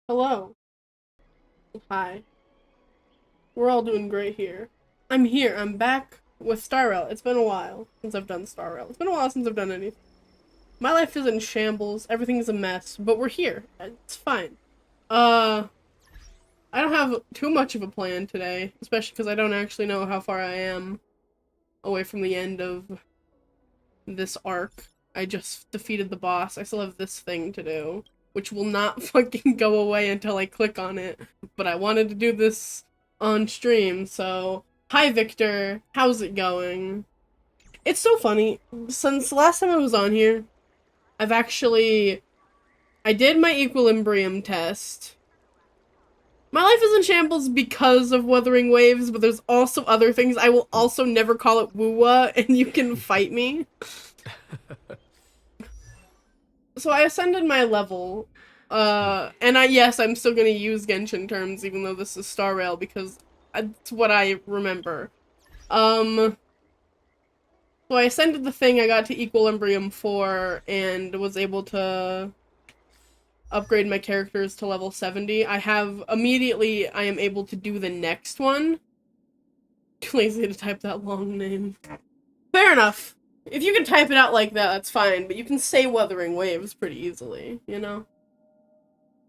Hello. Hi. We're all doing great here. I'm here. I'm back with Star Rail. It's been a while since I've done Star Rail. It's been a while since I've done anything. My life is in shambles. Everything's a mess, but we're here. It's fine. Uh, I don't have too much of a plan today, especially because I don't actually know how far I am away from the end of this arc. I just defeated the boss. I still have this thing to do, which will not fucking go away until I click on it. But I wanted to do this on stream, so hi Victor, how's it going? It's so funny. Since the last time I was on here, I've actually I did my equilibrium test. My life is in shambles because of Wuthering Waves, but there's also other things. I will also never call it woo and you can fight me. So I ascended my level, and yes, I'm still gonna use Genshin terms even though this is Star Rail because it's what I remember. Um, so I ascended the thing, I got to Equilibrium 4, and was able to upgrade my characters to level 70. Immediately, I am able to do the next one. Too lazy to type that long name. Fair enough. If you can type it out like that, that's fine, but you can say Wuthering Waves pretty easily, you know?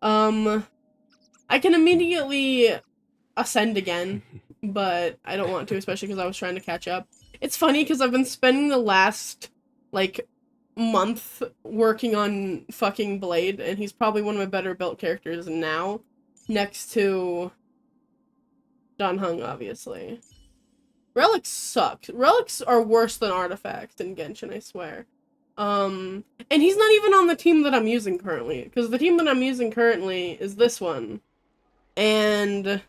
Um, I can immediately ascend again, but I don't want to, especially because I was trying to catch up. It's funny because I've been spending the last, like, month working on fucking Blade, and he's probably one of my better built characters now, next to Dan Heng, obviously. Relics suck. Relics are worse than artifacts in Genshin, I swear. And he's not even on the team that I'm using currently, because the team that I'm using currently is this one. And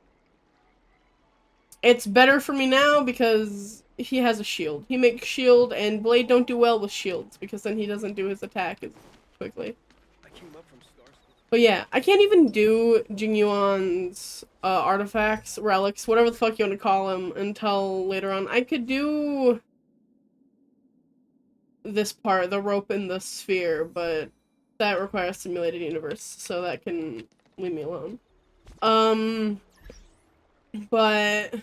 it's better for me now because he has a shield. He makes shield, and Blade don't do well with shields because then he doesn't do his attack as quickly. But yeah, I can't even do Jingyuan's artifacts, relics, whatever the fuck you want to call them, until later on. I could do this part, the rope in the sphere, but that requires simulated universe, so that can leave me alone. But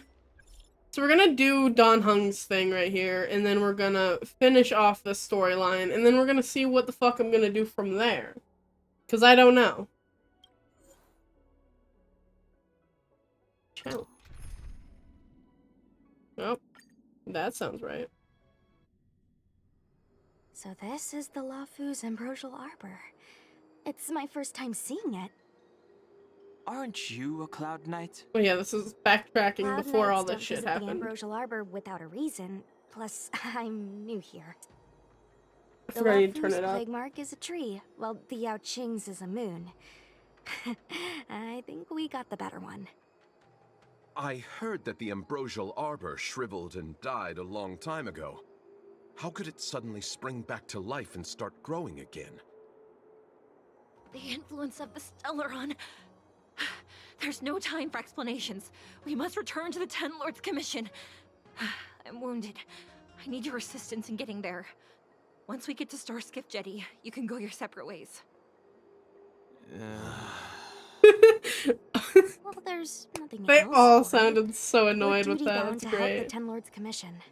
so we're gonna do Don Hung's thing right here, and then we're gonna finish off the storyline, and then we're gonna see what the fuck I'm gonna do from there. Because I don't know. Challenge. Oh, that sounds right. So this is the Lafu's Ambrosial Arbor. It's my first time seeing it. Aren't you a Cloud Knight? Oh yeah, this is backtracking Cloud before all Knights this don't shit visit the happened. Ambrosial Arbor without a reason. Plus, I'm new here. I The forgot I need to turn Lafu's it up. plague mark is a tree, while the Yao Qing's is a moon. I think we got the better one. I heard that the ambrosial arbor shriveled and died a long time ago. How could it suddenly spring back to life and start growing again? The influence of the Stellaron. There's no time for explanations. We must return to the Ten Lords Commission. I'm wounded. I need your assistance in getting there. Once we get to Starskiff Jetty, you can go your separate ways. Well, there's nothing They else all for it. sounded so We're annoyed with that. duty-bound That's to help the great. Ten Lords Commission.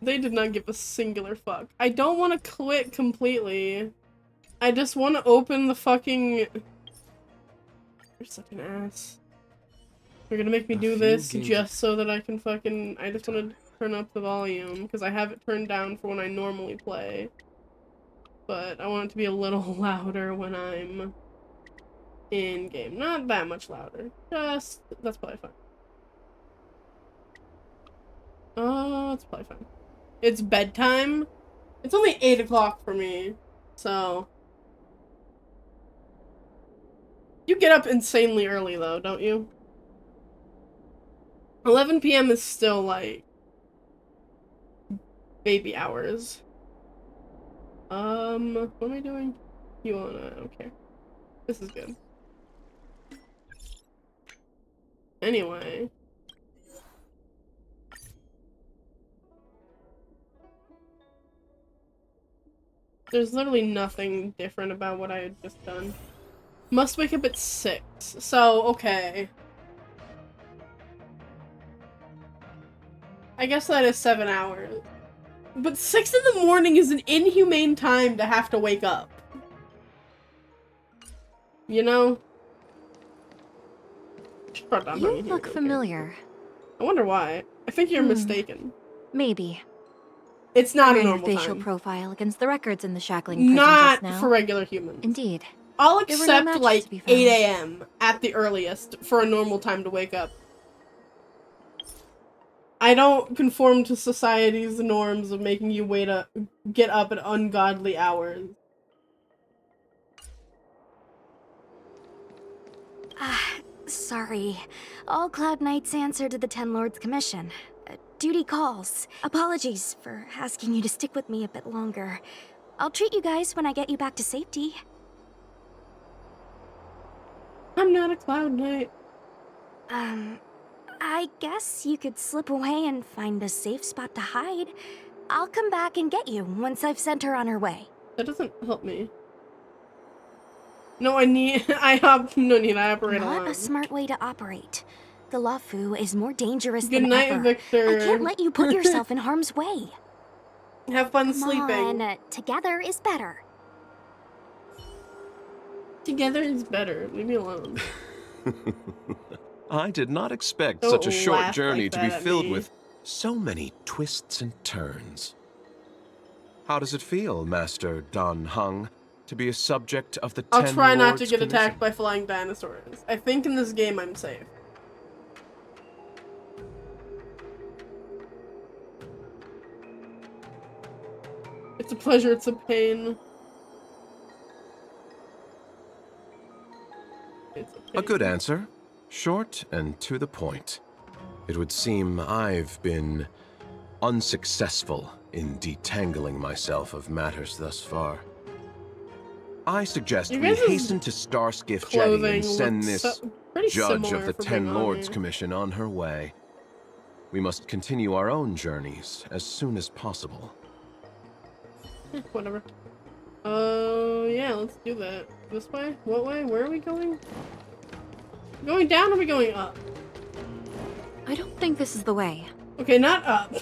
They did not give a singular fuck. I don't want to quit completely. I just want to open the fucking... You're such an ass. You're gonna make me do this just so that I can fucking... I just want to turn up the volume, because I have it turned down for when I normally play. But I want it to be a little louder when I'm in-game. Not that much louder. Just... That's probably fine. It's probably fine. It's bedtime. It's only 8 o'clock for me, so... You get up insanely early, though, don't you? 11 p.m. is still, like, baby hours. What am I doing? You wanna... I don't care. This is good. Anyway. There's literally nothing different about what I had just done. Must wake up at 6. So, okay. I guess that is 7 hours. But 6 in the morning is an inhumane time to have to wake up. You know? You look familiar. I wonder why. I think you're mistaken. Maybe. It's not a Ran your normal facial time. profile against the records in the shackling prison just Not now. for regular humans. Indeed. I'll There were no accept matches like to be found. 8 a.m. at the earliest for a normal time to wake up. I don't conform to society's norms of making you get up at ungodly hours. Sorry. All Cloud Knights answer to the Ten Lords Commission. Duty calls. Apologies for asking you to stick with me a bit longer. I'll treat you guys when I get you back to safety. I'm not a Cloud Knight. I guess you could slip away and find a safe spot to hide. I'll come back and get you once I've sent her on her way. That doesn't help me. No, I have no need, I operate Not alone. a smart way to operate. The Luofu is more dangerous Good than night, ever. Victor. I can't let you put yourself in harm's way. Have fun Come sleeping. on, together is better. Together is better. Leave me alone. I did not expect Don't such a short laugh journey like to be that at filled me. with so many twists and turns. How does it feel, Master Dan Heng, to be a subject of the I'll Ten try not to Lords get Commission? attacked by flying dinosaurs. I think in this game I'm safe. It's a pleasure, it's a pain. It's a pain. A good answer. Short and to the point. It would seem I've been unsuccessful in detangling myself of matters thus far. I suggest You we guys' hasten to Starskiff Jetty clothing and send looks this pretty judge similar of the for Ten being Lords honest. Commission on her way. We must continue our own journeys as soon as possible. Whatever. Yeah, let's do that. This way? What way? Where are we going? Going down or are we going up? I don't think this is the way. Okay, not up.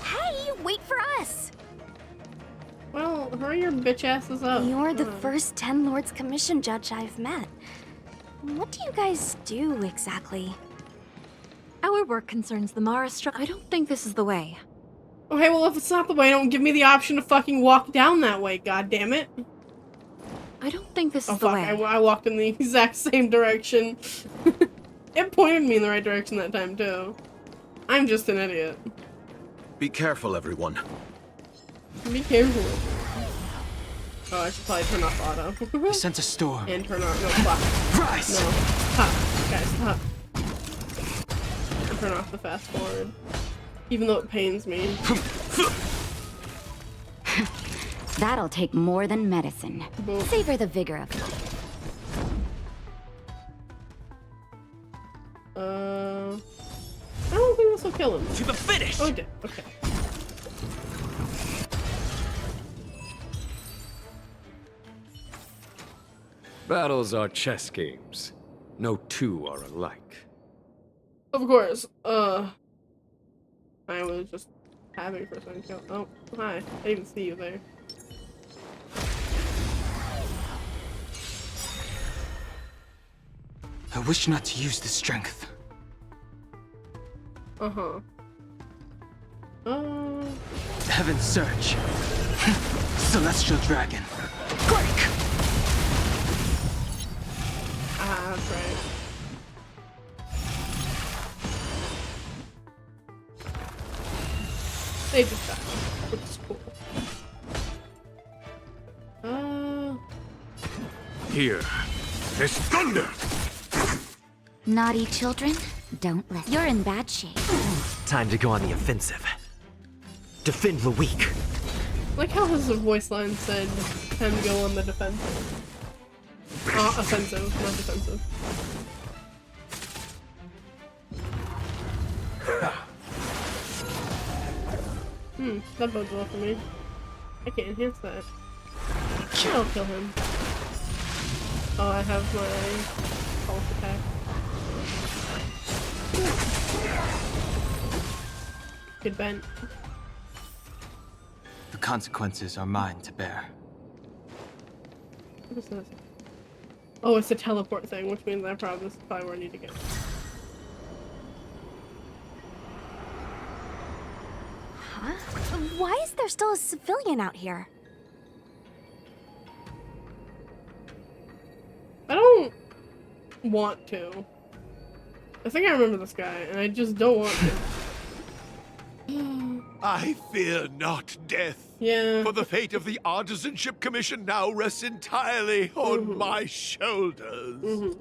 Hey, wait for us! Well, hurry your bitch asses up. You're the Come on. first Ten Lords Commission judge I've met. What do you guys do exactly? Our work concerns the Mara structure. I don't think this is the way. Okay, well, if it's not the way, don't give me the option to fucking walk down that way, god damn it. I don't think this Oh is the fuck, way. I walked in the exact same direction. It pointed me in the right direction that time, too. I'm just an idiot. Be careful, everyone. Be careful. Oh, I should probably turn off auto. I sense a storm. And turn on, no, fuck. Rise! No. Stop. Guys, stop. And turn off the fast forward. Even though it pains me. That'll take more than medicine. Boop. Savor the vigor of life. I don't think this will kill him. To the finish! Oh, it did. Okay. Battles are chess games. No two are alike. Of course. I was just having for a second. Oh, hi. I didn't even see you there. I wish not to use this strength. Uh-huh. Heaven's Surge. Celestial Dragon. Break! Ah, that's right. They just died, which is cool. Here, there's thunder! Naughty children, don't listen. You're in bad shape. Time to go on the offensive. Defend the weak. Like how his voice line said, time to go on the defensive. Offensive, not defensive. That bodes well for me. I can enhance that. I'll kill him. Oh, I have my pulse attack. Good bent. The consequences are mine to bear. What is this? Oh, it's a teleport thing, which means this is probably where I need to go. Huh? Why is there still a civilian out here? I don't want to. I think I remember this guy, and I just don't want to. I fear not death. Yeah. For the fate of the Artisanship Commission now rests entirely on my shoulders.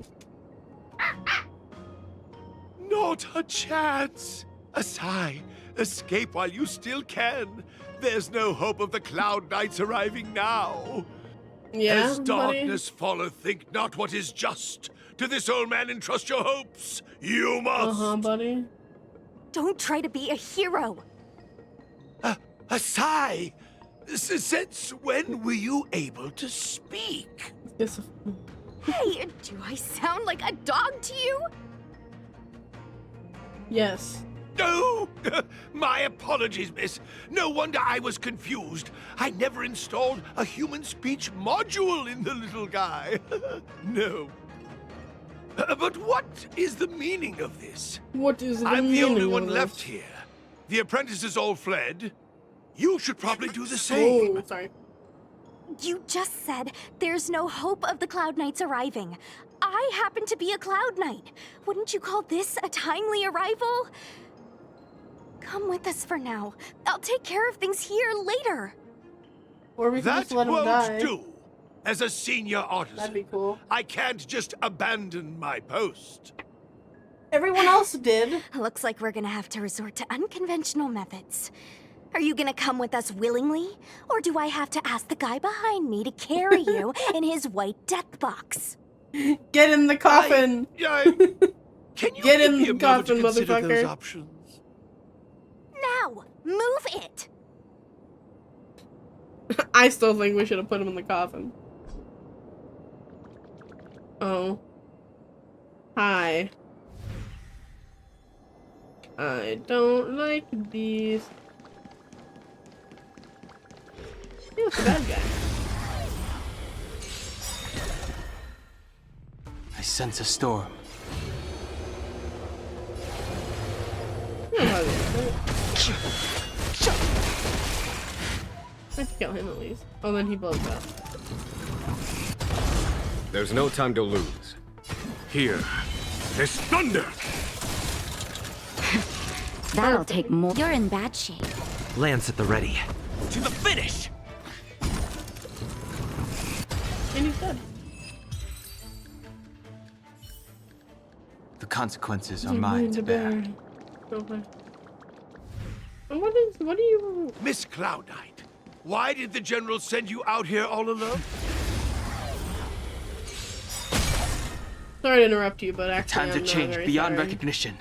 Not a chance. Asai, escape while you still can. There's no hope of the Cloud Knights arriving now. Yeah, As darkness falleth, think not what is just. To this old man entrust your hopes. You must. Buddy. Don't try to be a hero. Asai, since when were you able to speak? Yes. Hey, do I sound like a dog to you? Yes. No! My apologies, miss. No wonder I was confused. I never installed a human speech module in the little guy. No. But what is the meaning of this? What is the I'm meaning the only of one this? left here. The apprentices all fled. You should probably do the same. Oh, sorry. You just said there's no hope of the Cloud Knights arriving. I happen to be a Cloud Knight. Wouldn't you call this a timely arrival? Come with us for now. I'll take care of things here later. Or we can That just let him won't die. do. As a senior artisan, That'd be cool. I can't just abandon my post. Everyone else did. Looks like we're gonna have to resort to unconventional methods. Are you gonna come with us willingly? Or do I have to ask the guy behind me to carry you in his white death box? Get in the coffin. Can you Get give in me the a moment coffin, to consider those motherfucker. options? Now, move it! I still think we should have put him in the coffin. Oh. Hi. I don't like these. He was the bad guy. I sense a storm. I have to kill him at least. Oh, then he blows up. There's no time to lose. Here, there's thunder! That'll take more. You're in bad shape. Lance at the ready. To the finish! And he's dead. The consequences are mine to bear. Okay. And what do you... Miss Cloud Knight, why did the General send you out here all alone? Sorry to interrupt you, but actually Time to I'm change very beyond sorry. recognition.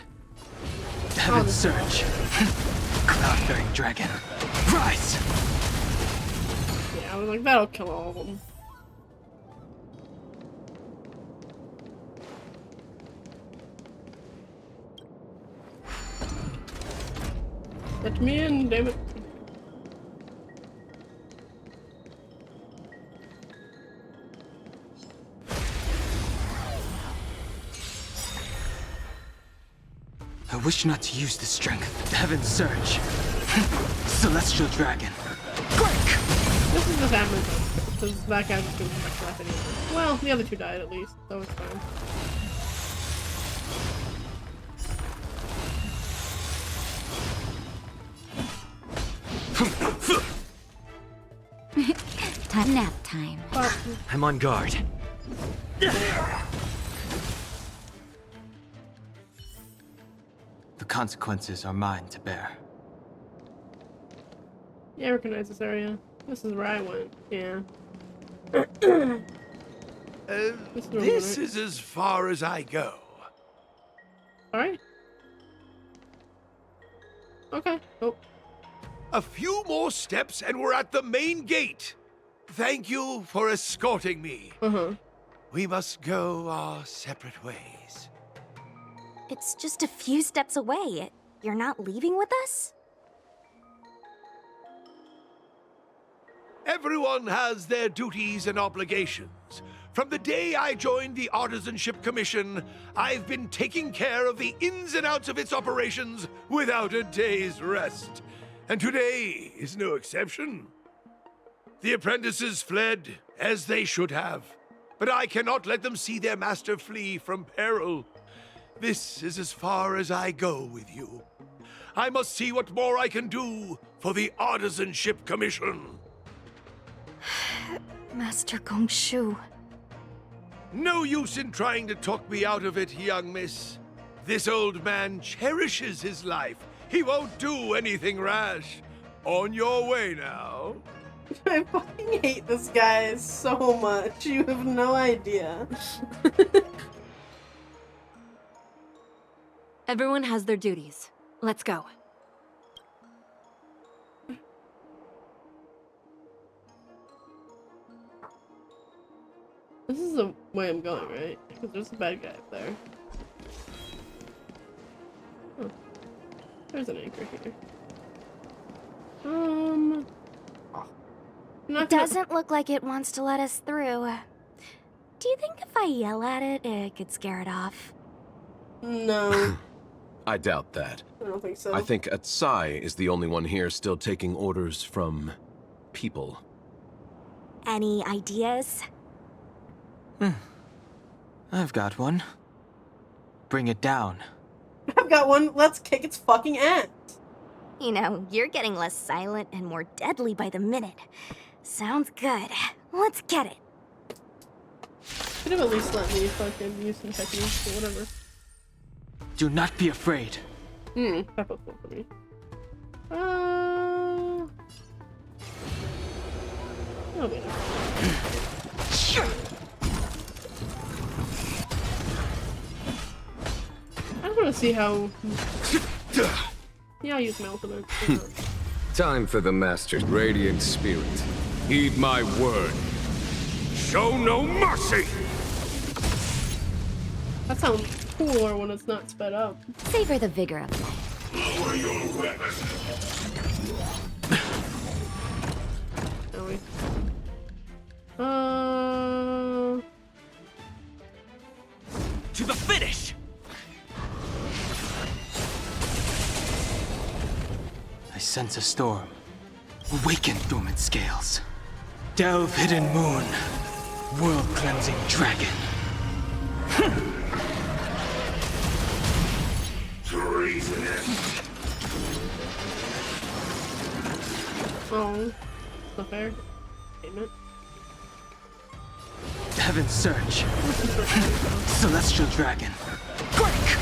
Heaven's Surge. Cloud-bearing dragon. Rise! Yeah, I was like, that'll kill all of them. Let me in, damn it. I wish not to use this strength. Heaven's Surge. Celestial dragon. Break! This is the damage, because that guy just didn't have much left anyway. Well, the other two died at least, so it's fine. Time nap time. I'm on guard. The consequences are mine to bear. Yeah, I recognize this area. This is where I went. Yeah. This is as far as I go. Alright. Okay. Oh. A few more steps and we're at the main gate. Thank you for escorting me. We must go our separate ways. It's just a few steps away. You're not leaving with us? Everyone has their duties and obligations. From the day I joined the Artisanship Commission, I've been taking care of the ins and outs of its operations without a day's rest. And today is no exception. The apprentices fled, as they should have. But I cannot let them see their master flee from peril. This is as far as I go with you. I must see what more I can do for the Artisanship Commission. Master Gongshu. No use in trying to talk me out of it, young miss. This old man cherishes his life. He won't do anything rash. On your way now. I fucking hate this guy so much. You have no idea. Everyone has their duties. Let's go. This is the way I'm going, right? Because there's a bad guy up there. Oh. There's an anchor here. Oh. It doesn't look like it wants to let us through. Do you think if I yell at it, it could scare it off? No. I doubt that. I don't think so. I think Atsai is the only one here still taking orders from people. Any ideas? I've got one. Bring it down. I've got one. Let's kick its fucking ass. You know, you're getting less silent and more deadly by the minute. Sounds good. Let's get it. Could have at least let me fucking use some techniques or whatever. Do not be afraid. That was cool for me. That'll be enough. I want to see how. Yeah, I'll use my ultimate. Time for the Master's radiant spirit. Heed my word. Show no mercy! That sounds cooler when it's not sped up. Savor the vigor of life. Lower your weapon. Shall we? To the finish! I sense a storm. Awaken dormant scales. Delve hidden moon. World-cleansing dragon. Treasonous. Oh, not fair. Payment. Heaven's Surge. Celestial dragon. Break!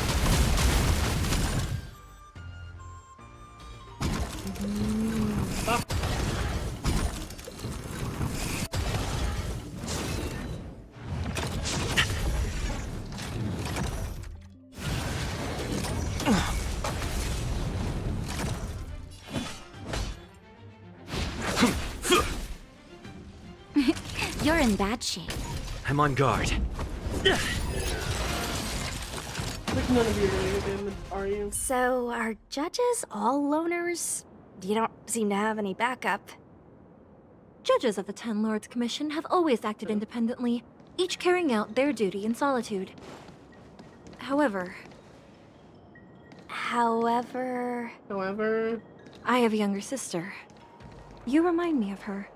You're in bad shape. I'm on guard. Like none of you really damage, are you? So, are judges all loners? You don't seem to have any backup. Judges of the Ten Lords Commission have always acted independently, each carrying out their duty in solitude. However, However... I have a younger sister. You remind me of her.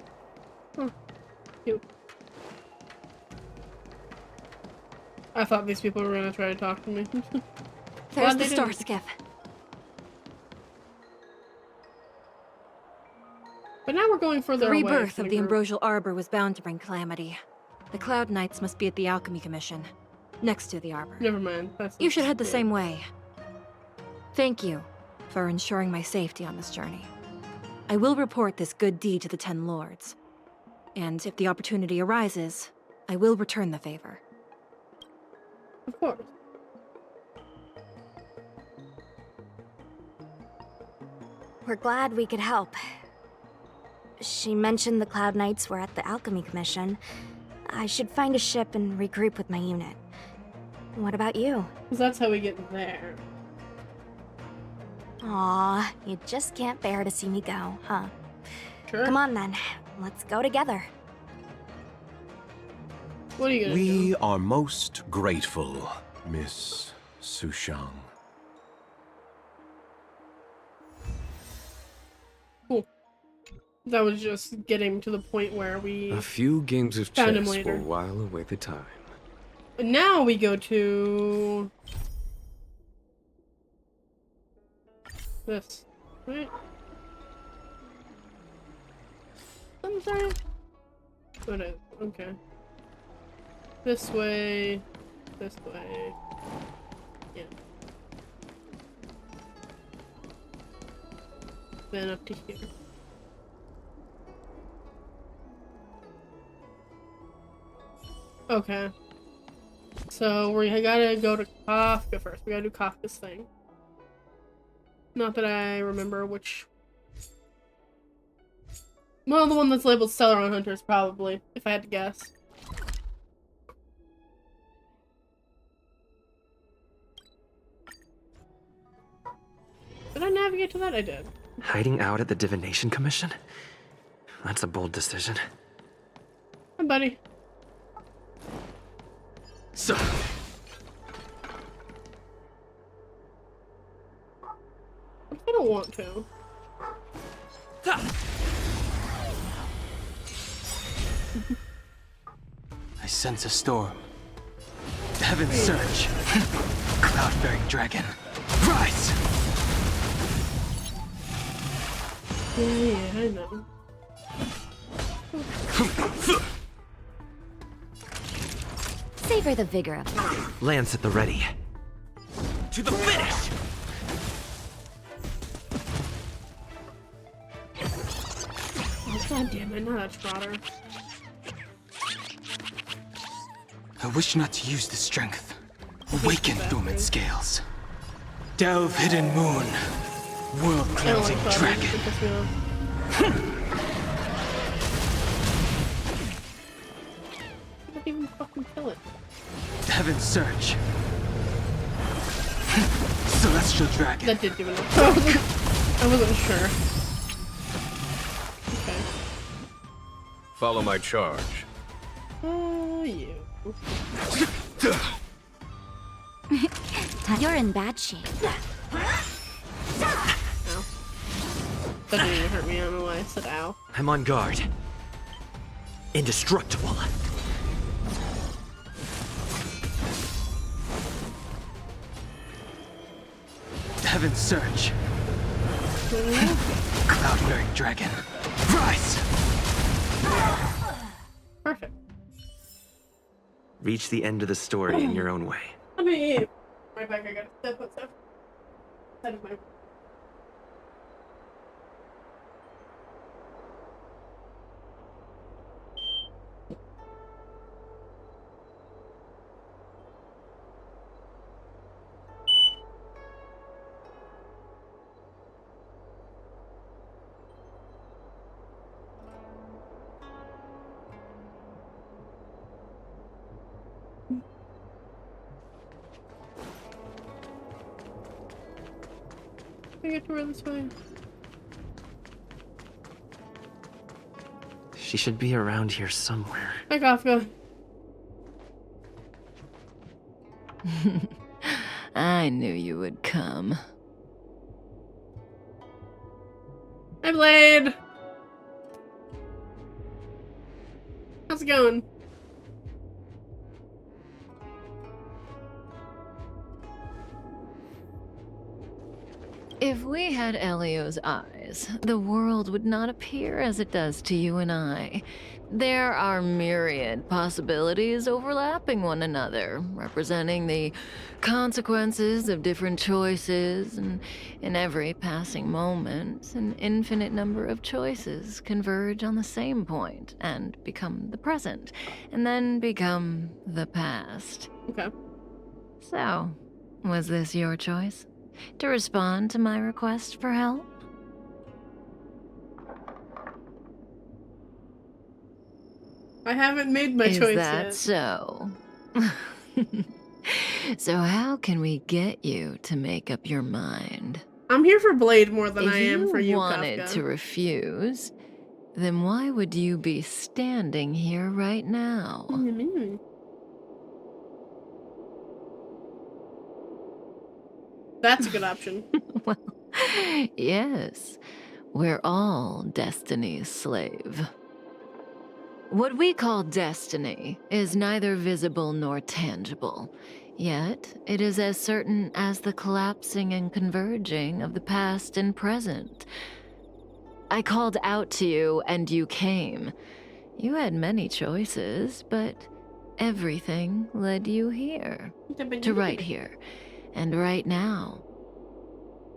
Cute. I thought these people were gonna try to talk to me. There's Glad the they star didn't. skiff. But now we're going further The away. rebirth from of the group. Ambrosial Arbor was bound to bring calamity. The Cloud Knights must be at the Alchemy Commission, next to the Arbor. Never mind. That's You should head the yeah. same way. Thank you for ensuring my safety on this journey. I will report this good deed to the Ten Lords. And if the opportunity arises, I will return the favor. Of course. We're glad we could help. She mentioned the Cloud Knights were at the Alchemy Commission. I should find a ship and regroup with my unit. What about you? Because that's how we get there. Aw, you just can't bear to see me go, huh? Sure. Come on then, let's go together. What are you gonna do? We are most grateful, Miss Sushang. Cool. That was just getting to the point where we A few games of found him chess later. will while away the time. And now we go to this, right? I'm sorry. What is? Okay. This way. This way. Yeah. Then up to here. Okay. So we gotta go to Kafka first. We gotta do Kafka's thing. Not that I remember which. Well, the one that's labeled Celeron Hunters, probably, if I had to guess. Did I navigate to that? I did. Hiding out at the Divination Commission? That's a bold decision. Hi, buddy. So, I don't want to. I sense a storm. Heaven surge. Cloud-bearing dragon. Rise! Yeah, I know. Savor the vigor of life. Lance at the ready. To the finish! Oh, god damn it, not a trotter. I wish not to use the strength. Awaken dormant scales. Delve hidden moon. World I don't cleansing like dragon. It pisses me off. I don't even fucking kill it. Heaven surge. Celestial dragon. That did do enough. I wasn't sure. Okay. Follow my charge. You. You're in bad shape. Ow. That didn't even hurt me. I don't know why I said ow. I'm on guard. Indestructible. Heaven surge. Cloud-bearing dragon. Rise! Perfect. Reach the end of the story in your own way. I mean, right back. I gotta step outside. That is my. I get to her this way. She should be around here somewhere. Hi, Kafka. I knew you would come. Hi, Blade. How's it going? If we had Elio's eyes, the world would not appear as it does to you and I. There are myriad possibilities overlapping one another, representing the consequences of different choices, and in every passing moment, an infinite number of choices converge on the same point and become the present, and then become the past. Okay. So, was this your choice? To respond to my request for help? I haven't made my Is choice that yet. so? So how can we get you to make up your mind? I'm here for Blade more than If I am for you, wanted Kafka. to refuse, then why would you be standing here right now? What do you mean? That's a good option. Well, yes, we're all Destiny's slave. What we call destiny is neither visible nor tangible, yet it is as certain as the collapsing and converging of the past and present. I called out to you and you came. You had many choices, but everything led you here. To right here, and right now.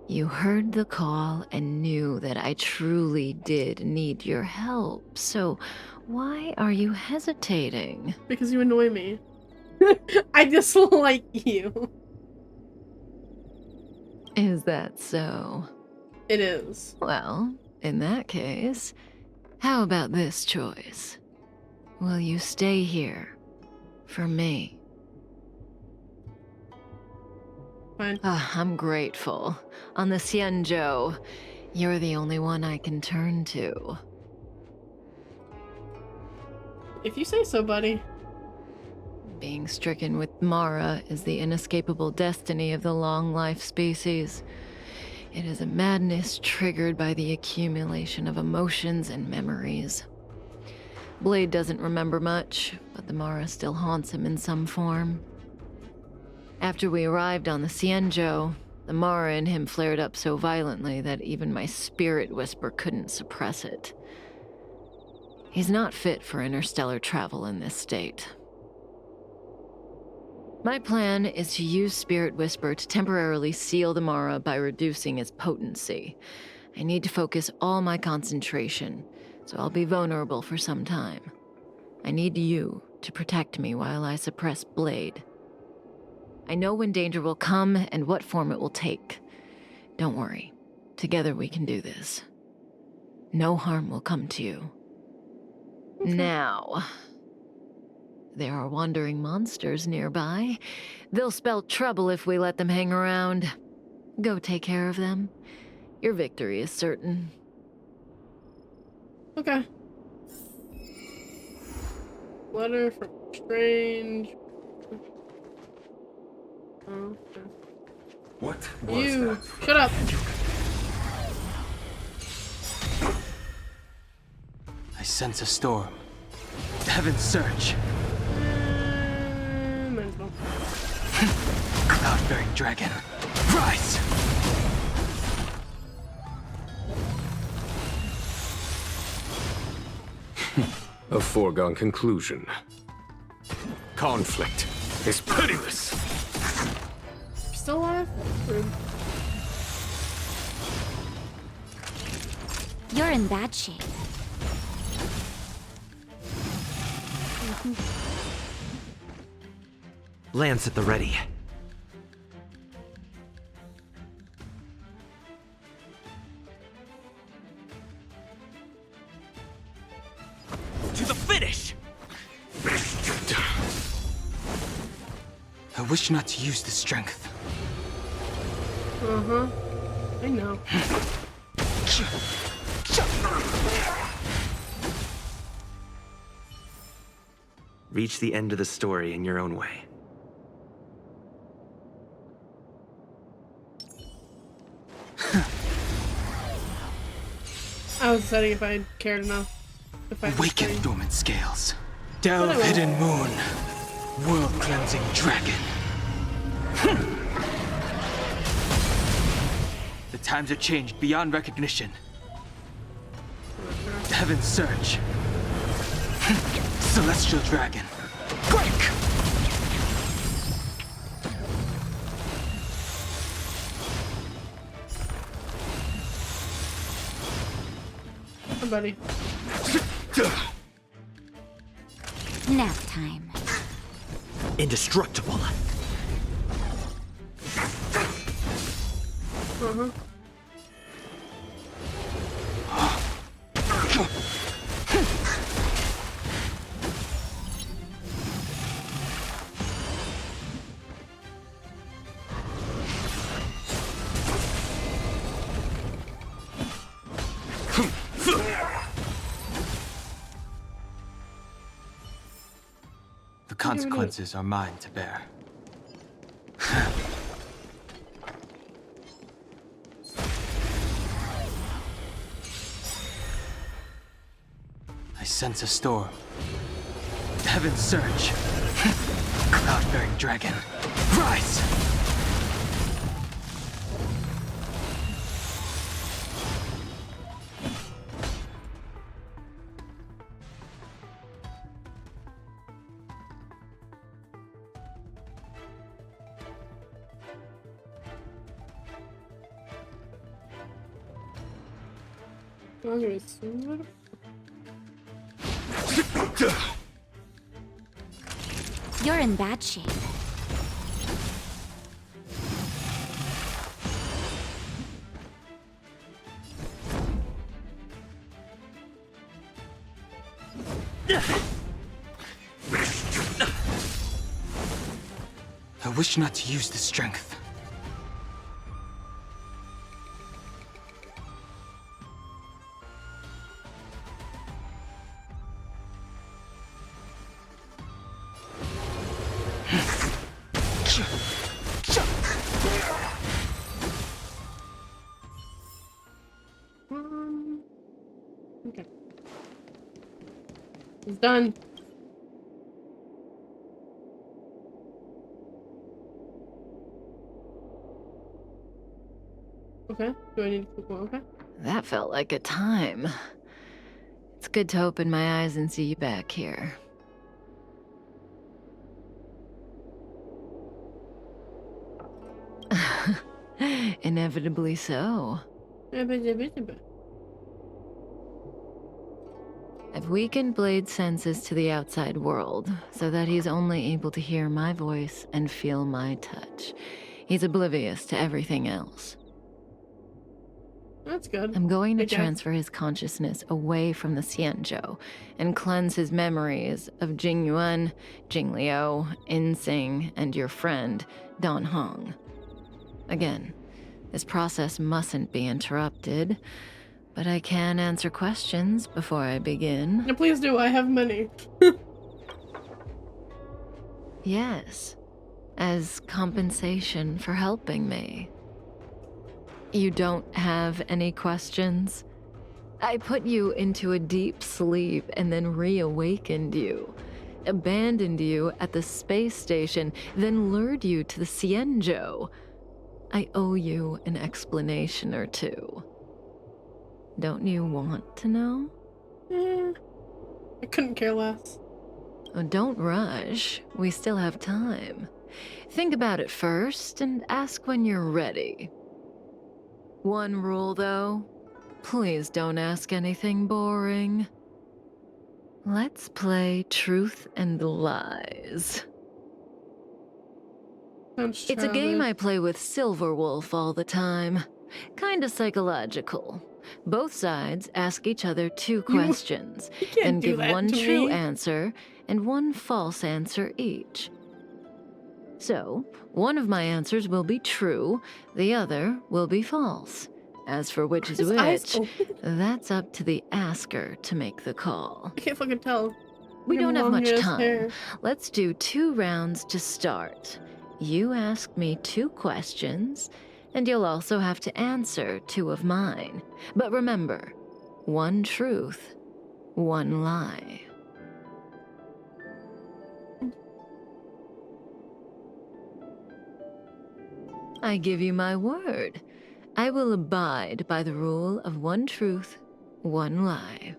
You heard the call and knew that I truly did need your help, so why are you hesitating? Because you annoy me. I dislike you. Is that so? It is. Well, in that case, how about this choice? Will you stay here for me? Fine. I'm grateful. On the Xianzhou, you're the only one I can turn to. If you say so, buddy. Being stricken with Mara is the inescapable destiny of the long-life species. It is a madness triggered by the accumulation of emotions and memories. Blade doesn't remember much, but the Mara still haunts him in some form. After we arrived on the Xianzhou, the Mara in him flared up so violently that even my spirit whisper couldn't suppress it. He's not fit for interstellar travel in this state. My plan is to use Spirit Whisper to temporarily seal the Mara by reducing its potency. I need to focus all my concentration, so I'll be vulnerable for some time. I need you to protect me while I suppress Blade. I know when danger will come and what form it will take. Don't worry. Together we can do this. No harm will come to you. Okay. Now, there are wandering monsters nearby. They'll spell trouble if we let them hang around. Go take care of them. Your victory is certain. Okay. Letter from Strange. Okay. What was You that? shut up. I sense a storm. Heaven's surge. Might as well. Cloud-bearing dragon. Rise! A foregone conclusion. Conflict is pitiless. Still alive? Rude. You're in bad shape. Lance at the ready. To the finish! I wish not to use the strength. Uh-huh. I know. Reach the end of the story in your own way. I was deciding if I cared enough to fight Awaken, this thing. dormant scales. Delve, But I will. hidden moon. World-cleansing dragon. The times are changed beyond recognition. Heaven's surge. Celestial dragon. Break! Hi, buddy. Nap time. Indestructible. Uh-huh. The consequences are mine to bear. I sense a storm. Heaven surge. Cloud-bearing dragon, rise! Okay, so what You're in bad shape. I wish not to use the strength. Okay. It's done. Okay. Do I need to click one? Okay. That felt like a time. It's good to open my eyes and see you back here. Inevitably so. I've weakened Blade's senses to the outside world, so that he's only able to hear my voice and feel my touch. He's oblivious to everything else. That's good. I'm going to Okay. transfer his consciousness away from the Xianzhou and cleanse his memories of Jing Yuan, Jing Liu, Insing, and your friend, Dan Hong. Again, this process mustn't be interrupted, but I can answer questions before I begin. Yeah, please do. I have many. Yes, as compensation for helping me. You don't have any questions? I put you into a deep sleep and then reawakened you, abandoned you at the space station, then lured you to the Xianzhou. I owe you an explanation or two. Don't you want to know? I couldn't care less. Oh, don't rush. We still have time. Think about it first and ask when you're ready. One rule, though. Please don't ask anything boring. Let's play Truth and Lies. Sounds It's a game childish. I play with Silverwolf all the time. Kinda psychological. Both sides ask each other two questions, can't then do give that one to true me. answer and one false answer each. So, one of my answers will be true, the other will be false. As for which is His eyes which, open? that's up to the asker to make the call. I can't fucking tell. We Look at don't have much long-ass time. hair. Let's do 2 rounds to start. You ask me 2 questions, and you'll also have to answer 2 of mine. But remember, 1 truth, 1 lie. I give you my word. I will abide by the rule of 1 truth, 1 lie.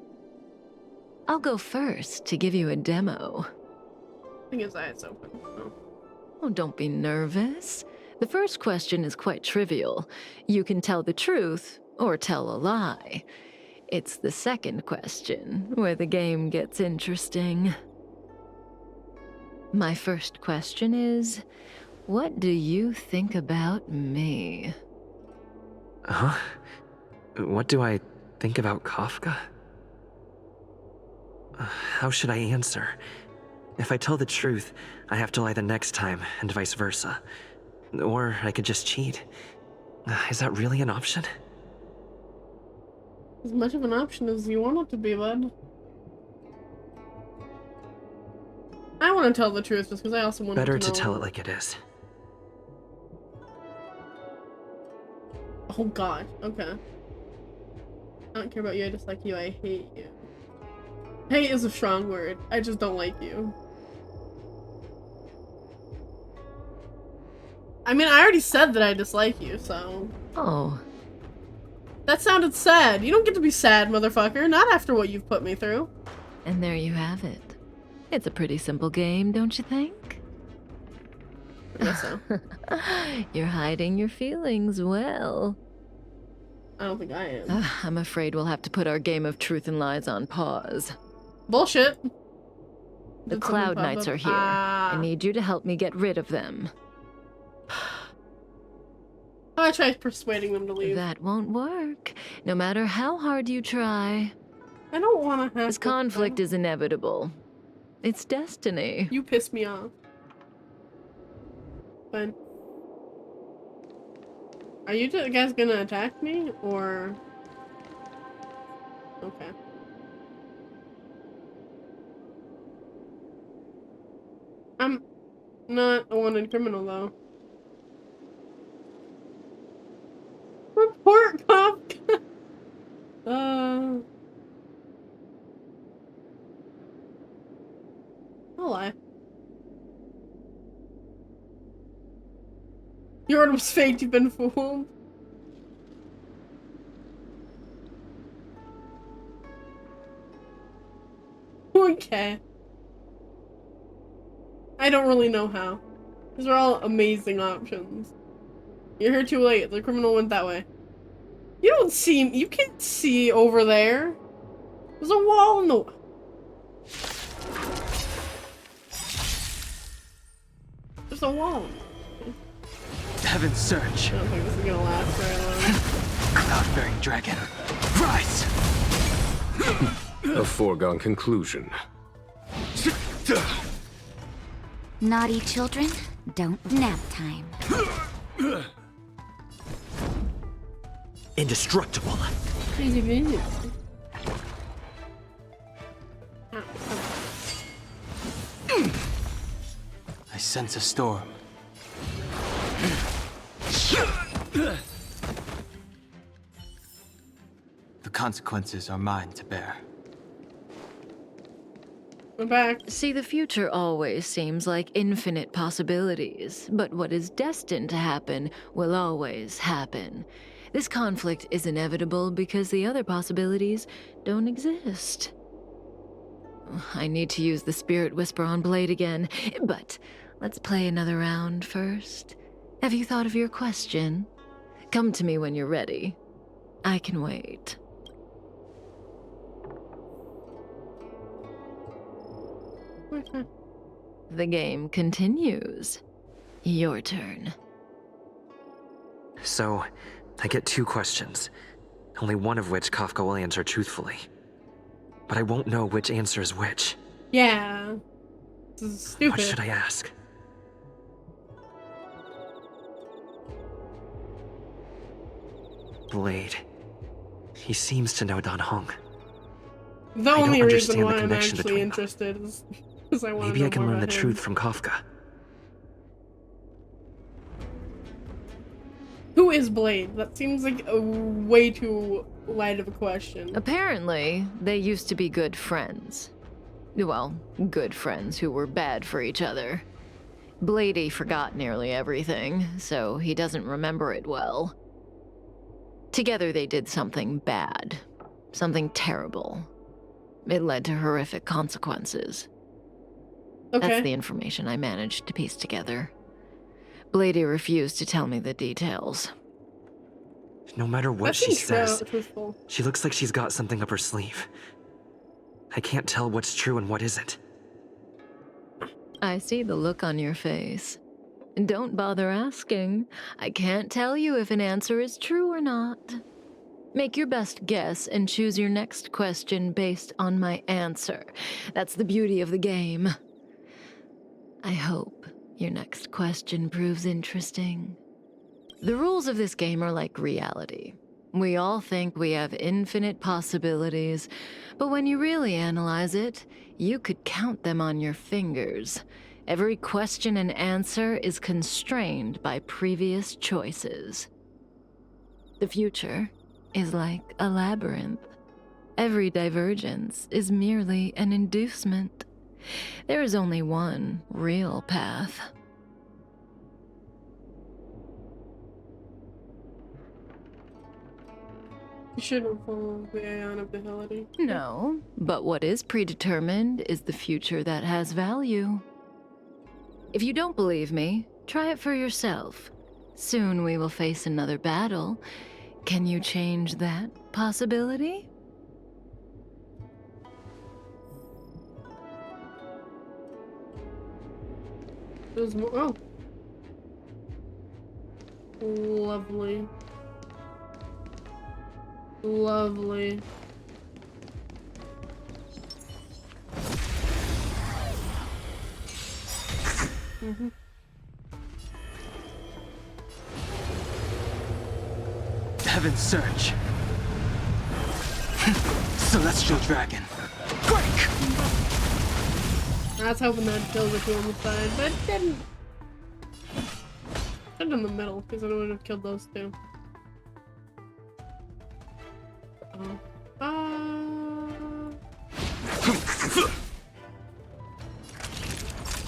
I'll go first to give you a demo. I think his eyes open. Oh. Oh, don't be nervous. The first question is quite trivial. You can tell the truth or tell a lie. It's the second question where the game gets interesting. My first question is, what do you think about me? Huh? What do I think about Kafka? How should I answer? If I tell the truth, I have to lie the next time, and vice versa. Or I could just cheat. Is that really an option? As much of an option as you want it to be, bud. I want to tell the truth just because I also want Better to to know. tell it like it is. Oh god, okay. I don't care about you, I dislike you, I hate you. Hate is a strong word. I just don't like you. I mean, I already said that I dislike you, so... Oh, That sounded sad. You don't get to be sad, motherfucker. Not after what you've put me through. and there you have it. It's a pretty simple game, don't you think? I guess so. You're hiding your feelings well. I don't think I am. I'm afraid we'll have to put our game of truth and lies on pause. Bullshit. The Did something Cloud pop Knights up? are here. I need you to help me get rid of them. I tried persuading them to leave. That won't work, no matter how hard you try. I don't want to have This conflict is inevitable. It's destiny. You piss me off. Fine. Are you guys gonna attack me, or... Okay. I'm not a wanted criminal, though. Report Kafka! I'll lie. Your order was faked, you've been fooled. Okay. I don't really know how. These are all amazing options. You're here too late. The criminal went that way. You don't see- you can't see over there. There's a wall in the- There's a wall. Heaven's surge. I don't think this is gonna last very long. Cloud-bearing dragon. Rise! A foregone conclusion. Naughty children, don't nap time. Indestructible. Crazy vision. I sense a storm. The consequences are mine to bear. I'm back. See, the future always seems like infinite possibilities, but what is destined to happen will always happen. This conflict is inevitable because the other possibilities don't exist. I need to use the Spirit Whisper on Blade again, but let's play another round first. Have you thought of your question? Come to me when you're ready. I can wait. The game continues. Your turn. So, I get 2 questions, only one of which Kafka will answer truthfully. But I won't know which answer is which. Yeah. This is stupid. What should I ask? Blade. He seems to know Dan Heng. The I don't only reason understand the why I'm connection actually between them. interested is because I want to Maybe know I can more learn the about him. truth from Kafka. Who is Blade? That seems like a way too light of a question. Apparently, they used to be good friends. Well, good friends who were bad for each other. Bladey forgot nearly everything, so he doesn't remember it well. Together they did something bad. Something terrible. It led to horrific consequences. Okay. That's the information I managed to piece together. Bladey refused to tell me the details. No matter what That she seems says, truthful. she looks like she's got something up her sleeve. I can't tell what's true and what isn't. I see the look on your face. Don't bother asking. I can't tell you if an answer is true or not. Make your best guess and choose your next question based on my answer. That's the beauty of the game. I hope your next question proves interesting. The rules of this game are like reality. We all think we have infinite possibilities, but when you really analyze it, you could count them on your fingers. Every question and answer is constrained by previous choices. The future is like a labyrinth. Every divergence is merely an inducement. There is only one real path. You shouldn't follow the Aeon ability. No, but what is predetermined is the future that has value. If you don't believe me, try it for yourself. Soon we will face another battle. Can you change that possibility? There's more. Oh. Lovely. Lovely. Mm-hmm. Heaven's Surge. Celestial Dragon. Break! I was hoping that kills the two on the side, but it didn't. Put it in the middle, because I would have killed those two.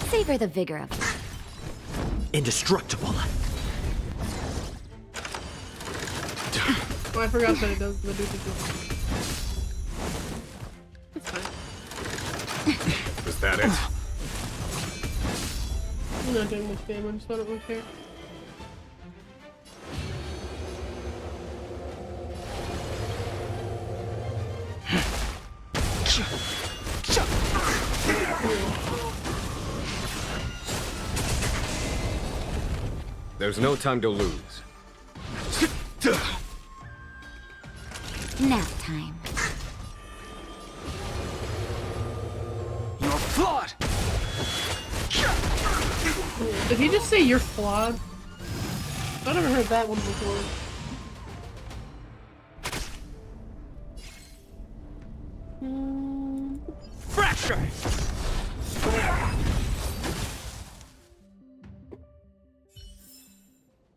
Savor the vigor of it. Indestructible. Oh, I forgot that it does the duplicate. It's fine. Was that it? I'm not doing much damage, so I don't really care. There's no time to lose. Nap time. You're flawed! Did he just say you're flawed? I've never heard that one before. Fracture!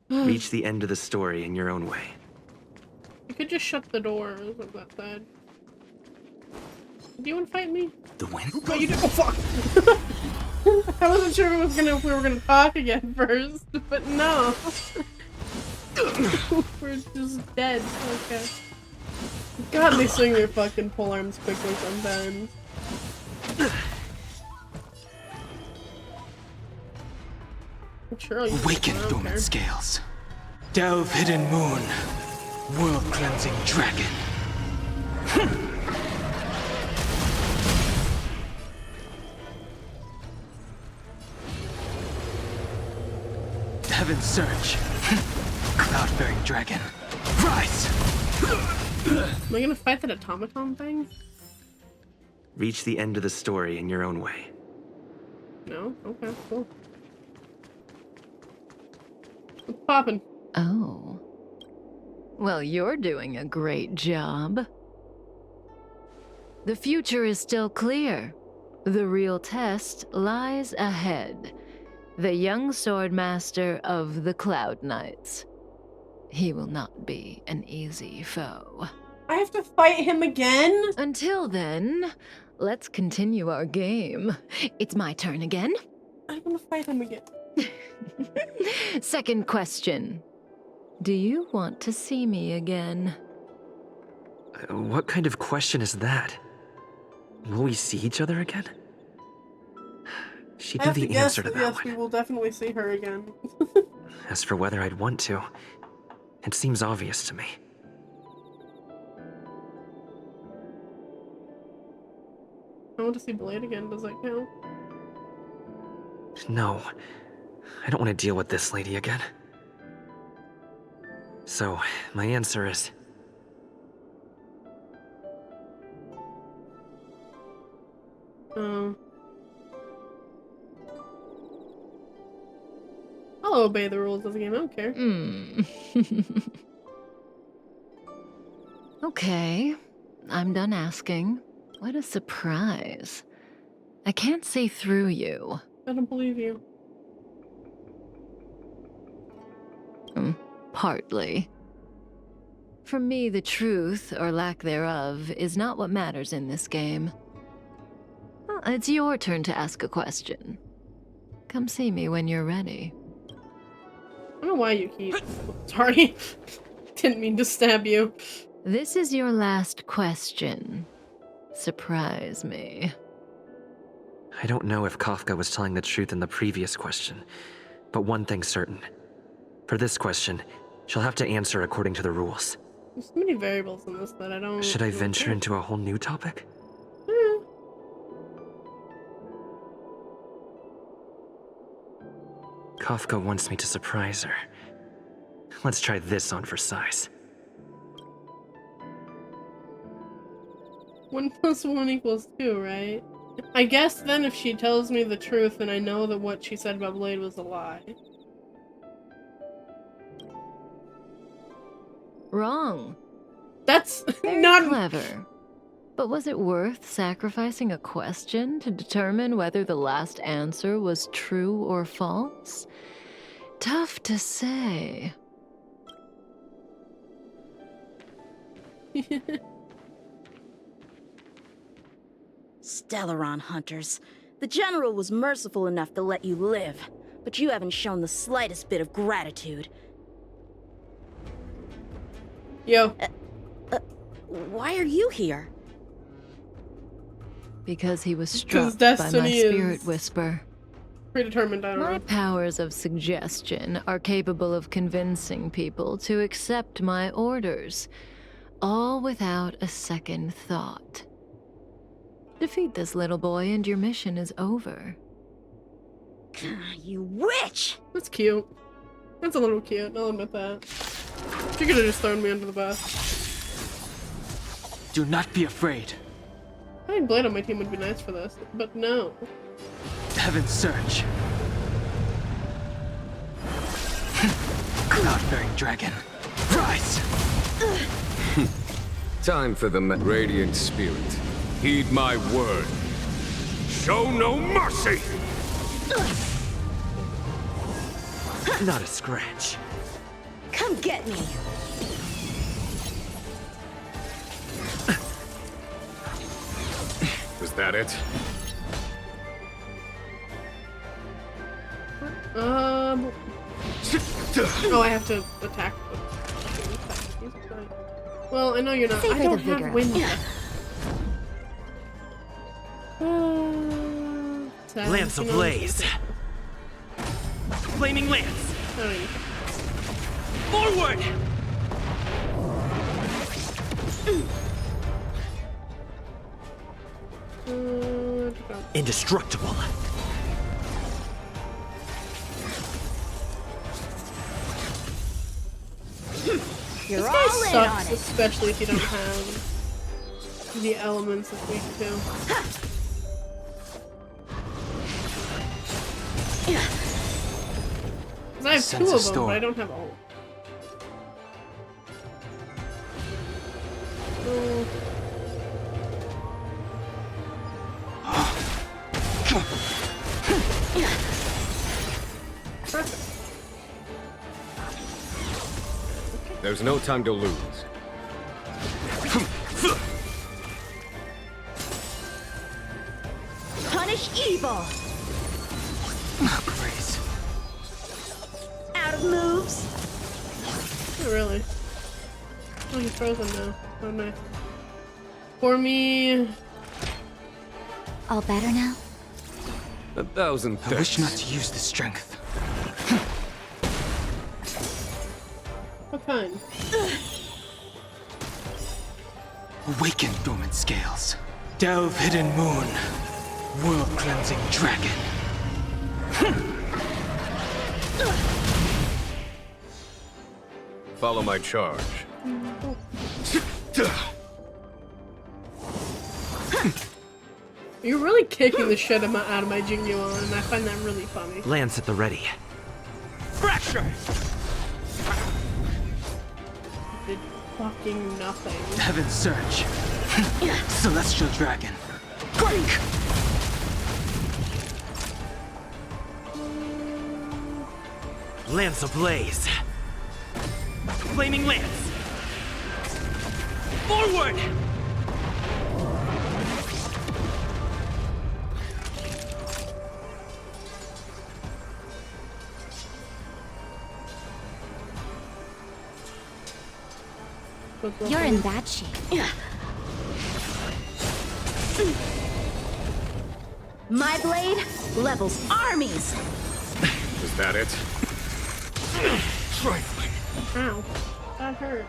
Reach the end of the story in your own way. You could just shut the door on that side. Do you want to fight me? The wind? Oh, you do. Oh, fuck! I wasn't sure if we were gonna talk again first, but no. We're just dead. Okay. God, they swing their fucking pole arms quickly sometimes. Sure, Awaken, dormant scales. Delve, hidden moon. World-cleansing dragon. Heaven's Surge. Cloud-bearing dragon. Rise! Am I gonna fight that automaton thing? Reach the end of the story in your own way. No? Okay, cool. What's poppin'? Oh. Well, you're doing a great job. The future is still clear. The real test lies ahead. The young swordmaster of the Cloud Knights. He will not be an easy foe. I have to fight him again? Until then, let's continue our game. It's my turn again. I'm gonna fight him again. Second question. Do you want to see me again? What kind of question is that? Will we see each other again? She I knew have to the guess answer to that that yes, one. we will definitely see her again. As for whether I'd want to, it seems obvious to me. I want to see Blade again, does that count? No, I don't want to deal with this lady again. So, my answer is... I'll obey the rules of the game, I don't care. Okay, I'm done asking. What a surprise. I can't see through you. I don't believe you. Partly. For me, the truth, or lack thereof, is not what matters in this game. Well, it's your turn to ask a question. Come see me when you're ready. I don't know why you keep... Sorry. Didn't mean to stab you. This is your last question. Surprise me. I don't know if Kafka was telling the truth in the previous question, but one thing's certain. For this question, she'll have to answer according to the rules. There's so many variables in this that I don't... Should I venture into a whole new topic? Kafka wants me to surprise her. Let's try this on for size. 1 + 1 = 2, right? I guess then if she tells me the truth, then I know that what she said about Blade was a lie. Wrong. That's Very not... clever. But was it worth sacrificing a question to determine whether the last answer was true or false? Tough to say. Stellaron hunters. The General was merciful enough to let you live, but you haven't shown the slightest bit of gratitude. Yo. Why are you here? Because he was struck by my destiny spirit is whisper. Predetermined, I don't My know. powers of suggestion are capable of convincing people to accept my orders, all without a second thought. Defeat this little boy and your mission is over. You witch! That's cute. That's a little cute, I'll admit that. She could have just thrown me under the bus. Do not be afraid. I think Blade on my team would be nice for this, but no. Heaven's surge. Cloud-bearing dragon. Rise! Time for the radiant spirit. Heed my word. Show no mercy! Not a scratch. Come get me! Is that it? Oh, I have to attack. Well, I know you're not. I Savor don't the vigor. have wind. Lance ablaze. Flaming lance. Forward! Indestructible. You're This all guy in on sucks, it. especially if you don't have the elements of weak too. Because I have Sense two of of them, storm. but I don't have all. Oh. Perfect. There's no time to lose. Punish evil! Grace. Out of moves! Not really. Oh, he's frozen now. Oh, nice. For me... All better now? 1,000 I wish thanks. not to use the strength. What kind? Awaken dormant scales. Delve hidden moon. World cleansing dragon. Follow my charge. You're really kicking the shit out of my Jingyuan, and I find that really funny. Lance at the ready. Fracture! fucking nothing. Heaven's Surge. Celestial Dragon. Break! Lance ablaze. Flaming Lance. Forward! You're in bad shape. My blade levels armies. Is that it? Trifling. Ow. That hurt.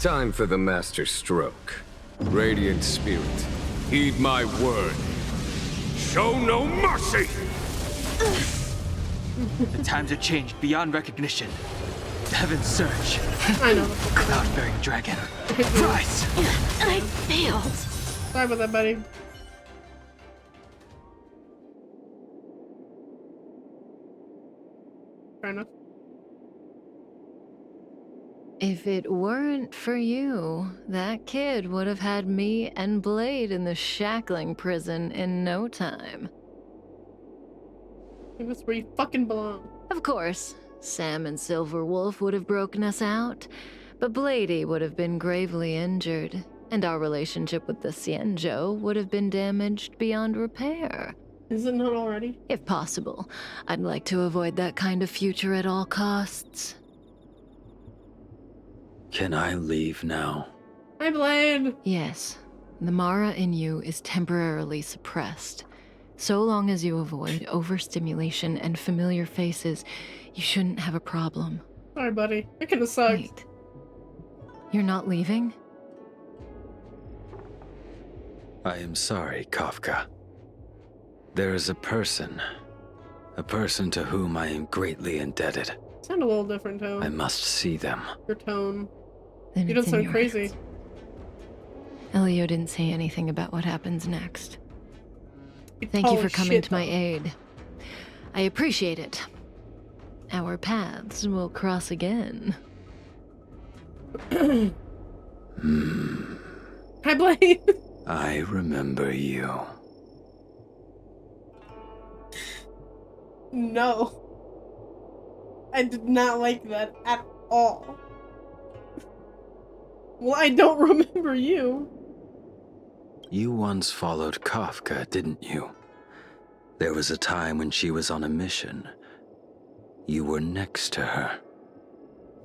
Time for the master stroke. Radiant Spirit, heed my word. Show no mercy! The times have changed beyond recognition. Heaven's Surge. I know. Cloud-bearing dragon. Rise! I failed. Sorry about that, buddy. Fair enough. If it weren't for you, that kid would have had me and Blade in the shackling prison in no time. I think that's where you fucking belong. Of course, Sam and Silverwolf would have broken us out, but Blady would have been gravely injured, and our relationship with the Xianzhou would have been damaged beyond repair. Is it not already? If possible, I'd like to avoid that kind of future at all costs. Can I leave now? Hi, Blade. Yes, the Mara in you is temporarily suppressed. So long as you avoid overstimulation and familiar faces, you shouldn't have a problem. Sorry, buddy. That could have sucked. Wait. You're not leaving? I am sorry, Kafka. There is a person to whom I am greatly indebted. Sound a little different tone. I must see them. Your tone. Then You it's don't in sound your crazy. hands. Elio didn't say anything about what happens next. Thank you for coming to my aid. I appreciate it. Our paths will cross again. Hi, Blade. I remember you. No. I did not like that at all. Well, I don't remember you. You once followed Kafka, didn't you? There was a time when she was on a mission. You were next to her.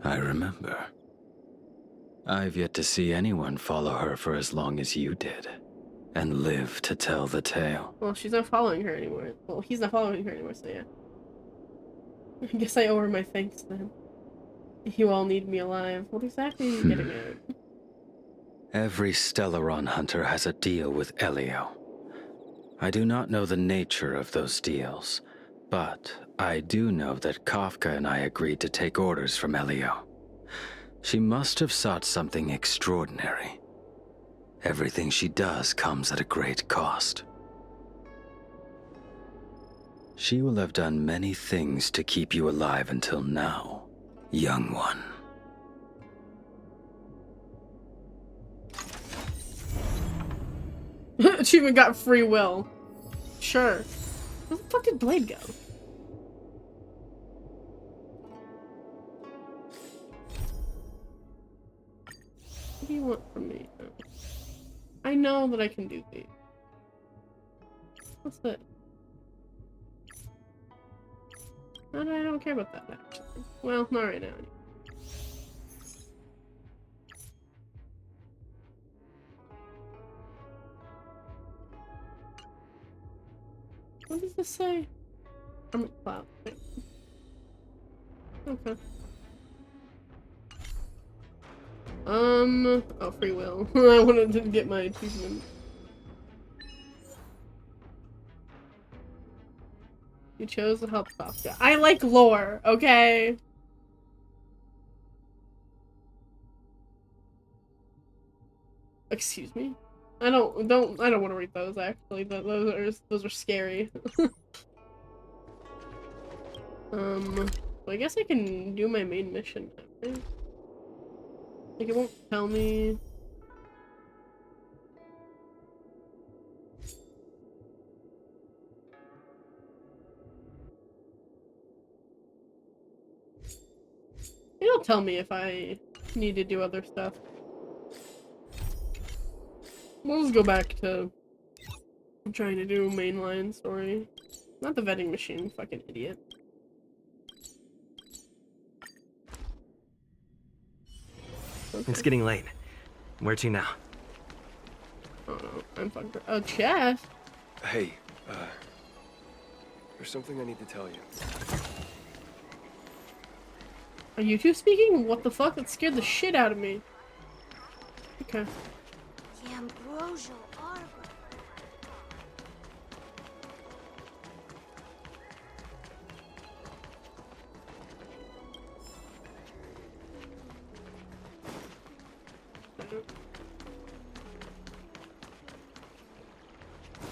I remember. I've yet to see anyone follow her for as long as you did, and live to tell the tale. Well, she's not following her anymore. Well, he's not following her anymore, so yeah. I guess I owe her my thanks then. You all need me alive. What exactly are you getting at? Every Stellaron hunter has a deal with Elio. I do not know the nature of those deals, but I do know that Kafka and I agreed to take orders from Elio. She must have sought something extraordinary. Everything she does comes at a great cost. She will have done many things to keep you alive until now, young one. Achievement got free will. Sure. Where the fuck did Blade go? What do you want from me? I know that I can do these. What's that? I don't care about that actually. Well, not right now. What does this say? I'm at cloud. Okay. Oh, free will. I wanted to get my achievement. You chose to help Kafka. I like lore, okay? Excuse me? I don't want to read those actually. Those are scary. So I guess I can do my main mission. Like, it won't tell me. It'll tell me if I need to do other stuff. We'll just go back to trying to do mainline story. Not the vending machine, fucking idiot. Okay. It's getting late. Where to now? Oh no, I'm fucked up. Oh, chef! Hey, there's something I need to tell you. Are you two speaking? What the fuck? That scared the shit out of me. Okay. The ambrosial arbor.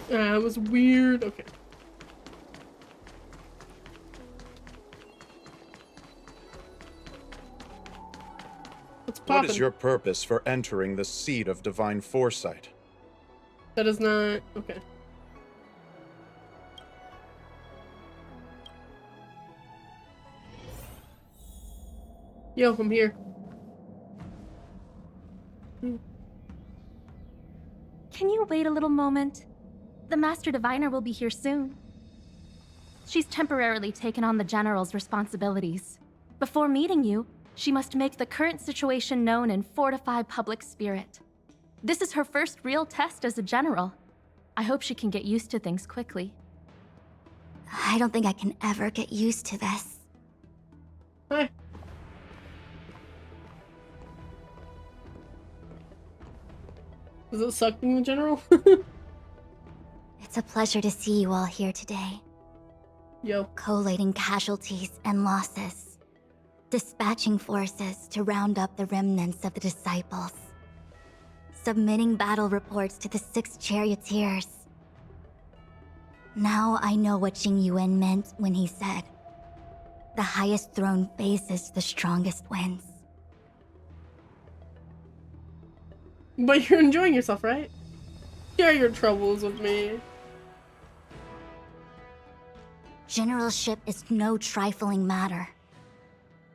It was weird. Okay. What's poppin'? What is your purpose for entering the seat of divine foresight? That is not... okay. Yo, I'm here. Can you wait a little moment? The Master Diviner will be here soon. She's temporarily taken on the General's responsibilities. Before meeting you, she must make the current situation known and fortify public spirit. This is her first real test as a General. I hope she can get used to things quickly. I don't think I can ever get used to this. Hi. Does it suck being the General? It's a pleasure to see you all here today. Yo. Collating casualties and losses. Dispatching forces to round up the remnants of the disciples. Submitting battle reports to the 6 charioteers. Now I know what Jing Yuan meant when he said, "The highest throne faces the strongest wins." But you're enjoying yourself, right? Share your troubles with me. Generalship is no trifling matter.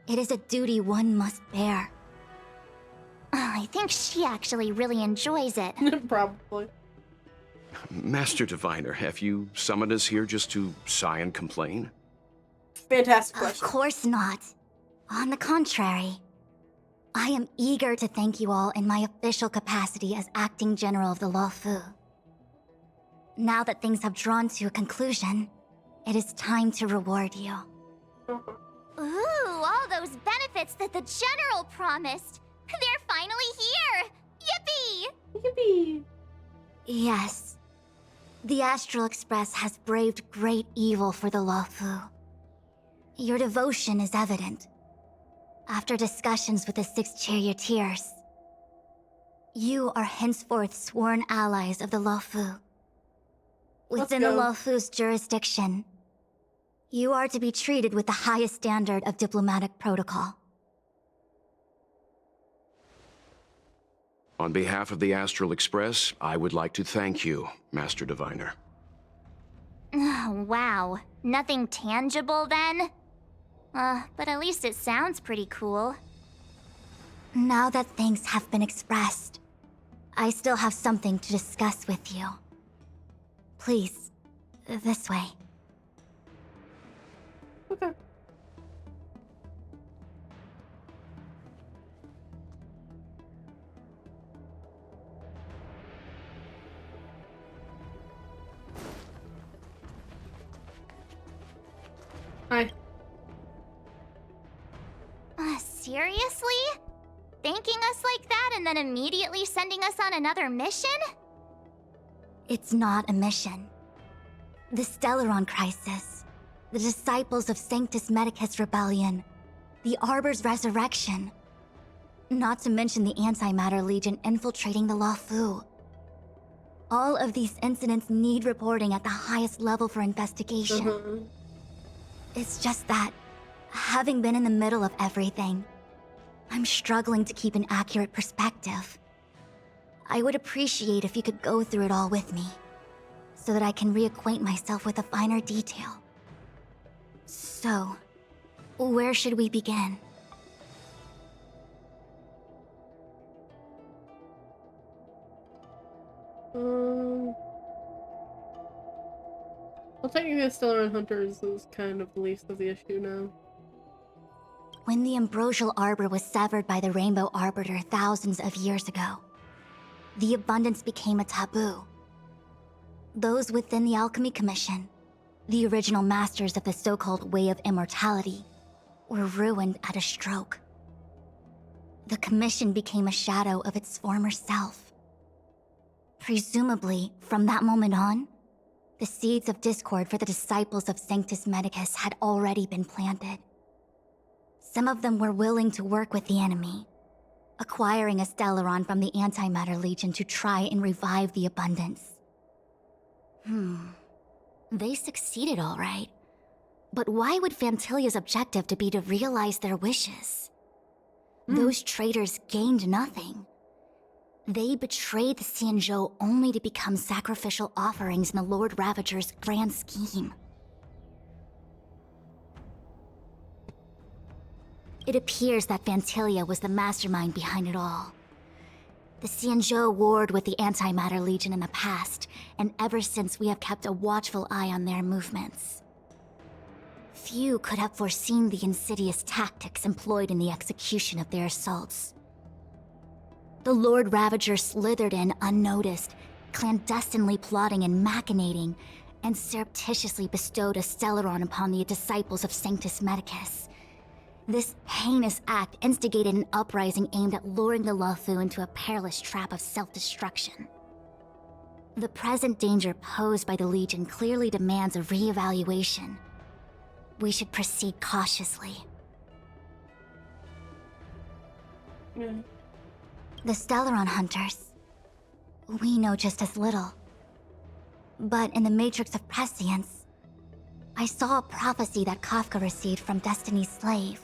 It is a duty one must bear. I think she actually really enjoys it. Probably. Master Diviner, have you summoned us here just to sigh and complain? Fantastic question. Of course not. On the contrary. I am eager to thank you all in my official capacity as acting general of the Luofu. Now that things have drawn to a conclusion, it is time to reward you. Ooh, all those benefits that the General promised. They're finally here! Yippee! Yippee! Yes. The Astral Express has braved great evil for the Luofu. Your devotion is evident. After discussions with the 6 charioteers, you are henceforth sworn allies of the Luofu. Within the Luofu's jurisdiction, you are to be treated with the highest standard of diplomatic protocol. On behalf of the Astral Express, I would like to thank you, Master Diviner. Wow. Nothing tangible then? But at least it sounds pretty cool. Now that thanks have been expressed, I still have something to discuss with you. Please, this way. Okay. Hi. Seriously? Thanking us like that and then immediately sending us on another mission? It's not a mission. The Stellaron Crisis, the Disciples of Sanctus Medicus Rebellion, the Arbor's resurrection. Not to mention the Antimatter Legion infiltrating the Luofu. All of these incidents need reporting at the highest level for investigation. It's just that Having been in the middle of everything, I'm struggling to keep an accurate perspective. I would appreciate if you could go through it all with me, so that I can reacquaint myself with a finer detail. So, where should we begin? Well, technically, the Stellar Hunters is kind of the least of the issue now. When the ambrosial arbor was severed by the Rainbow Arbiter thousands of years ago, the abundance became a taboo. Those within the Alchemy Commission, the original masters of the so-called Way of Immortality, were ruined at a stroke. The Commission became a shadow of its former self. Presumably, from that moment on, the seeds of discord for the disciples of Sanctus Medicus had already been planted. Some of them were willing to work with the enemy, acquiring a Stellaron from the Antimatter Legion to try and revive the abundance. They succeeded all right. But why would Fantilia's objective to be to realize their wishes? Those traitors gained nothing. They betrayed the Xianzhou only to become sacrificial offerings in the Lord Ravager's grand scheme. It appears that Fantilia was the mastermind behind it all. The Xianzhou warred with the Antimatter Legion in the past, and ever since we have kept a watchful eye on their movements. Few could have foreseen the insidious tactics employed in the execution of their assaults. The Lord Ravager slithered in unnoticed, clandestinely plotting and machinating, and surreptitiously bestowed a Stellaron upon the disciples of Sanctus Medicus. This heinous act instigated an uprising aimed at luring the Luofu into a perilous trap of self-destruction. The present danger posed by the Legion clearly demands a re-evaluation. We should proceed cautiously. The Stellaron Hunters, we know just as little. But in the Matrix of Prescience, I saw a prophecy that Kafka received from Destiny's slave.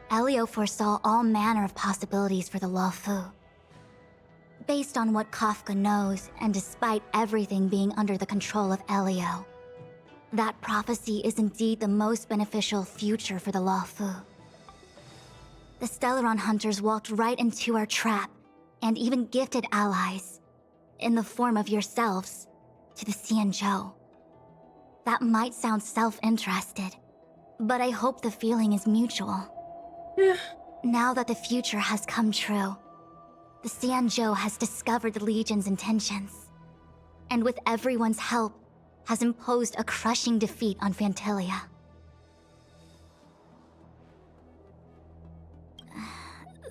Elio foresaw all manner of possibilities for the Luofu. Based on what Kafka knows, and despite everything being under the control of Elio, that prophecy is indeed the most beneficial future for the Luofu. The Stellaron Hunters walked right into our trap, and even gifted allies, in the form of yourselves, to the Xianzhou. That might sound self-interested, but I hope the feeling is mutual. Now that the future has come true, the Xianzhou has discovered the Legion's intentions, and with everyone's help, has imposed a crushing defeat on Fantilia.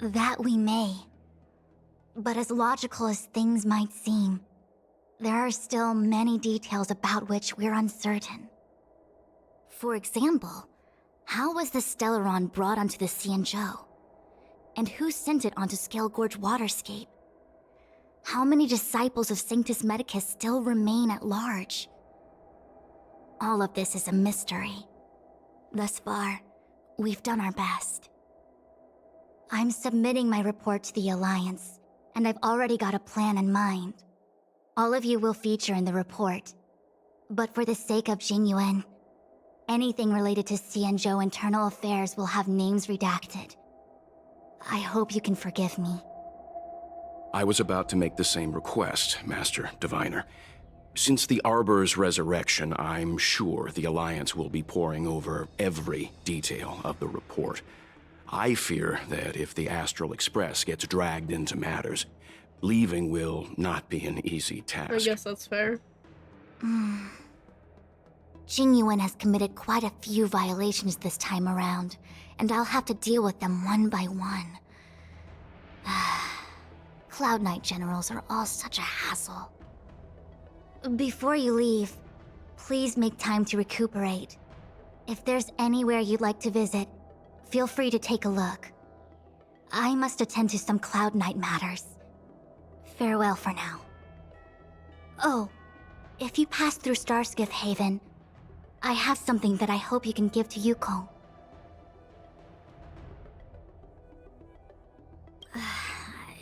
That we may. But as logical as things might seem, there are still many details about which we're uncertain. For example, how was the Stellaron brought onto the Xianzhou? And who sent it onto Scale Gorge Waterscape? How many disciples of Sanctus Medicus still remain at large? All of this is a mystery. Thus far, we've done our best. I'm submitting my report to the Alliance, and I've already got a plan in mind. All of you will feature in the report. But for the sake of Jingyuan, anything related to Xianzhou internal affairs will have names redacted. I hope you can forgive me. I was about to make the same request, Master Diviner. Since the Arbor's resurrection, I'm sure the Alliance will be poring over every detail of the report. I fear that if the Astral Express gets dragged into matters, leaving will not be an easy task. I guess that's fair. Jingyuan has committed quite a few violations this time around, and I'll have to deal with them one by one. Cloud Knight generals are all such a hassle. Before you leave, please make time to recuperate. If there's anywhere you'd like to visit, feel free to take a look. I must attend to some Cloud Knight matters. Farewell for now. Oh, if you pass through Starskiff Haven, I have something that I hope you can give to Yuko.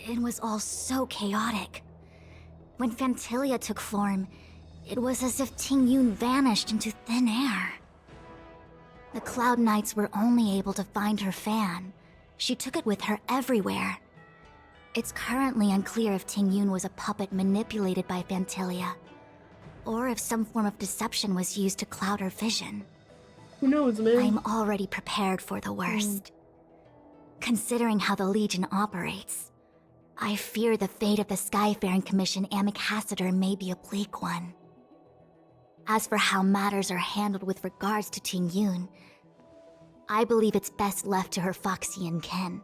it was all so chaotic. When Fantilia took form, it was as if Ting Yun vanished into thin air. The Cloud Knights were only able to find her fan. She took it with her everywhere. It's currently unclear if Ting Yun was a puppet manipulated by Fantilia, or if some form of deception was used to cloud her vision. Who knows, man? I'm already prepared for the worst. Considering how the Legion operates, I fear the fate of the Skyfaring Commission Ambassador may be a bleak one. As for how matters are handled with regards to Ting Yun, I believe it's best left to her Foxian kin.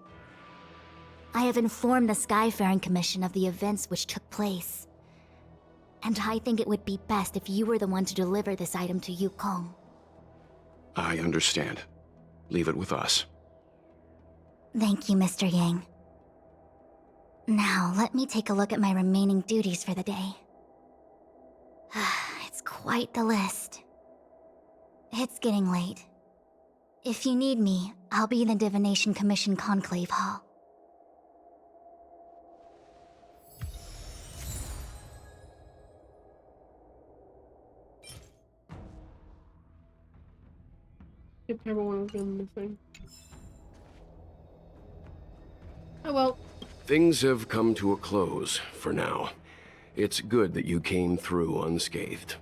I have informed the Skyfaring Commission of the events which took place, and I think it would be best if you were the one to deliver this item to Yukong. I understand. Leave it with us. Thank you, Mr. Yang. Now, let me take a look at my remaining duties for the day. It's quite the list. It's getting late. If you need me, I'll be in the Divination Commission Conclave Hall. If everyone was going missing. Oh well. Things have come to a close for now. It's good that you came through unscathed.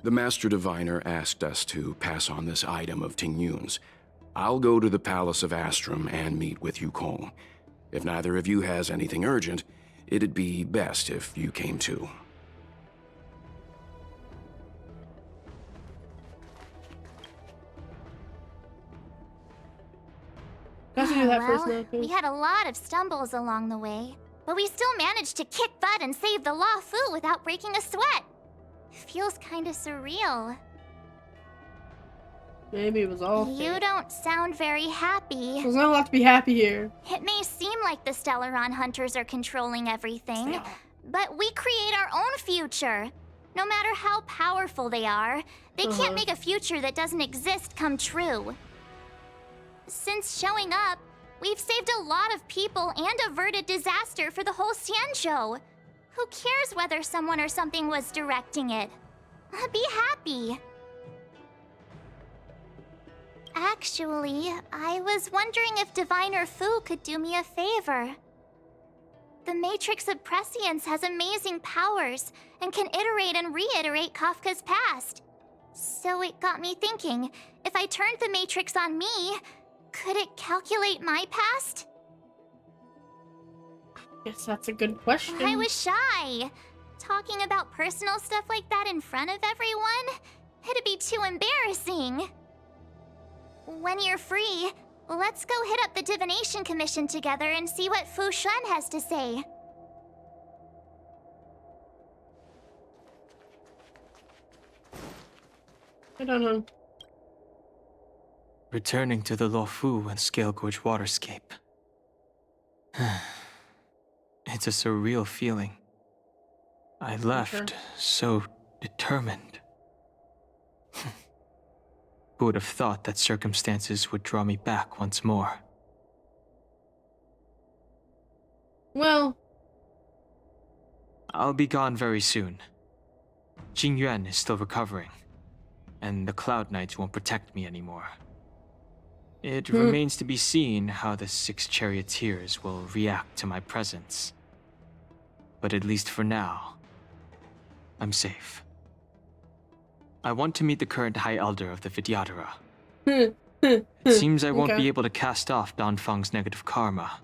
The Master Diviner asked us to pass on this item of Ting Yun's. I'll go to the Palace of Astrum and meet with Yukong. If neither of you has anything urgent, it'd be best if you came too. Let's do that first now, We had a lot of stumbles along the way, but we still managed to kick butt and save the Law Fu without breaking a sweat. Feels kinda surreal. Maybe it was all You fake. don't sound very happy. There's not a lot to be happy here. It may seem like the Stellaron hunters are controlling everything, but we create our own future. No matter how powerful they are, they can't make a future that doesn't exist come true. Since showing up, we've saved a lot of people and averted disaster for the whole Xianzhou. Who cares whether someone or something was directing it? Be happy. Actually, I was wondering if Diviner Fu could do me a favor. The Matrix of Prescience has amazing powers and can iterate and reiterate Kafka's past. So it got me thinking, if I turned the Matrix on me, could it calculate my past? Guess that's a good question. I was shy. Talking about personal stuff like that in front of everyone? It'd be too embarrassing. When you're free, let's go hit up the Divination Commission together and see what Fu Xuan has to say. I don't know. Returning to the Luofu and Scale Gorge waterscape. It's a surreal feeling. I left so determined. Who would have thought that circumstances would draw me back once more? Well, I'll be gone very soon. Jing Yuan is still recovering, and the Cloud Knights won't protect me anymore. It remains to be seen how the 6 charioteers will react to my presence. But at least for now, I'm safe. I want to meet the current High Elder of the Vidyadhara. It seems I won't be able to cast off Danfang's negative karma.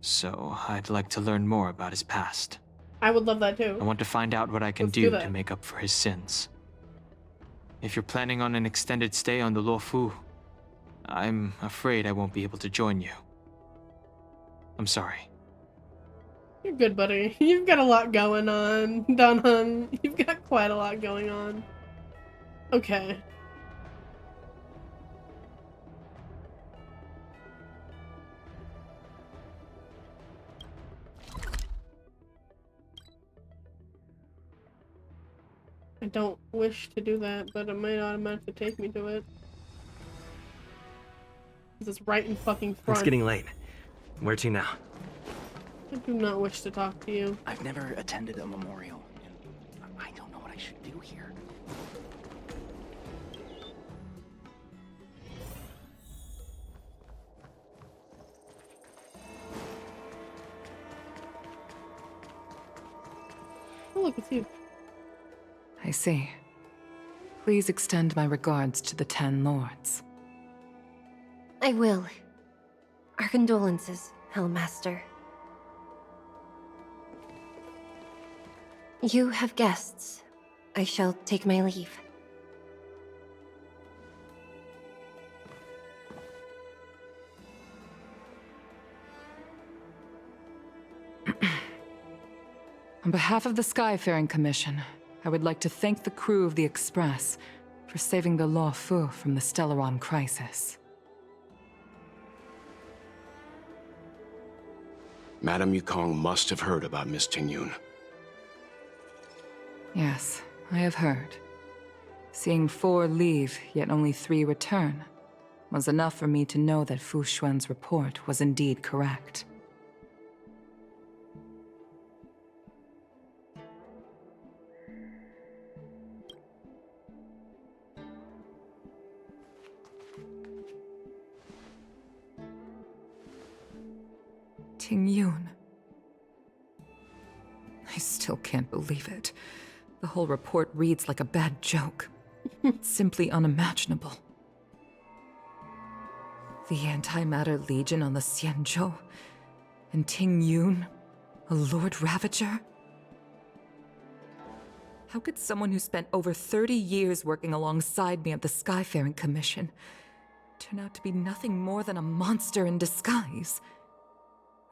So I'd like to learn more about his past. I would love that too. I want to find out what I can do to make up for his sins. If you're planning on an extended stay on the Luofu, I'm afraid I won't be able to join you. I'm sorry. You're good, buddy. You've got a lot going on, Danheng. You've got quite a lot going on. Okay. I don't wish to do that, but it might automatically take me to it. It's right in fucking front. It's getting late. Where to now? I do not wish to talk to you. I've never attended a memorial, and I don't know what I should do here. Oh, look, it's you. I see. Please extend my regards to the 10 lords. I will. Our condolences, Hellmaster. You have guests. I shall take my leave. On behalf of the Skyfaring Commission, I would like to thank the crew of the Express for saving the Law Fu from the Stellaron crisis. Madame Yukong must have heard about Miss Tingyun. Yes, I have heard. Seeing 4 leave, yet only 3 return, was enough for me to know that Fu Xuan's report was indeed correct. Tingyun. I still can't believe it. The whole report reads like a bad joke. It's simply unimaginable. The Antimatter Legion on the Xianzhou, and Tingyun, a Lord Ravager? How could someone who spent over 30 years working alongside me at the Skyfaring Commission turn out to be nothing more than a monster in disguise?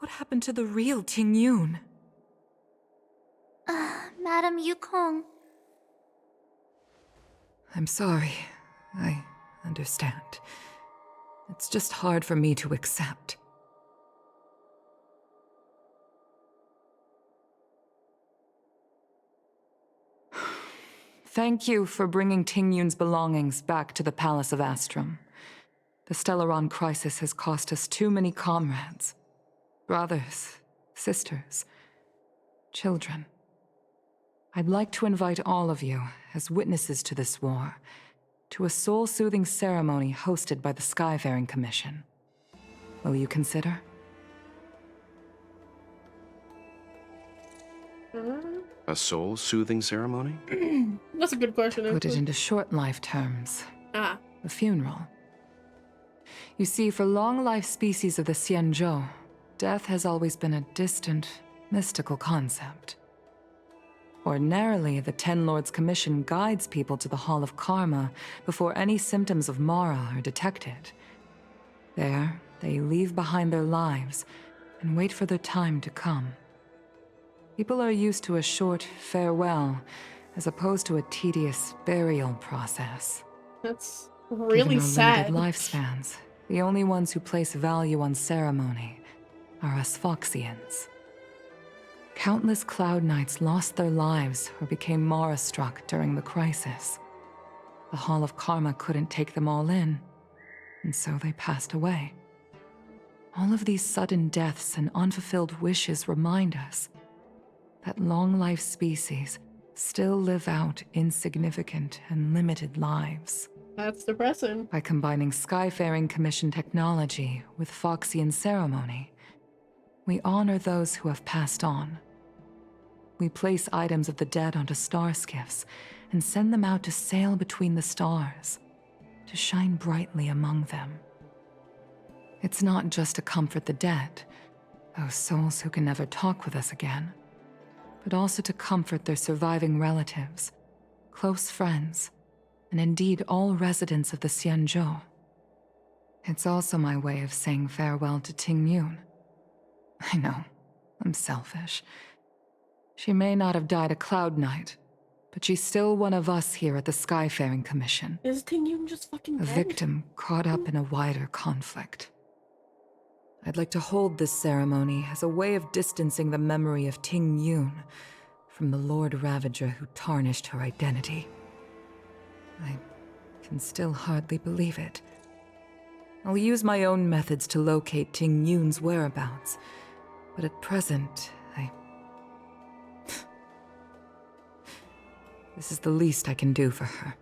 What happened to the real Tingyun? Madame Yukong. I'm sorry. I understand. It's just hard for me to accept. Thank you for bringing Tingyun's belongings back to the Palace of Astrum. The Stellaron crisis has cost us too many comrades. Brothers, sisters, children. I'd like to invite all of you, as witnesses to this war, to a soul-soothing ceremony hosted by the Skyfaring Commission. Will you consider? A soul-soothing ceremony? That's a good question. Put it into short life terms. Ah. A funeral. You see, for long-life species of the Xianzhou, death has always been a distant, mystical concept. Ordinarily, the Ten Lords Commission guides people to the Hall of Karma before any symptoms of Mara are detected. There, they leave behind their lives and wait for their time to come. People are used to a short farewell as opposed to a tedious burial process. That's really Given our sad. limited lifespans, the only ones who place value on ceremony are us Foxians. Countless Cloud Knights lost their lives or became Mara-struck during the crisis. The Hall of Karma couldn't take them all in, and so they passed away. All of these sudden deaths and unfulfilled wishes remind us that long-life species still live out insignificant and limited lives. That's depressing. By combining Skyfaring Commission technology with Foxian ceremony, we honor those who have passed on. We place items of the dead onto star skiffs and send them out to sail between the stars, to shine brightly among them. It's not just to comfort the dead, those souls who can never talk with us again, but also to comfort their surviving relatives, close friends, and indeed all residents of the Xianzhou. It's also my way of saying farewell to Tingyun. I know, I'm selfish. She may not have died a Cloud Knight, but she's still one of us here at the Skyfaring Commission. Is Tingyun just fucking A dead? victim caught up in a wider conflict. I'd like to hold this ceremony as a way of distancing the memory of Tingyun from the Lord Ravager who tarnished her identity. I can still hardly believe it. I'll use my own methods to locate Ting Yun's whereabouts, but at present, This is the least I can do for her.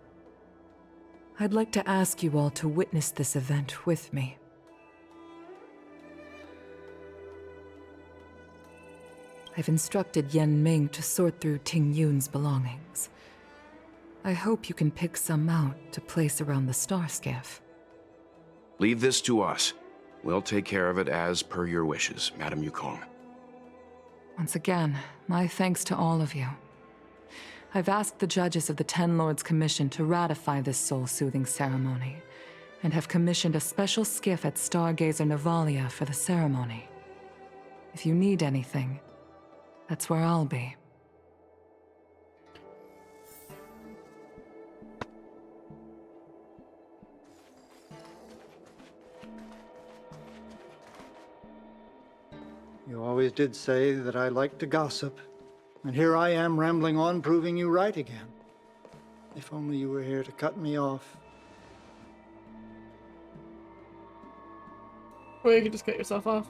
I'd like to ask you all to witness this event with me. I've instructed Yen Ming to sort through Ting Yun's belongings. I hope you can pick some out to place around the star skiff. Leave this to us. We'll take care of it as per your wishes, Madame Yukong. Once again, my thanks to all of you. I've asked the judges of the Ten Lords Commission to ratify this soul-soothing ceremony, and have commissioned a special skiff at Stargazer Navalia for the ceremony. If you need anything, that's where I'll be. You always did say that I liked to gossip. And here I am rambling on, proving you right again. If only you were here to cut me off. Or you could just cut yourself off.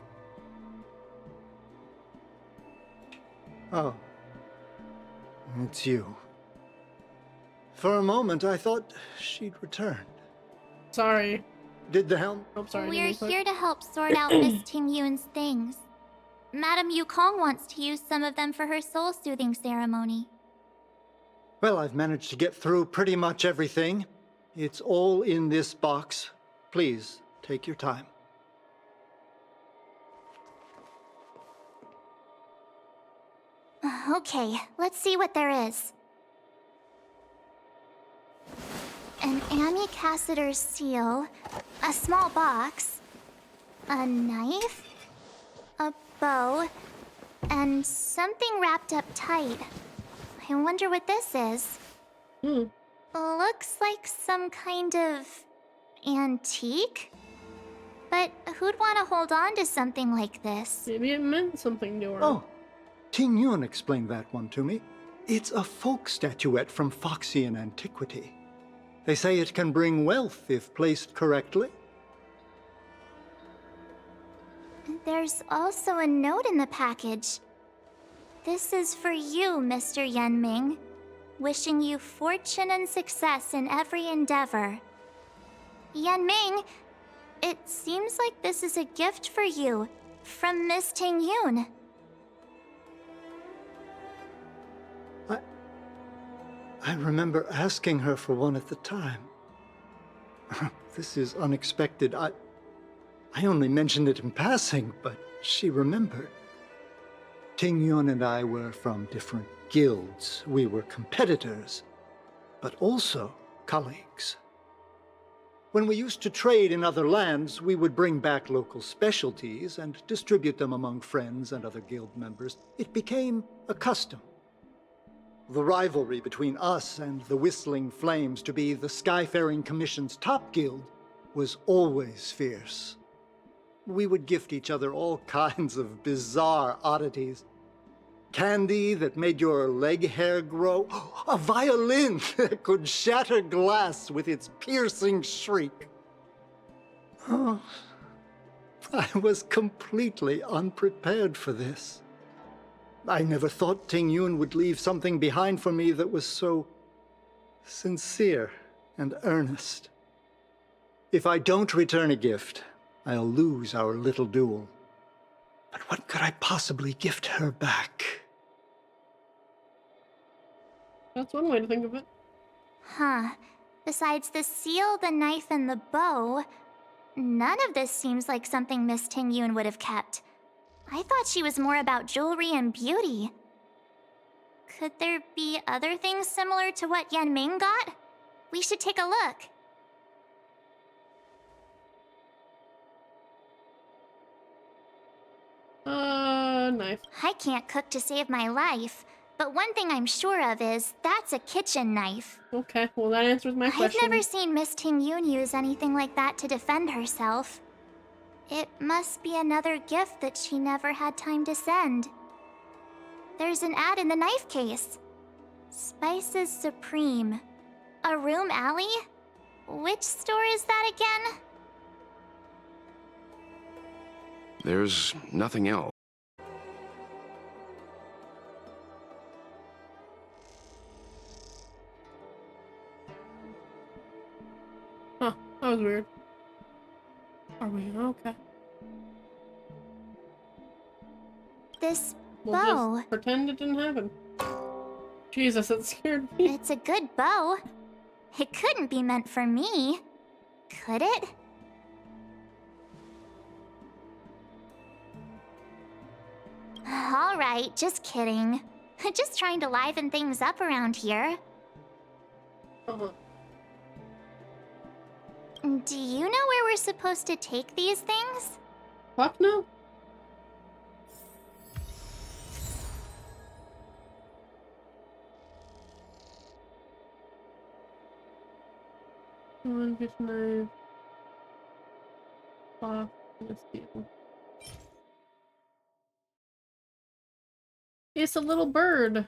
Oh. It's you. For a moment, I thought she'd returned. Sorry. Did the helm? Oh, sorry. We're here to help sort out Miss Ting Yun's things. Madame Yukong wants to use some of them for her soul-soothing ceremony. Well, I've managed to get through pretty much everything. It's all in this box. Please, take your time. Okay, let's see what there is. An Ami Cassider's seal, a small box, a knife, a bow, and something wrapped up tight. I wonder what this is. Looks like some kind of antique? But who'd want to hold on to something like this? Maybe it meant something to her. Oh, Ting Yun explained that one to me. It's a folk statuette from Foxian antiquity. They say it can bring wealth if placed correctly. There's also a note in the package. This is for you, Mr. Yen Ming. Wishing you fortune and success in every endeavor. Yen Ming, it seems like this is a gift for you from Miss Ting Yun. I remember asking her for one at the time. This is unexpected. I only mentioned it in passing, but she remembered. Ting Yun and I were from different guilds. We were competitors, but also colleagues. When we used to trade in other lands, we would bring back local specialties and distribute them among friends and other guild members. It became a custom. The rivalry between us and the Whistling Flames to be the Skyfaring Commission's top guild was always fierce. We would gift each other all kinds of bizarre oddities. Candy that made your leg hair grow. A violin that could shatter glass with its piercing shriek. Oh, I was completely unprepared for this. I never thought Ting Yun would leave something behind for me that was so sincere and earnest. If I don't return a gift, I'll lose our little duel. But what could I possibly gift her back? That's one way to think of it. Huh. Besides the seal, the knife, and the bow, none of this seems like something Miss Ting Yun would have kept. I thought she was more about jewelry and beauty. Could there be other things similar to what Yen Ming got? We should take a look. Knife. I can't cook to save my life, but one thing I'm sure of is that's a kitchen knife. Okay, well that answers my question. I've never seen Miss Ting Yun use anything like that to defend herself. It must be another gift that she never had time to send. There's an ad in the knife case. Spices Supreme. A room alley? Which store is that again? There's nothing else. Huh, that was weird. Are we okay? This We'll bow. just pretend it didn't happen. Jesus, it scared me. It's a good bow. It couldn't be meant for me, could it? All right, just kidding. Just trying to liven things up around here. Do you know where we're supposed to take these things? Fuck no. One fish knife. Cloth and a steel. It's a little bird.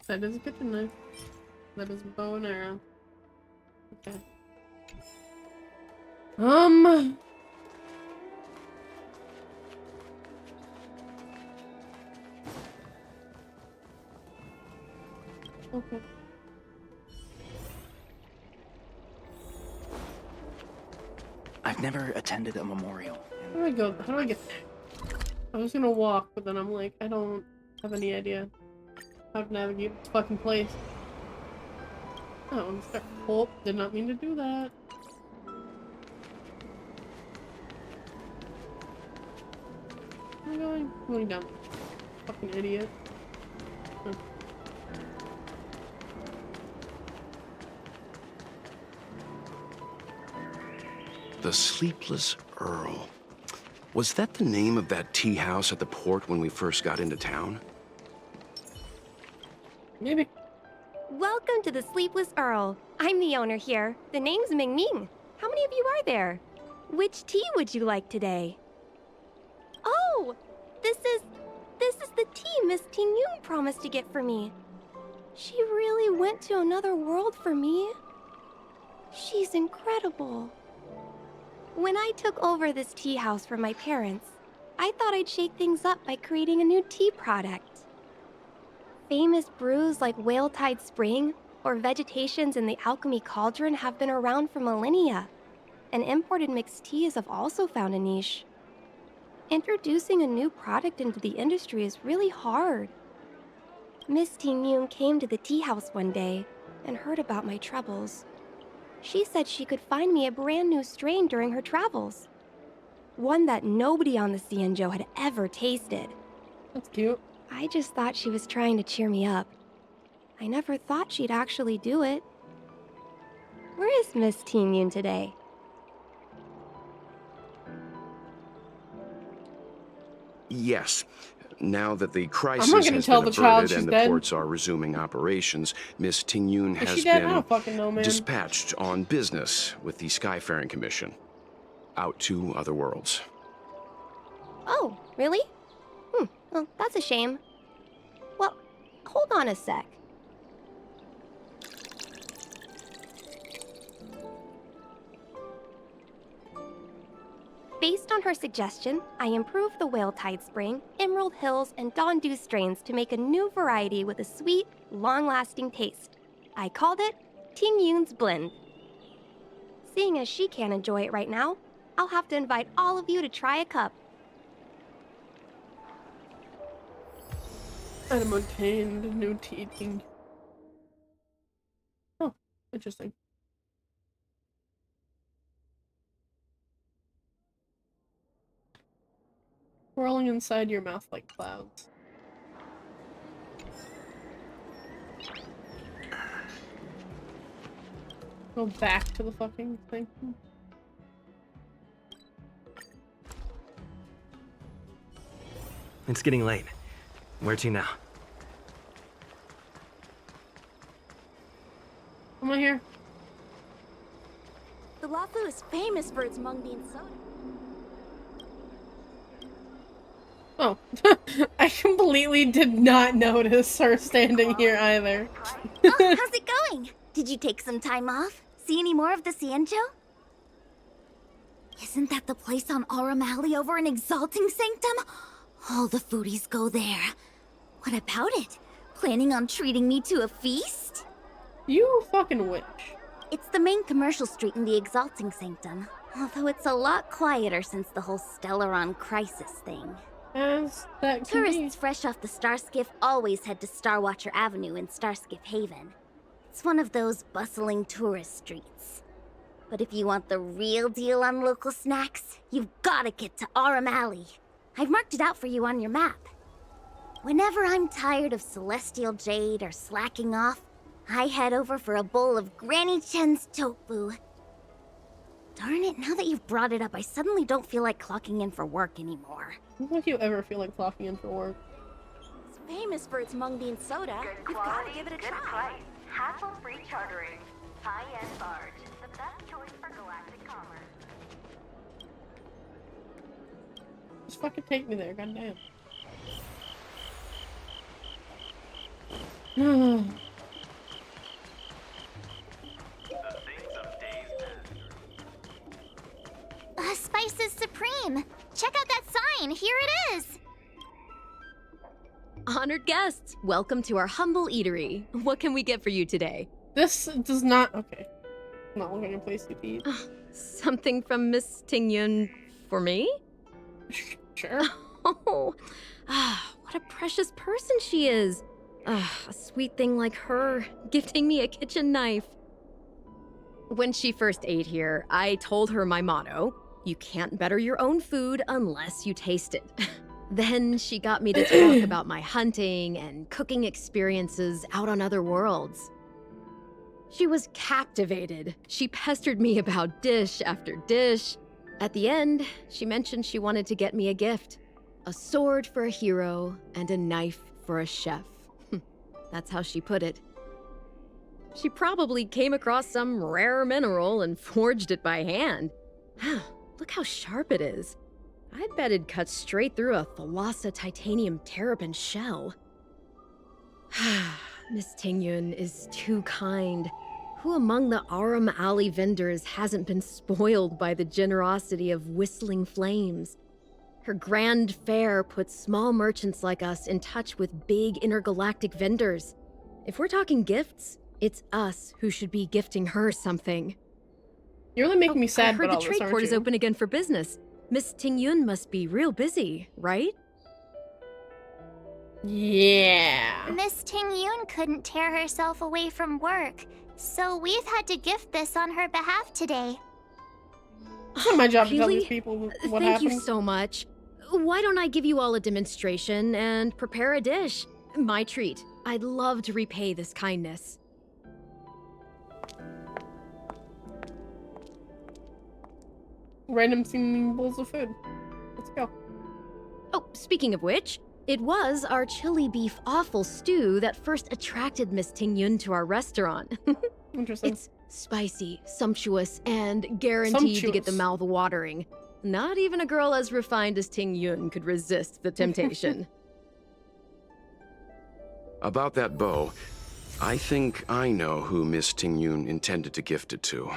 That is a kitchen knife. That is a bow and arrow. Okay. Okay. I've never attended a memorial. How do I go? How do I get there? I was gonna walk, but then I'm like, I don't have any idea how to navigate this fucking place. Oh, I'm start. Oh, did not mean to do that. Where am I going? I'm going down. Fucking idiot. Huh. The Sleepless Earl. Was that the name of that tea house at the port when we first got into town? Maybe. Welcome to the Sleepless Earl. I'm the owner here. The name's Ming Ming. How many of you are there? Which tea would you like today? Oh, this is the tea Miss Ting Yun promised to get for me. She really went to another world for me. She's incredible. When I took over this tea house from my parents, I thought I'd shake things up by creating a new tea product. Famous brews like Whale Tide Spring or Vegetations in the Alchemy Cauldron have been around for millennia, and imported mixed teas have also found a niche. Introducing a new product into the industry is really hard. Miss Ting Yun came to the tea house one day and heard about my troubles. She said she could find me a brand new strain during her travels. One that nobody on the Xianzhou had ever tasted. That's cute. I just thought she was trying to cheer me up. I never thought she'd actually do it. Where is Miss Ting Yun today? Yes. Now that the I'm crisis not gonna has tell been the child averted she's and the dead. ports are resuming operations, Miss Ting Yun Is has she dead? I been don't fucking know, man. dispatched on business with the Skyfaring Commission. Out to other worlds. Oh, really? Well, that's a shame. Well, hold on a sec. Based on her suggestion, I improved the Whale Tide Spring, Emerald Hills, and Dawn Dew strains to make a new variety with a sweet, long-lasting taste. I called it Ting Yun's Blend. Seeing as she can't enjoy it right now, I'll have to invite all of you to try a cup. Item obtained. New teaching. Oh, interesting. Swirling inside your mouth like clouds. Go back to the fucking thing. It's getting late. Where to now? Am I here? The Luofu is famous for its mung bean soda. Oh, I completely did not notice her standing here either. Oh, how's it going? Did you take some time off? See any more of the Sanjo? Isn't that the place on Aurum Alley over in Exalting Sanctum? All the foodies go there. What about it? Planning on treating me to a feast? You fucking witch. It's the main commercial street in the Exalting Sanctum, although it's a lot quieter since the whole Stellaron crisis thing. As that can Tourists fresh off the Starskiff always head to Starwatcher Avenue in Starskiff Haven. It's one of those bustling tourist streets. But if you want the real deal on local snacks, you've gotta get to Aurum Alley. I've marked it out for you on your map. Whenever I'm tired of Celestial Jade or slacking off, I head over for a bowl of Granny Chen's tofu. Darn it, now that you've brought it up, I suddenly don't feel like clocking in for work anymore. Would you ever feel like clocking in for work? It's famous for its mung bean soda. You've gotta give it a try. Hassle-free chartering. High-end barge. The best choice for galactic commerce. Just fucking take me there, goddamn. Spices Supreme! Check out that sign! Here it is! Honored guests, welcome to our humble eatery. What can we get for you today? This does not... Okay. Not looking at a place to eat. Something from Miss Tingyun for me? Sure. Oh, what a precious person she is. A sweet thing like her, gifting me a kitchen knife. When she first ate here, I told her my motto, you can't better your own food unless you taste it. Then she got me to talk about my hunting and cooking experiences out on other worlds. She was captivated. She pestered me about dish after dish. At the end, she mentioned she wanted to get me a gift. A sword for a hero and a knife for a chef. That's how she put it. She probably came across some rare mineral and forged it by hand. Look how sharp it is. I'd bet it'd cut straight through a Thalassa titanium terrapin shell. Miss Tingyun is too kind. Who among the Aurum Alley vendors hasn't been spoiled by the generosity of whistling flames? Her grand fare puts small merchants like us in touch with big intergalactic vendors. If we're talking gifts, it's us who should be gifting her something. You're really making me sad I heard about all the this, trade aren't court is you? open again for business. Miss Tingyun must be real busy, right? Yeah. Miss Tingyun couldn't tear herself away from work, so we've had to gift this on her behalf today. It's not my job to tell Really? these people what Thank happened. you so much. Why don't I give you all a demonstration and prepare a dish? My treat. I'd love to repay this kindness. Random seeming bowls of food. Let's go. Oh, speaking of which, it was our chili beef offal stew that first attracted Miss Tingyun to our restaurant. Interesting. It's spicy, sumptuous, and guaranteed to get the Sumptuous. mouth watering. Not even a girl as refined as Tingyun could resist the temptation. About that bow, I think I know who Miss Tingyun intended to gift it to.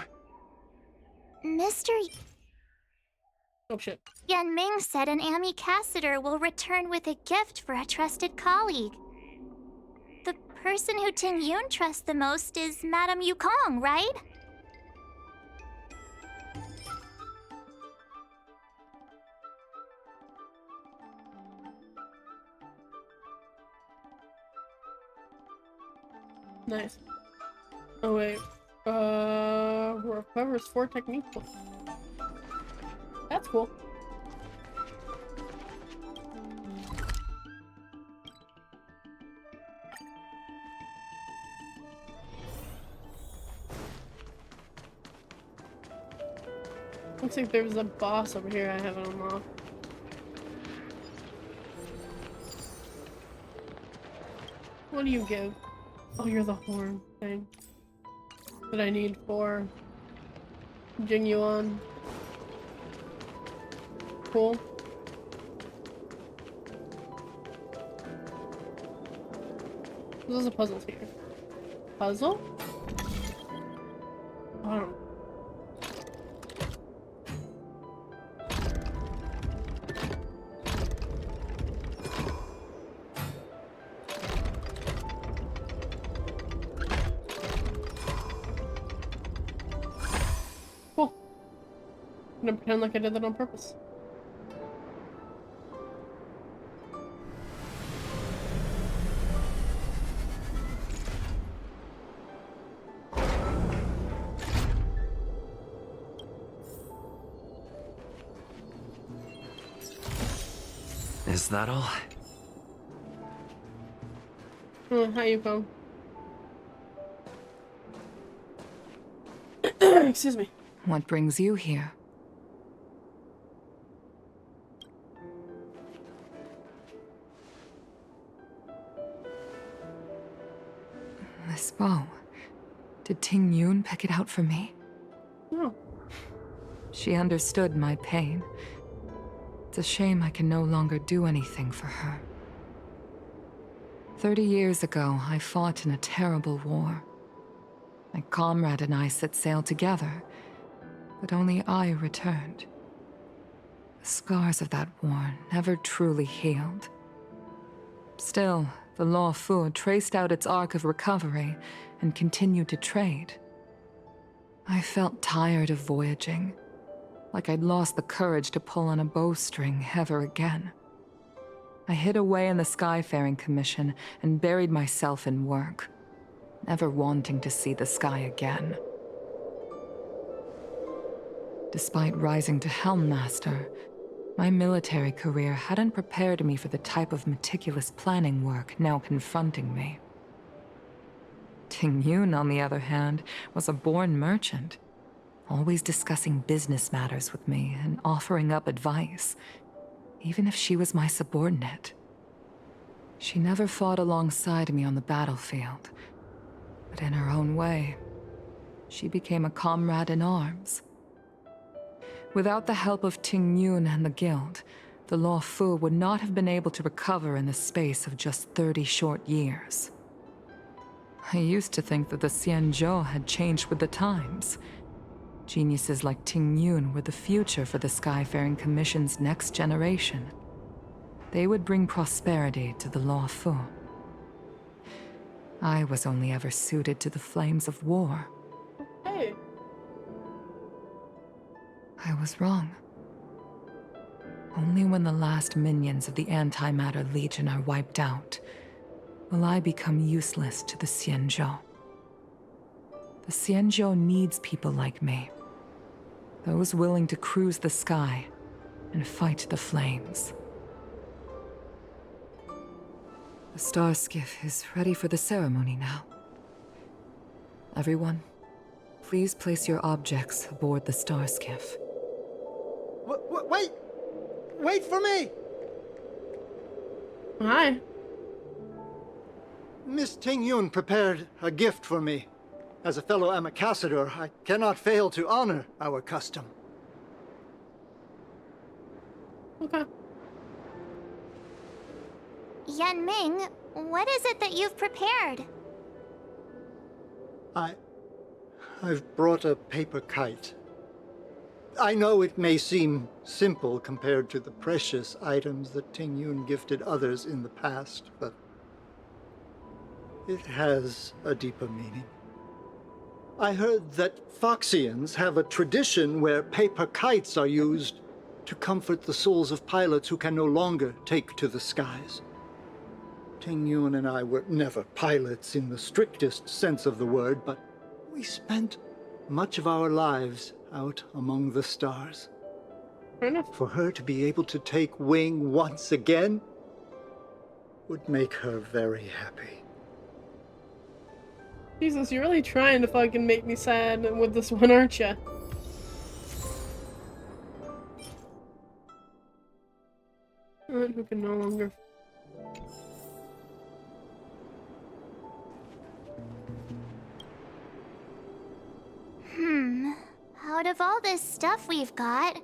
Mr. Oh shit. Yanming said an Ami Cassider will return with a gift for a trusted colleague. The person who Tingyun trusts the most is Madame Yukong, right? Nice. Oh wait. Recovers 4 technique points. That's cool. Looks like there's a boss over here I haven't unlocked. What do you give? Oh, you're the horn thing that I need for Jingyuan. Cool. There's a puzzle here. Puzzle? Oh. Cool. I'm gonna pretend like I did that on purpose. Is that all? How you come? Excuse me. What brings you here? This bow. Did Ting Yun pick it out for me? No. She understood my pain. It's a shame I can no longer do anything for her. 30 years ago, I fought in a terrible war. My comrade and I set sail together, but only I returned. The scars of that war never truly healed. Still, the Law Fu traced out its arc of recovery and continued to trade. I felt tired of voyaging, like I'd lost the courage to pull on a bowstring ever again. I hid away in the Skyfaring Commission and buried myself in work, never wanting to see the sky again. Despite rising to Helm Master, my military career hadn't prepared me for the type of meticulous planning work now confronting me. Ting Yun, on the other hand, was a born merchant, always discussing business matters with me and offering up advice, even if she was my subordinate. She never fought alongside me on the battlefield, but in her own way, she became a comrade in arms. Without the help of Ting Yun and the Guild, the Law Fu would not have been able to recover in the space of just 30 short years. I used to think that the Xianzhou had changed with the times. Geniuses like Ting Yun were the future for the Skyfaring Commission's next generation. They would bring prosperity to the Law Fu. I was only ever suited to the flames of war. Hey. I was wrong. Only when the last minions of the Antimatter Legion are wiped out will I become useless to the Xianzhou. The Xianzhou needs people like me. Those willing to cruise the sky and fight the flames. The star skiff is ready for the ceremony now. Everyone, please place your objects aboard the star skiff. Wait! Wait for me! Hi. Miss Ting Yun prepared a gift for me. As a fellow ambassador, I cannot fail to honor our custom. Okay. Yan Ming, what is it that you've prepared? I've brought a paper kite. I know it may seem simple compared to the precious items that Ting Yun gifted others in the past, but it has a deeper meaning. I heard that Foxians have a tradition where paper kites are used to comfort the souls of pilots who can no longer take to the skies. Ting Yun and I were never pilots in the strictest sense of the word, but we spent much of our lives out among the stars. Fair enough. For her to be able to take wing once again would make her very happy. Jesus, you're really trying to fucking make me sad with this one, aren't ya? Who can no longer... Out of all this stuff we've got,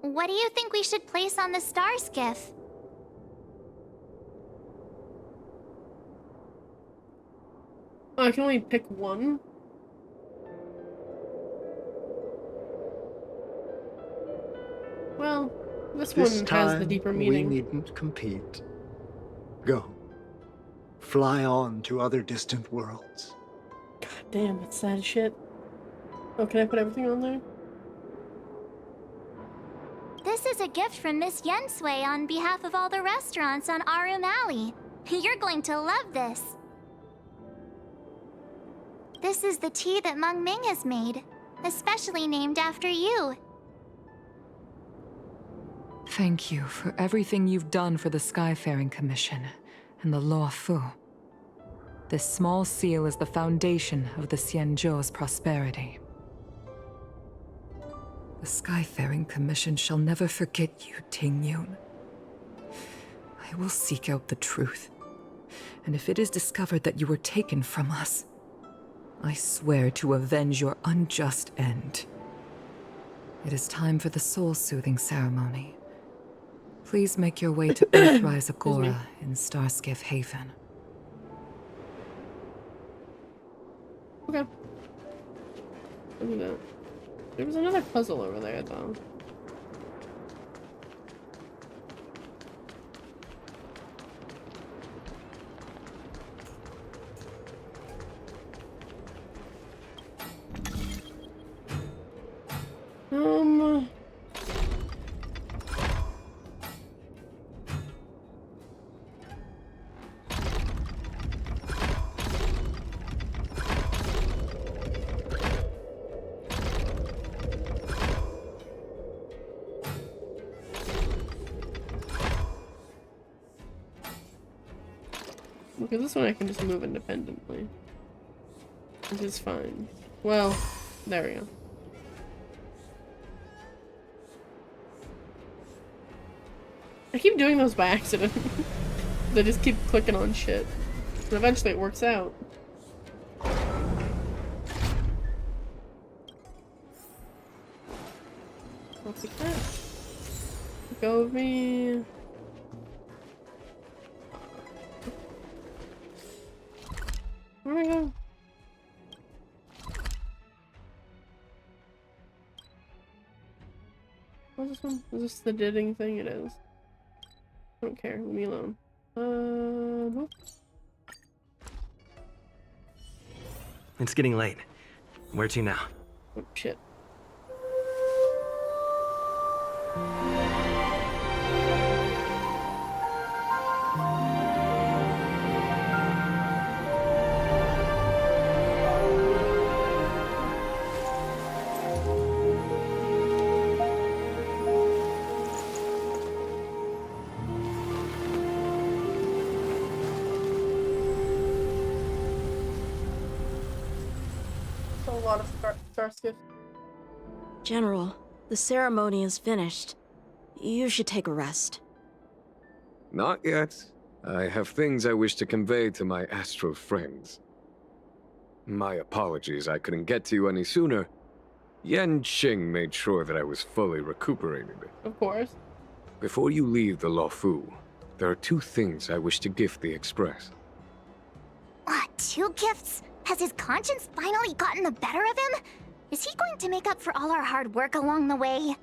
what do you think we should place on the star skiff? Oh, I can only pick one? Well, this This one has the time, deeper we meaning. needn't compete. Go. Fly on to other distant worlds. God damn, that's sad as shit. Oh, can I put everything on there? This is a gift from Miss Yensui on behalf of all the restaurants on Arum Alley. You're going to love this. This is the tea that Meng Ming has made, especially named after you. Thank you for everything you've done for the Skyfaring Commission and the Law Fu. This small seal is the foundation of the Xianzhou's prosperity. The Skyfaring Commission shall never forget you, Ting Yun. I will seek out the truth, and if it is discovered that you were taken from us, I swear to avenge your unjust end. It is time for the soul-soothing ceremony. Please make your way to Earthrise Agora in Starskiff Haven. Okay. Look at that. There was another puzzle over there, though. Okay, this one I can just move independently. Which is fine. Well, there we go. I keep doing those by accident. I just keep clicking on shit. And eventually it works out. I'll take that. Go with me. Where do I go? What's this one? Is this the didding thing? It is. I don't care. Leave me alone. Nope. It's getting late. Where to now? Oh, shit. A lot of Starskiff. General, the ceremony is finished. You should take a rest. Not yet. I have things I wish to convey to my astral friends. My apologies I couldn't get to you any sooner. Yan Qing made sure that I was fully recuperated. Of course. Before you leave the Luofu, there are two things I wish to gift the Express. What, 2 gifts? Has his conscience finally gotten the better of him? Is he going to make up for all our hard work along the way?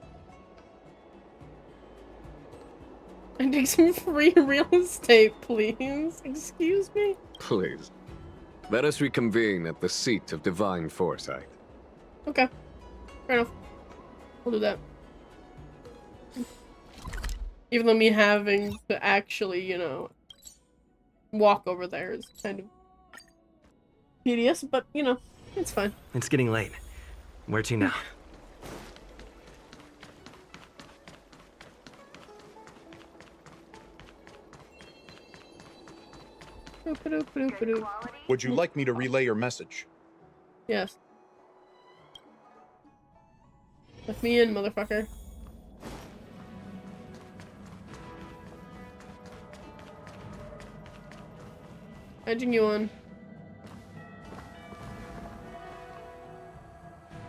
And take some free real estate, please. Excuse me? Please. Let us reconvene at the seat of divine foresight. Okay. Fair enough. We'll do that. Even though me having to actually, you know, walk over there is kind of tedious, but, you know, it's fine. It's getting late. Where to now? Would you like me to relay your message? Yes. Let me in, motherfucker. Edging you on.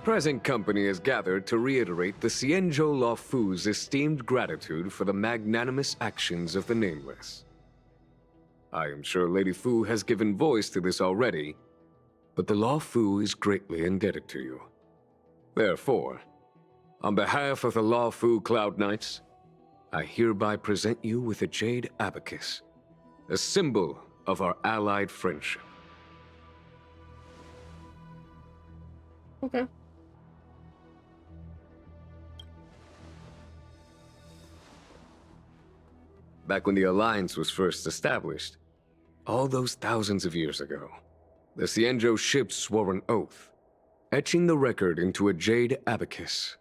Present company is gathered to reiterate the Xianzhou Luofu's esteemed gratitude for the magnanimous actions of the Nameless. I am sure Lady Fu has given voice to this already, but the Lawfu is greatly indebted to you. Therefore, on behalf of the Lawfu Cloud Knights, I hereby present you with a Jade Abacus, a symbol of our allied friendship. Okay. Back when the Alliance was first established, all those thousands of years ago, the Cienjo ships swore an oath, etching the record into a Jade Abacus.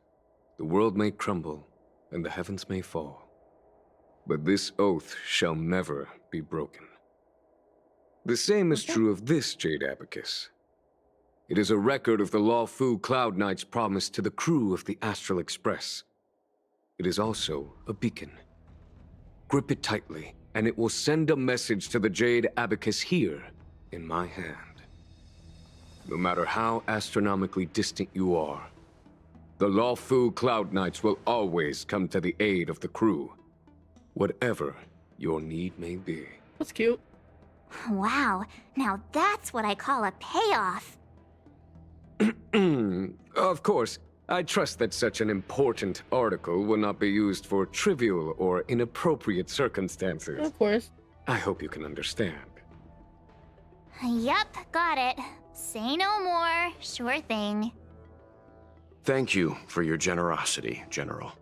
The world may crumble, and the heavens may fall, but this oath shall never be broken. The same is true of this Jade Abacus. It is a record of the Lawfu Cloud Knight's promise to the crew of the Astral Express. It is also a beacon. Grip it tightly, and it will send a message to the Jade Abacus here, in my hand. No matter how astronomically distant you are, the Lawfu Cloud Knights will always come to the aid of the crew, whatever your need may be. That's cute. Wow, now that's what I call a payoff. Of course, I trust that such an important article will not be used for trivial or inappropriate circumstances. Of course. I hope you can understand. Yep, got it. Say no more. Sure thing. Thank you for your generosity, General.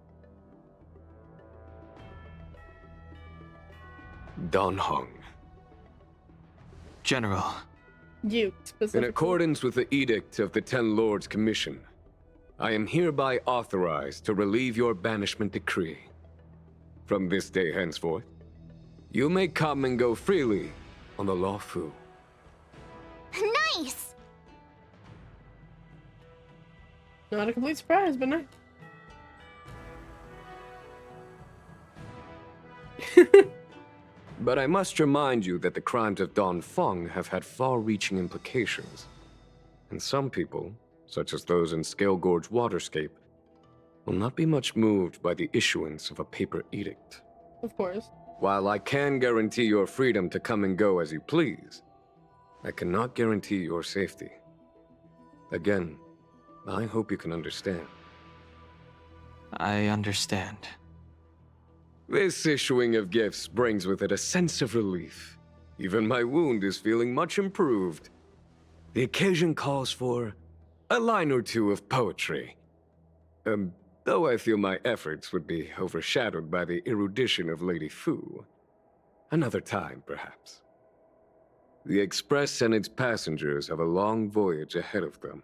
Don Hong. General. You, specifically. In accordance with the Edict of the Ten Lords Commission, I am hereby authorized to relieve your banishment decree. From this day henceforth, you may come and go freely on the Lawfu. Nice! Not a complete surprise, but nice. But I must remind you that the crimes of Don Feng have had far-reaching implications. And some people, such as those in Scale Gorge Waterscape, will not be much moved by the issuance of a paper edict. Of course. While I can guarantee your freedom to come and go as you please, I cannot guarantee your safety. Again, I hope you can understand. I understand. This issuing of gifts brings with it a sense of relief. Even my wound is feeling much improved. The occasion calls for a line or two of poetry. Though I feel my efforts would be overshadowed by the erudition of Lady Fu. Another time, perhaps. The Express and its passengers have a long voyage ahead of them.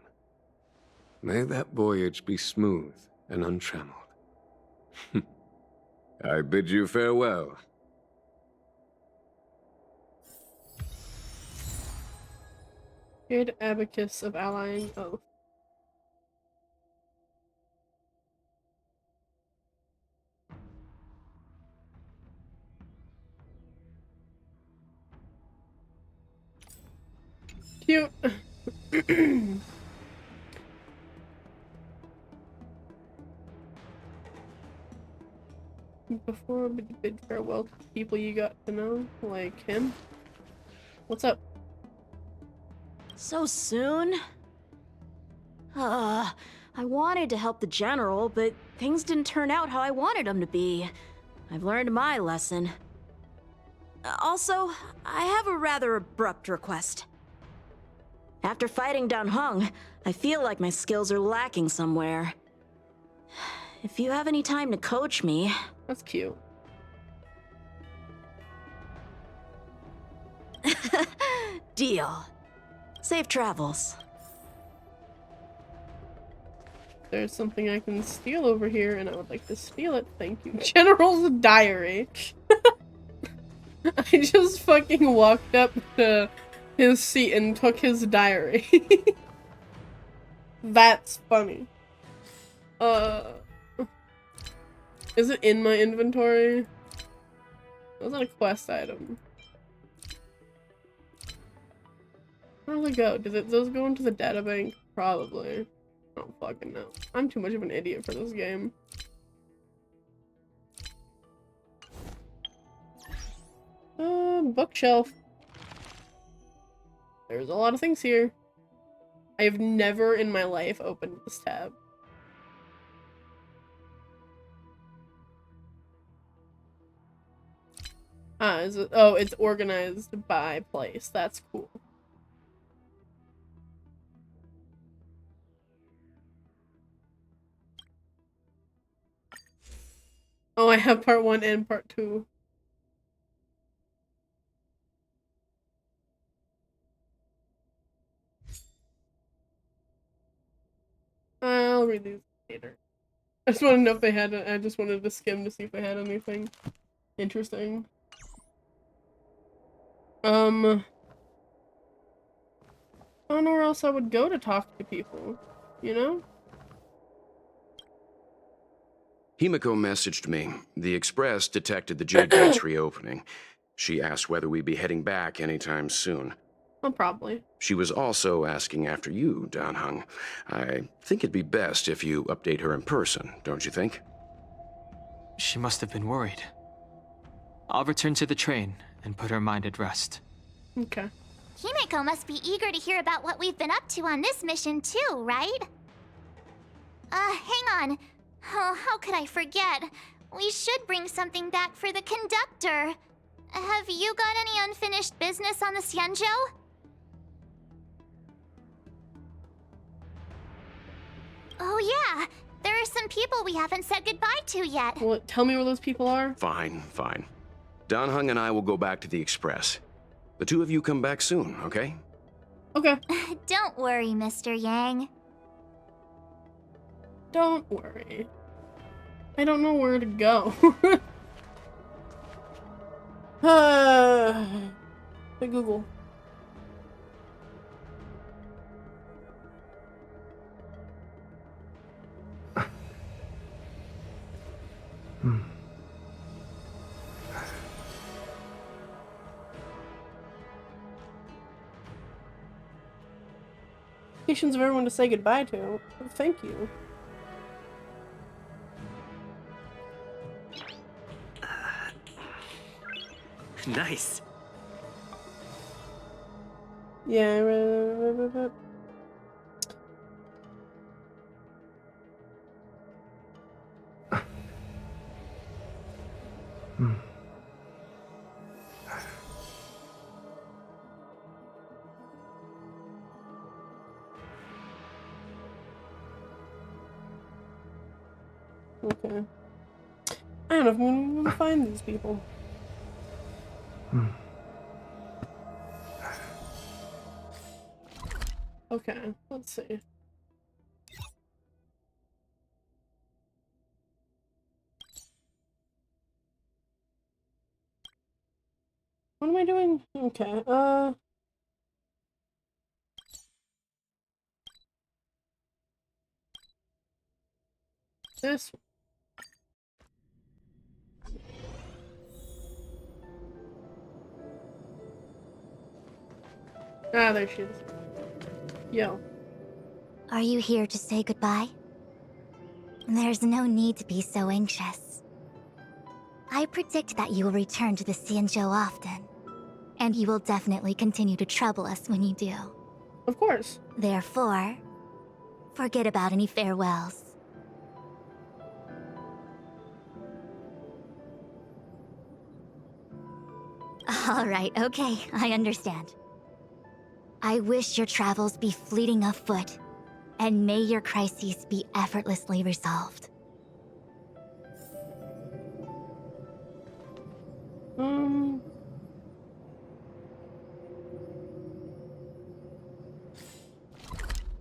May that voyage be smooth and untrammeled. I bid you farewell. Jade Abacus of Allying Oath. Cute. Before we bid farewell to people you got to know, like him. What's up? So soon? I wanted to help the General, but things didn't turn out how I wanted them to be. I've learned my lesson. Also, I have a rather abrupt request. After fighting Don Hung, I feel like my skills are lacking somewhere. If you have any time to coach me... That's cute. Deal. Safe travels. There's something I can steal over here, and I would like to steal it. Thank you. General's diary. I just fucking walked up to his seat and took his diary. That's funny. Is it in my inventory? That was not a quest item. Where do they go? Does those go into the databank? Probably. I don't fucking know. I'm too much of an idiot for this game. Bookshelf. There's a lot of things here. I've never in my life opened this tab. Ah, is it? Oh, it's organized by place. That's cool. Oh, I have part 1 and part 2. I'll read these later. I just wanted to know if they had. I just wanted to skim to see if they had anything interesting. I don't know where else I would go to talk to people. You know? Himiko messaged me. The Express detected the Jade Gate's reopening. She asked whether we'd be heading back anytime soon. Well, probably. She was also asking after you, Danheng. I think it'd be best if you update her in person, don't you think? She must have been worried. I'll return to the train and put her mind at rest. Okay. Himeko must be eager to hear about what we've been up to on this mission too, right? Hang on. Oh, how could I forget? We should bring something back for the conductor. Have you got any unfinished business on the Xianzhou? Oh yeah, there are some people we haven't said goodbye to yet. Well, tell me where those people are. Fine, fine. Danheng and I will go back to the Express. The two of you come back soon, okay? Okay. Don't worry, Mr. Yang. Don't worry. I don't know where to go. Hey, Google. Locations of everyone to say goodbye to. Thank you. Nice. Yeah. Okay. I don't know if I'm gonna find these people. Okay, let's see. What am I doing? Okay, this. Ah, there she is. Yo. Are you here to say goodbye? There's no need to be so anxious. I predict that you will return to the Xianzhou often, and you will definitely continue to trouble us when you do. Of course. Therefore, forget about any farewells. Alright, okay, I understand. I wish your travels be fleeting of foot, and may your crises be effortlessly resolved.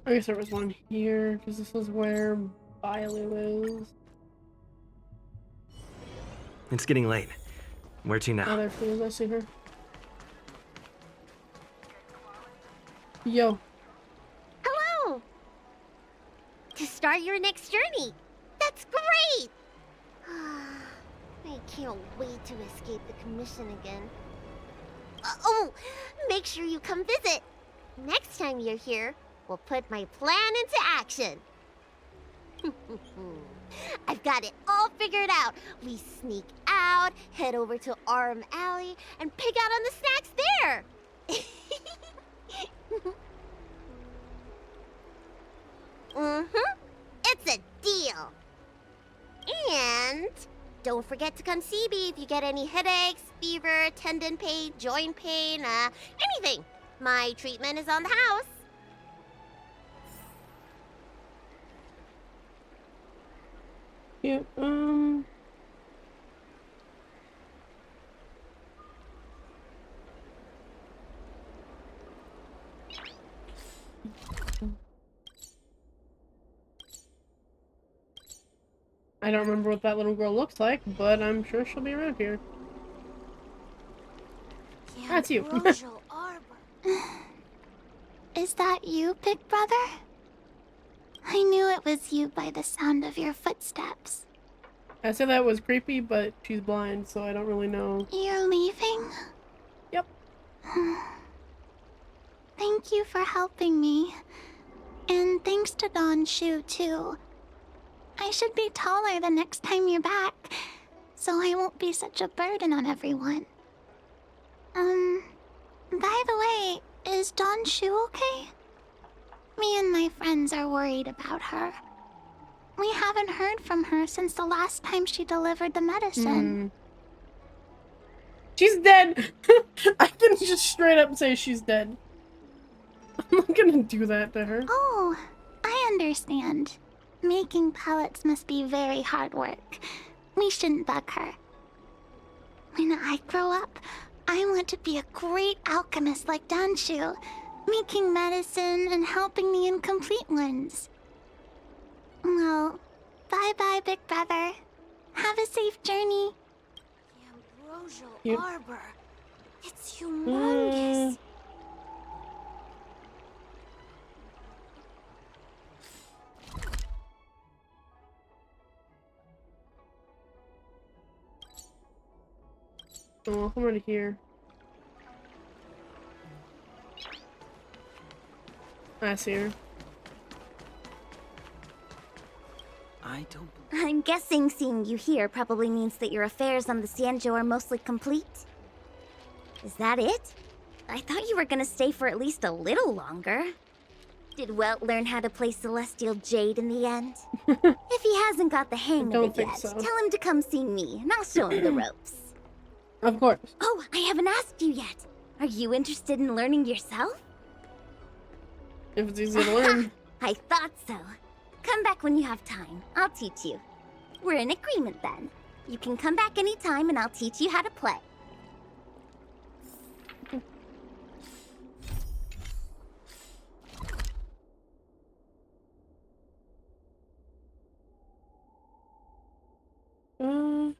I guess there was one here, because this is where Bailu is. It's getting late. Where to now? Oh, there she is. I see her. Yo. Hello! To start your next journey. That's great! I can't wait to escape the commission again. Oh, make sure you come visit. Next time you're here, we'll put my plan into action. I've got it all figured out. We sneak out, head over to Arm Alley, and pick out on the snacks there. Mm-hmm. It's a deal. And don't forget to come see me if you get any headaches, fever, tendon pain, joint pain, anything. My treatment is on the house. Yeah, I don't remember what that little girl looks like, but I'm sure she'll be around here. That's you. Is that you, big brother? I knew it was you by the sound of your footsteps. I said that was creepy, but she's blind, so I don't really know. You're leaving? Yep. Thank you for helping me. And thanks to Don Shu, too. I should be taller the next time you're back, so I won't be such a burden on everyone. By the way, is Don Shu okay? Me and my friends are worried about her. We haven't heard from her since the last time she delivered the medicine. She's dead! I can just straight up say she's dead. I'm not gonna do that to her. Oh, I understand. Making pellets must be very hard work. We shouldn't bug her. When I grow up, I want to be a great alchemist like Danshu, making medicine and helping the incomplete ones. Well, bye-bye, big brother. Have a safe journey. The Ambrosial Yep. Arbor. It's humongous. Oh, I'm already here. I see her. I don't. I'm guessing seeing you here probably means that your affairs on the Sanjo are mostly complete. Is that it? I thought you were gonna stay for at least a little longer. Did Welt learn how to play Celestial Jade in the end? If he hasn't got the hang of it think yet, so. tell him to come see me, and I'll show him the ropes. Of course. Oh, I haven't asked you yet. Are you interested in learning yourself? If it's easy to learn. I thought so. Come back when you have time. I'll teach you. We're in agreement then. You can come back anytime and I'll teach you how to play. Um,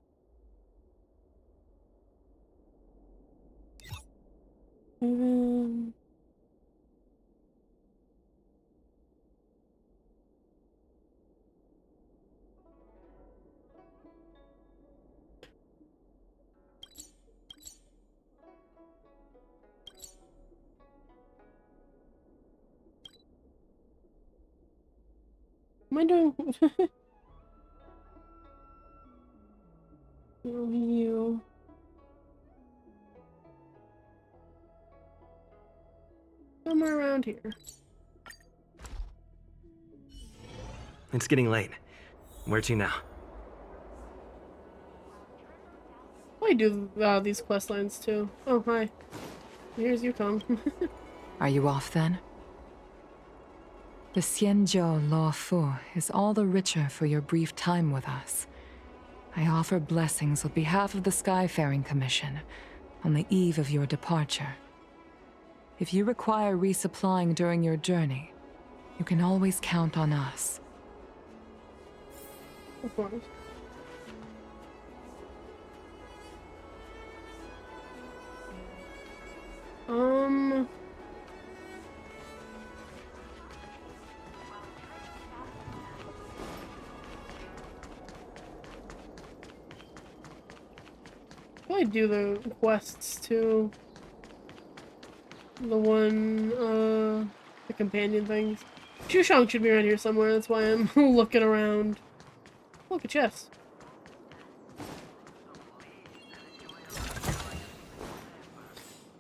Am I doing? Oh, you. Somewhere around here. It's getting late. Where to now? I do these quest lines too. Oh, hi. Here's you, Tom. Are you off then? The Xianzhou Law Fu is all the richer for your brief time with us. I offer blessings on behalf of the Skyfaring Commission on the eve of your departure. If you require resupplying during your journey, you can always count on us. Of course. I do the quests too. The one, the companion things. Shushang should be around here somewhere, that's why I'm looking around. Look, a chest.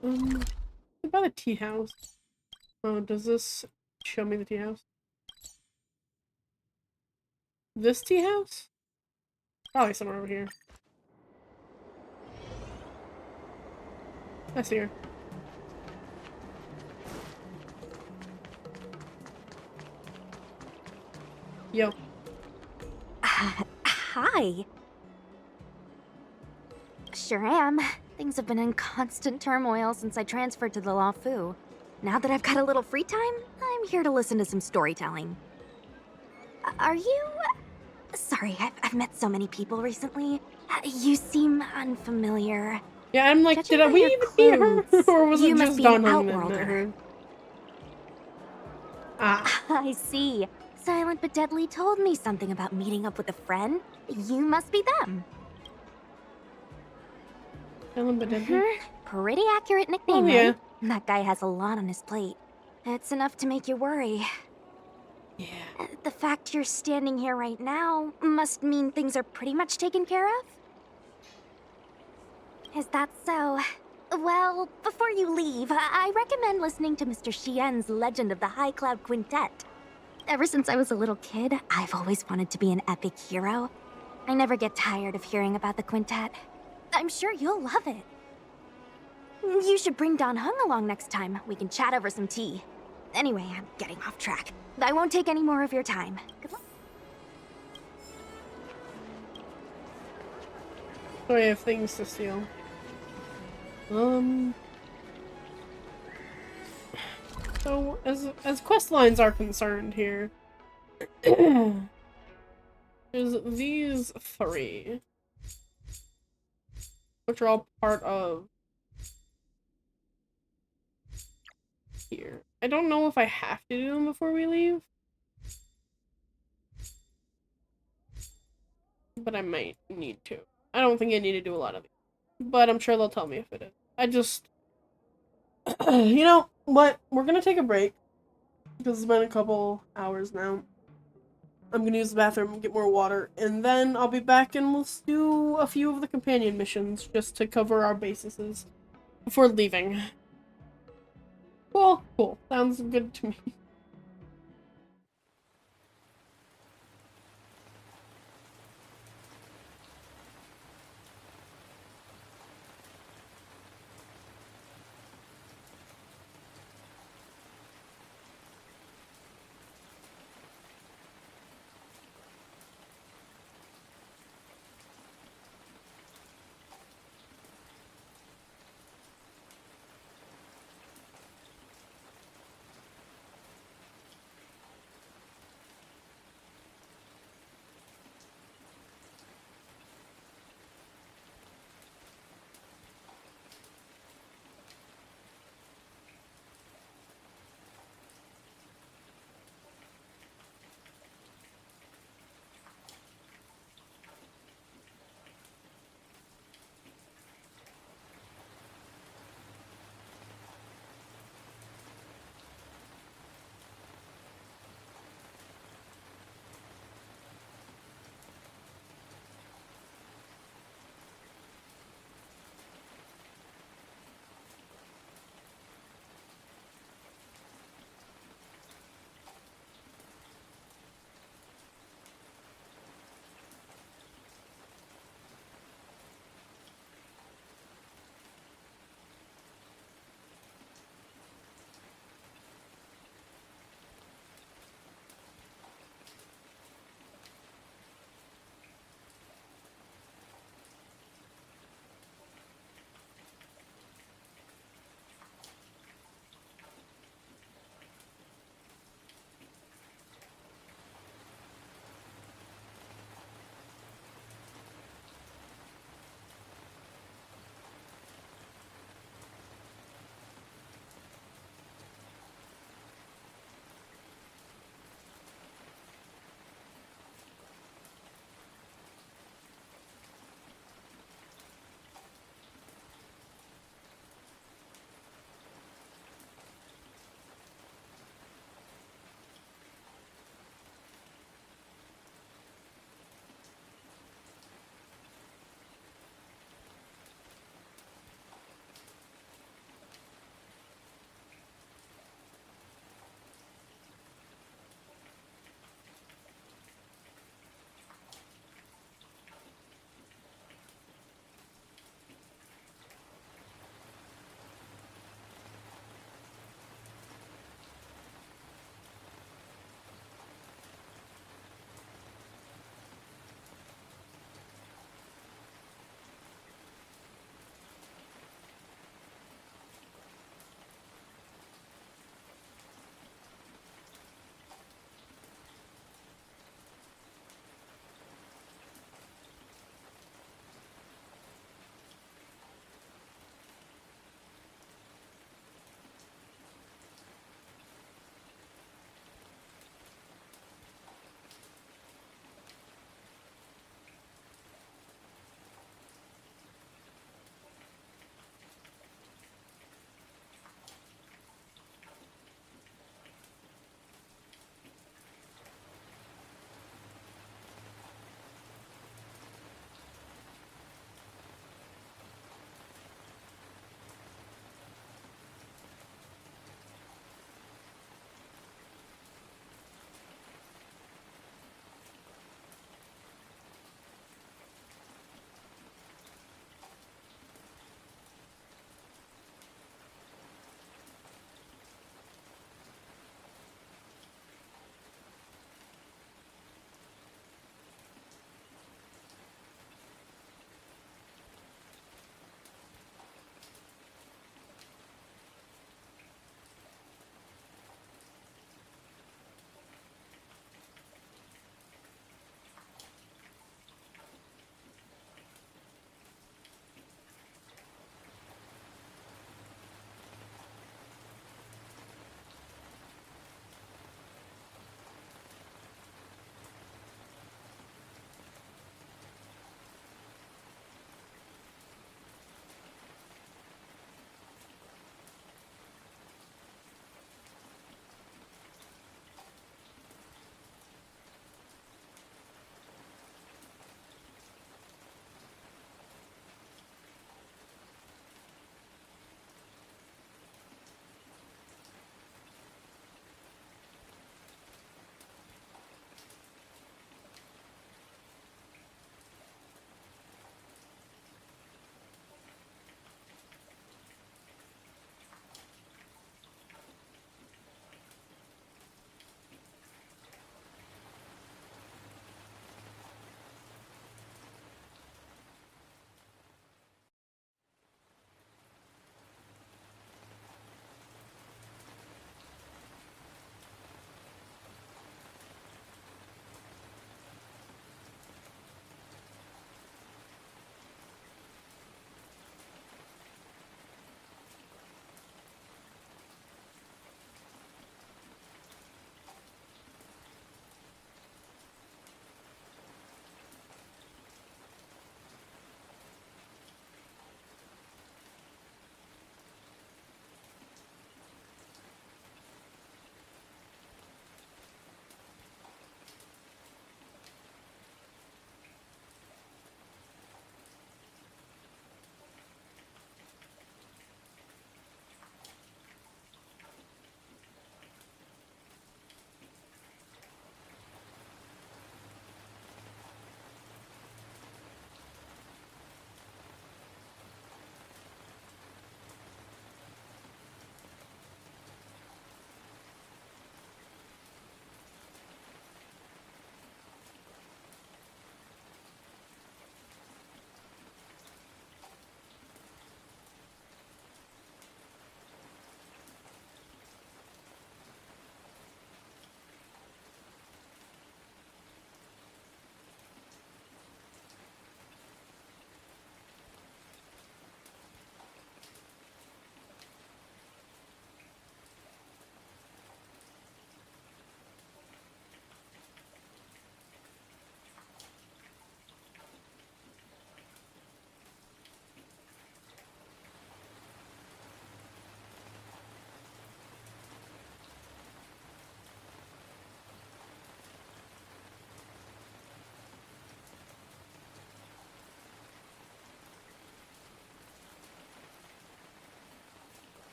What about a tea house? Oh, does this show me the tea house? This tea house? Probably somewhere over here. I see her. Yo. Hi. Sure am. Things have been in constant turmoil since I transferred to the Lafu. Now that I've got a little free time, I'm here to listen to some storytelling. Are you... Sorry, I've met so many people recently. You seem unfamiliar. Yeah, I'm like, Judging did by we your even meet her? clothes, Or was you it must just be an Don Hung that met outworlder. her? Ah. I see. Silent but Deadly told me something about meeting up with a friend. You must be them. Silent but Deadly? Pretty accurate nickname, Oh, yeah. right? That guy has a lot on his plate. It's enough to make you worry. Yeah. The fact you're standing here right now must mean things are pretty much taken care of? Is that so? Well, before you leave, I recommend listening to Mr. Xian's Legend of the High Cloud Quintet. Ever since I was a little kid, I've always wanted to be an epic hero. I never get tired of hearing about the quintet. I'm sure you'll love it. You should bring Don Hung along next time. We can chat over some tea. Anyway, I'm getting off track. I won't take any more of your time. Good luck. So I have things to steal. So as quest lines are concerned here, there's these three, which are all part of here. I don't know if I have to do them before we leave, but I might need to. I don't think I need to do a lot of it, but I'm sure they'll tell me if it is. I just, you know what? We're gonna take a break because it's been a couple hours now. I'm gonna use the bathroom and get more water, and then I'll be back and we'll do a few of the companion missions just to cover our bases before leaving. Cool. Sounds good to me.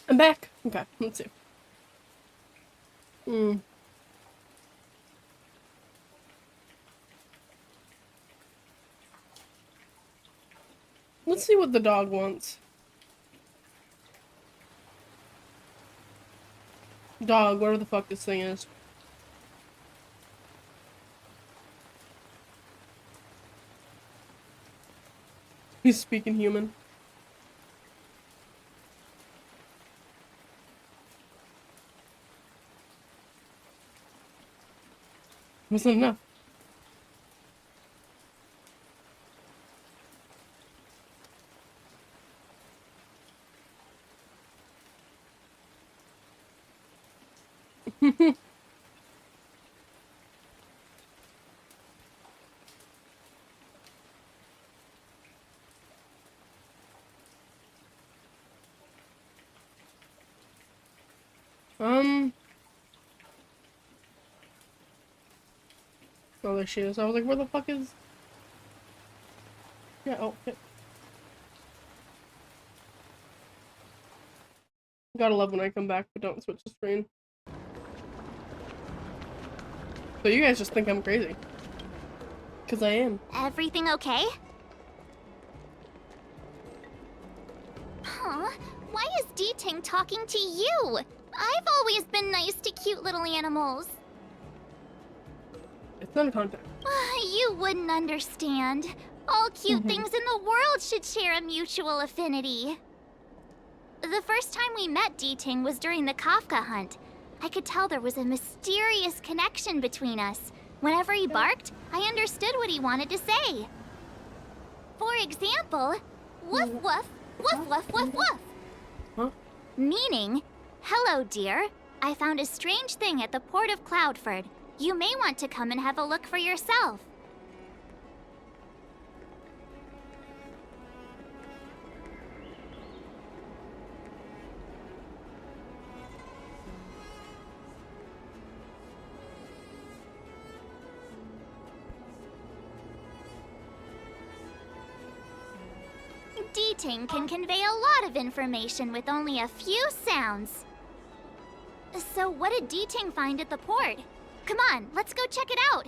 I'm back. Okay, let's see. Let's see what the dog wants. Dog, whatever the fuck this thing is. He's speaking human. Wasn't enough. Oh, there she is. I was like, where the fuck is... Yeah, oh, shit. Gotta love when I come back, but don't switch the screen. So you guys just think I'm crazy. Because I am. Everything okay? Huh? Why is D-Ting talking to you? I've always been nice to cute little animals. It's not a contact. You wouldn't understand. All cute things in the world should share a mutual affinity. The first time we met D-Ting was during the Kafka hunt. I could tell there was a mysterious connection between us. Whenever he barked, I understood what he wanted to say. For example, woof woof, woof woof woof woof. Huh? Meaning, hello dear, I found a strange thing at the port of Cloudford. You may want to come and have a look for yourself. D-Ting can convey a lot of information with only a few sounds. So what did D-Ting find at the port? Come on, let's go check it out.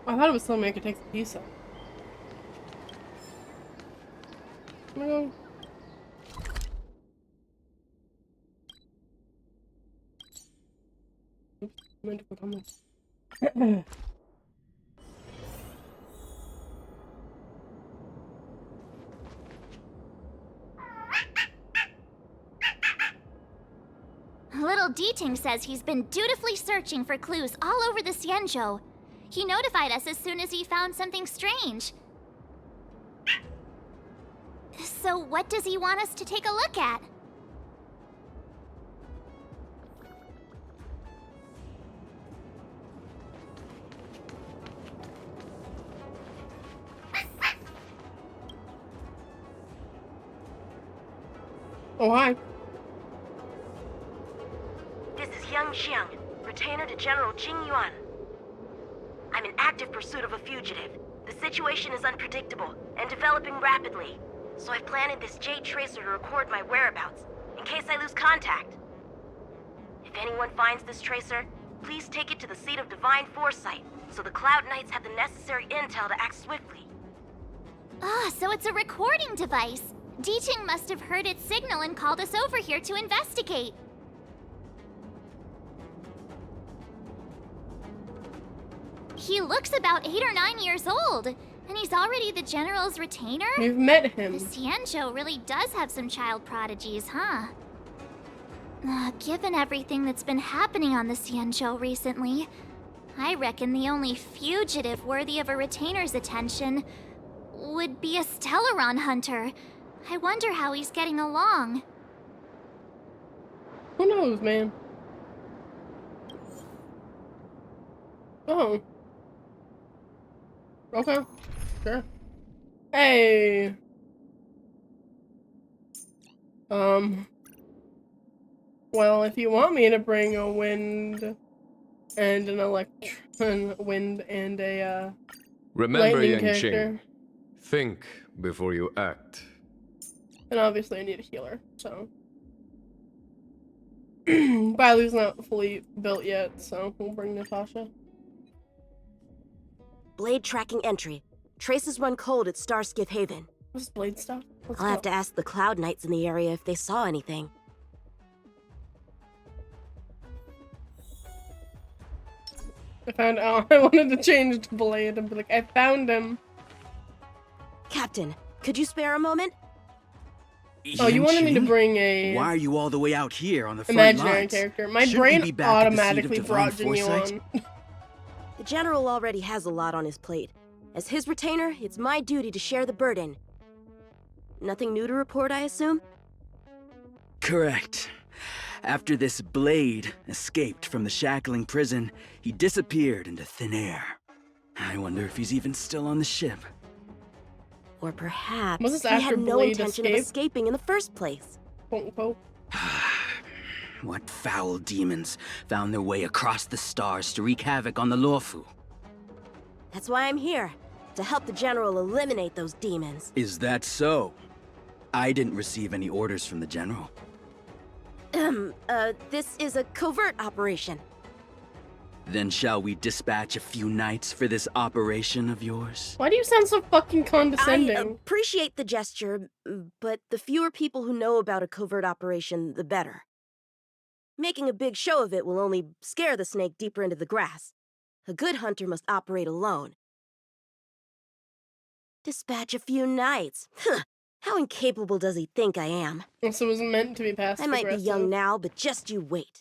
I thought it was something I could take the piece of. No. Oops, I meant to put on this. Little D-Ting says he's been dutifully searching for clues all over the Xianzhou. He notified us as soon as he found something strange. So what does he want us to take a look at? Oh, hi. This is Yang Xiang, retainer to General Jing Yuan. I'm in active pursuit of a fugitive. The situation is unpredictable and developing rapidly, so I've planted this jade tracer to record my whereabouts, in case I lose contact. If anyone finds this tracer, please take it to the seat of divine foresight, so the Cloud Knights have the necessary intel to act swiftly. Ah, so it's a recording device. D-Ting must have heard its signal and called us over here to investigate. He looks about 8 or 9 years old, and he's already the General's retainer? We've met him. The Xianzhou really does have some child prodigies, huh? Given everything that's been happening on the Xianzhou recently, I reckon the only fugitive worthy of a retainer's attention would be a Stellaron hunter. I wonder how he's getting along. Who knows, man? Oh. Okay. Sure. Hey. Well, if you want me to bring a wind and an wind and a Remember, lightning Yanqing, character. think before you act. And obviously I need a healer, so. Bailu's not fully built yet, so we'll bring Natasha. Blade tracking entry. Traces run cold at Starskiff Haven. What's blade stuff? Let's I'll go. have to ask the Cloud Knights in the area if they saw anything. I found out. I wanted to change to blade and be like, I found him. Captain, could you spare a moment? Oh, you wanted me to Yanqing? bring a Why are you all the way out here on the front imaginary lines? character. My Shouldn't we be brain back at the seat of automatically divine brought Jinyu foresight? on. The General already has a lot on his plate. As his retainer, it's my duty to share the burden. Nothing new to report, I assume? Correct. After this Blade escaped from the shackling prison, he disappeared into thin air. I wonder if he's even still on the ship. Or perhaps Was this he after had no Blade intention of escaped? escaping in the first place. Quote unquote. What foul demons found their way across the stars to wreak havoc on the Luofu? That's why I'm here, to help the General eliminate those demons. Is that so? I didn't receive any orders from the General. This is a covert operation. Then shall we dispatch a few knights for this operation of yours? Why do you sound so fucking condescending? I appreciate the gesture, but the fewer people who know about a covert operation, the better. Making a big show of it will only scare the snake deeper into the grass. A good hunter must operate alone. Dispatch a few knights. Huh. How incapable does he think I am? So it was meant to be passive I might be aggressive. young now, but just you wait.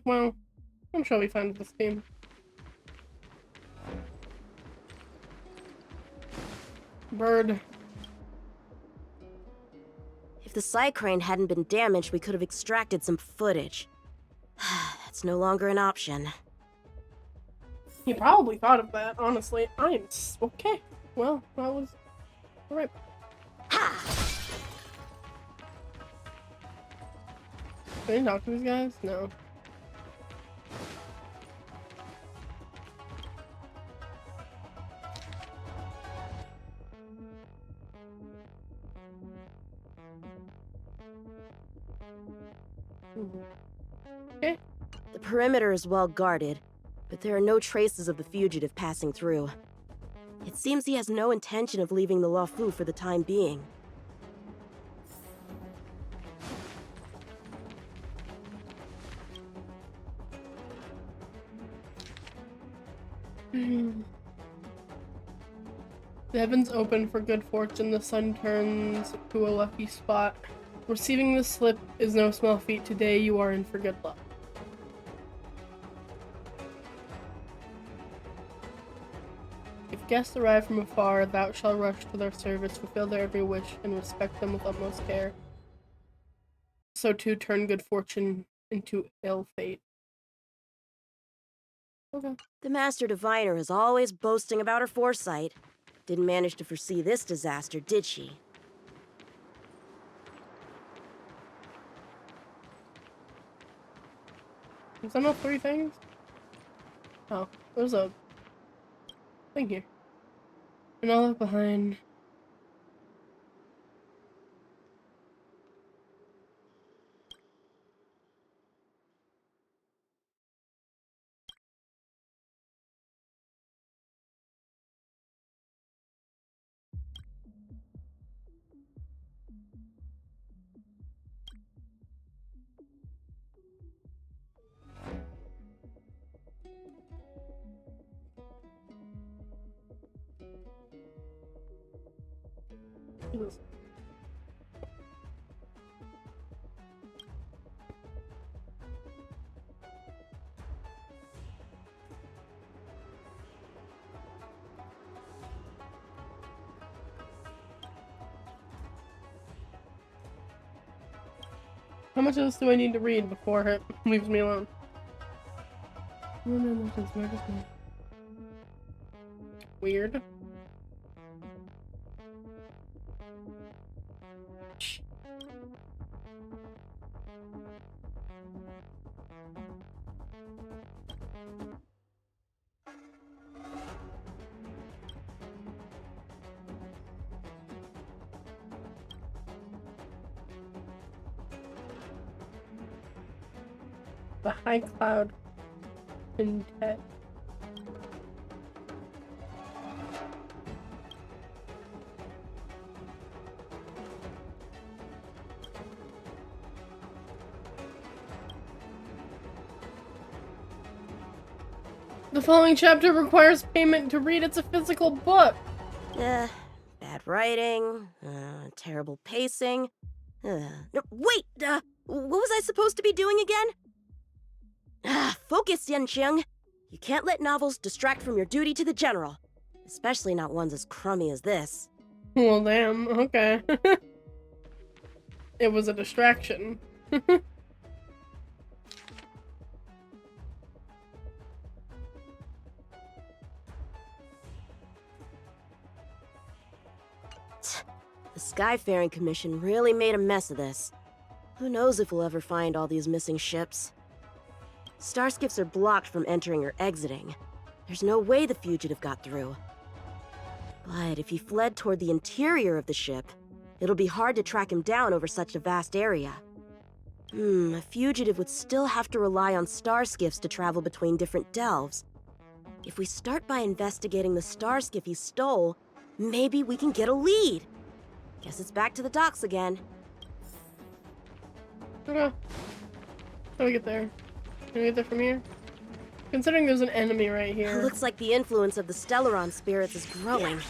Well, I'm sure we find this team. Bird. If the Psycrane hadn't been damaged, we could have extracted some footage. That's no longer an option. He probably thought of that, honestly. Okay. Well, that was... Alright. Did I talk to these guys? No. Okay. The perimeter is well guarded, but there are no traces of the fugitive passing through. It seems he has no intention of leaving the Luofu for the time being. The heavens open for good fortune, the sun turns to a lucky spot. Receiving this slip is no small feat. Today you are in for good luck. If guests arrive from afar, thou shalt rush to their service, fulfill their every wish, and respect them with utmost care. So too turn good fortune into ill fate. Okay. The Master Diviner is always boasting about her foresight. Didn't manage to foresee this disaster, did she? Is that not 3 things? Oh, there's a thing here. And all left behind. How much else do I need to read before it leaves me alone? Weird. The High Cloud Quintet. The following chapter requires payment to read. It's a physical book. Bad writing, terrible pacing. No, wait, what was I supposed to be doing again? Focus, Yanqing. You can't let novels distract from your duty to the general, especially not ones as crummy as this. Well, damn. Okay. It was a distraction. The Skyfaring Commission really made a mess of this. Who knows if we'll ever find all these missing ships? Starskiffs are blocked from entering or exiting. There's no way the fugitive got through. But if he fled toward the interior of the ship, it'll be hard to track him down over such a vast area. A fugitive would still have to rely on starskiffs to travel between different delves. If we start by investigating the starskiff he stole, maybe we can get a lead. Guess it's back to the docks again. Okay. How do we get there? Can we get there from here? Considering there's an enemy right here. Looks like the influence of the Stellaron spirits is growing.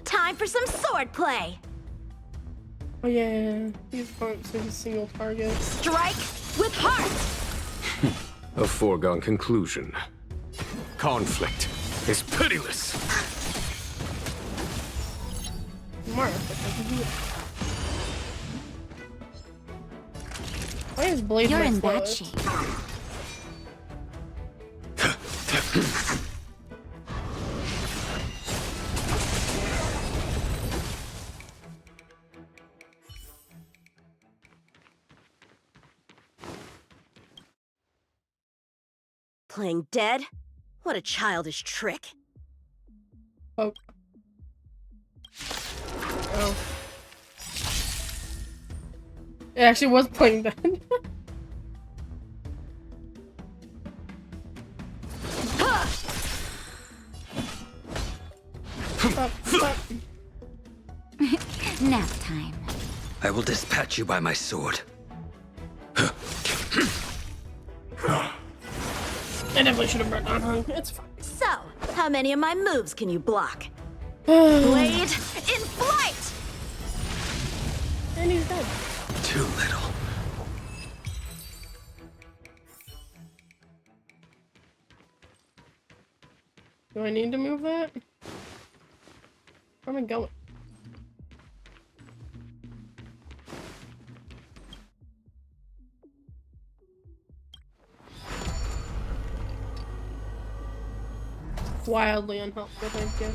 Time for some sword play! Oh yeah, these aren't single targets. Strike with heart! A foregone conclusion. Conflict is pitiless. Why is Blade You're my in bad slowest? shape. Playing dead? What a childish trick. Oh. Oh. It actually was playing dead. Stop. Nap time. I will dispatch you by my sword. I definitely should have brought down hung. It's fine. So, how many of my moves can you block? Blade in flight! And he's dead. Too little. Do I need to move that? Where am I going? Wildly unhelpful, thank you.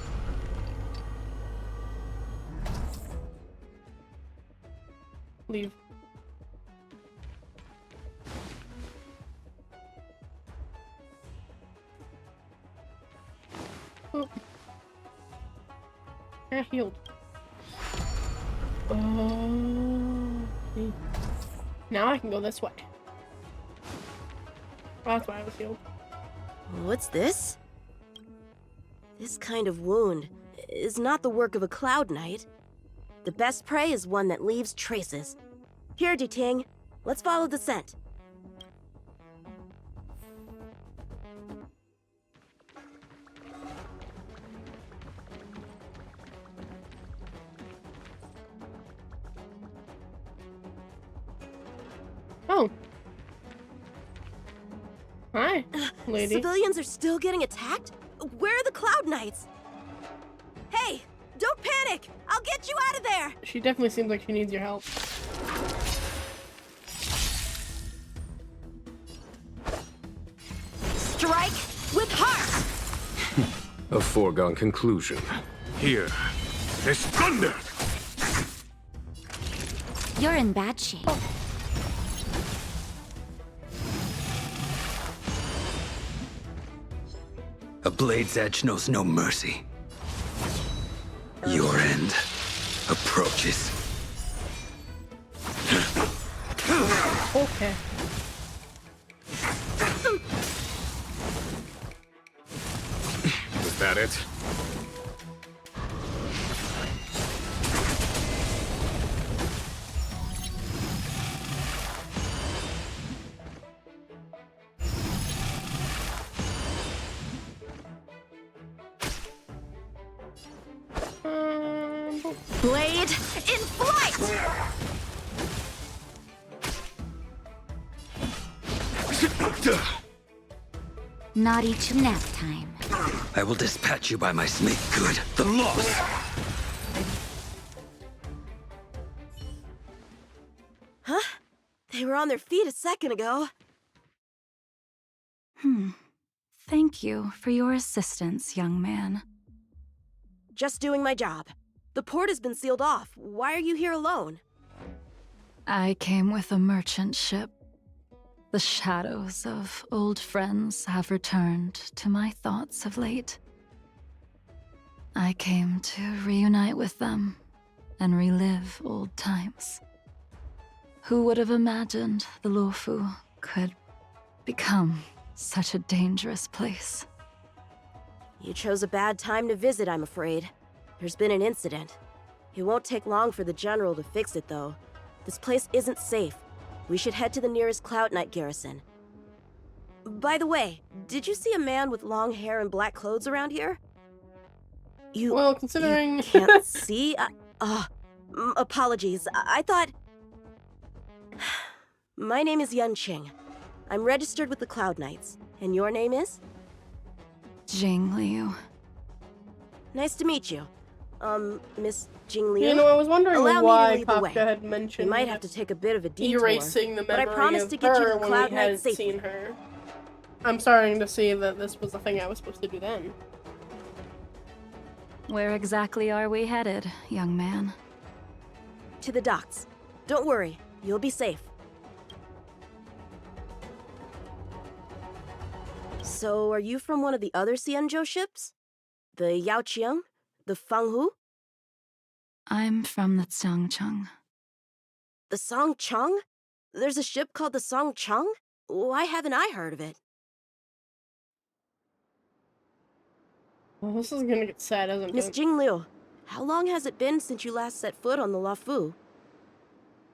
Leave. Oh. I healed. Okay. Now I can go this way. Oh, that's why I was healed. What's this? This kind of wound is not the work of a Cloud Knight. The best prey is one that leaves traces. Here, Duting, let's follow the scent. Oh. Hi, lady. Civilians are still getting attacked? Where are the Cloud Knights? Hey, don't panic! I'll get you out of there! She definitely seems like she needs your help. Strike with heart! A foregone conclusion. Here is thunder! You're in bad shape. A blade's edge knows no mercy. Your end approaches. Okay. Was that it? Blade in flight! Naughty to nap time. I will dispatch you by my snake good, the lost. Huh? They were on their feet a second ago. Thank you for your assistance, young man. Just doing my job. The port has been sealed off. Why are you here alone? I came with a merchant ship. The shadows of old friends have returned to my thoughts of late. I came to reunite with them and relive old times. Who would have imagined the Luofu could become such a dangerous place? You chose a bad time to visit, I'm afraid. There's been an incident. It won't take long for the General to fix it, though. This place isn't safe. We should head to the nearest Cloud Knight garrison. By the way, did you see a man with long hair and black clothes around here? Well, considering you can't see? Apologies. I thought... My name is Yunqing. I'm registered with the Cloud Knights. And your name is? Jing Liu. Nice to meet you. Miss Jing Liu? You know, I was wondering Allow why me to lead the way. Kafka had mentioned We might have to take a bit of a detour, erasing the but I memory promise of to get you to her the when Cloud we Knight hadn't safely. seen her. I'm starting to see that this was the thing I was supposed to do then. Where exactly are we headed, young man? To the docks. Don't worry, you'll be safe. So, are you from one of the other Xianzhou ships? The Yaoqiang? The Fanghu? I'm from the Xiangcheng. The Songcheng? There's a ship called the Songcheng? Why haven't I heard of it? Well, this is gonna get sad, isn't Miss it? Jing Liu, how long has it been since you last set foot on the Luofu?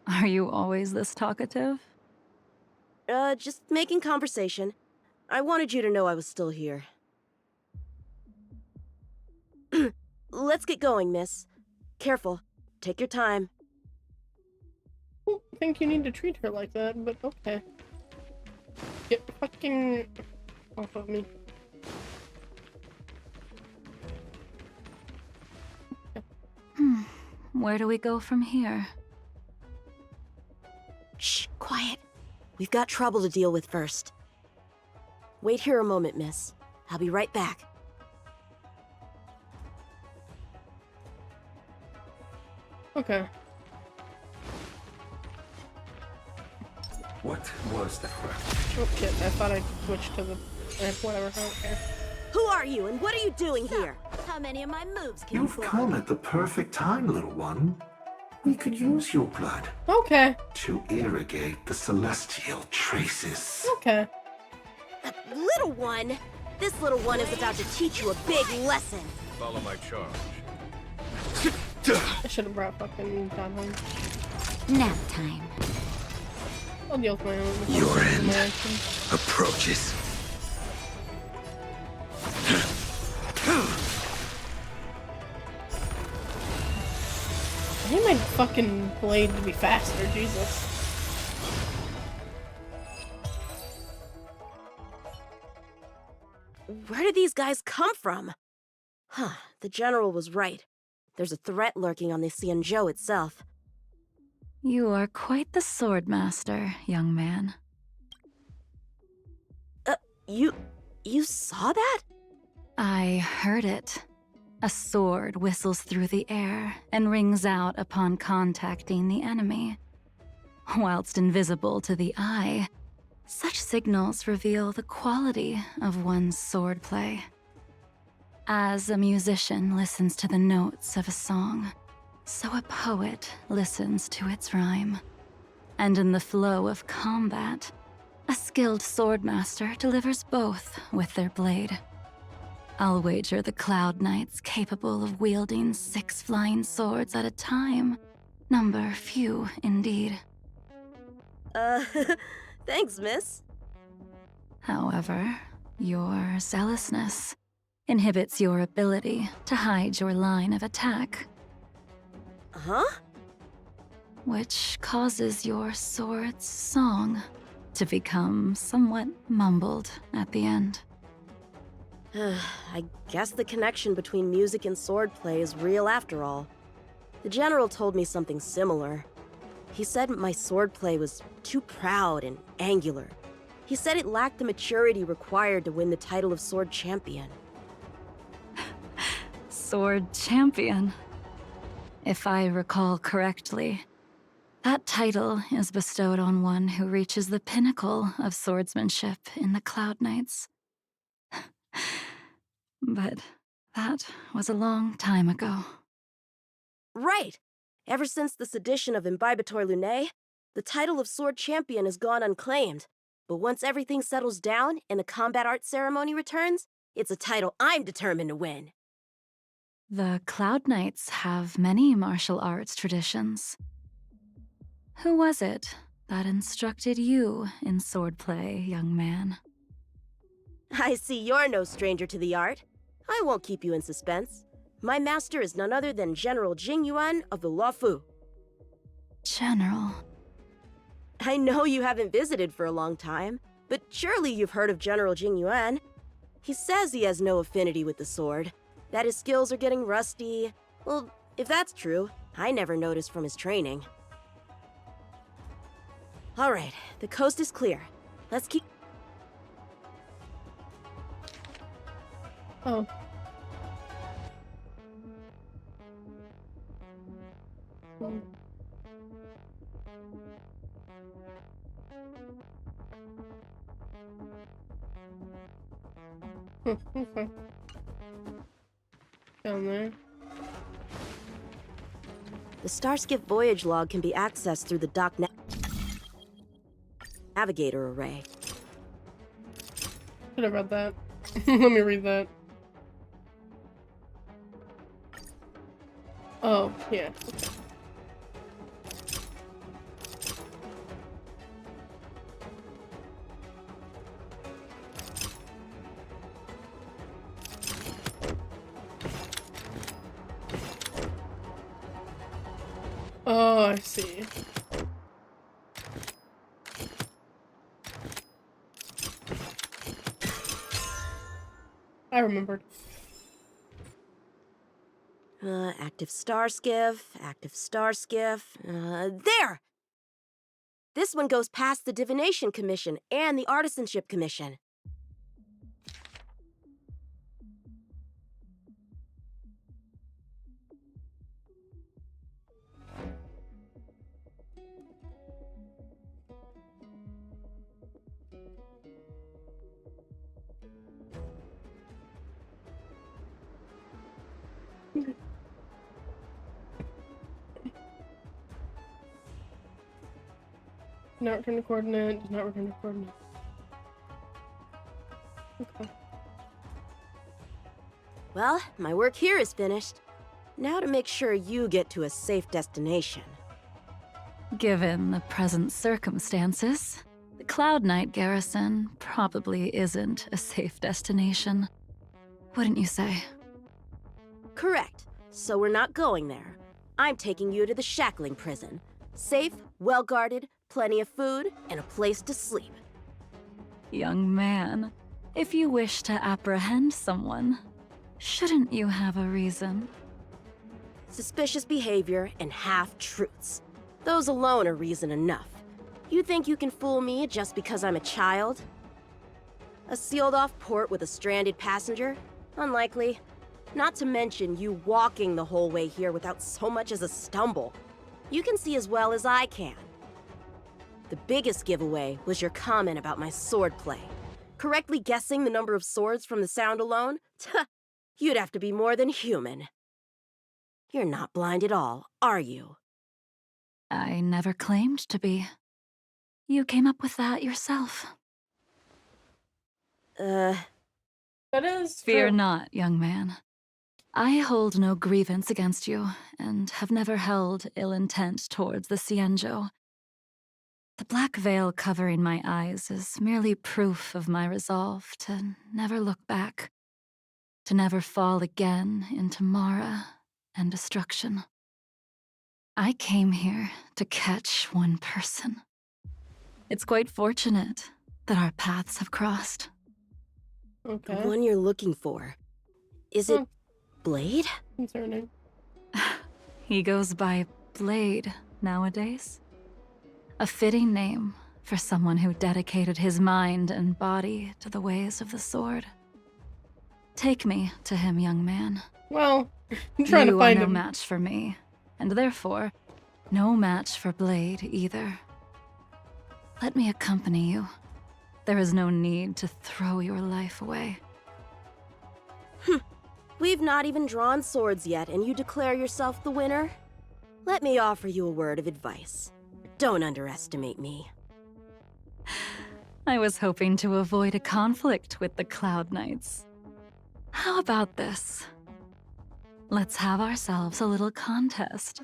Are you always this talkative? Just making conversation. I wanted you to know I was still here. Let's get going, miss. Careful. Take your time. I don't think you need to treat her like that, but okay. Get fucking off of me. Where do we go from here? Shh, quiet. We've got trouble to deal with first. Wait here a moment, miss. I'll be right back. Okay. What was the threat? Oh shit, I thought I switched to the... whatever, I don't care. Who are you and what are you doing here? How many of my moves can You've come at the perfect time, little one. We could use your blood Okay. to irrigate the celestial traces. Okay. Little one? This little one is about to teach you a big lesson. Follow my charge. I should have brought fucking John home. Nap time. I'll deal with my own. Your end my actions. approaches. I need my fucking blade to be faster, Jesus. Where did these guys come from? Huh, the General was right. There's a threat lurking on the Xianzhou itself. You are quite the sword master, young man. You saw that? I heard it. A sword whistles through the air and rings out upon contacting the enemy. Whilst invisible to the eye, such signals reveal the quality of one's swordplay. As a musician listens to the notes of a song, so a poet listens to its rhyme. And in the flow of combat, a skilled swordmaster delivers both with their blade. I'll wager the Cloud Knights capable of wielding 6 flying swords at a time number few indeed. Thanks, miss. However, your zealousness inhibits your ability to hide your line of attack. Huh? Which causes your sword's song to become somewhat mumbled at the end. I guess the connection between music and swordplay is real after all. The general told me something similar. He said my swordplay was too proud and angular. He said it lacked the maturity required to win the title of Sword Champion. Sword Champion. If I recall correctly, that title is bestowed on one who reaches the pinnacle of swordsmanship in the Cloud Knights. But that was a long time ago. Right! Ever since the sedition of Imbibitor Lunae, the title of Sword Champion has gone unclaimed. But once everything settles down and the combat art ceremony returns, it's a title I'm determined to win. The Cloud Knights have many martial arts traditions. Who was it that instructed you in swordplay, young man? I see you're no stranger to the art. I won't keep you in suspense. My master is none other than General Jing Yuan of the Luofu. General. I know you haven't visited for a long time, but surely you've heard of General Jing Yuan. He says he has no affinity with the sword, that his skills are getting rusty. Well, if that's true, I never noticed from his training. All right, the coast is clear. Let's keep... Oh. Okay. Down there. The Starskip voyage log can be accessed through the dock navigator array. Should have read that. Let me read that. Oh, yeah. Okay. Oh, I see. I remembered. Active star skiff, active star skiff. There! This one goes past the Divination Commission and the Artisanship Commission. Not return to coordinate, does not return to coordinate. Okay. Well, my work here is finished. Now to make sure you get to a safe destination. Given the present circumstances, the Cloud Knight garrison probably isn't a safe destination. Wouldn't you say? Correct. So we're not going there. I'm taking you to the shackling prison. Safe, well-guarded, plenty of food, and a place to sleep. Young man, if you wish to apprehend someone, shouldn't you have a reason? Suspicious behavior and half-truths. Those alone are reason enough. You think you can fool me just because I'm a child? A sealed-off port with a stranded passenger? Unlikely. Not to mention you walking the whole way here without so much as a stumble. You can see as well as I can. The biggest giveaway was your comment about my swordplay. Correctly guessing the number of swords from the sound alone? You'd have to be more than human. You're not blind at all, are you? I never claimed to be. You came up with that yourself. That is Fear true. not, young man. I hold no grievance against you, and have never held ill intent towards the Xianzhou. The black veil covering my eyes is merely proof of my resolve to never look back, to never fall again into Mara and destruction. I came here to catch one person. It's quite fortunate that our paths have crossed. The one you're looking for. Is it Blade? Concerning. He goes by Blade nowadays. A fitting name for someone who dedicated his mind and body to the ways of the sword. Take me to him, young man. Well, I'm trying to find You are him. no match for me, and therefore, no match for Blade either. Let me accompany you. There is no need to throw your life away. We've not even drawn swords yet, and you declare yourself the winner? Let me offer you a word of advice. Don't underestimate me. I was hoping to avoid a conflict with the Cloud Knights. How about this? Let's have ourselves a little contest.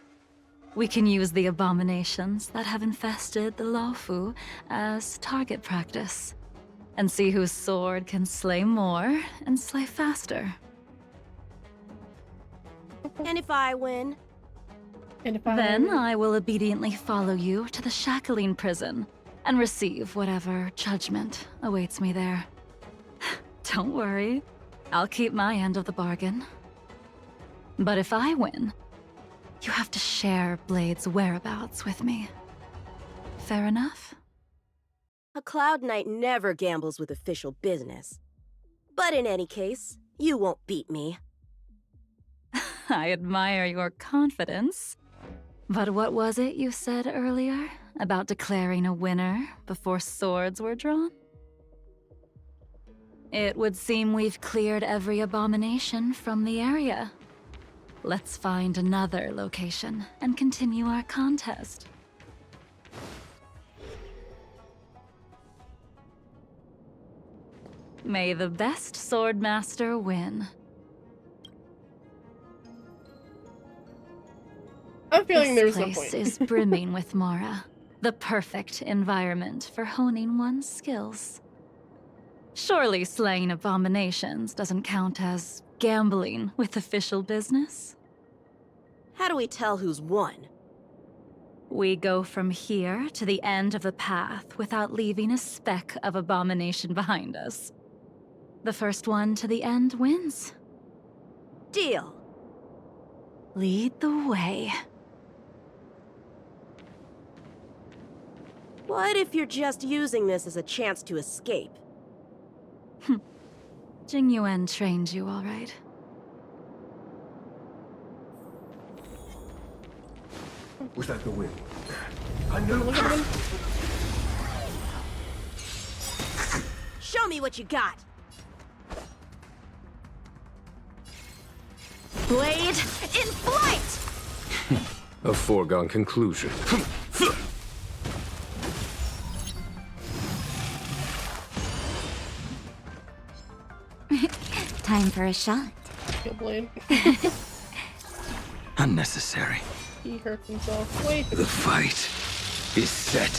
We can use the abominations that have infested the Luofu as target practice, and see whose sword can slay more and slay faster. And if I win? Then I will obediently follow you to the Shackling prison and receive whatever judgment awaits me there. Don't worry, I'll keep my end of the bargain. But if I win, you have to share Blade's whereabouts with me. Fair enough? A Cloud Knight never gambles with official business. But in any case, you won't beat me. I admire your confidence. But what was it you said earlier about declaring a winner before swords were drawn? It would seem we've cleared every abomination from the area. Let's find another location and continue our contest. May the best swordmaster win. I'm feeling This there's no place point. is brimming with Mara, the perfect environment for honing one's skills. Surely slaying abominations doesn't count as gambling with official business? How do we tell who's won? We go from here to the end of the path without leaving a speck of abomination behind us. The first one to the end wins. Deal. Lead the way. What if you're just using this as a chance to escape? Jing Yuan trained you all right. Was that the wind? Show me what you got! Blade in flight! A foregone conclusion. Time for a shot. Kill Blade. Unnecessary. He hurts himself. Wait. The fight is set.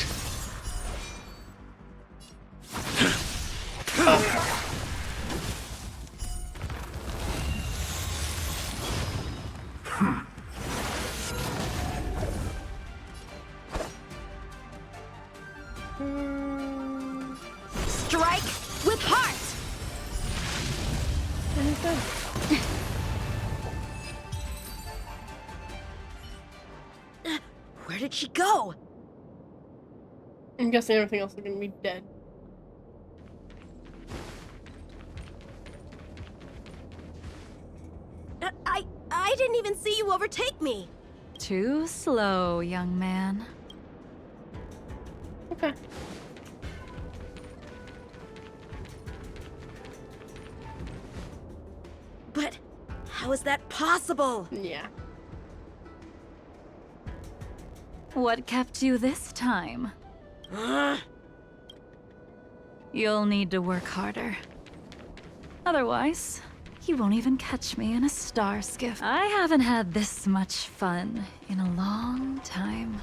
Strike with heart! Where did she go? I'm guessing everything else is gonna be dead. I didn't even see you overtake me. Too slow, young man. Okay. But how is that possible? Yeah. What kept you this time? You'll need to work harder. Otherwise, you won't even catch me in a star skiff. I haven't had this much fun in a long time.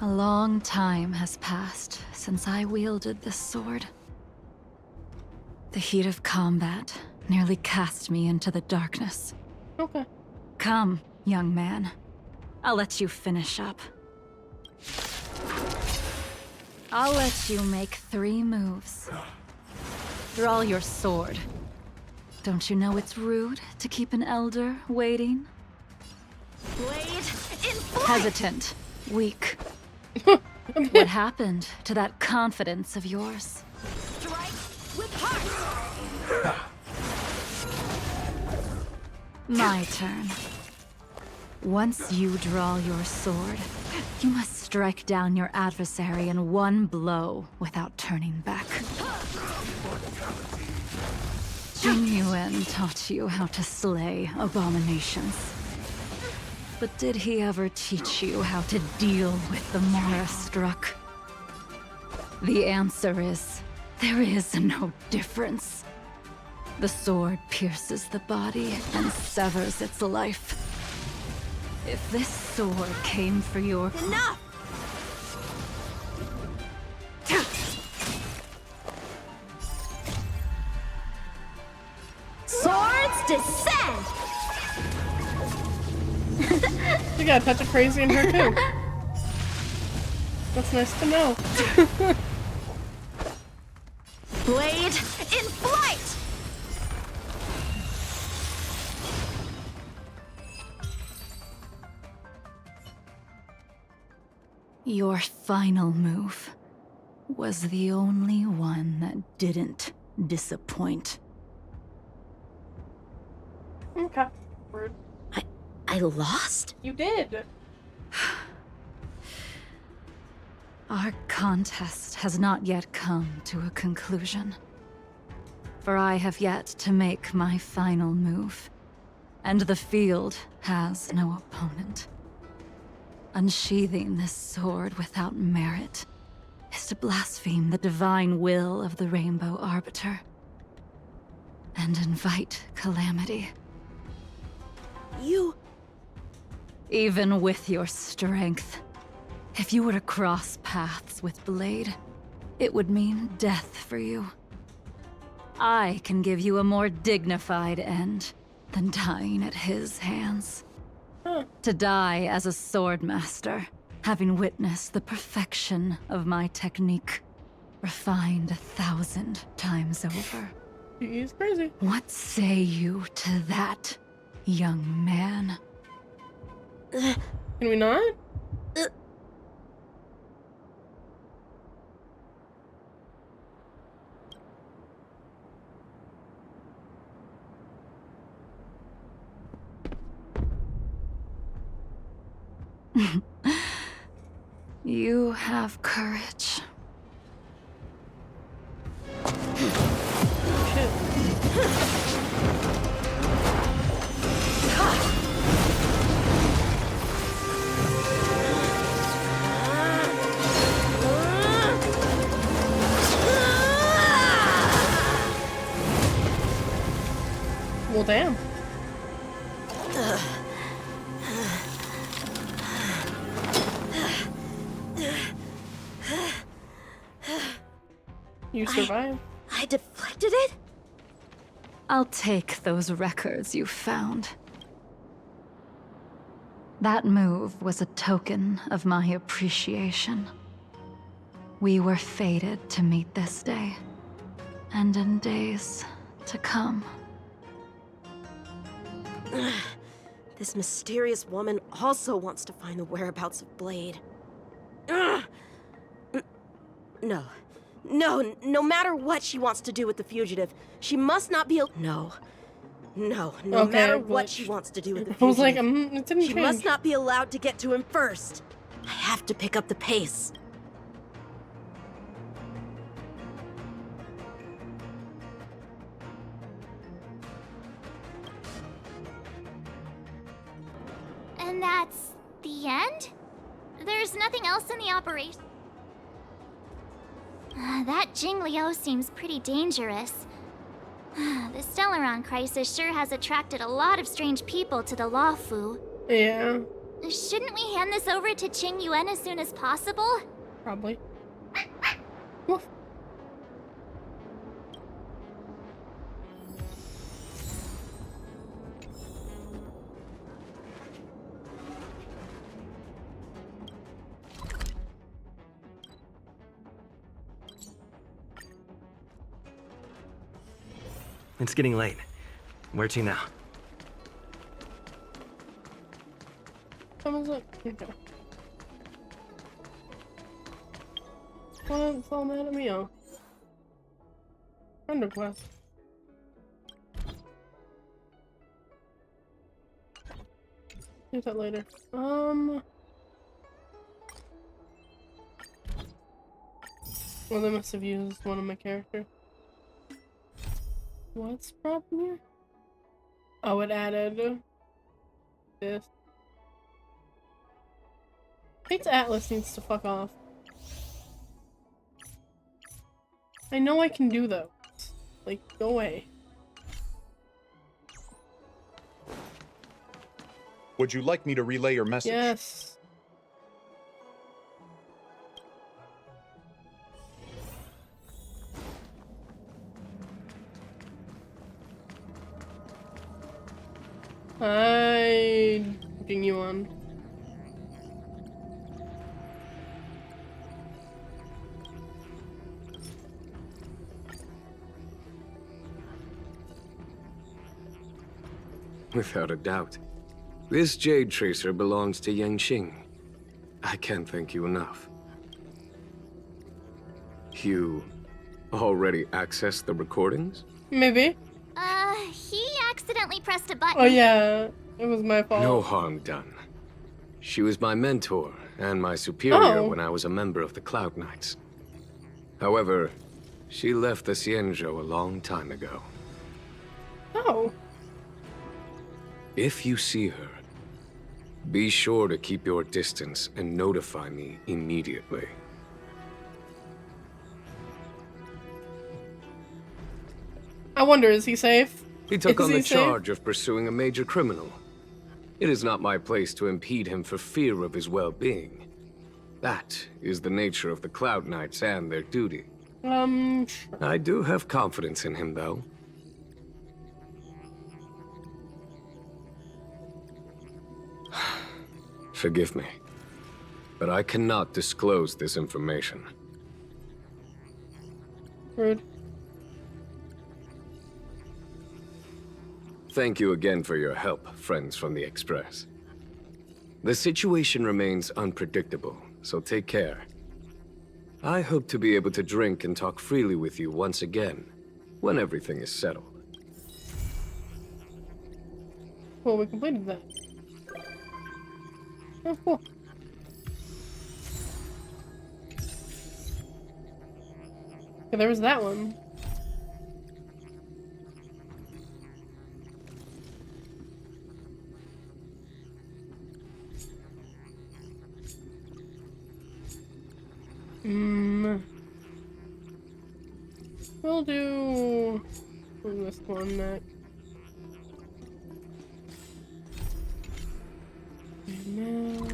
A long time has passed since I wielded this sword. The heat of combat nearly cast me into the darkness. Okay. Come, young man. I'll let you finish up. I'll let you make 3 moves. Draw your sword. Don't you know it's rude to keep an elder waiting? Blade in flight! Hesitant. Weak. What happened to that confidence of yours? Strike with heart! My turn. Once you draw your sword, you must strike down your adversary in one blow without turning back. Jing Yuan taught you how to slay abominations. But did he ever teach you how to deal with the Mara struck? The answer is, there is no difference. The sword pierces the body and severs its life. If this sword came for your... Enough! Swords descend! You got a touch of crazy in her too. That's nice to know. Blade in flight! Your final move was the only one that didn't disappoint. Okay. Rude. I lost? You did. Our contest has not yet come to a conclusion. For I have yet to make my final move, and the field has no opponent. Unsheathing this sword without merit is to blaspheme the divine will of the Rainbow Arbiter and invite calamity. You... Even with your strength, if you were to cross paths with Blade, it would mean death for you. I can give you a more dignified end than dying at his hands. To die as a swordmaster, having witnessed the perfection of my technique, refined 1,000 times over. He's crazy. What say you to that, young man? Can we not? You have courage. Well, damn. You survived. I deflected it? I'll take those records you found. That move was a token of my appreciation. We were fated to meet this day, and in days to come. This mysterious woman also wants to find the whereabouts of Blade. No. No matter what she wants to do with the fugitive, she must not be No Okay, matter but what she wants to do with the fugitive. I was like, it didn't she change. must not be allowed to get to him first. I have to pick up the pace. that's the end? There's nothing else in the operation? That Jingliu seems pretty dangerous. The Stellaron crisis sure has attracted a lot of strange people to the Lawfu. Yeah. Shouldn't we hand this over to Qing Yuan as soon as possible? Probably. Woof. It's getting late. Where to now? Someone's like, okay. Well, it's all mad at me, oh. Friend request. Do that later. Well, they must have used one of my characters. What's the problem here? Oh, it added this. Fate's Atlas needs to fuck off. I know I can do those. Like, go away. Would you like me to relay your message? Yes. I'm putting you on. Without a doubt. This Jade Tracer belongs to Yanqing. I can't thank you enough. You already accessed the recordings? Maybe. He accidentally pressed a button. Oh yeah, it was my fault. No harm done. She was my mentor and my superior Oh. when I was a member of the Cloud Knights. However, she left the Xianzhou a long time ago. Oh. If you see her, be sure to keep your distance and notify me immediately. I wonder, is he safe? He took Is on he the safe? charge of pursuing a major criminal. It is not my place to impede him for fear of his well-being. That is the nature of the Cloud Knights and their duty. I do have confidence in him, though. Forgive me, but I cannot disclose this information. Rude. Thank you again for your help, friends from the Express. The situation remains unpredictable, so take care. I hope to be able to drink and talk freely with you once again, when everything is settled. Well, we completed that. Oh, cool. Okay, there was that one. We'll do this one next. And now.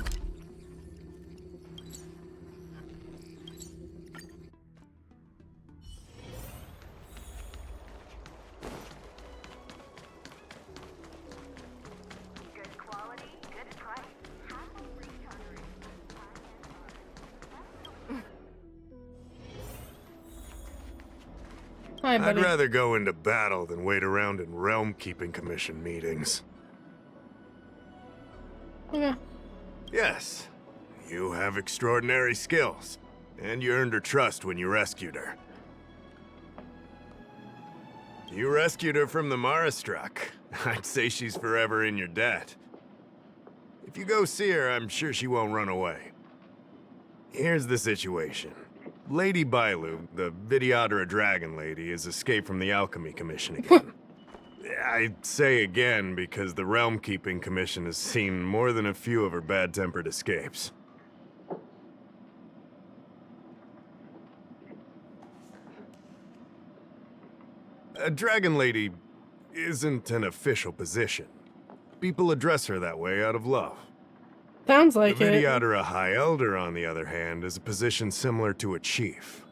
Hi, I'd buddy. rather go into battle than wait around in Realm Keeping Commission meetings. Okay. Yes, you have extraordinary skills, and you earned her trust when you rescued her. You rescued her from the Marastruck. I'd say she's forever in your debt. If you go see her, I'm sure she won't run away. Here's the situation. Lady Bailu, the Vidyadhara Dragon Lady, has escaped from the Alchemy Commission again. I say again because the Realm Keeping Commission has seen more than a few of her bad-tempered escapes. A Dragon Lady isn't an official position. People address her that way out of love. Sounds like the it. Vidyadhara High Elder, on the other hand, is a position similar to a chief.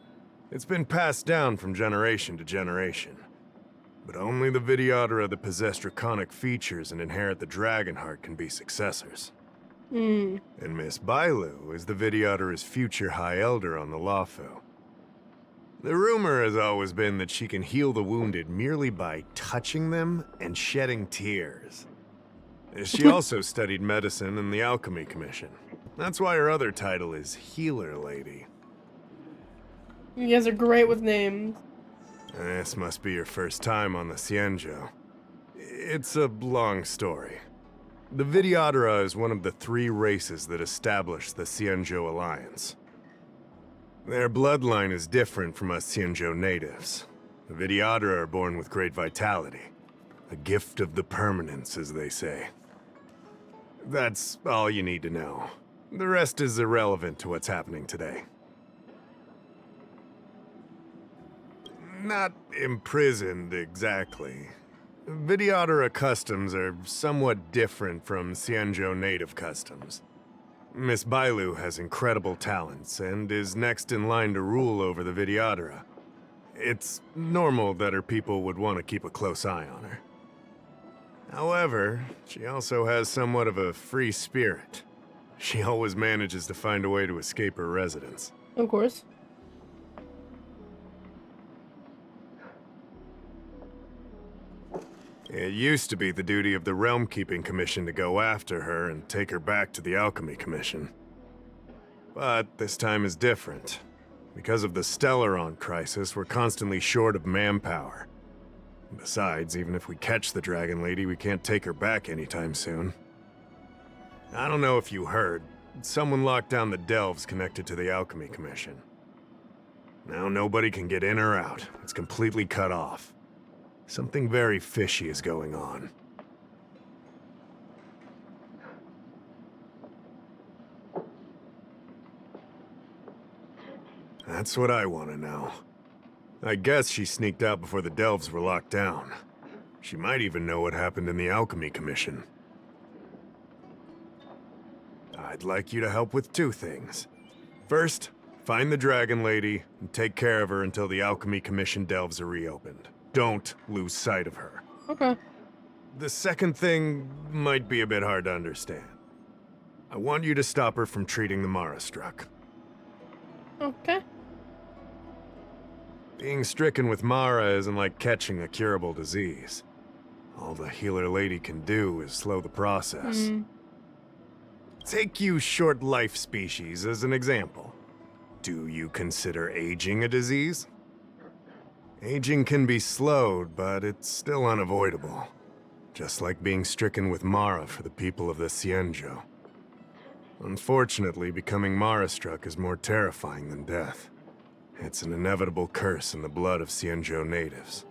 It's been passed down from generation to generation. But only the Vidyadhara that possess draconic features and inherit the dragon heart can be successors. And Miss Bailu is the Vidyadhara's future High Elder on the Lafu. The rumor has always been that she can heal the wounded merely by touching them and shedding tears. She also studied medicine in the Alchemy Commission. That's why her other title is Healer Lady. You guys are great with names. This must be your first time on the Xianzhou. It's a long story. The Vidyadhara is one of the 3 races that established the Xianzhou Alliance. Their bloodline is different from us Xianzhou natives. The Vidyadhara are born with great vitality. A gift of the permanence, as they say. That's all you need to know. The rest is irrelevant to what's happening today. Not imprisoned, exactly. Vidyadhara customs are somewhat different from Xianzhou native customs. Miss Bailu has incredible talents and is next in line to rule over the Vidyadhara. It's normal that her people would want to keep a close eye on her. However, she also has somewhat of a free spirit. She always manages to find a way to escape her residence. Of course. It used to be the duty of the Realm Keeping Commission to go after her and take her back to the Alchemy Commission. But this time is different. Because of the Stellaron crisis, we're constantly short of manpower. Besides, even if we catch the Dragon Lady, we can't take her back anytime soon. I don't know if you heard, someone locked down the delves connected to the Alchemy Commission. Now nobody can get in or out. It's completely cut off. Something very fishy is going on. That's what I want to know. I guess she sneaked out before the delves were locked down. She might even know what happened in the Alchemy Commission. I'd like you to help with 2 things. First, find the Dragon Lady and take care of her until the Alchemy Commission delves are reopened. Don't lose sight of her. Okay. The second thing might be a bit hard to understand. I want you to stop her from treating the Marastruck. Okay. Being stricken with Mara isn't like catching a curable disease. All the Healer Lady can do is slow the process. Take you short life species as an example. Do you consider aging a disease? Aging can be slowed, but it's still unavoidable. Just like being stricken with Mara for the people of the Xianzhou. Unfortunately, becoming Mara-struck is more terrifying than death. It's an inevitable curse in the blood of Xianzhou natives.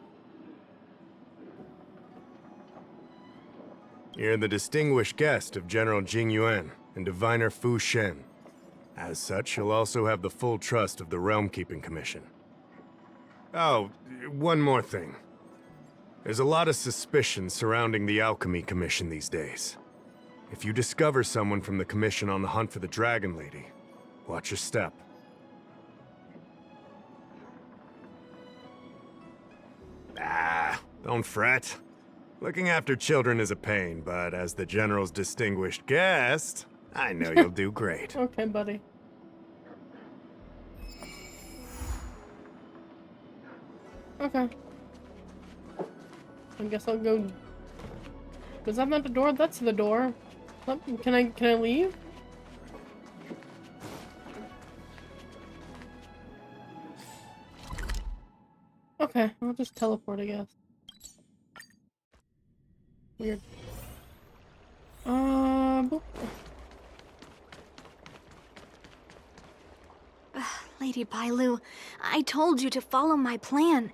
You're the distinguished guest of General Jing Yuan and Diviner Fu Shen. As such, you'll also have the full trust of the Realm Keeping Commission. Oh, one more thing. There's a lot of suspicion surrounding the Alchemy Commission these days. If you discover someone from the Commission on the hunt for the Dragon Lady, watch your step. Don't fret. Looking after children is a pain, but as the General's distinguished guest, I know you'll do great. Okay, buddy. Okay. I guess I'll go. Is that not the door? That's the door. Can I leave? Okay, I'll just teleport, I guess. Weird. Boop. Lady Bailu, I told you to follow my plan.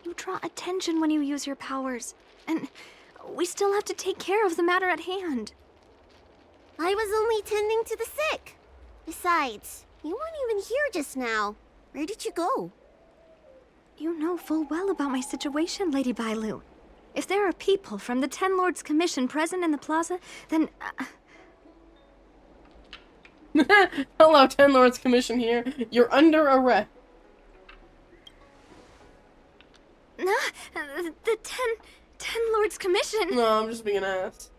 You draw attention when you use your powers, And we still have to take care of the matter at hand. I was only tending to the sick. Besides, you weren't even here just now. Where did you go? You know full well about my situation, Lady Bailu. If there are people from the Ten Lords Commission present in the plaza, then... Hello, Ten Lords Commission here. You're under arrest. The Ten Lords Commission? No, I'm just being an ass.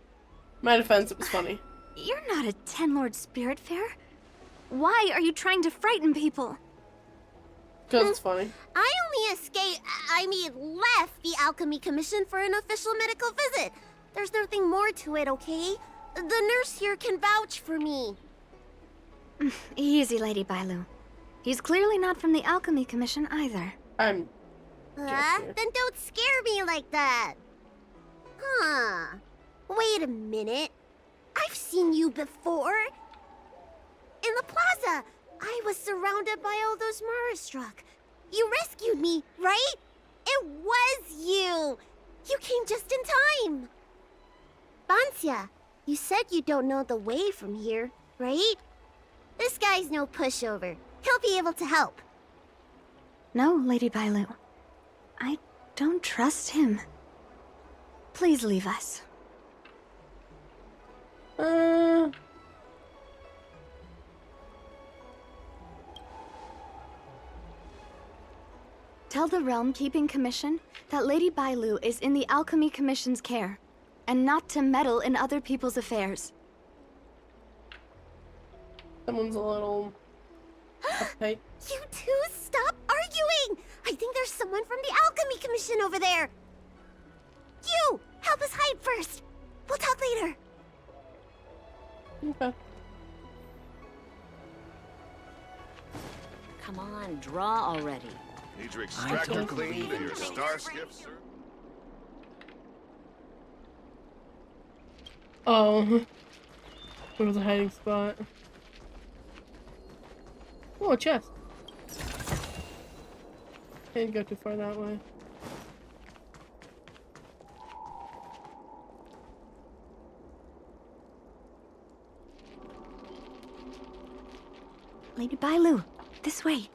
My defense, it was funny. You're not a Ten Lord Spirit Fair. Why are you trying to frighten people? Because it's funny. I only left the Alchemy Commission for an official medical visit. There's nothing more to it, okay? The nurse here can vouch for me. Easy, Lady Bailu. He's clearly not from the Alchemy Commission either. I'm... Then don't scare me like that. Huh. Wait a minute. I've seen you before. In the plaza, I was surrounded by all those Marastruck. You rescued me, right? It was you. You came just in time. Bansya, you said you don't know the way from here, right? This guy's no pushover. He'll be able to help. No, Lady Bailu. I don't trust him. Please leave us. Tell the Realm Keeping Commission that Lady Bailu is in the Alchemy Commission's care, and not to meddle in other people's affairs. Someone's a little... uptight. You two, stop arguing! I think there's someone from the Alchemy Commission over there. You! Help us hide first. We'll talk later. Okay. Come on, draw already. Need your extractor cleaned and your star skips, sir? Oh. There was a hiding spot. Oh, a chest. Can't go too far that way. Lady Bailu, this way.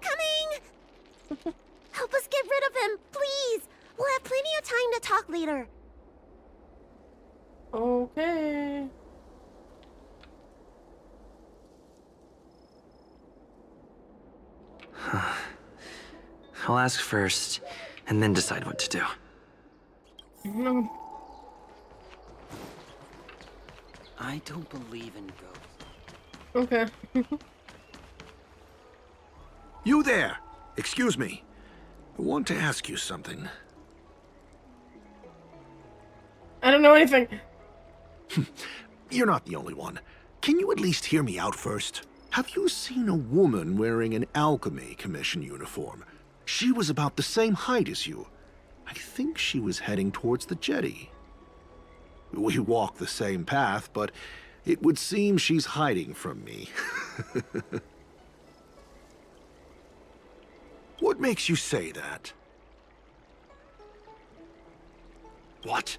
Coming! Help us get rid of him, please! We'll have plenty of time to talk later. Okay. I'll ask first, and then decide what to do. No. I don't believe in ghosts. Okay. You there! Excuse me. I want to ask you something. I don't know anything. You're not the only one. Can you at least hear me out first? Have you seen a woman wearing an Alchemy Commission uniform? She was about the same height as you. I think she was heading towards the jetty. We walk the same path, but it would seem she's hiding from me. What makes you say that? What?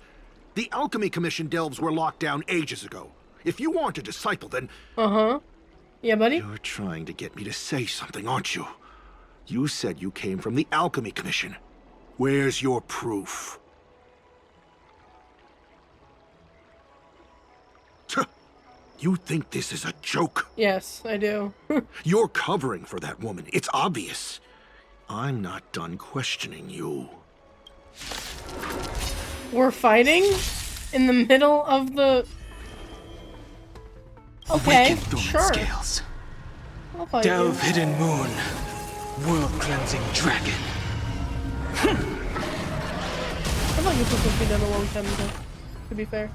The Alchemy Commission delves were locked down ages ago. If you aren't a disciple, then... Uh-huh. Yeah, buddy? You're trying to get me to say something, aren't you? You said you came from the Alchemy Commission. Where's your proof? Tuh. You think this is a joke? Yes, I do. You're covering for that woman. It's obvious. I'm not done questioning you. We're fighting? In the middle of the... Okay, sure. Scales. I'll fight Delve you. hidden moon. World cleansing dragon. I feel like this was supposed to be done a long time ago, to be fair.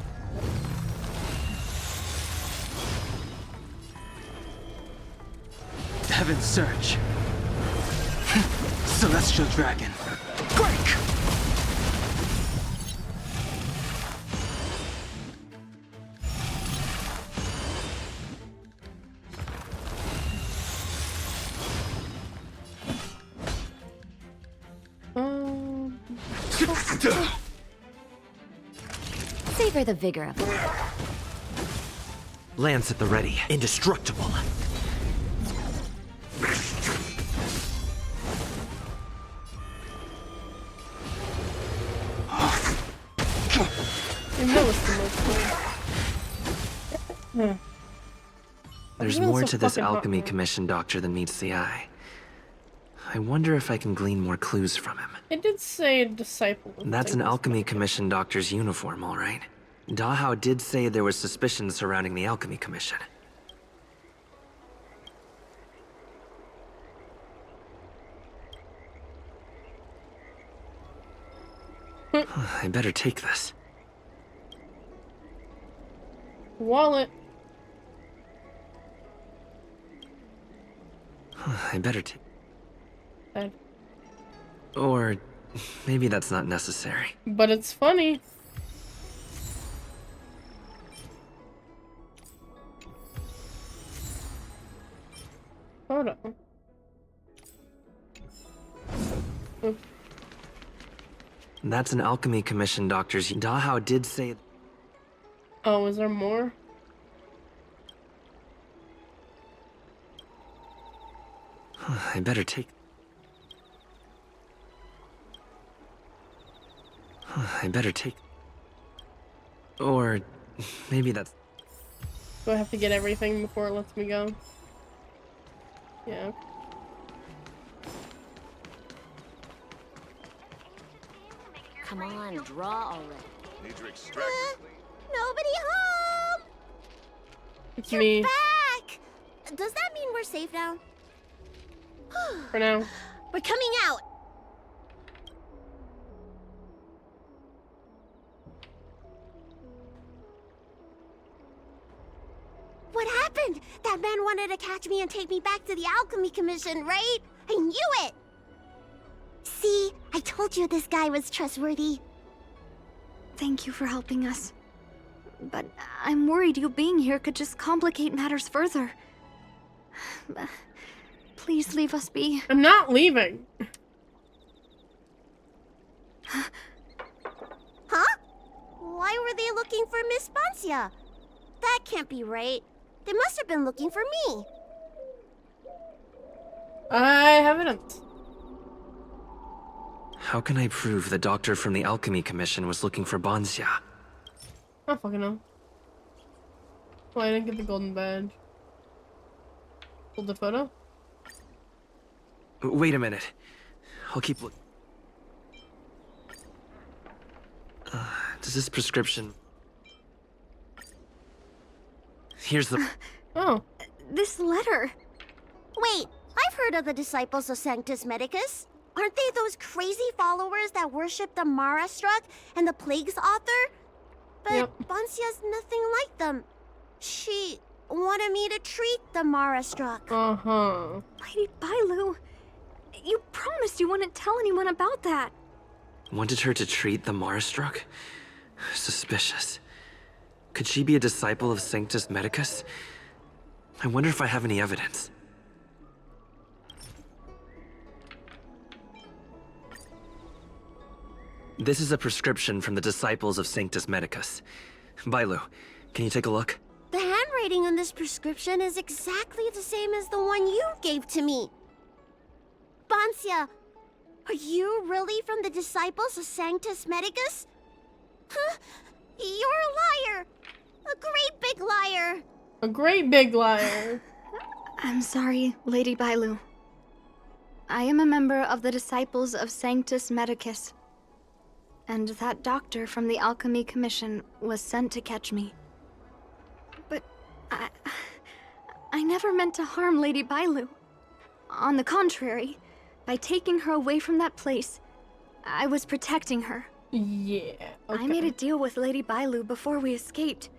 Heaven's Search. Celestial dragon. Break! Savor the vigor of it. Lance at the ready. Indestructible. You know it's the most fun. There's more to this alchemy commission doctor than meets the eye. I wonder if I can glean more clues from him. It did say disciple. That's an alchemy commission doctor's uniform, all right. Dahao did say there was suspicion surrounding the alchemy commission. I better take this. Wallet. I better take... Okay. Or maybe that's not necessary. But it's funny. Hold on. That's an alchemy commission doctor's... Dahao did say... Oh, is there more? I better take... I better take... Or maybe that's... Do I have to get everything before it lets me go? Yeah. Come on, draw already. Need to extract. Nobody home! It's You're me. back! Does that mean we're safe now? For now. We're coming out! What happened? That man wanted to catch me and take me back to the Alchemy Commission, right? I knew it! See, I told you this guy was trustworthy. Thank you for helping us. But I'm worried you being here could just complicate matters further. Please leave us be. I'm not leaving. Huh? Why were they looking for Miss Bancia? That can't be right. They must have been looking for me. I have evidence. How can I prove the doctor from the alchemy commission was looking for Bancia? I don't fucking know. Well, I didn't get the golden badge. Hold the photo? Wait a minute. I'll keep looking. Does this prescription... Here's the... Oh. This letter. Wait, I've heard of the Disciples of Sanctus Medicus. Aren't they those crazy followers that worship the Mara Struck and the Plague's author? But Bancia's nothing like them. She wanted me to treat the Mara Struck. Uh-huh. Lady Bailu, you promised you wouldn't tell anyone about that. Wanted her to treat the Marstruck? Suspicious. Could she be a disciple of Sanctus Medicus? I wonder if I have any evidence. This is a prescription from the disciples of Sanctus Medicus. Bailu, can you take a look? The handwriting on this prescription is exactly the same as the one you gave to me. Bancia, are you really from the Disciples of Sanctus Medicus? Huh? You're a liar! A great big liar! A great big liar. I'm sorry, Lady Bailu. I am a member of the Disciples of Sanctus Medicus. And that doctor from the Alchemy Commission was sent to catch me. But I never meant to harm Lady Bailu. On the contrary, by taking her away from that place, I was protecting her. Yeah, okay. I made a deal with Lady Bailu before we escaped.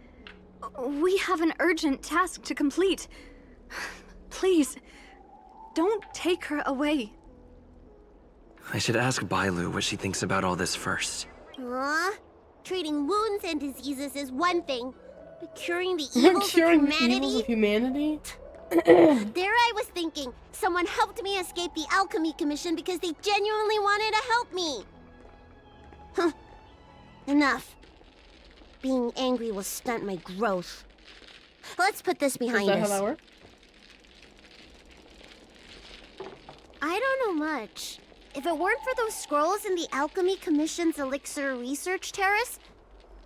We have an urgent task to complete. Please, don't take her away. I should ask Bailu what she thinks about all this first. Treating wounds and diseases is one thing, but curing the evils of humanity? The evils of humanity? There I was thinking, someone helped me escape the Alchemy Commission because they genuinely wanted to help me. Huh. Enough. Being angry will stunt my growth. Let's put this behind us. Is that how that works? I don't know much. If it weren't for those scrolls in the Alchemy Commission's Elixir Research Terrace,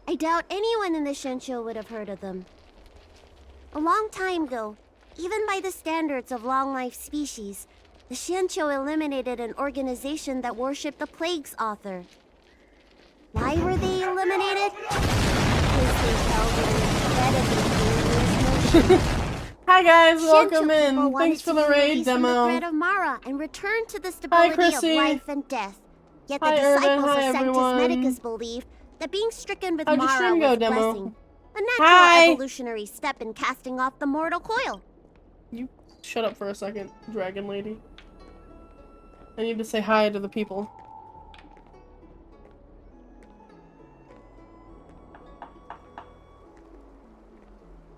I doubt anyone in the Shensho would have heard of them. A long time ago, even by the standards of long-life species, the Shensho eliminated an organization that worshipped the Plague's author. Why were they eliminated? Because they held an incredibly dangerous notion. Hi guys, welcome Shensho people in. wanted Thanks for to the be raid released from the demo. threat of Mara and return to the stability of Chrissy. life and death. Yet the Hi, Irvin. disciples Hi, of Sanctus everyone. Medicus believe that being stricken with How'd your Mara stream was go, a demo? blessing. A natural Hi. evolutionary step in casting off the mortal coil. You shut up for a second, dragon lady. I need to say hi to the people.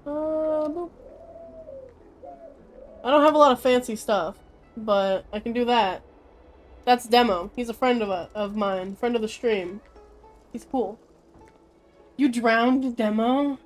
Boop. I don't have a lot of fancy stuff, but I can do that. That's Demo. He's a friend of mine, friend of the stream. He's cool. You drowned, Demo?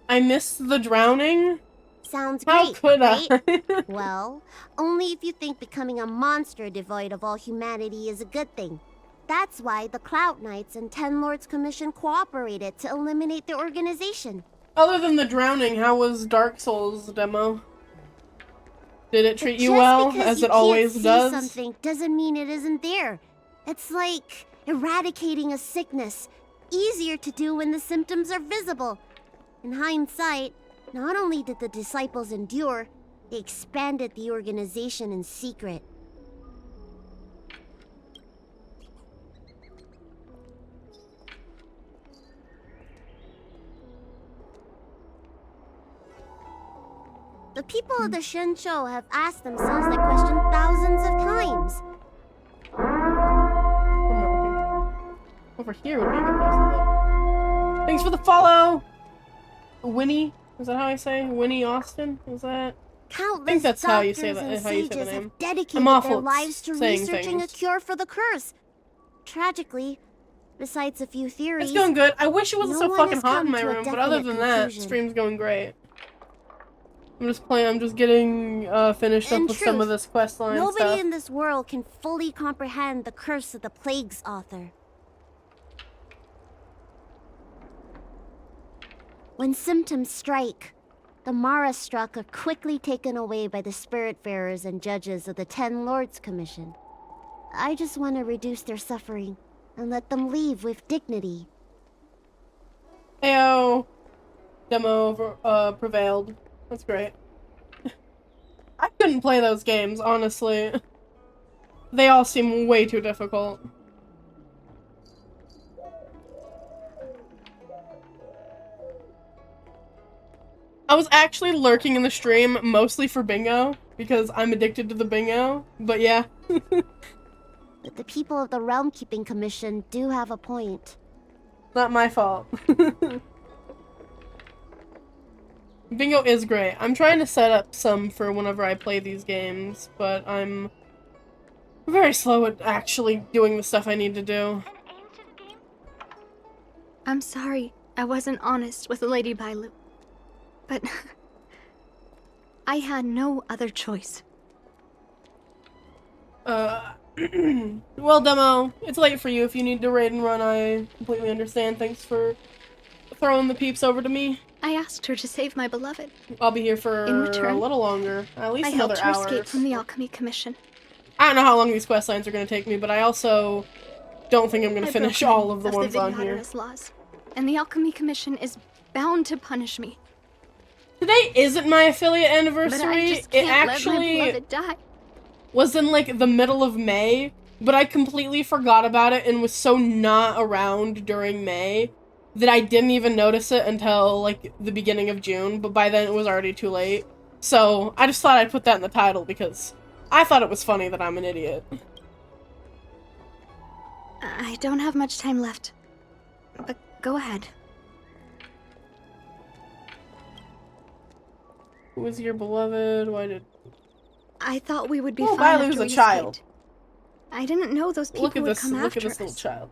I missed the drowning? Sounds How great, could right? I? Well, only if you think becoming a monster devoid of all humanity is a good thing. That's why the Cloud Knights and Ten Lords Commission cooperated to eliminate the organization. Other than the drowning, how was Dark Souls, Demo? Did it treat you Just well, because as you it always can't see does? something doesn't mean it isn't there. It's like eradicating a sickness. Easier to do when the symptoms are visible. In hindsight, not only did the disciples endure, they expanded the organization in secret. The people of the Shensho have asked themselves that question thousands of times. Over here would be a good place to look. Thanks for the follow! Winnie? Is that how I say? Winnie Austin? Is that? Countless I think that's how you say doctors that. and How you say the sages name. have dedicated I'm awful their at lives to saying researching things. a cure for the curse. Tragically, besides a few theories, It's going good. I wish it wasn't no so one fucking has hot in come my to a room, but other definite than that, conclusion. stream's going great. I'm just getting finished up In with some of truth, this quest line nobody stuff. in this world can fully comprehend the curse of the Plague's author. When symptoms strike, the Mara struck are quickly taken away by the Spiritfarers and judges of the Ten Lords Commission. I just want to reduce their suffering and let them leave with dignity. Ayo! Demo prevailed. That's great. I couldn't play those games, honestly. They all seem way too difficult. I was actually lurking in the stream mostly for bingo, because I'm addicted to the bingo, but yeah. But the people of the Realm Keeping Commission do have a point. Not my fault. Bingo is great. I'm trying to set up some for whenever I play these games, but I'm very slow at actually doing the stuff I need to do. I'm sorry I wasn't honest with Lady Bailu, but I had no other choice. Well, Demo, it's late for you. If you need to raid and run, I completely understand. Thanks for throwing the peeps over to me. I asked her to save my beloved. I'll be here for In return, a little longer. At least I another helped her hour. escape from the Alchemy Commission. I don't know how long these quest lines are going to take me, but I also don't think I'm going to I finish broke all of the ones on here. Vidyadhara's laws, and the Alchemy Commission is bound to punish me. Today isn't my affiliate But I anniversary. just It can't actually let my beloved die. was in like the middle of May, but I completely forgot about it and was so not around during May that I didn't even notice it until like the beginning of June, but by then it was already too late. So I just thought I'd put that in the title because I thought it was funny that I'm an idiot. I don't have much time left, but go ahead. Who was your beloved? Why did... I thought we would be Oh, fine Bailu's after a we child. escaped. I didn't know those people Look at would this, come look after at this us. little child.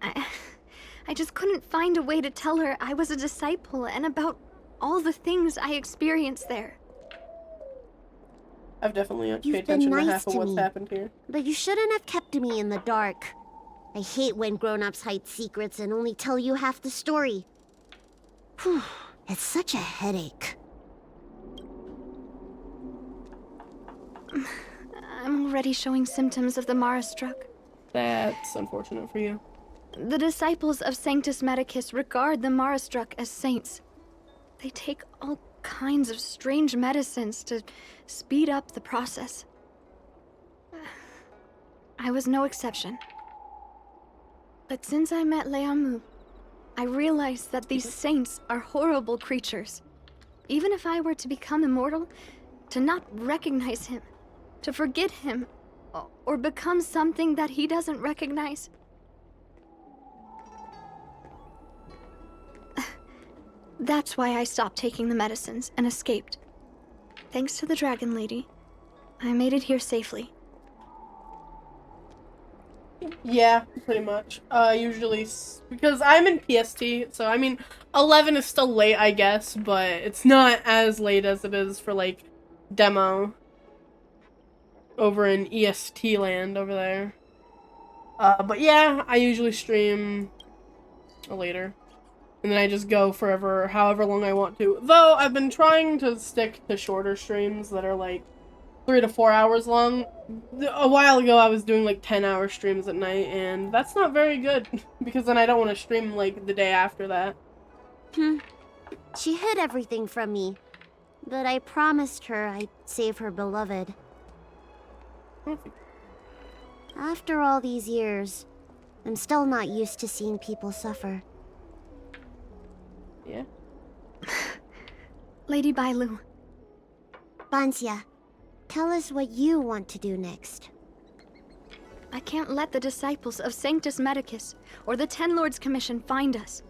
I just couldn't find a way to tell her I was a disciple and about all the things I experienced there. I've definitely paid You've been attention to nice half of to what's me, happened here. but you shouldn't have kept me in the dark. I hate when grown-ups hide secrets and only tell you half the story. Whew, it's such a headache. I'm already showing symptoms of the Mara struck. That's unfortunate for you. The disciples of Sanctus Medicus regard the Mara struck as saints. They take all kinds of strange medicines to speed up the process. I was no exception. But since I met Leamu, I realized that these saints are horrible creatures. Even if I were to become immortal, to not recognize him, to forget him, or become something that he doesn't recognize. That's why I stopped taking the medicines and escaped. Thanks to the Dragon Lady, I made it here safely. Yeah, pretty much. Usually, because I'm in PST, so I mean, 11 is still late, I guess, but it's not as late as it is for, like, demo over in EST land over there. But yeah, I usually stream later. And then I just go forever, however long I want to. Though, I've been trying to stick to shorter streams that are, like, 3 to 4 hours long. A while ago, I was doing, like, 10-hour streams at night, and that's not very good. Because then I don't want to stream, like, the day after that. She hid everything from me, but I promised her I'd save her beloved. After all these years, I'm still not used to seeing people suffer. Yeah. Lady Bailu. Bansia, tell us what you want to do next. I can't let the disciples of Sanctus Medicus or the Ten Lords Commission find us.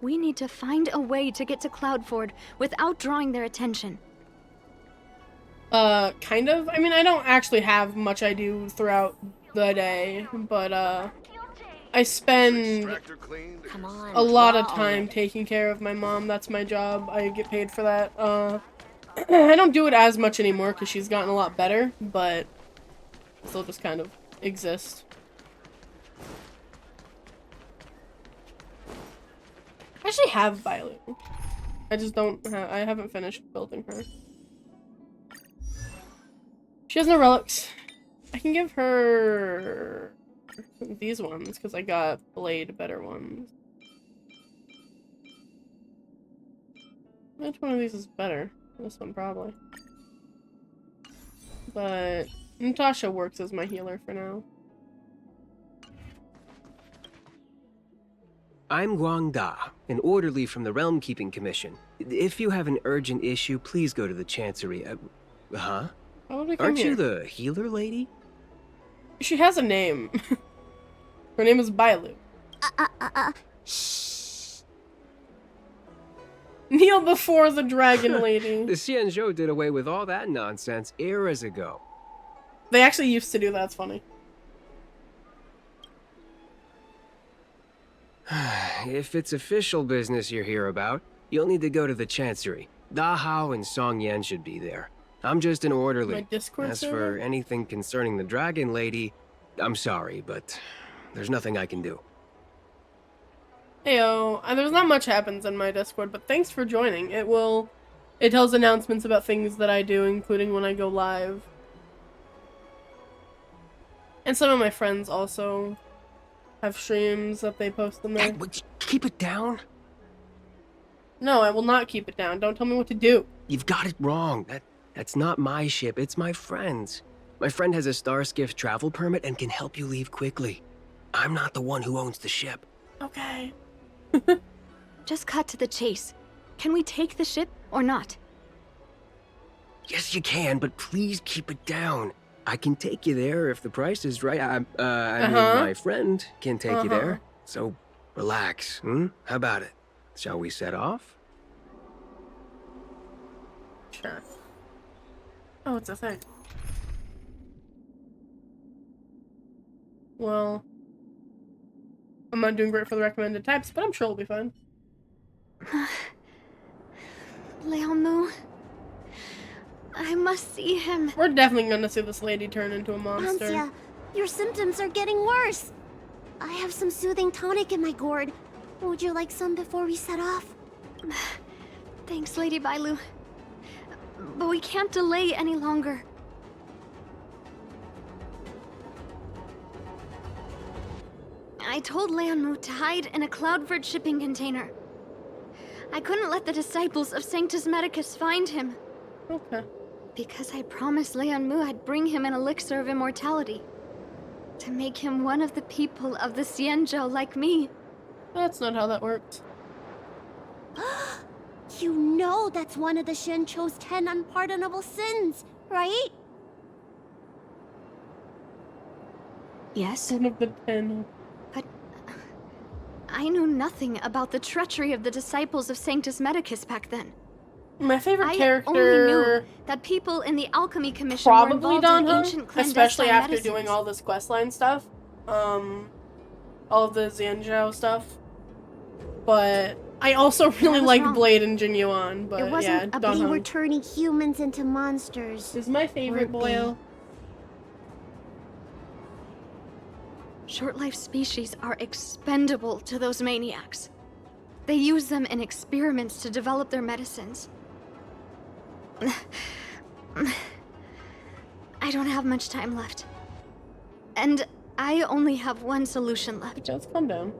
We need to find a way to get to Cloudford without drawing their attention. Kind of. I mean, I don't actually have much I do throughout the day, but, I spend a lot of time taking care of my mom. That's my job. I get paid for that. I don't do it as much anymore because she's gotten a lot better, but still just kind of exist. I actually have Violet. I just don't I haven't finished building her. She has no relics. I can give her these ones because I got Blade better ones. Which one of these is better? This one probably. But Natasha works as my healer for now. I'm Guang Da, an orderly from the Realm Keeping Commission. If you have an urgent issue, please go to the Chancery. Huh? How would we come Aren't here? you the healer lady? She has a name. Her name is Bailu. Shh. Kneel before the Dragon Lady. The Xianzhou did away with all that nonsense eras ago. They actually used to do that. It's funny. If it's official business you're here about, you'll need to go to the Chancery. Da Hao and Song Yan should be there. I'm just an orderly. My Discord As server? for anything concerning the Dragon Lady, I'm sorry, but there's nothing I can do. Heyo, there's not much happens in my Discord, but thanks for joining. It tells announcements about things that I do, including when I go live. And some of my friends also have streams that they post in there. Hey, would you keep it down? No, I will not keep it down. Don't tell me what to do. You've got it wrong. That's not my ship, it's my friend's. My friend has a Starskiff travel permit and can help you leave quickly. I'm not the one who owns the ship. Okay. Just cut to the chase. Can we take the ship or not? Yes, you can, but please keep it down. I can take you there if the price is right. I mean, my friend can take you there. So, relax, How about it? Shall we set off? Sure. Oh, it's a thing. Well, I'm not doing great for the recommended types, but I'm sure it'll be fine. Leomu. I must see him. We're definitely gonna see this lady turn into a monster. Ansia, your symptoms are getting worse. I have some soothing tonic in my gourd. Would you like some before we set off? Thanks, Lady Bailu. But we can't delay any longer. I told Leonmu to hide in a Cloudford shipping container. I couldn't let the disciples of Sanctus Medicus find him. Okay. Because I promised Leonmu I'd bring him an elixir of immortality. To make him one of the people of the Xianzhou like me. That's not how that works. You know that's one of the Shenchou's 10 unpardonable sins, right? Yes. One of the 10. But I knew nothing about the treachery of the disciples of Sanctus Medicus back then. My favorite I only knew that people in the Alchemy Commission were probably involved in ancient clandestine especially after medicines. doing all this questline stuff. All of the Xianzhou stuff. But I also really like wrong. Blade and Jin Yuan, but It wasn't yeah, we were Donghong turning humans into monsters. is my favorite weren't they? boyo. Short-life species are expendable to those maniacs. They use them in experiments to develop their medicines. I don't have much time left. And I only have one solution left. Just calm down.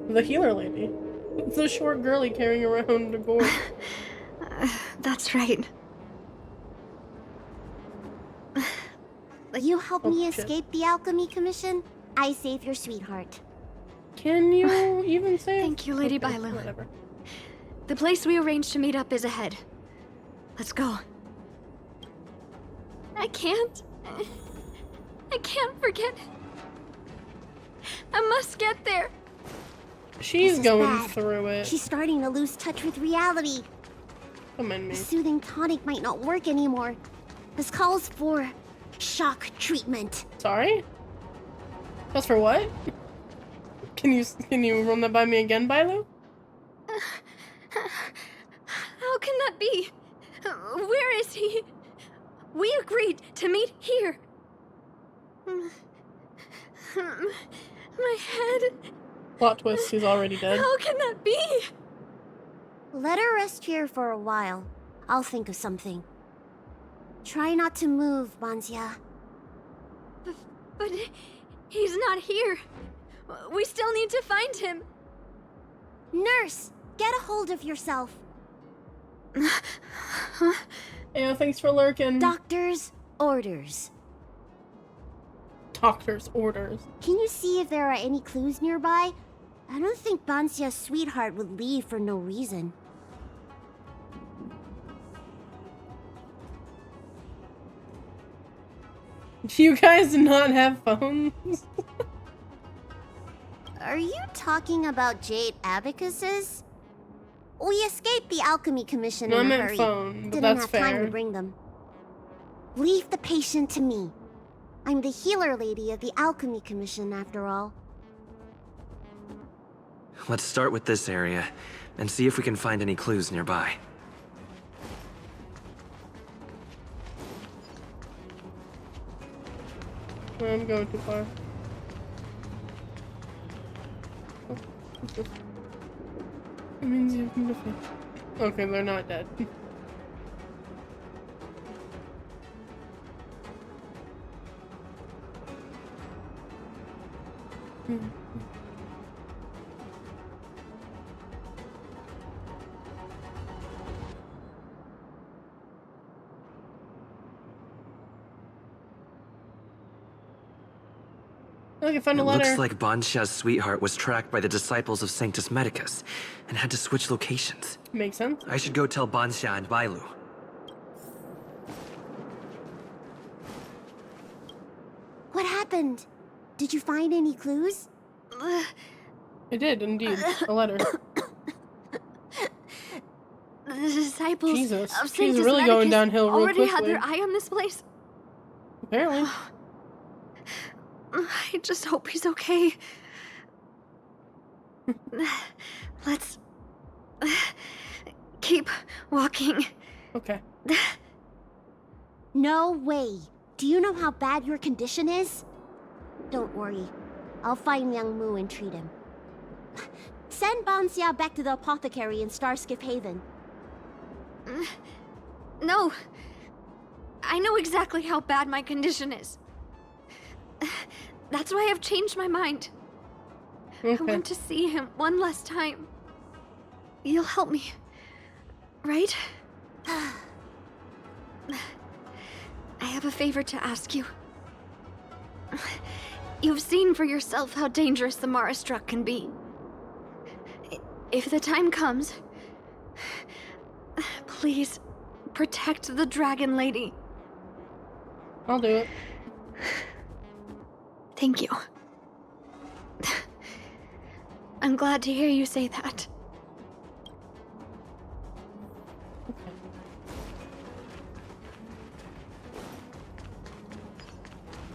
The healer lady. It's a short girlie carrying around a gourd. That's right. You help me shit. escape the Alchemy Commission, I save your sweetheart. Can you even say? Thank you, Lady Okay, Bailu. whatever. The place we arranged to meet up is ahead. Let's go. I can't forget. I must get there. She's This is going bad. through it. She's starting to lose touch with reality. Come on, me. The soothing tonic might not work anymore. This calls for shock treatment. Sorry? That's for what? Can you run that by me again, Bailu? How can that be? Where is he? We agreed to meet here. My head. Plot twist, he's already dead. How can that be? Let her rest here for a while. I'll think of something. Try not to move, Banzia. But he's not here. We still need to find him. Nurse, get a hold of yourself. Yeah, thanks for lurking. Doctor's orders. Doctor's orders. Can you see if there are any clues nearby? I don't think Banzia's sweetheart would leave for no reason. Do you guys not have phones? Are you talking about jade abacuses? We escaped the Alchemy Commission No, I in a meant hurry. phone, but Didn't that's have time fair. to bring them. Leave the patient to me. I'm the healer lady of the Alchemy Commission, after all. Let's start with this area and see if we can find any clues nearby. I'm going too far. It means you can defeat. Okay, they're not dead. Look, I found a It letter. looks like Banxia's sweetheart was tracked by the disciples of Sanctus Medicus and had to switch locations. Makes sense. I should go tell Banxia and Bailu. What happened? Did you find any clues? I did, indeed. A letter. The disciples Jesus. of She's Sanctus really going Medicus downhill real already had quickly. their eye on this place. Apparently. I just hope he's okay. Let's keep walking. Okay. No way. Do you know how bad your condition is? Don't worry. I'll find Young Moo and treat him. Send Banxia back to the apothecary in Starskip Haven. No. I know exactly how bad my condition is. That's why I've changed my mind. Okay. I want to see him one last time. You'll help me, right? I have a favor to ask you. You've seen for yourself how dangerous the Marastruck can be. If the time comes, please protect the Dragon Lady. I'll do it. Thank you. I'm glad to hear you say that.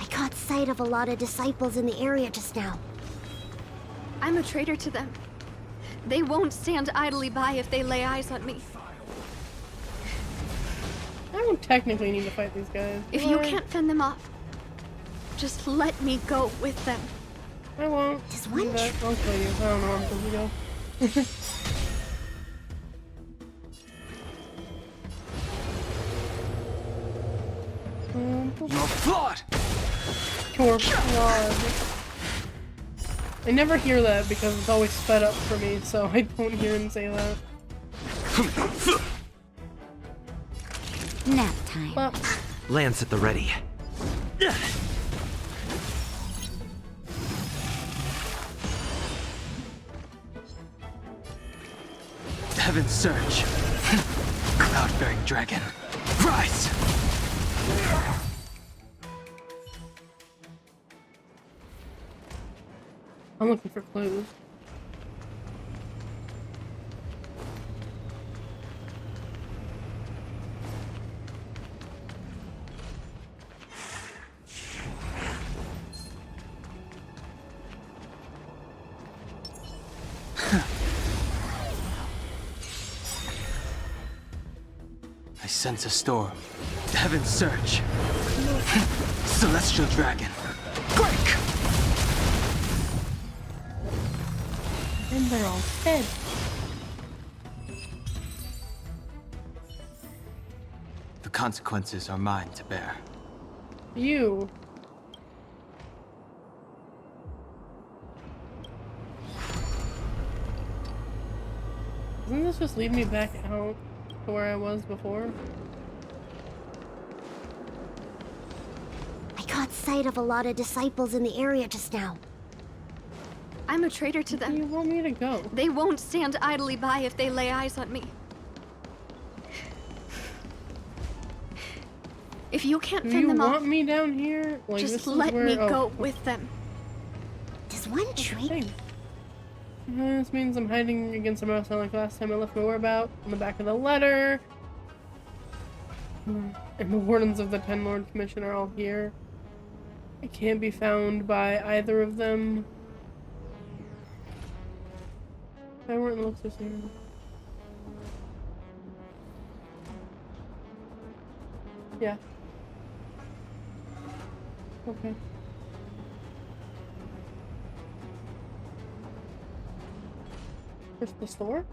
I caught sight of a lot of disciples in the area just now. I'm a traitor to them. They won't stand idly by if they lay eyes on me. I don't technically need to fight these guys. If you can't fend them off, just let me go with them. I won't. Just do one that. I'll kill you. I don't know where I'm supposed to go. You're flawed! You're flawed. I never hear that because it's always sped up for me, so I don't hear him say that. Nap time. Well, Lance at the ready. Heaven's Surge. Cloud-bearing dragon. Rise! I'm looking for clues. I sense a storm. Heaven's Surge. Celestial dragon. Break! And they're all dead. The consequences are mine to bear. You. Doesn't this just lead me back out to where I was before? I caught sight of a lot of disciples in the area just now. I'm a traitor to them. You want me to go? They won't stand idly by if they lay eyes on me. If you can't fend them off, you want me down here? Like, just let me go with them. Does one treat? This means I'm hiding against some else like last time I left my whereabout on the back of the letter. And the wardens of the Ten Lord Commission are all here. I can't be found by either of them. I weren't in Luxus here. Yeah. Okay. Where's the store?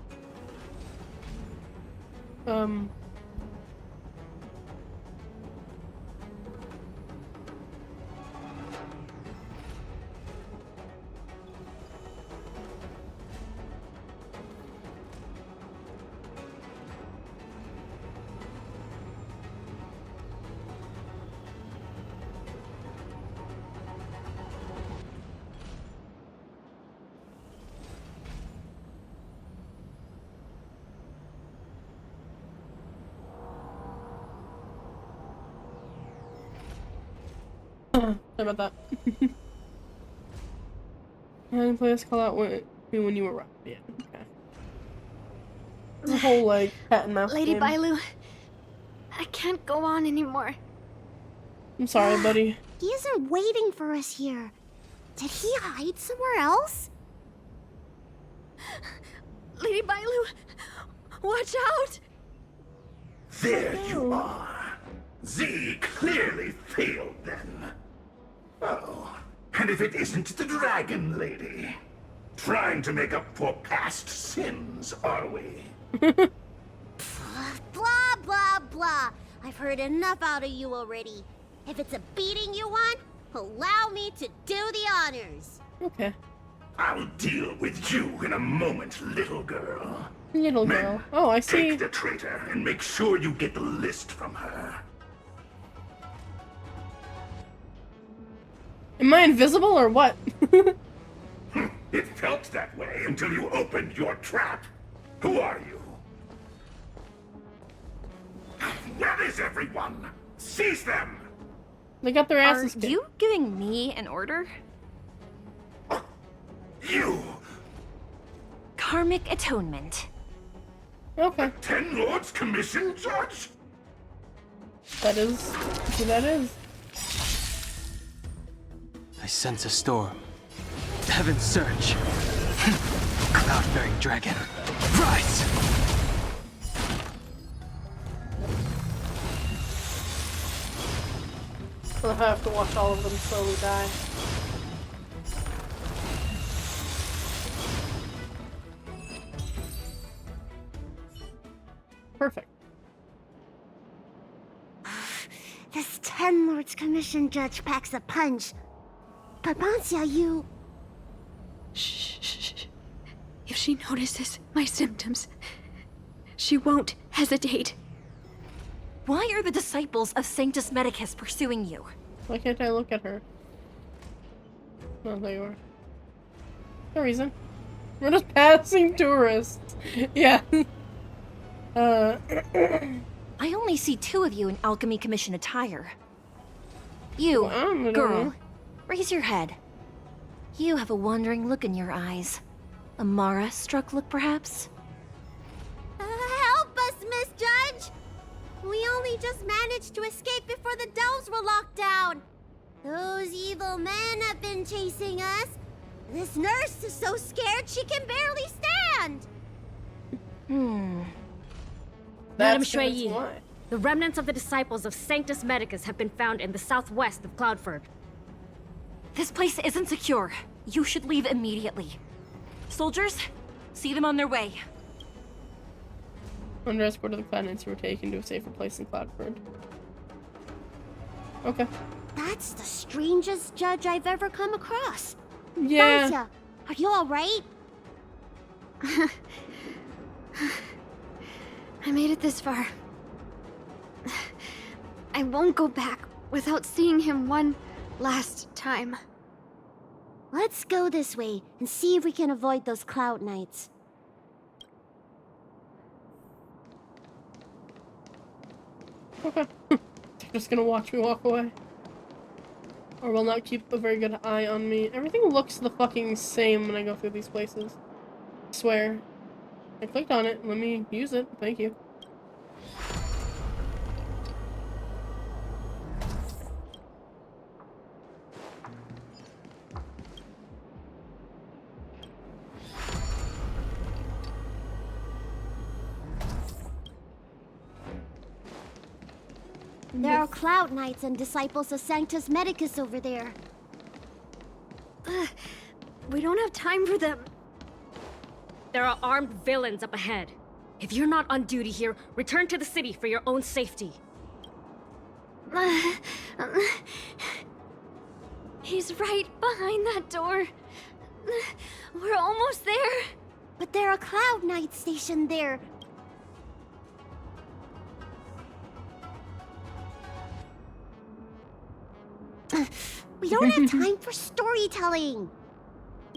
Sorry about that. Any place call out when you arrive. Yeah, okay. The whole like cat and mouse Lady game. Bailu, I can't go on anymore. I'm sorry, buddy. He isn't waiting for us here. Did he hide somewhere else? Lady Bailu, watch out! There you are. Z clearly failed then. Oh, and if it isn't the Dragon Lady. Trying to make up for past sins, are we? Blah, blah, blah. I've heard enough out of you already. If it's a beating you want, allow me to do the honors. Okay. I'll deal with you in a moment, little girl. Little girl. Oh, I see. Take the traitor and make sure you get the list from her. Am I invisible or what? It felt that way until you opened your trap. Who are you? Where is everyone? Seize them! They got their asses kicked. Are you giving me an order? You! Karmic atonement. Okay. Ten Lords Commission Judge? That is who that is. I sense a storm. Heaven surge. Cloud-bearing dragon. Rise! I'll have to watch all of them slowly die. Perfect. This Ten Lords Commission judge packs a punch. But Bancia, you... Shh. If she notices my symptoms, she won't hesitate. Why are the disciples of Sanctus Medicus pursuing you? Why can't I look at her? Oh, there you are. No reason. We're just passing tourists. Yeah. I only see 2 of you in Alchemy Commission attire. You, girl, raise your head. You have a wandering look in your eyes. A Mara-struck look, perhaps? Help us, Miss Judge! We only just managed to escape before the delves were locked down. Those evil men have been chasing us. This nurse is so scared she can barely stand. Madame Shui, the remnants of the disciples of Sanctus Medicus have been found in the southwest of Cloudford. This place isn't secure. You should leave immediately. Soldiers, see them on their way. Under escort of the Cloud Knights were taken to a safer place in Cloudford. Okay. That's the strangest judge I've ever come across. Yeah. Bancia, are you alright? I made it this far. I won't go back without seeing him one last time. Let's go this way and see if we can avoid those Cloud Knights. Okay. They're just gonna watch me walk away. Or will not keep a very good eye on me. Everything looks the fucking same when I go through these places. I swear. I clicked on it. Let me use it. Thank you. There are Cloud Knights and disciples of Sanctus Medicus over there. We don't have time for them. There are armed villains up ahead. If you're not on duty here, return to the city for your own safety. He's right behind that door. We're almost there. But there are Cloud Knights stationed there. We don't have time for storytelling.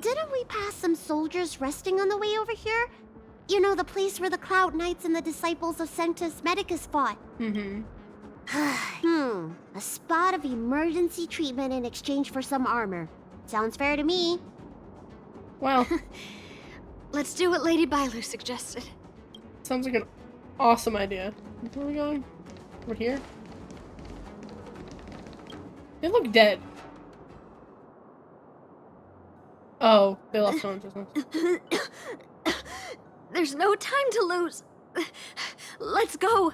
Didn't we pass some soldiers resting on the way over here? You know, the place where the Cloud Knights and the disciples of Sanctus Medicus fought. A spot of emergency treatment in exchange for some armor. Sounds fair to me. Well, let's do what Lady Bailu suggested. Sounds like an awesome idea. Where are we going? Over here? They look dead. Oh, they lost consciousness. There's no time to lose. Let's go.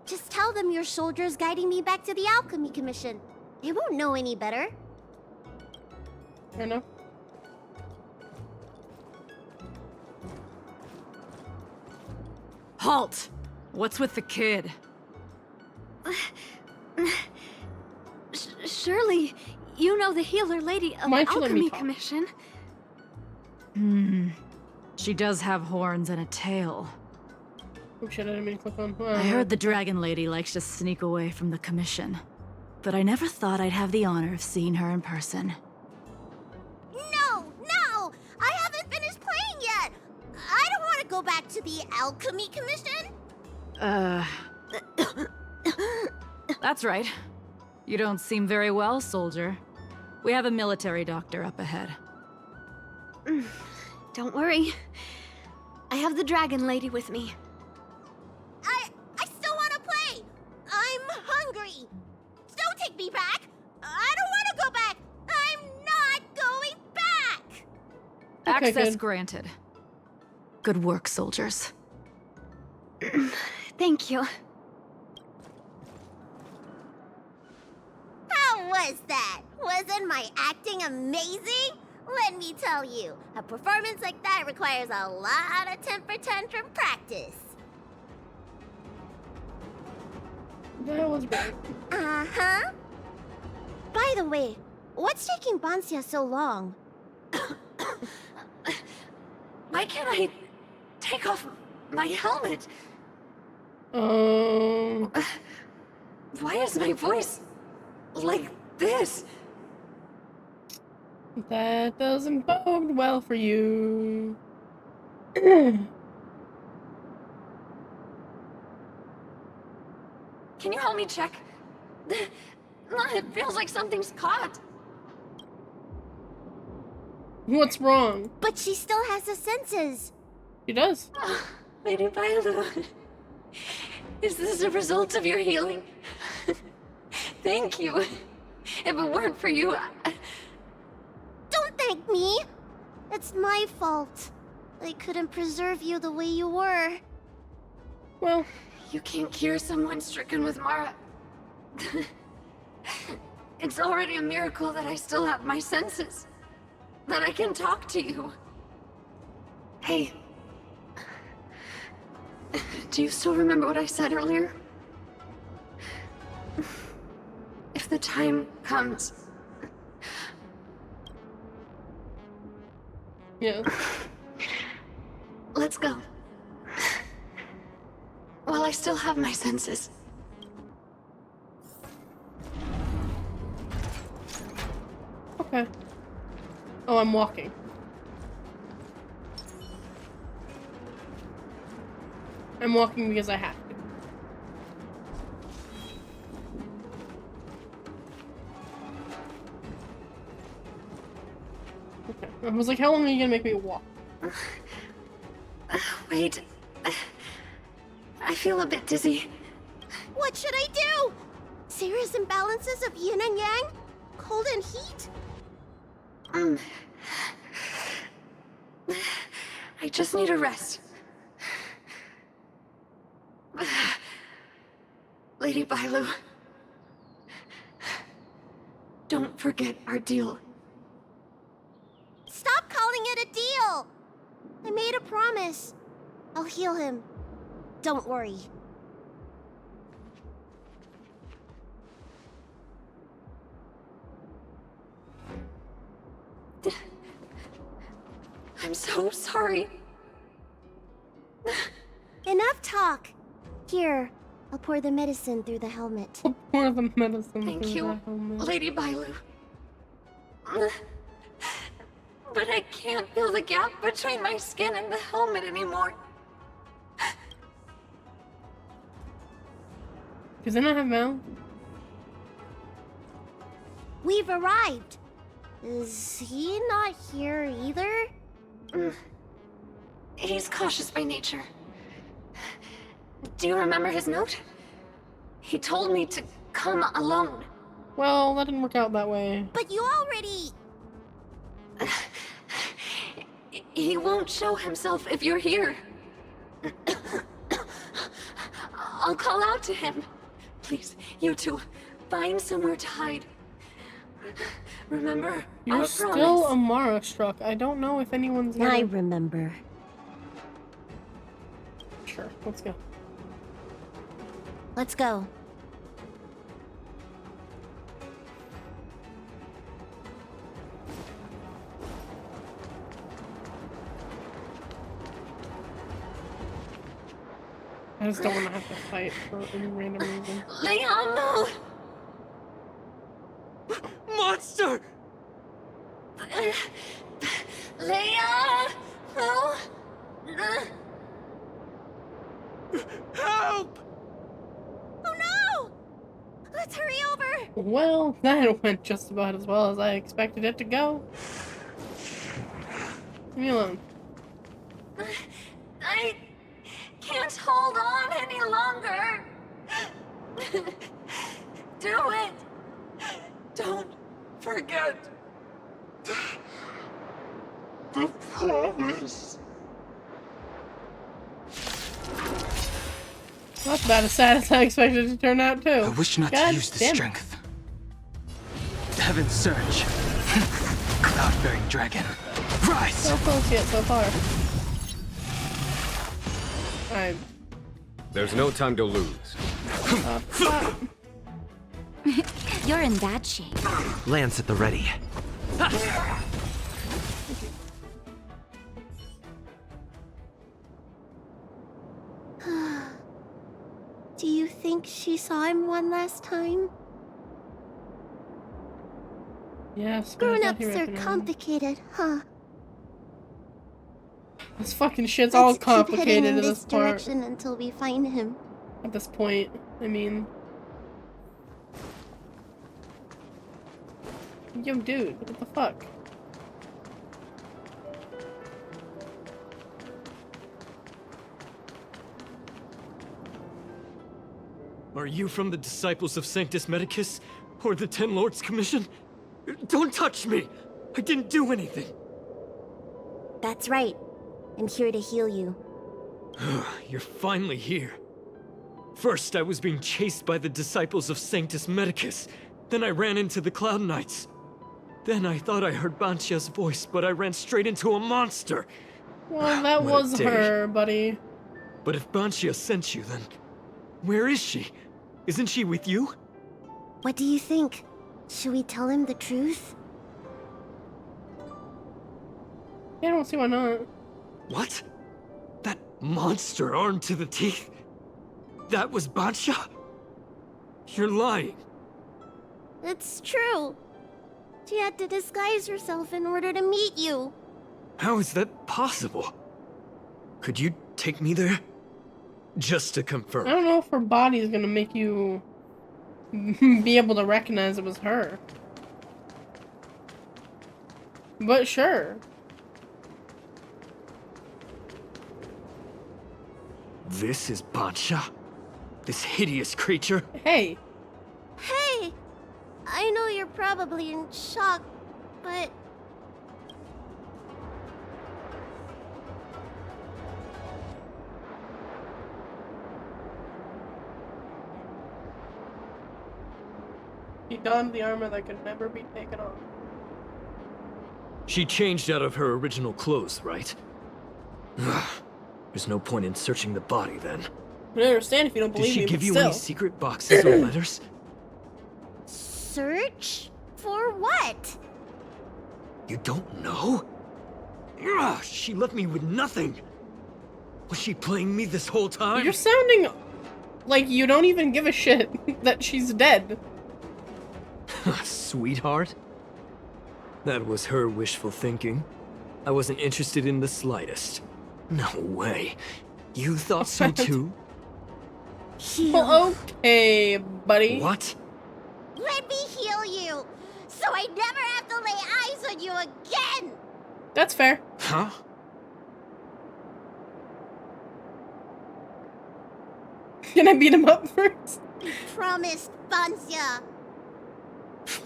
Just tell them your soldier's guiding me back to the Alchemy Commission. They won't know any better. Fair enough. Halt! What's with the kid? Surely, you know the healer lady of the Alchemy Commission. She does have horns and a tail. Oh shit, I didn't mean to click on. I heard the dragon lady likes to sneak away from the commission. But I never thought I'd have the honor of seeing her in person. No! No! I haven't finished playing yet! I don't want to go back to the Alchemy Commission! That's right. You don't seem very well, soldier. We have a military doctor up ahead. Don't worry. I have the dragon lady with me. I still want to play! I'm hungry! Don't take me back! I don't want to go back! I'm not going back! Access granted. Good work, soldiers. Thank you. How was that? Wasn't my acting amazing? Let me tell you, a performance like that requires a lot of temper tantrum practice. That was great. Uh-huh. By the way, what's taking Bansia so long? Why can't I take off my helmet? Um. Why is my voice like this? That doesn't bode well for you. Can you help me check? It feels like something's caught. What's wrong? But she still has the senses. She does. Lady Viola, is this a result of your healing? Thank you. If it weren't for you, Don't thank me. It's my fault. I couldn't preserve you the way you were. Well, you can't cure someone stricken with Mara. It's already a miracle that I still have my senses. That I can talk to you. Hey. Do you still remember what I said earlier? If the time comes... Yeah. Let's go. While I still have my senses. Okay. Oh, I'm walking. I'm walking because I have to. Okay. I was like, how long are you gonna make me walk? Wait. I feel a bit dizzy. What should I do? Serious imbalances of yin and yang? Cold and heat? I just need a rest. Lady Bailu, don't forget our deal. Stop calling it a deal! I made a promise. I'll heal him. Don't worry. I'm so sorry. Enough talk. Here, I'll pour the medicine through the helmet. Pour the medicine Thank through you, the helmet. Lady Bailu. But I can't feel the gap between my skin and the helmet anymore. Does it not have mouth? We've arrived. Is he not here either? He's cautious by nature. Do you remember his note? He told me to come alone. Well, that didn't work out that way. But you already... He won't show himself if you're here. I'll call out to him. Please, you two, find somewhere to hide. Remember, You're I still promise. a Mara struck. I don't know if anyone's gonna... I remember. Sure, let's go. Let's go. I just don't want to have to fight for any random reason. Leon, no! Monster! Leon! No! Help! Oh no! Let's hurry over! Well, that went just about as well as I expected it to go. Leave me alone. I can't hold on any longer. Do it. Don't forget the promise. That's about as sad as I expected it to turn out, too. I wish not God to use this damn it. strength. Heaven surge. Cloud-bearing dragon. Rise! So close yet so far. I'm... There's no time to lose. You're in bad shape. Lance at the ready. Do you think she saw him one last time? Yes, but I thought Grown-ups he are recognized me. complicated, huh? This fucking shit's all Let's keep heading complicated in at this this part. direction until we find him. At this point, I mean... Yo, dude, what the fuck? Are you from the Disciples of Sanctus Medicus? Or the Ten Lords Commission? Don't touch me! I didn't do anything! That's right. I'm here to heal you. You're finally here. First, I was being chased by the Disciples of Sanctus Medicus. Then I ran into the Cloud Knights. Then I thought I heard Banchia's voice, but I ran straight into a monster. Well, that What a was day. her, buddy. But if Banchia sent you, then where is she? Isn't she with you? What do you think? Should we tell him the truth? Yeah, I don't see why not. What? That monster armed to the teeth? That was Banchia? You're lying. It's true. She had to disguise herself in order to meet you. How is that possible? Could you take me there? Just to confirm. I don't know if her body is gonna make you be able to recognize it was her. But sure. This is Banchia? This hideous creature? Hey. Hey! I know you're probably in shock, but... He donned the armor that could never be taken off. She changed out of her original clothes, right? There's no point in searching the body then. I don't understand if you don't Did believe she me, give but you still. any secret boxes or letters? Search? For what? You don't know? She left me with nothing. Was she playing me this whole time? You're sounding like you don't even give a shit that she's dead. Sweetheart? That was her wishful thinking. I wasn't interested in the slightest. No way. You thought so too? Well, okay, buddy. What? Let me heal you, so I never have to lay eyes on you again! That's fair. Huh? Can I beat him up first? Promised, Bansia.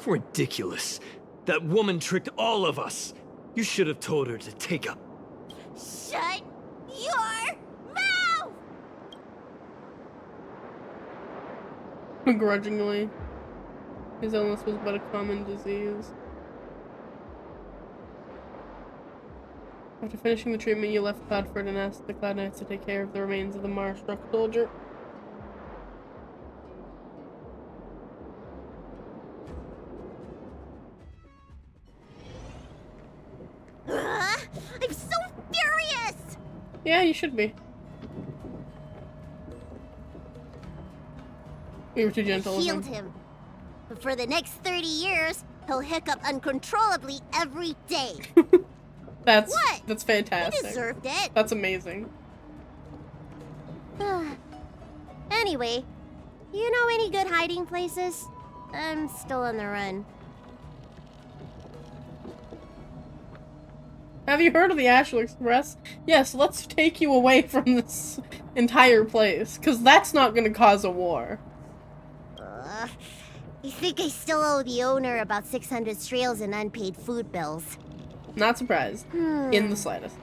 Ridiculous. That woman tricked all of us. You should have told her to take up. Shut your mouth! Begrudgingly. His illness was but a common disease. After finishing the treatment, you left Cloudford and asked the Cloud Knights to take care of the remains of the Mara-struck soldier. I'm so furious! Yeah, you should be. We were too gentle with Healed him. But for the next 30 years, he'll hiccup uncontrollably every day. That's What? That's fantastic. He deserved it. That's amazing. Anyway, you know any good hiding places? I'm still on the run. Have you heard of the Astral Express? Yes, let's take you away from this entire place, because that's not going to cause a war. I think I still owe the owner about 600 strails in unpaid food bills. Not surprised. In the slightest.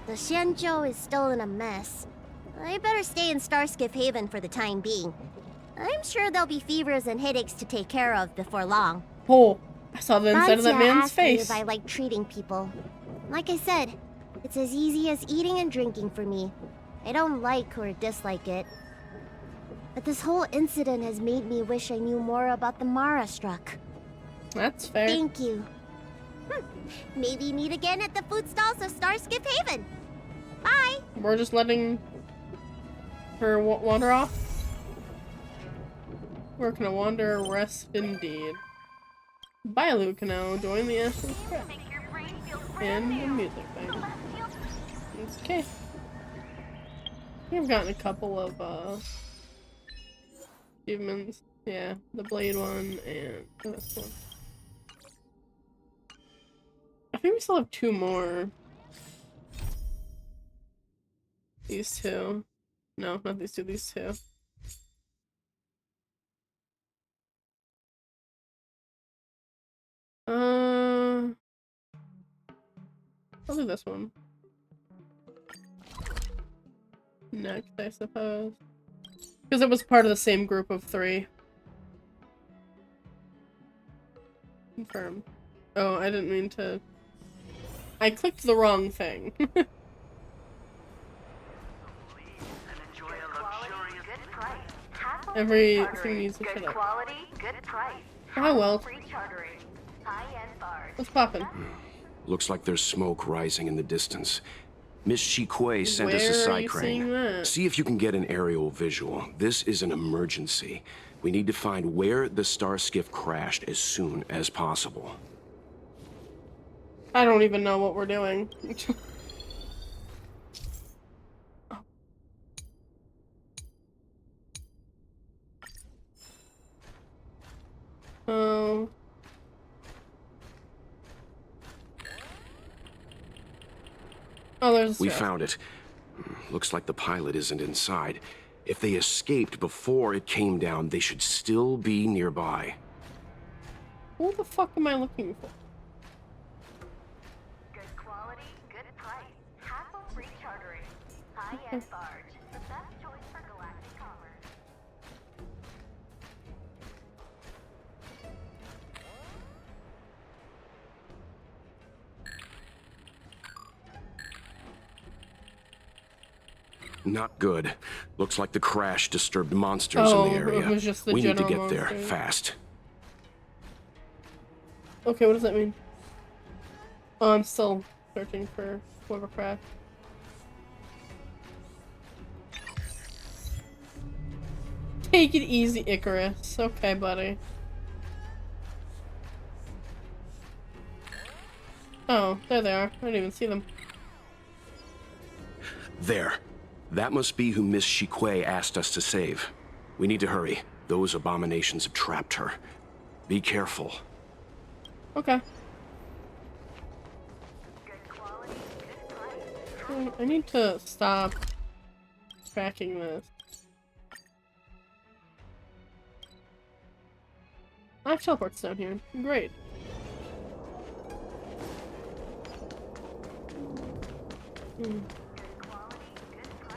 The Xianzhou is still in a mess. I better stay in Starskiff Haven for the time being. I'm sure there'll be fevers and headaches to take care of before long. Oh, I saw the inside of that Rancia man's asked me face. if I like treating people. Like I said, it's as easy as eating and drinking for me. I don't like or dislike it. But this whole incident has made me wish I knew more about the Mara-struck. That's fair. Thank you. Maybe meet again at the food stalls of Starskiff Haven. Bye! We're just letting her wander off. We're gonna wander rest indeed. Bye, Lucano. Join the Astral Express. And the music thing. Okay. We've gotten a couple of achievements. Yeah, the blade one and this one. I think we still have 2 more. These 2. No, not these 2, these 2. I'll do this one. Next, I suppose. Because it was part of the same group of 3. Confirm. Oh, I didn't mean to... I clicked the wrong thing. Everything needs to shut up. Oh well. What's poppin'? Looks like there's smoke rising in the distance. Miss Shikui sent us a Where are you seeing cycrane. that? See if you can get an aerial visual. This is an emergency. We need to find where the star skiff crashed as soon as possible. I don't even know what we're doing. Oh. Oh, there's a We strap. found it. Looks like the pilot isn't inside. If they escaped before it came down, they should still be nearby. Who the fuck am I looking for? Good quality, good price. Hassle-free chartering. High-end barge. The best choice for galactic commerce. Not good. Looks like the crash disturbed monsters Oh, in the area. it was just the We need to general get there monsters. fast. Okay, what does that mean? Oh, I'm still searching for whoever crashed. Take it easy, Icarus. Okay, buddy. Oh, there they are. I didn't even see them. There. That must be who Miss Shikui asked us to save. We need to hurry. Those abominations have trapped her. Be careful. Okay. I need to stop tracking this. I have teleports down here. Great.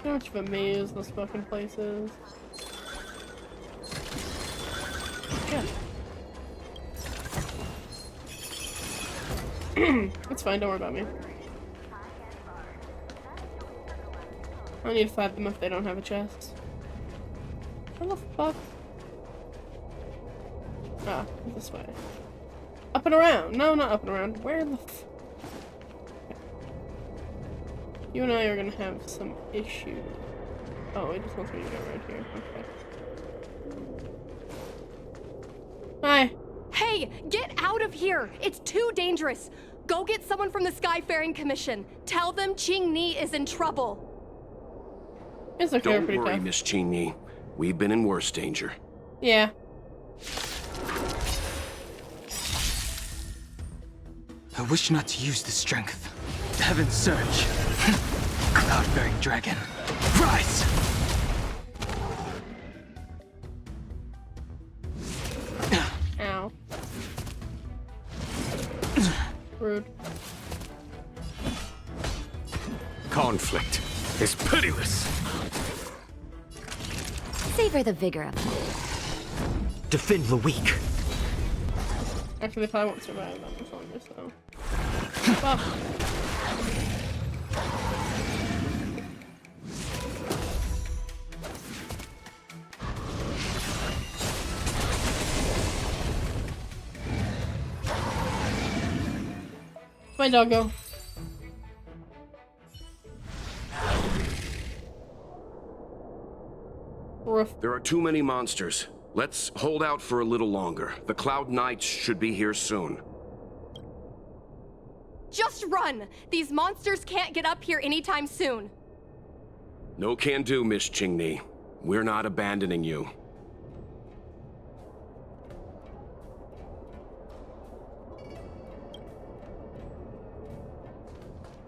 How much of a maze this fucking place is. Yeah. It's fine, don't worry about me. I need to fight them if they don't have a chest. Where the fuck? Ah, this way. Up and around! No, not up and around. Where the f- You and I are gonna have some issues. Oh, it just wants me to go right here. Okay. Hi! Hey! Get out of here! It's too dangerous! Go get someone from the Skyfaring Commission. Tell them Qing Ni is in trouble. It's okay, Don't pretty worry, tough. Miss Cheney. We've been in worse danger. Yeah. I wish not to use the strength. Heaven surge. Cloud-bearing dragon. Rise! Ow. Rude. Conflict is pitiless. Savor the vigor of it. Defend the weak. Actually, they probably won't survive that much longer, so. Fuck. My doggo. Roof. There are too many monsters. Let's hold out for a little longer. The Cloud Knights should be here soon. Just run! These monsters can't get up here anytime soon. No can do, Miss Qingni. We're not abandoning you.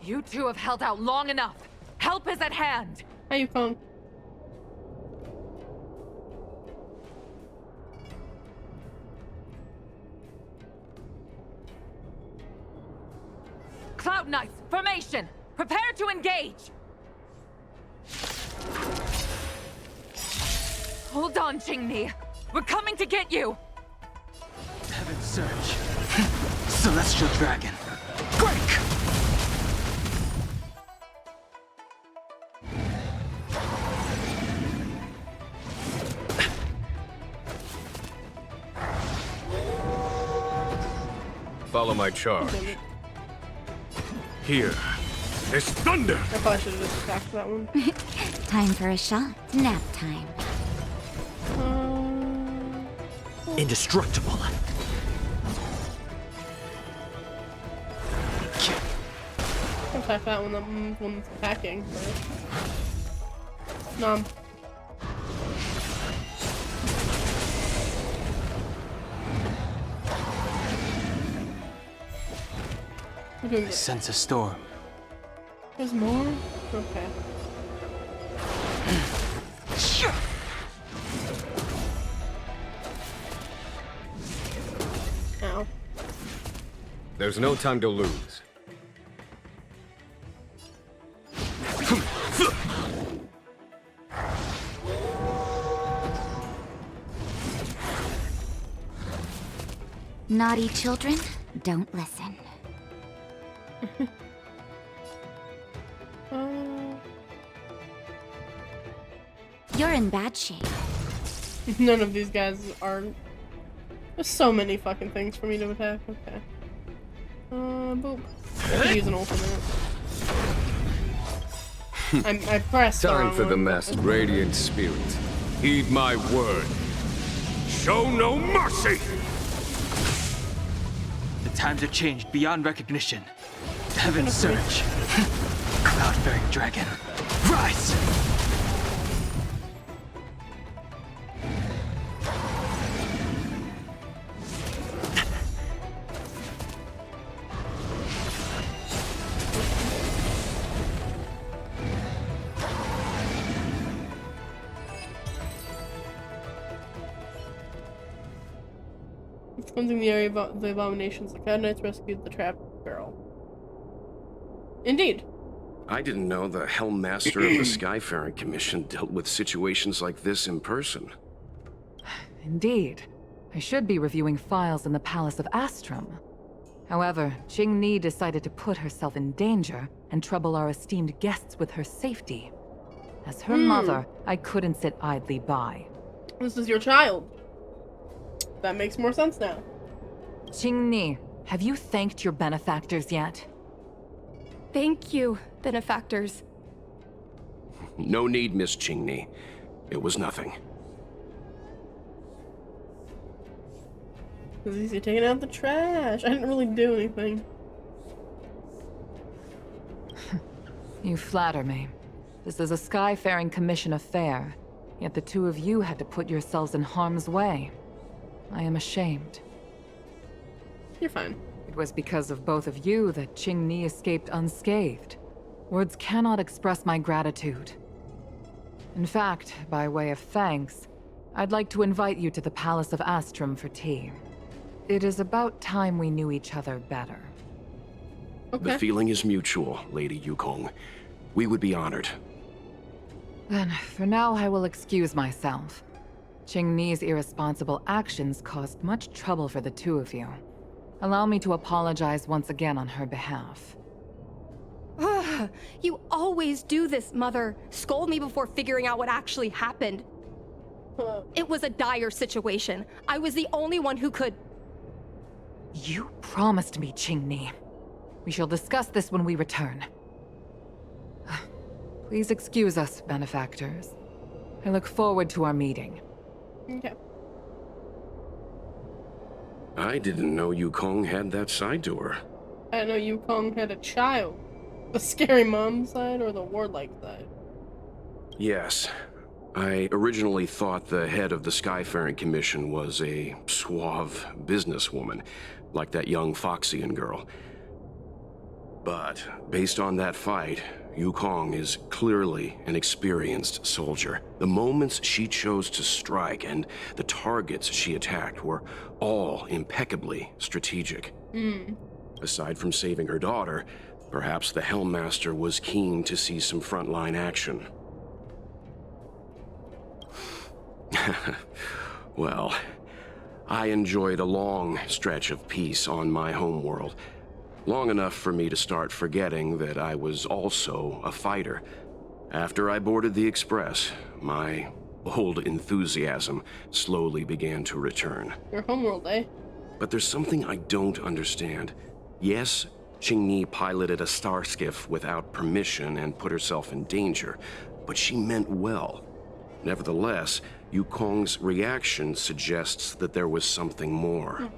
You two have held out long enough. Help is at hand. How you come? Cloud Knights, formation! Prepare to engage! Hold on, Qingni. We're coming to get you! Heaven surge. Celestial dragon. Break! Follow my charge. Here is thunder! I probably should have just attacked that one. Time for a shot. Nap time. Indestructible. I'll attack that one, that one's attacking first. Nom. I sense a storm. There's more? Okay. Ow. There's no time to lose. Naughty children, don't listen. You're in bad shape. None of these guys are. There's so many fucking things for me to attack. Okay. Boop. I could use an ultimate. I pressed. Time for the masked radiant spirit. Heed my word. Show no mercy! The times have changed beyond recognition. Heaven surge. Cloud-bearing dragon. Rise! Cleansing the area of the abominations, the Cloud Knights rescued the trapped girl. Indeed. I didn't know the Helm Master of the Skyfaring Commission dealt with situations like this in person. Indeed. I should be reviewing files in the Palace of Astrum. However, Qingni decided to put herself in danger and trouble our esteemed guests with her safety. As her mother, I couldn't sit idly by. This is your child. That makes more sense now. Qingni, have you thanked your benefactors yet? Thank you, benefactors. No need, Miss Qingni. It was nothing. It's easy taking out the trash. I didn't really do anything. You flatter me. This is a Skyfaring Commission affair, yet the two of you had to put yourselves in harm's way. I am ashamed. You're fine. It was because of both of you that Qingni escaped unscathed. Words cannot express my gratitude. In fact, by way of thanks, I'd like to invite you to the Palace of Astrum for tea. It is about time we knew each other better. Okay. The feeling is mutual, Lady Yukong. We would be honored. Then, for now, I will excuse myself. Qingni's irresponsible actions caused much trouble for the two of you. Allow me to apologize once again on her behalf. Ugh, you always do this, Mother. Scold me before figuring out what actually happened. It was a dire situation. I was the only one who could... You promised me, Qingni. We shall discuss this when we return. Please excuse us, benefactors. I look forward to our meeting. Okay. I didn't know Yukong had that side to her. I know Yukong had a child. The scary mom side or the warlike side? Yes. I originally thought the head of the Skyfaring Commission was a suave businesswoman, like that young Foxian girl. But based on that fight, Yukong is clearly an experienced soldier. The moments she chose to strike and the targets she attacked were all impeccably strategic. Aside from saving her daughter, perhaps the Helmmaster was keen to see some frontline action. Well, I enjoyed a long stretch of peace on my homeworld. Long enough for me to start forgetting that I was also a fighter. After I boarded the Express, my old enthusiasm slowly began to return. Your homeworld, eh? But there's something I don't understand. Yes, Qingni piloted a star skiff without permission and put herself in danger, but she meant well. Nevertheless, Yukong's reaction suggests that there was something more.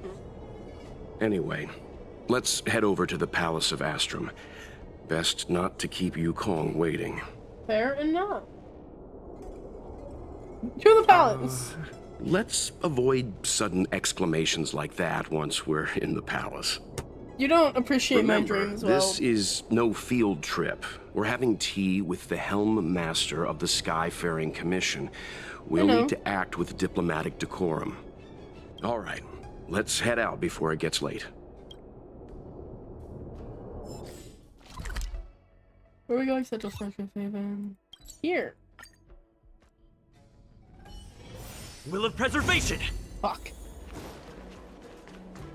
Anyway, let's head over to the Palace of Astrum. Best not to keep Yukong waiting. Fair enough. To the palace. Let's avoid sudden exclamations like that once we're in the palace. You don't appreciate my Remember, dreams well. this is no field trip. We're having tea with the Helm Master of the Skyfaring Commission. We'll need to act with diplomatic decorum. All right, let's head out before it gets late. Where are we going? Central Station Haven. Here. Will of Preservation! Fuck.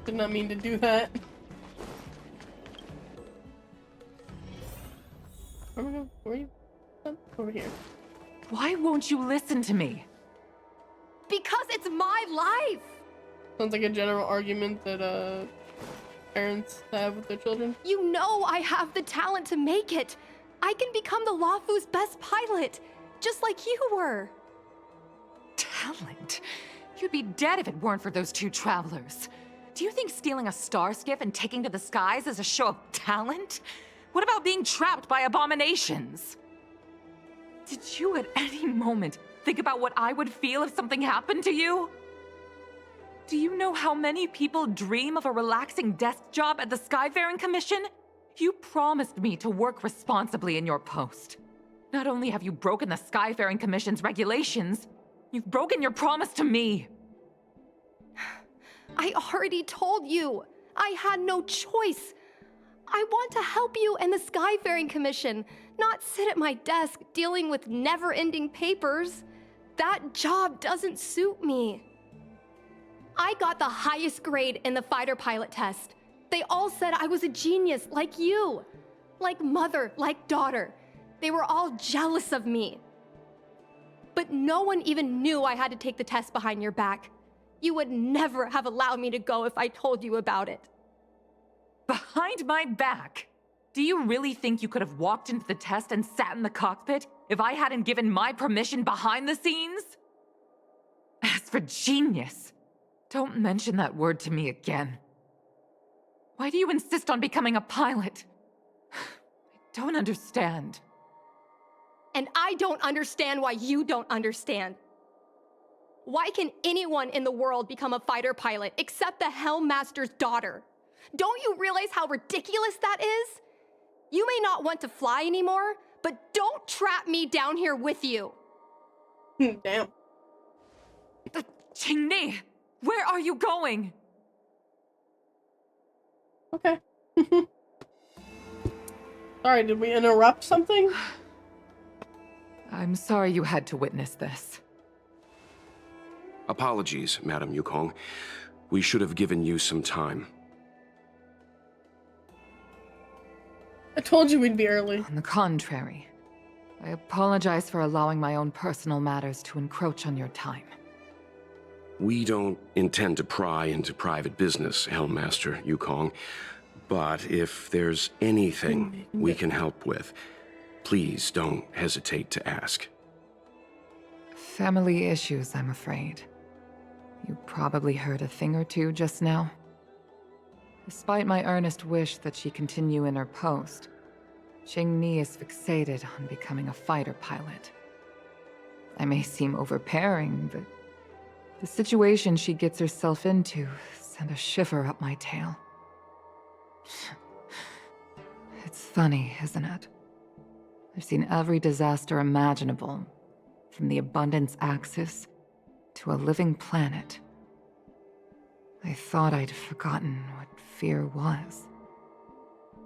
Did not mean to do that. Where are we going? Where are you? Oh, over here. Why won't you listen to me? Because it's my life! Sounds like a general argument that, parents have with their children. You know I have the talent to make it! I can become the Luofu's best pilot, just like you were. Talent? You'd be dead if it weren't for those two travelers. Do you think stealing a star skiff and taking to the skies is a show of talent? What about being trapped by abominations? Did you at any moment think about what I would feel if something happened to you? Do you know how many people dream of a relaxing desk job at the Skyfaring Commission? You promised me to work responsibly in your post. Not only have you broken the Skyfaring Commission's regulations, you've broken your promise to me. I already told you. I had no choice. I want to help you and the Skyfaring Commission, not sit at my desk dealing with never-ending papers. That job doesn't suit me. I got the highest grade in the fighter pilot test. They all said I was a genius, like you. Like mother, like daughter. They were all jealous of me. But no one even knew I had to take the test behind your back. You would never have allowed me to go if I told you about it. Behind my back? Do you really think you could have walked into the test and sat in the cockpit if I hadn't given my permission behind the scenes? As for genius, don't mention that word to me again. Why do you insist on becoming a pilot? I don't understand. And I don't understand why you don't understand. Why can anyone in the world become a fighter pilot except the Helmmaster's daughter? Don't you realize how ridiculous that is? You may not want to fly anymore, but don't trap me down here with you. Damn. Qingni, where are you going? Okay. Sorry, did we interrupt something? I'm sorry you had to witness this. Apologies, Madam Yukong. We should have given you some time. I told you we'd be early. On the contrary, I apologize for allowing my own personal matters to encroach on your time. We don't intend to pry into private business, Helmmaster Yukong. But if there's anything we can help with, please don't hesitate to ask. Family issues, I'm afraid. You probably heard a thing or two just now. Despite my earnest wish that she continue in her post, Qingni is fixated on becoming a fighter pilot. I may seem overbearing, but the situation she gets herself into sent a shiver up my tail. It's funny, isn't it? I've seen every disaster imaginable, from the abundance axis to a living planet. I thought I'd forgotten what fear was.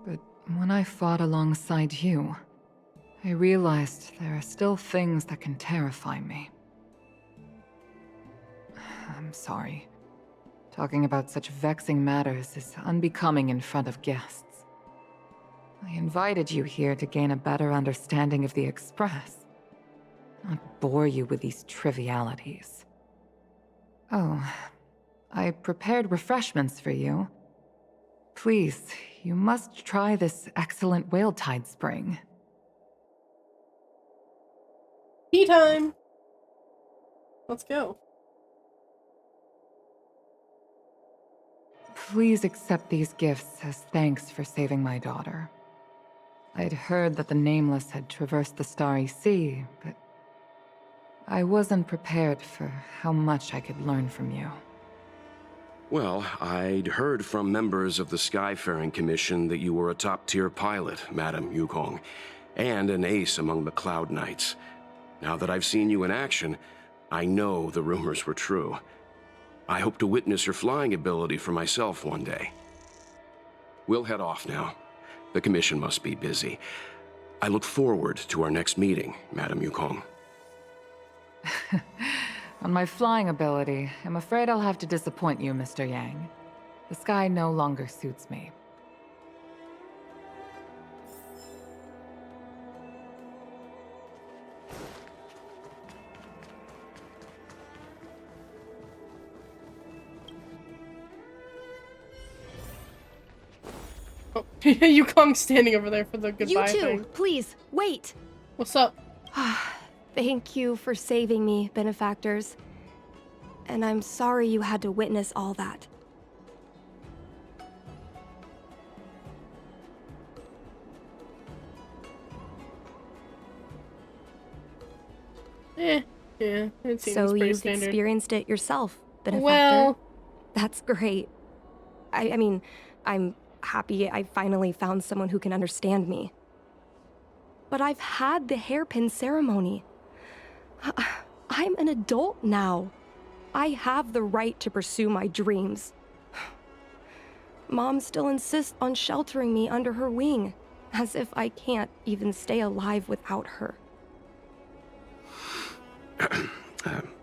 But when I fought alongside you, I realized there are still things that can terrify me. I'm sorry. Talking about such vexing matters is unbecoming in front of guests. I invited you here to gain a better understanding of the Express, not bore you with these trivialities. Oh, I prepared refreshments for you. Please, you must try this excellent whale tide spring. Tea time! Let's go. Please accept these gifts as thanks for saving my daughter. I'd heard that the Nameless had traversed the Starry Sea, but I wasn't prepared for how much I could learn from you. Well, I'd heard from members of the Skyfaring Commission that you were a top-tier pilot, Madam Yukong, and an ace among the Cloud Knights. Now that I've seen you in action, I know the rumors were true. I hope to witness your flying ability for myself one day. We'll head off now. The Commission must be busy. I look forward to our next meeting, Madam Yukong. On my flying ability, I'm afraid I'll have to disappoint you, Mr. Yang. The sky no longer suits me. Oh, Yukong's standing over there for the goodbye You too, thing. please, wait. What's up? Thank you for saving me, benefactors. And I'm sorry you had to witness all that. Yeah, it seems So pretty you've standard. experienced it yourself, benefactor? Well, that's great. I mean, I'm happy I finally found someone who can understand me. But I've had the hairpin ceremony. I'm an adult now. I have the right to pursue my dreams. Mom still insists on sheltering me under her wing, as if I can't even stay alive without her.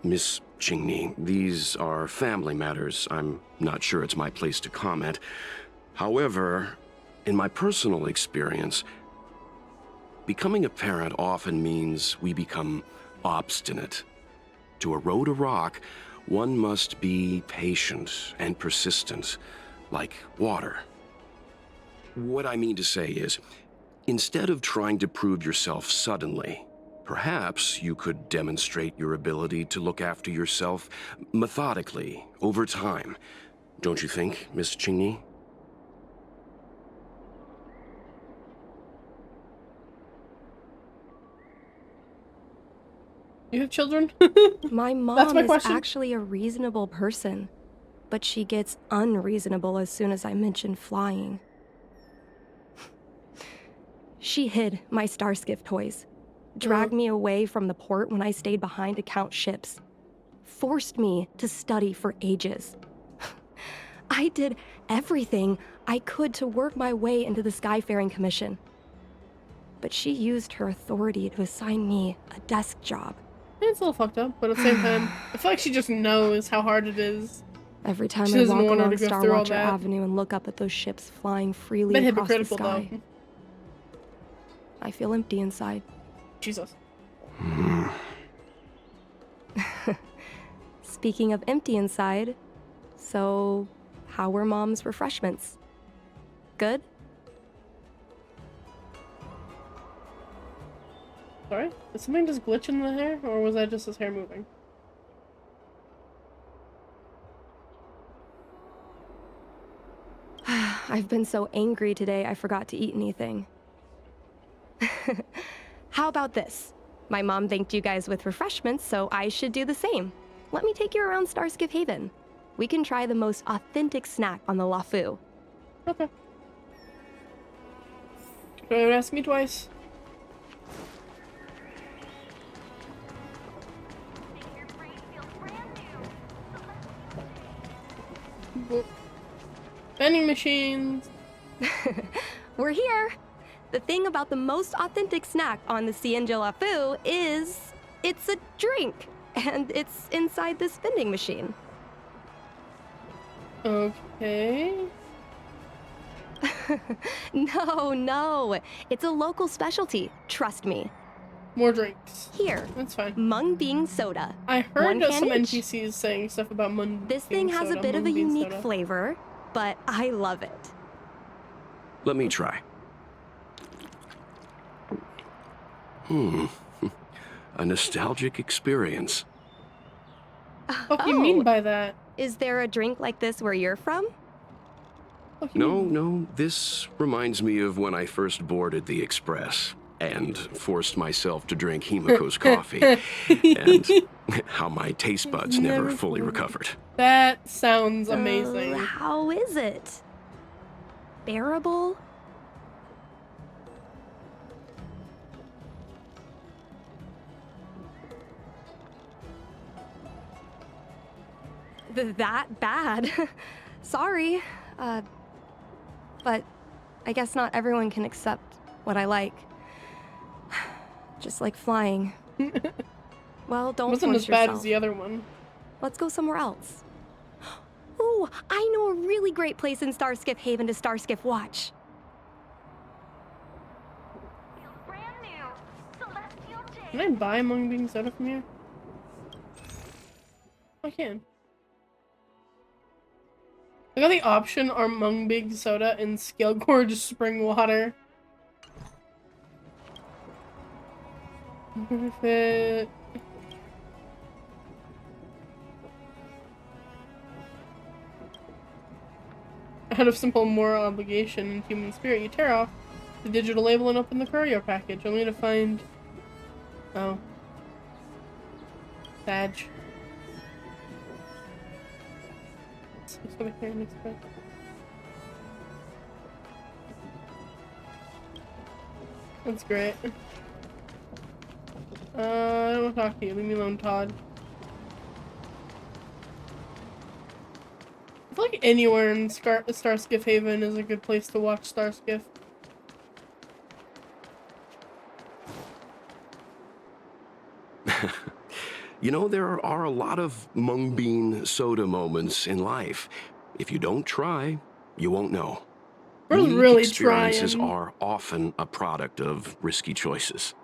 Miss Jingni, these are family matters. I'm not sure it's my place to comment. However, in my personal experience, becoming a parent often means we become obstinate. To erode a rock, one must be patient and persistent, like water. What I mean to say is, instead of trying to prove yourself suddenly, perhaps you could demonstrate your ability to look after yourself methodically, over time. Don't you think, Miss Jingni? You have children? My That's mom my is question. actually a reasonable person, but she gets unreasonable as soon as I mention flying. She hid my Starskiff toys, dragged me away from the port when I stayed behind to count ships, forced me to study for ages. I did everything I could to work my way into the Skyfaring Commission. But she used her authority to assign me a desk job. It's a little fucked up, but at the same time, I feel like she just knows how hard it is. Every time She I doesn't walk want her along to go through all Starwatcher that. Avenue and look up at those ships flying freely Bit across the hypocritical, sky, though. I feel empty inside. Jesus. Speaking of empty inside, so how were Mom's refreshments? Good? Sorry? Did something just glitch in the hair? Or was that just his hair moving? I've been so angry today I forgot to eat anything. How about this? My mom thanked you guys with refreshments, so I should do the same. Let me take you around Starskiff Haven. We can try the most authentic snack on the Lafu. Okay. Don't ask me twice. Vending machines. We're here. The thing about the most authentic snack on the Cienjo Lafu is it's a drink, and it's inside this vending machine. Okay. No. It's a local specialty. Trust me. More drinks. Here. That's fine. Mung Bean soda. I heard One can some each. NPCs saying stuff about Mung This Bean thing has soda, a bit of a Mung Bean unique soda. flavor, but I love it. Let me try. A nostalgic experience. What do you mean by that? Is there a drink like this where you're from? No, this reminds me of when I first boarded the Express and forced myself to drink Himiko's coffee, and how my taste buds never fully recovered. That sounds amazing. How is it? Bearable? That bad? Sorry. But I guess not everyone can accept what I like. Just like flying. Well, don't Wasn't force as bad yourself. as the other one. Let's go somewhere else. Ooh, I know a really great place in Starskiff Haven to Starskiff watch. Can I buy Mung Bean soda from here? I can. I got the option are Mung Bean soda and Scale Gorge spring water. Perfect. Out of simple moral obligation and human spirit, you tear off the digital label and open the courier package, only to find... Oh. Badge. That's great. I don't want to talk to you. Leave me alone, Todd. I feel like anywhere in Starskiff Haven is a good place to watch Starskiff. You know, there are a lot of mung bean soda moments in life. If you don't try, you won't know. We're Unique really experiences trying. are often a product of risky choices.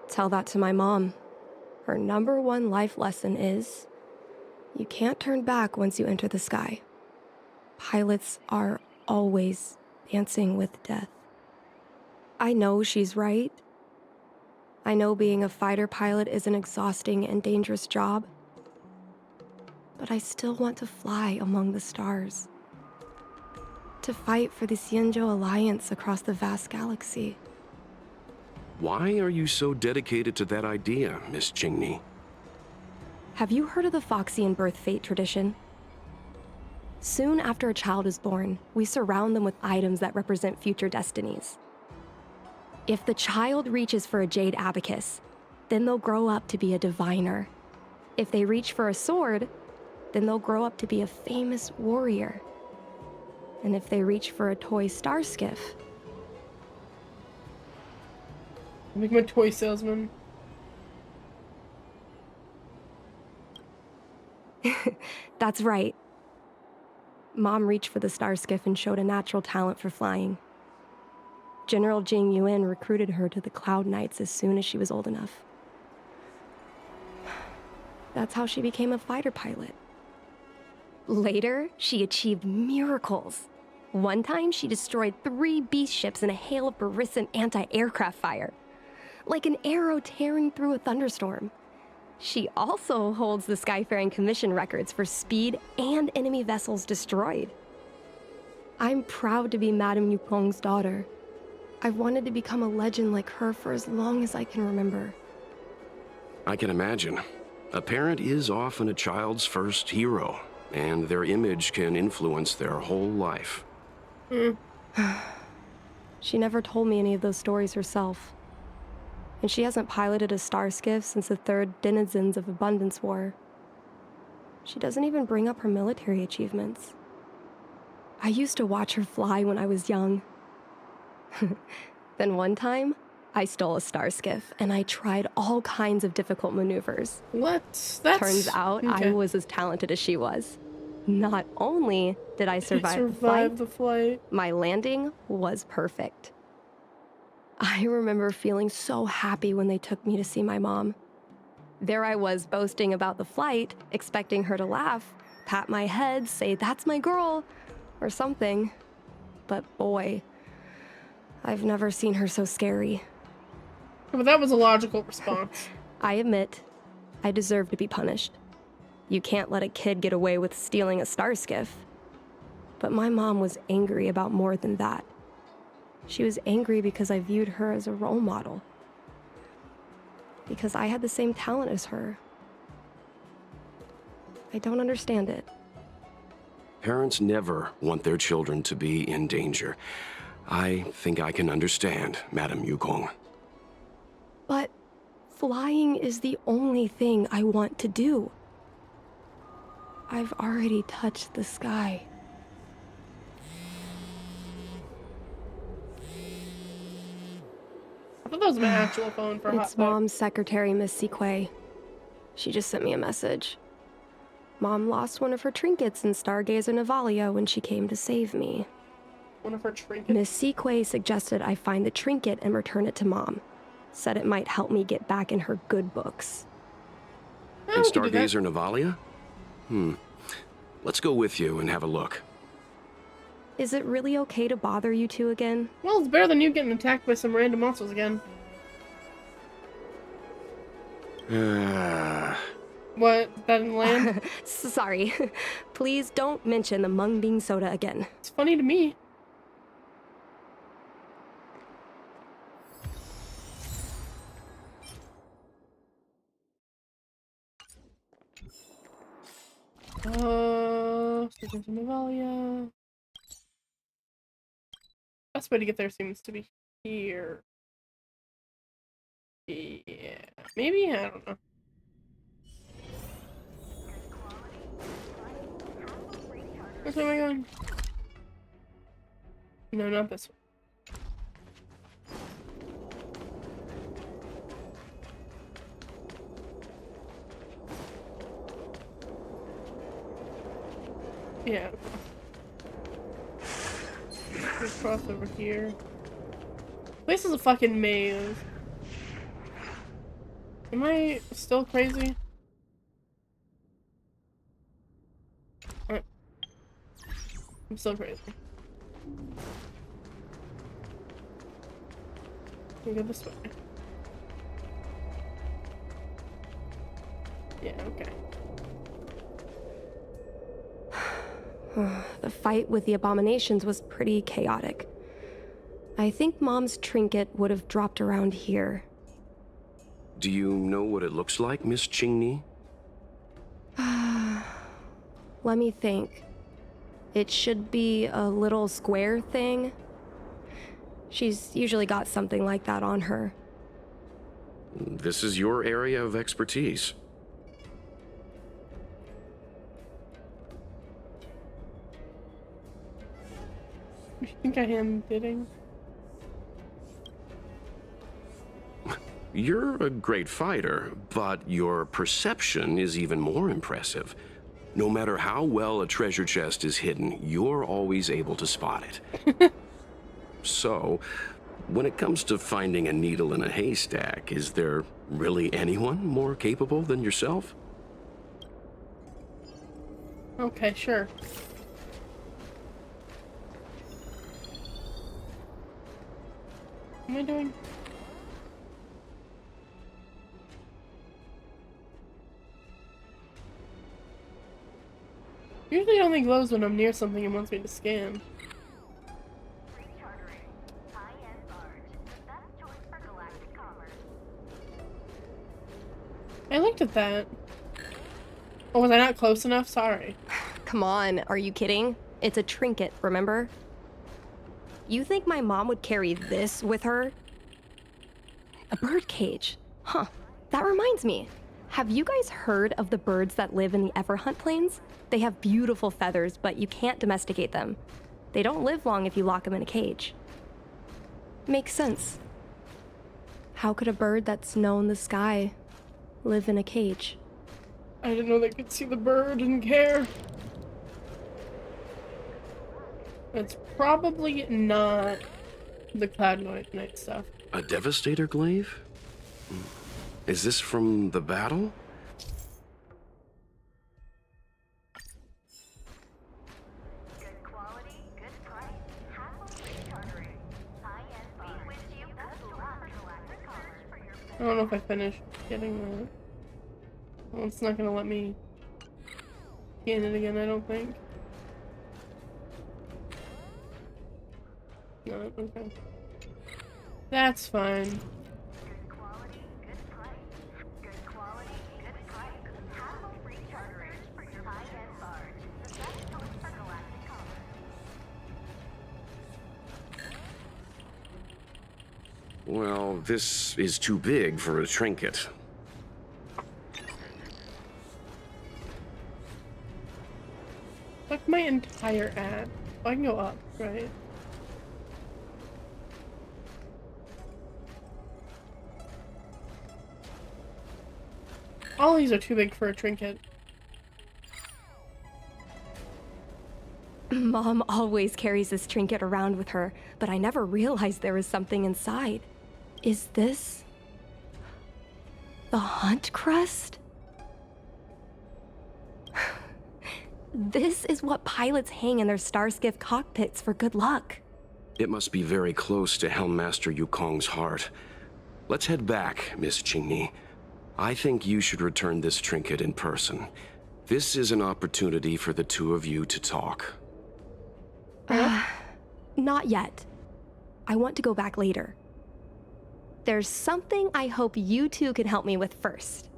Tell that to my mom. Her #1 life lesson is, you can't turn back once you enter the sky. Pilots are always dancing with death. I know she's right. I know being a fighter pilot is an exhausting and dangerous job. But I still want to fly among the stars. To fight for the Xianzhou Alliance across the vast galaxy. Why are you so dedicated to that idea, Miss Qingni? Have you heard of the Foxian birth fate tradition? Soon after a child is born, we surround them with items that represent future destinies. If the child reaches for a jade abacus, then they'll grow up to be a diviner. If they reach for a sword, then they'll grow up to be a famous warrior. And if they reach for a toy star skiff, Make my toy salesman. that's right. Mom reached for the star skiff and showed a natural talent for flying. General Jing Yuan recruited her to the Cloud Knights as soon as she was old enough. That's how she became a fighter pilot. Later, she achieved miracles. One time, she destroyed 3 beast ships in a hail of Barissan anti-aircraft fire, like an arrow tearing through a thunderstorm. She also holds the Skyfaring Commission records for speed and enemy vessels destroyed. I'm proud to be Madame Yukong's daughter. I've wanted to become a legend like her for as long as I can remember. I can imagine. A parent is often a child's first hero, and their image can influence their whole life. She never told me any of those stories herself. And she hasn't piloted a star skiff since the 3rd Denizens of Abundance War. She doesn't even bring up her military achievements. I used to watch her fly when I was young. Then one time, I stole a star skiff and I tried all kinds of difficult maneuvers. What? Turns out I was as talented as she was. Not only did I survive the flight, my landing was perfect. I remember feeling so happy when they took me to see my mom. There I was boasting about the flight, expecting her to laugh, pat my head, say, "That's my girl," or something. But boy, I've never seen her so scary. But that was a logical response. I admit, I deserve to be punished. You can't let a kid get away with stealing a star skiff. But my mom was angry about more than that. She was angry because I viewed her as a role model. Because I had the same talent as her. I don't understand it. Parents never want their children to be in danger. I think I can understand, Madame Yukong. But flying is the only thing I want to do. I've already touched the sky. I thought that was my actual phone for It's Mom's secretary, Miss Sequay. She just sent me a message. Mom lost one of her trinkets in Stargazer Navalia when she came to save me. One of her trinkets? Miss Sequay suggested I find the trinket and return it to Mom. Said it might help me get back in her good books. In Stargazer Navalia? Let's go with you and have a look. Is it really okay to bother you two again? Well, it's better than you getting attacked by some random monsters again. What? That didn't land? Sorry. Please don't mention the mung bean soda again. It's funny to me. Stargazer Navalia. Best way to get there seems to be here. Yeah, maybe? I don't know. Which way am I going? No, not this one. Yeah. Let's cross over here. This is a fucking maze. Am I still crazy? I'm still crazy. Can go this way. Yeah, okay. The fight with the abominations was pretty chaotic. I think Mom's trinket would have dropped around here. Do you know what it looks like, Miss Qingni? Let me think. It should be a little square thing. She's usually got something like that on her. This is your area of expertise. You think I am kidding? You're a great fighter, but your perception is even more impressive. No matter how well a treasure chest is hidden, you're always able to spot it. So, when it comes to finding a needle in a haystack, is there really anyone more capable than yourself? Okay, sure. What am I doing? Usually it only glows when I'm near something and wants me to scan. I looked at that. Oh, was I not close enough? Sorry. Come on, are you kidding? It's a trinket, remember? You think my mom would carry this with her? A bird cage. Huh. That reminds me. Have you guys heard of the birds that live in the Everhunt Plains? They have beautiful feathers, but you can't domesticate them. They don't live long if you lock them in a cage. Makes sense. How could a bird that's known the sky live in a cage? I didn't know they could see the bird and care. It's probably not the Cloud Knight stuff. A Devastator glaive? Is this from the battle? I don't know if I finished getting that. Well, it's not gonna let me scan it again, I don't think. No, okay. That's fine. Well, this is too big for a trinket. Like my entire ad. Oh, I can go up, right? All these are too big for a trinket. Mom always carries this trinket around with her, but I never realized there was something inside. Is this the hunt crest? This is what pilots hang in their Starskiff cockpits for good luck. It must be very close to Helmmaster Yukong's heart. Let's head back, Miss Qingni. I think you should return this trinket in person. This is an opportunity for the two of you to talk. Not yet. I want to go back later. There's something I hope you two can help me with first.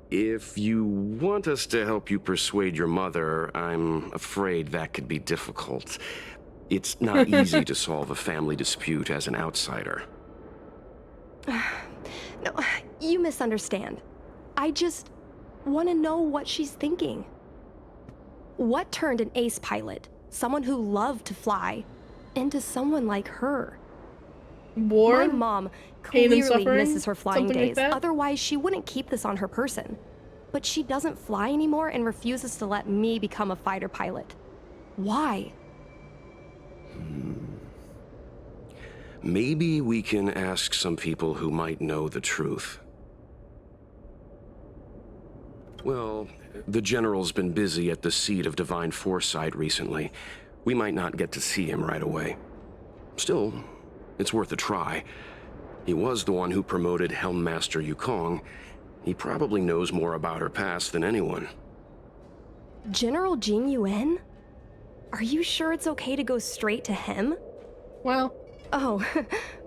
If you want us to help you persuade your mother, I'm afraid that could be difficult. It's not easy to solve a family dispute as an outsider. No, you misunderstand. I just want to know what she's thinking. What turned an ace pilot, someone who loved to fly, into someone like her? War? My mom Pain and clearly suffering? misses her flying Something like days, that? otherwise she wouldn't keep this on her person. But she doesn't fly anymore and refuses to let me become a fighter pilot. Why? Maybe we can ask some people who might know the truth. Well, the General's been busy at the seat of Divine Foresight recently. We might not get to see him right away. Still, it's worth a try. He was the one who promoted Helmmaster Yukong. He probably knows more about her past than anyone. General Jing Yuan? Are you sure it's okay to go straight to him? Well... Oh,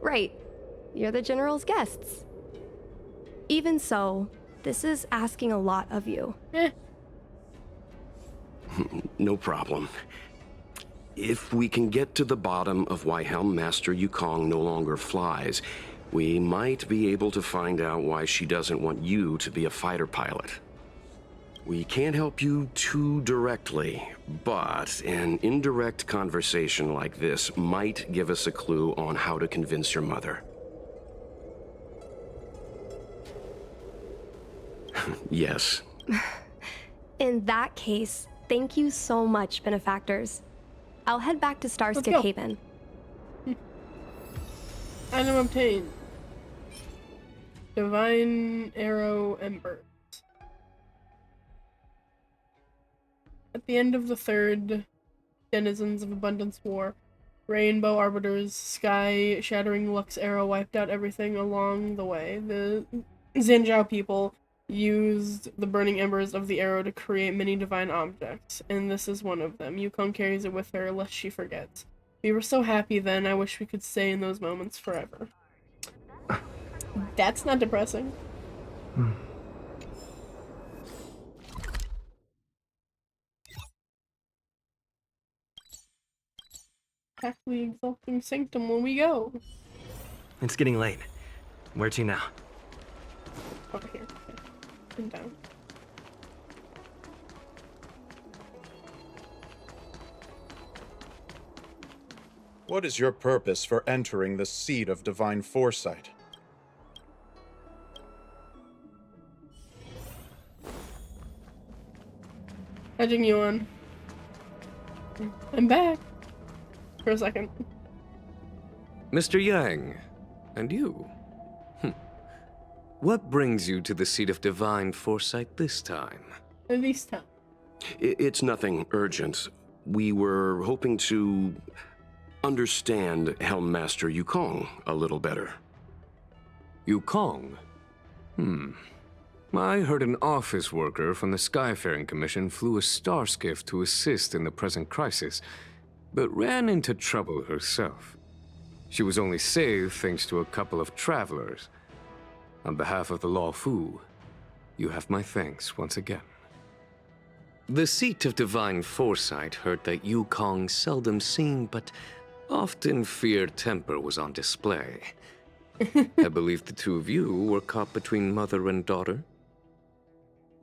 right. You're the General's guests. Even so, this is asking a lot of you. No problem. If we can get to the bottom of why Helmmaster Yukong no longer flies, we might be able to find out why she doesn't want you to be a fighter pilot. We can't help you too directly, but an indirect conversation like this might give us a clue on how to convince your mother. Yes. In that case, thank you so much, benefactors. I'll head back to Starskip Haven. Item obtained. Divine Arrow Ember. At the end of the third Denizens of Abundance War, Rainbow Arbiter's sky-shattering Lux arrow wiped out everything along the way. The Zanjiao people used the burning embers of the arrow to create many divine objects, and this is one of them. Yukong carries it with her, lest she forgets. We were so happy then, I wish we could stay in those moments forever. That's not depressing. Back to the exalting sanctum when we go. It's getting late. Where to now? Over here. Okay. And down. What is your purpose for entering the seat of Divine Foresight? Edging you on. I'm back. For a second. Mr. Yang, and you? What brings you to the seat of Divine Foresight this time? This time. It's nothing urgent. We were hoping to understand Helmmaster Yukong a little better. Yukong? I heard an office worker from the Skyfaring Commission flew a star skiff to assist in the present crisis, but ran into trouble herself. She was only saved thanks to a couple of travelers. On behalf of the Law Fu, you have my thanks once again. The seat of Divine Foresight heard that Yukong's seldom seen but often feared temper was on display. I believe the two of you were caught between mother and daughter.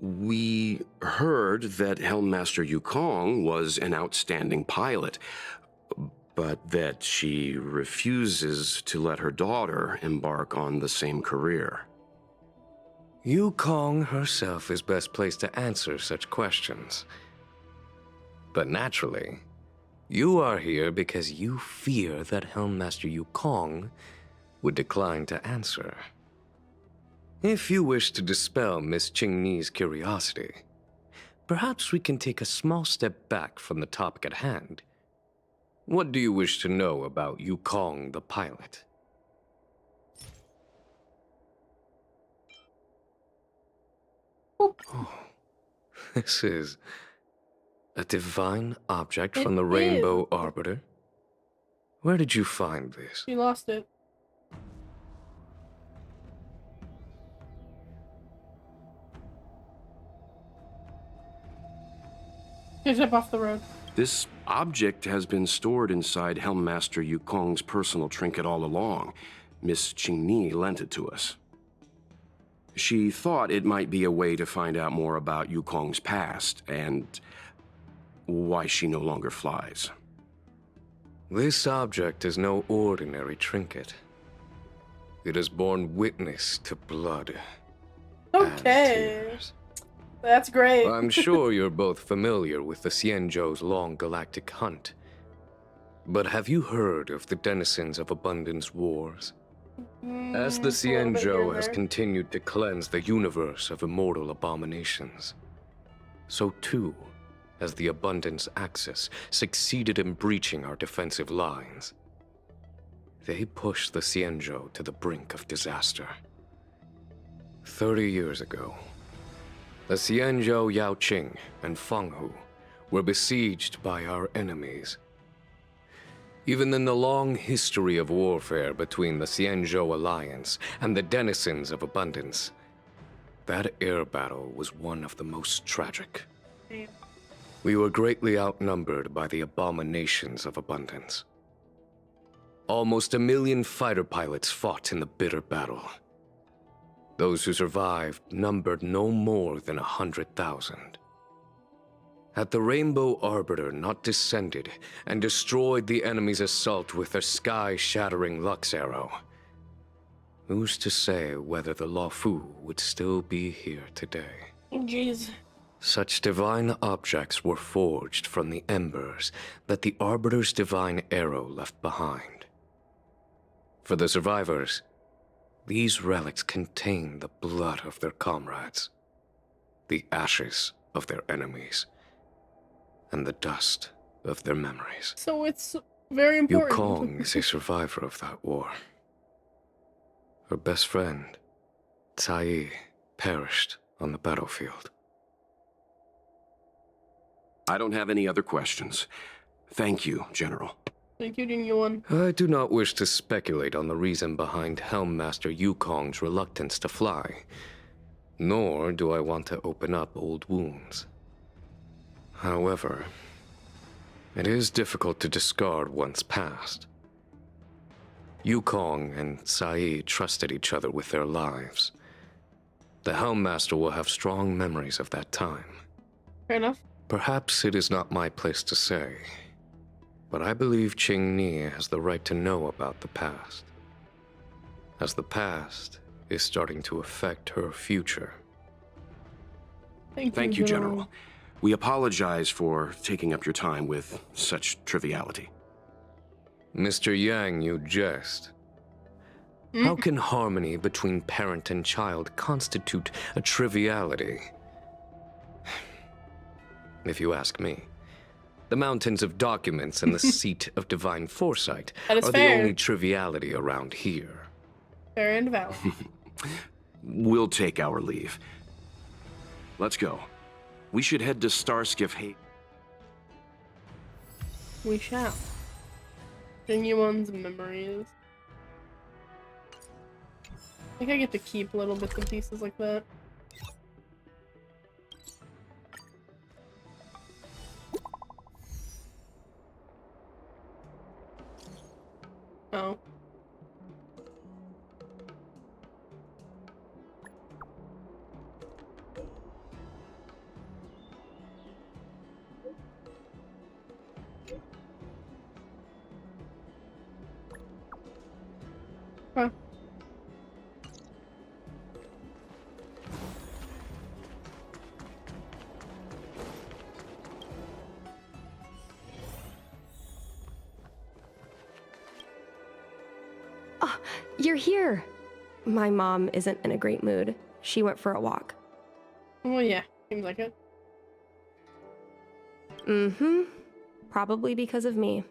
We heard that Helmmaster Yukong was an outstanding pilot, but that she refuses to let her daughter embark on the same career. Yukong herself is best placed to answer such questions. But naturally, you are here because you fear that Helmmaster Yukong would decline to answer. If you wish to dispel Miss Qingni's curiosity, perhaps we can take a small step back from the topic at hand. What do you wish to know about Yukong the pilot? Oh, this is a divine object from the Rainbow Arbiter. Where did you find this? You lost it. Just up off the road. This object has been stored inside Helmmaster Yukong's personal trinket all along. Miss Qingni lent it to us. She thought it might be a way to find out more about Yukong's past, and why she no longer flies. This object is no ordinary trinket. It has borne witness to blood. Okay. That's great. I'm sure you're both familiar with the Xianzhou's long galactic hunt. But have you heard of the denizens of Abundance Wars? As the Xianzhou has continued to cleanse the universe of immortal abominations, so too has the Abundance Axis succeeded in breaching our defensive lines. They pushed the Xianzhou to the brink of disaster. 30 years ago, the Xianzhou Yaoqing and Fenghu were besieged by our enemies. Even in the long history of warfare between the Xianzhou Alliance and the denizens of Abundance, that air battle was one of the most tragic. We were greatly outnumbered by the abominations of Abundance. Almost 1 million fighter pilots fought in the bitter battle. Those who survived numbered no more than 100,000. Had the Rainbow Arbiter not descended and destroyed the enemy's assault with their sky-shattering Lux Arrow, who's to say whether the Luofu would still be here today? Jeez. Such divine objects were forged from the embers that the Arbiter's divine arrow left behind. For the survivors, these relics contain the blood of their comrades, the ashes of their enemies, and the dust of their memories. So it's very important. Yukong is a survivor of that war. Her best friend, Cai, perished on the battlefield. I don't have any other questions. Thank you, General. Thank you, Jing Yuan. I do not wish to speculate on the reason behind Helmmaster Yukong's reluctance to fly, nor do I want to open up old wounds. However, it is difficult to discard one's past. Yukong and Cai trusted each other with their lives. The Helmmaster will have strong memories of that time. Fair enough. Perhaps it is not my place to say, but I believe Qingni has the right to know about the past, as the past is starting to affect her future. Thank you, General. We apologize for taking up your time with such triviality. Mr. Yang, you jest. How can harmony between parent and child constitute a triviality? If you ask me, the mountains of documents and the seat of divine foresight are the only triviality around here. Fair and valid. We'll take our leave. Let's go. We should head to Starskiff Haven. We shall. Jing Yuan's memories. I think I get to keep little bits and pieces like that. Oh. Huh. Oh, you're here. My mom isn't in a great mood. She went for a walk. Oh yeah, seems like it. Mm-hmm. Probably because of me.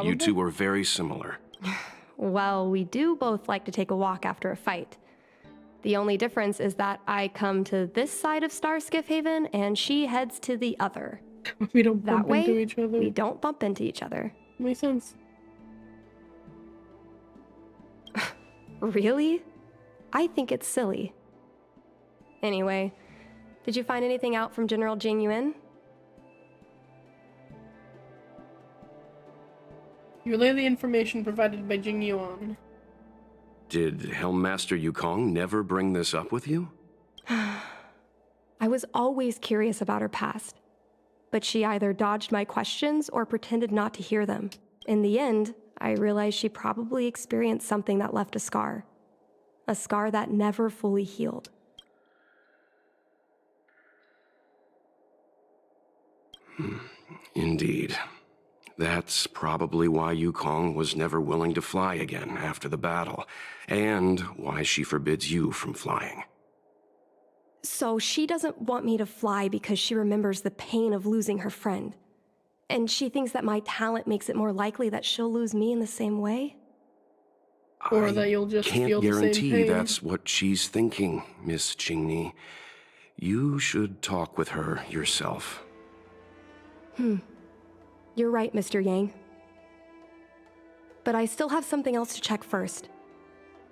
You two are very similar. Well, we do both like to take a walk after a fight. The only difference is that I come to this side of Starskiff Haven and she heads to the other. We don't bump into each other. We don't bump into each other. Makes sense. Really? I think it's silly. Anyway, did you find anything out from General Jing Yuan? You relay the information provided by Jing Yuan. Did Helmmaster Yukong never bring this up with you? I was always curious about her past. but she either dodged my questions or pretended not to hear them. In the end, I realized she probably experienced something that left a scar that never fully healed. Indeed. That's probably why Yukong was never willing to fly again after the battle, and why she forbids you from flying. So she doesn't want me to fly because she remembers the pain of losing her friend. And she thinks that my talent makes it more likely that she'll lose me in the same way? Or that you'll just feel the same Can't guarantee pain. that's what she's thinking, Miss Qingni. You should talk with her yourself. You're right, Mr. Yang. But I still have something else to check first.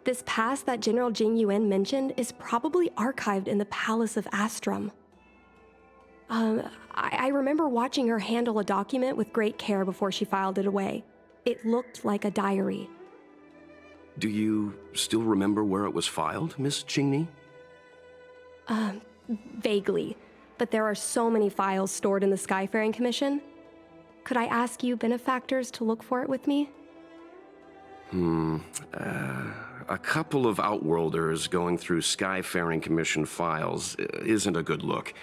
This pass that General Jing Yuan mentioned is probably archived in the Palace of Astrum. I remember watching her handle a document with great care before she filed it away. It looked like a diary. Do you still remember where it was filed, Miss Qingni? Vaguely. But there are so many files stored in the Skyfaring Commission. Could I ask you benefactors to look for it with me? A couple of Outworlders going through Skyfaring Commission files isn't a good look.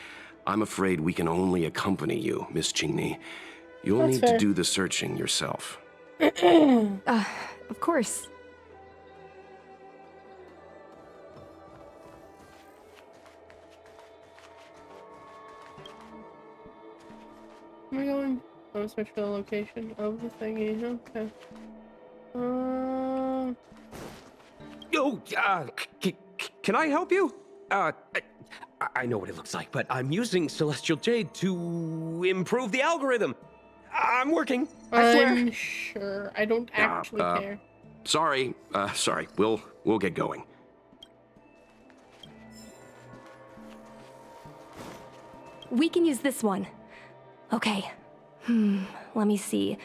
I'm afraid we can only accompany you, Miss Qingni. You'll That's need fair. to do the searching yourself. Of course. Am I going? I'm search for the location of the thingy. Okay. Can I help you? I know what it looks like, but I'm using Celestial Jade to improve the algorithm. I'm working. I swear. I'm sure. I don't actually care. Sorry. We'll get going. We can use this one. Okay. Let me see.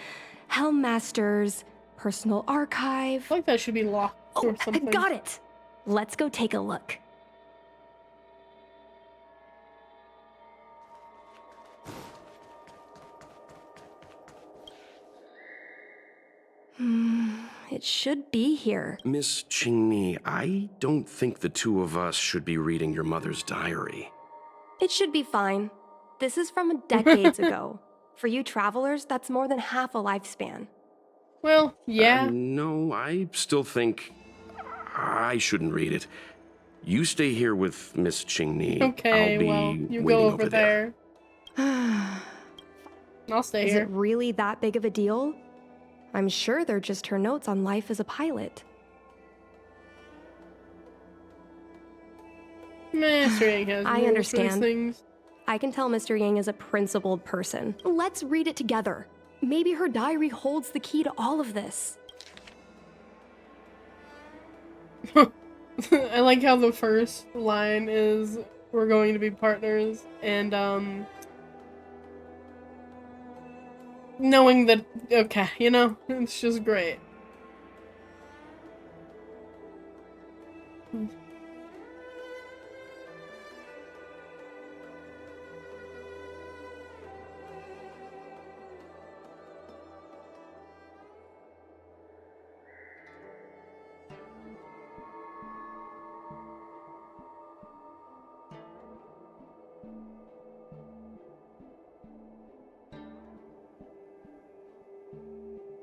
Helm Masters, Personal Archive. I feel like that should be locked or something. I got it! Let's go take a look. It should be here. Miss Qingni, I don't think the two of us should be reading your mother's diary. It should be fine. This is from decades ago. For you travelers, that's more than half a lifespan. Well, yeah. No, I still think I shouldn't read it. You stay here with Miss Qingni. Okay, I'll be well, you waiting go over there. I'll stay Is here. it really that big of a deal? I'm sure they're just her notes on life as a pilot. Mr. Yang has I rules for understand. these things. I can tell Mr. Yang is a principled person. Let's read it together. Maybe her diary holds the key to all of this. I like how the first line is, "We're going to be partners," and knowing that, okay, you know, it's just great.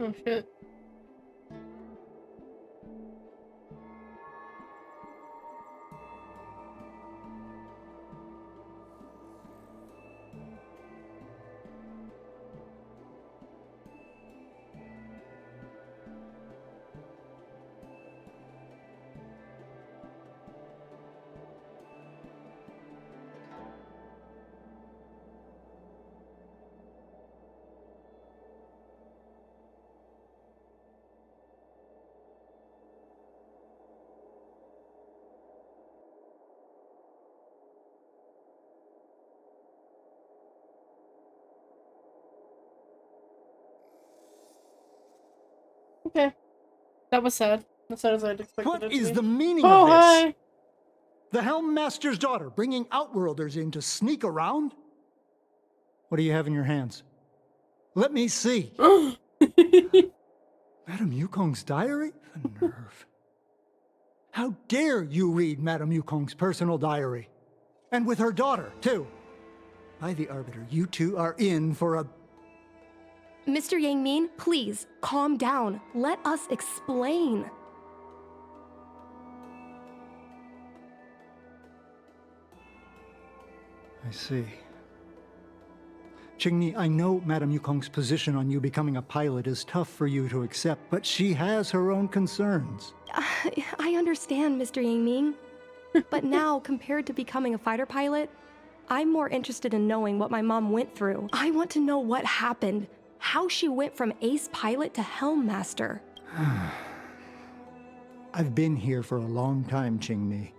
Oh shit. Okay. That was sad. As sad as I'd expected What it to is be. the meaning Oh, of this? hi! The Helm Master's daughter bringing Outworlders in to sneak around? What do you have in your hands? Let me see. Madame Yukong's diary? The nerve. How dare you read Madame Yukong's personal diary? And with her daughter, too. By the Arbiter, you two are in for a... Mr. Yangmin, please, calm down. Let us explain. I see. Qingni, I know Madame Yukong's position on you becoming a pilot is tough for you to accept, but she has her own concerns. I understand, Mr. Yangming. But now, compared to becoming a fighter pilot, I'm more interested in knowing what my mom went through. I want to know what happened, how she went from ace pilot to helm master. I've been here for a long time, Qingni.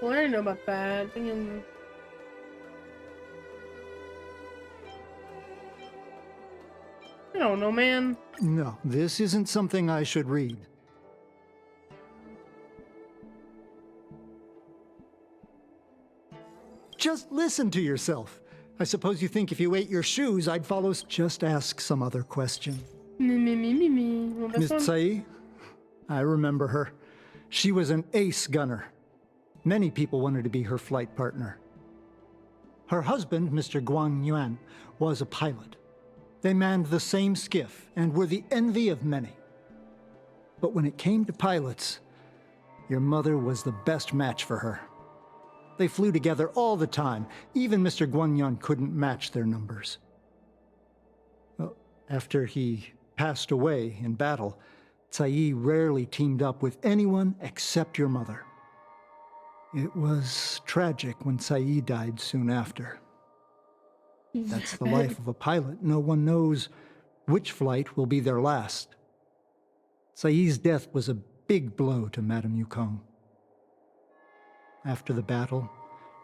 Well, I didn't know about that. I don't know, man. No, this isn't something I should read. Just listen to yourself. I suppose you think if you ate your shoes, I'd follow... Just ask some other question. Well, Miss Tsai? I remember her. She was an ace gunner. Many people wanted to be her flight partner. Her husband, Mr. Guan Yuan, was a pilot. They manned the same skiff and were the envy of many. But when it came to pilots, your mother was the best match for her. They flew together all the time. Even Mr. Guanyan couldn't match their numbers. Well, after he passed away in battle, Tsai rarely teamed up with anyone except your mother. It was tragic when Tsai died soon after. That's the life of a pilot. No one knows which flight will be their last. Tsai's death was a big blow to Madame Yukong. After the battle,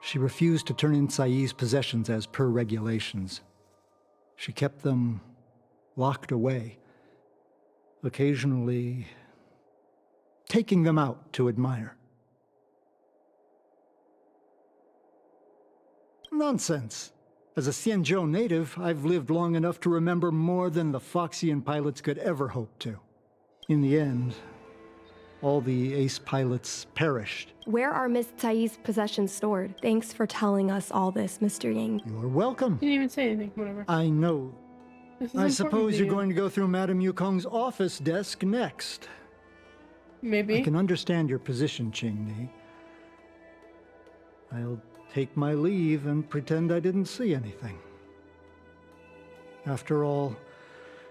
she refused to turn in Tsai's possessions as per regulations. She kept them locked away, occasionally taking them out to admire. Nonsense. As a Xianzhou native, I've lived long enough to remember more than the Foxian pilots could ever hope to. In the end, all the ace pilots perished. Where are Miss Tsai's possessions stored? Thanks for telling us all this, Mr. Yang. You're welcome. You didn't even say anything, whatever. I know. I suppose you're you. going to go through Madame Yukong's office desk next. Maybe. I can understand your position, Qingni. I'll take my leave and pretend I didn't see anything. After all,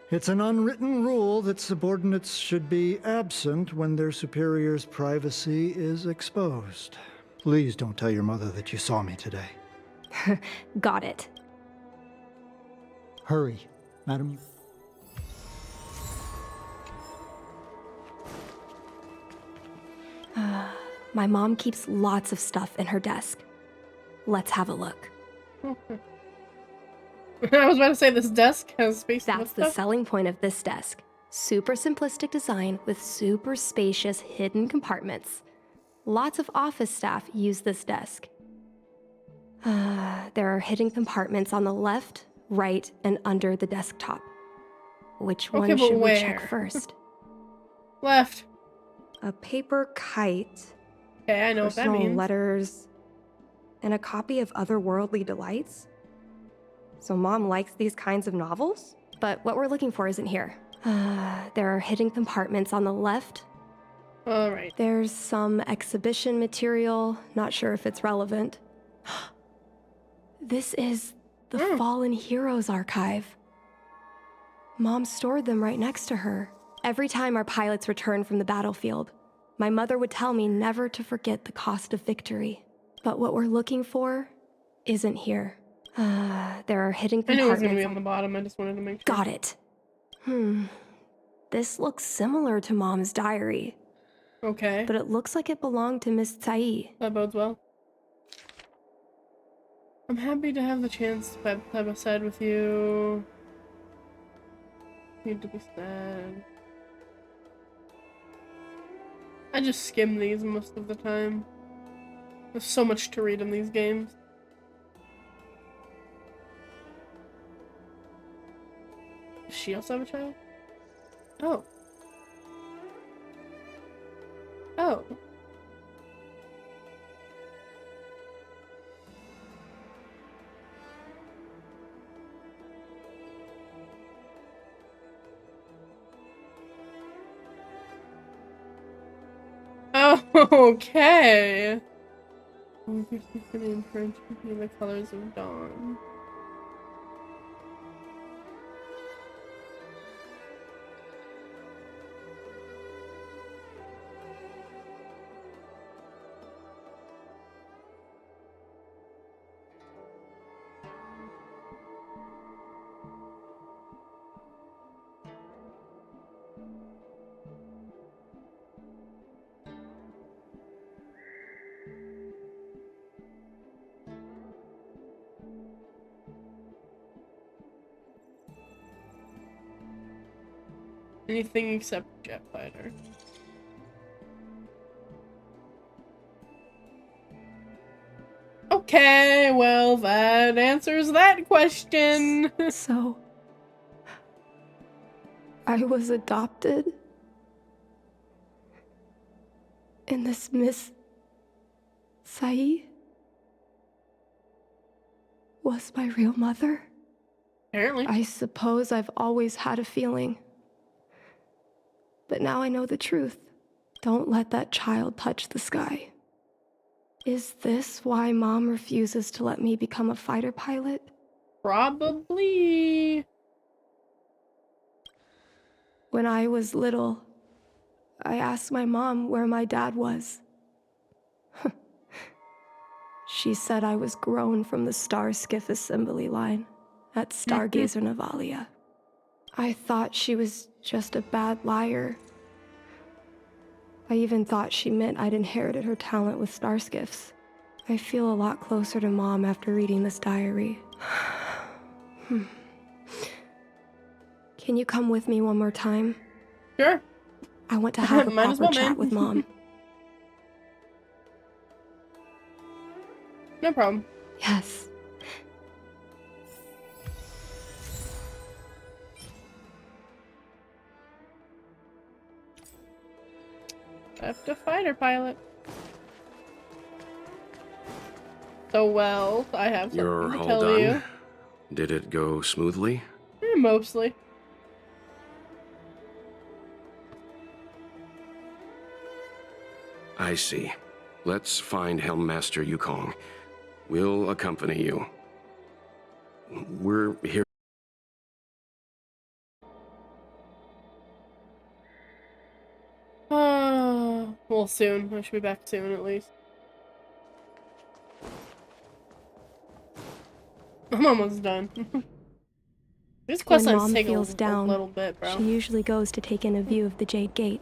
it's an unwritten rule that subordinates should be absent when their superior's privacy is exposed. Please don't tell your mother that you saw me today. Got it. Hurry, madam. My mom keeps lots of stuff in her desk. Let's have a look. I was about to say this desk has space. That's the selling point of this desk. Super simplistic design with super spacious hidden compartments. Lots of office staff use this desk. There are hidden compartments on the left, right, and under the desktop. Which one should we check first? Left. A paper kite. Okay, I know what that personal means. letters, and a copy of Otherworldly Delights. So Mom likes these kinds of novels? But what we're looking for isn't here. There are hidden compartments on the left. All right. There's some exhibition material. Not sure if it's relevant. This is the Fallen Heroes archive. Mom stored them right next to her. Every time our pilots returned from the battlefield, my mother would tell me never to forget the cost of victory. But what we're looking for isn't here. There are hidden compartments. I knew it was going to be on the bottom. I just wanted to make sure. Got it. This looks similar to Mom's diary. Okay. But it looks like it belonged to Miss Tsai. That bodes well. I'm happy to have the chance to side by side with you. Need to be sad. I just skim these most of the time. There's so much to read in these games. Does she also have a child? Oh. Oh. Oh, okay. The colors of dawn. Anything except jet fighter. Okay, well, that answers that question. So, I was adopted? And this Miss Sai was my real mother? Apparently. I suppose I've always had a feeling. But now I know the truth. Don't let that child touch the sky. Is this why Mom refuses to let me become a fighter pilot? Probably. When I was little, I asked my mom where my dad was. She said I was grown from the Star Skiff assembly line at Stargazer Navalia. I thought she was just a bad liar. I even thought she meant I'd inherited her talent with star skiffs. I feel a lot closer to Mom after reading this diary. Can you come with me one more time? Sure. I want to have a Might as proper well, chat man. with Mom. No problem. Yes. Left a fighter pilot. So, well, I have You're something to all tell done? you. Did it go smoothly? Mostly. I see. Let's find Helmmaster Yukong. We'll accompany you. We're here. Well, soon. I should be back soon, at least. I'm almost done. These quest When lines Mom take feels a down, little bit, bro. she usually goes to take in a view of the Jade Gate.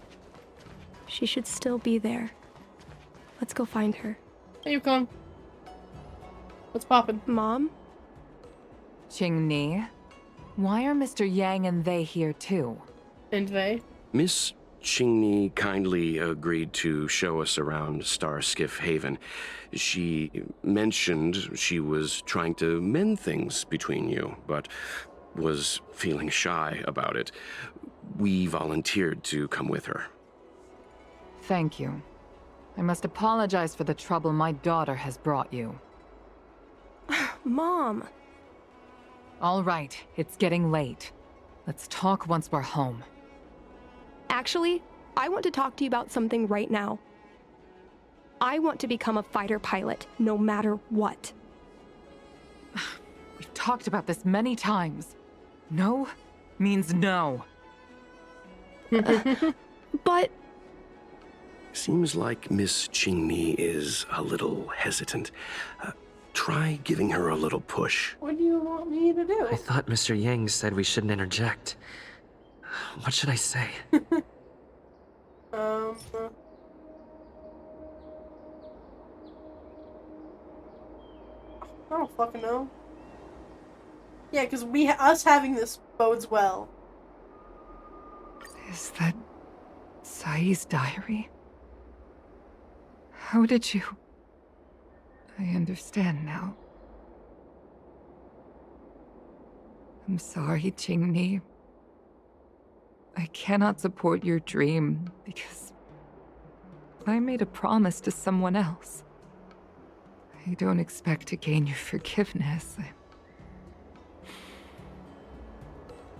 She should still be there. Let's go find her. Hey, Yukong. What's poppin'? Mom? Qingni, why are Mr. Yang and they here too? And they? Miss Qingni kindly agreed to show us around Star Skiff Haven. She mentioned she was trying to mend things between you, but was feeling shy about it. We volunteered to come with her. Thank you. I must apologize for the trouble my daughter has brought you. Mom! All right, it's getting late. Let's talk once we're home. Actually, I want to talk to you about something right now. I want to become a fighter pilot, no matter what. We've talked about this many times. No means no. But... Seems like Miss Qingni is a little hesitant. Try giving her a little push. What do you want me to do? I thought Mr. Yang said we shouldn't interject. What should I say? I don't fucking know. Yeah, because us having this bodes well. Is that Sai's diary? How did you... I understand now. I'm sorry, Jingni. I cannot support your dream because I made a promise to someone else. I don't expect to gain your forgiveness.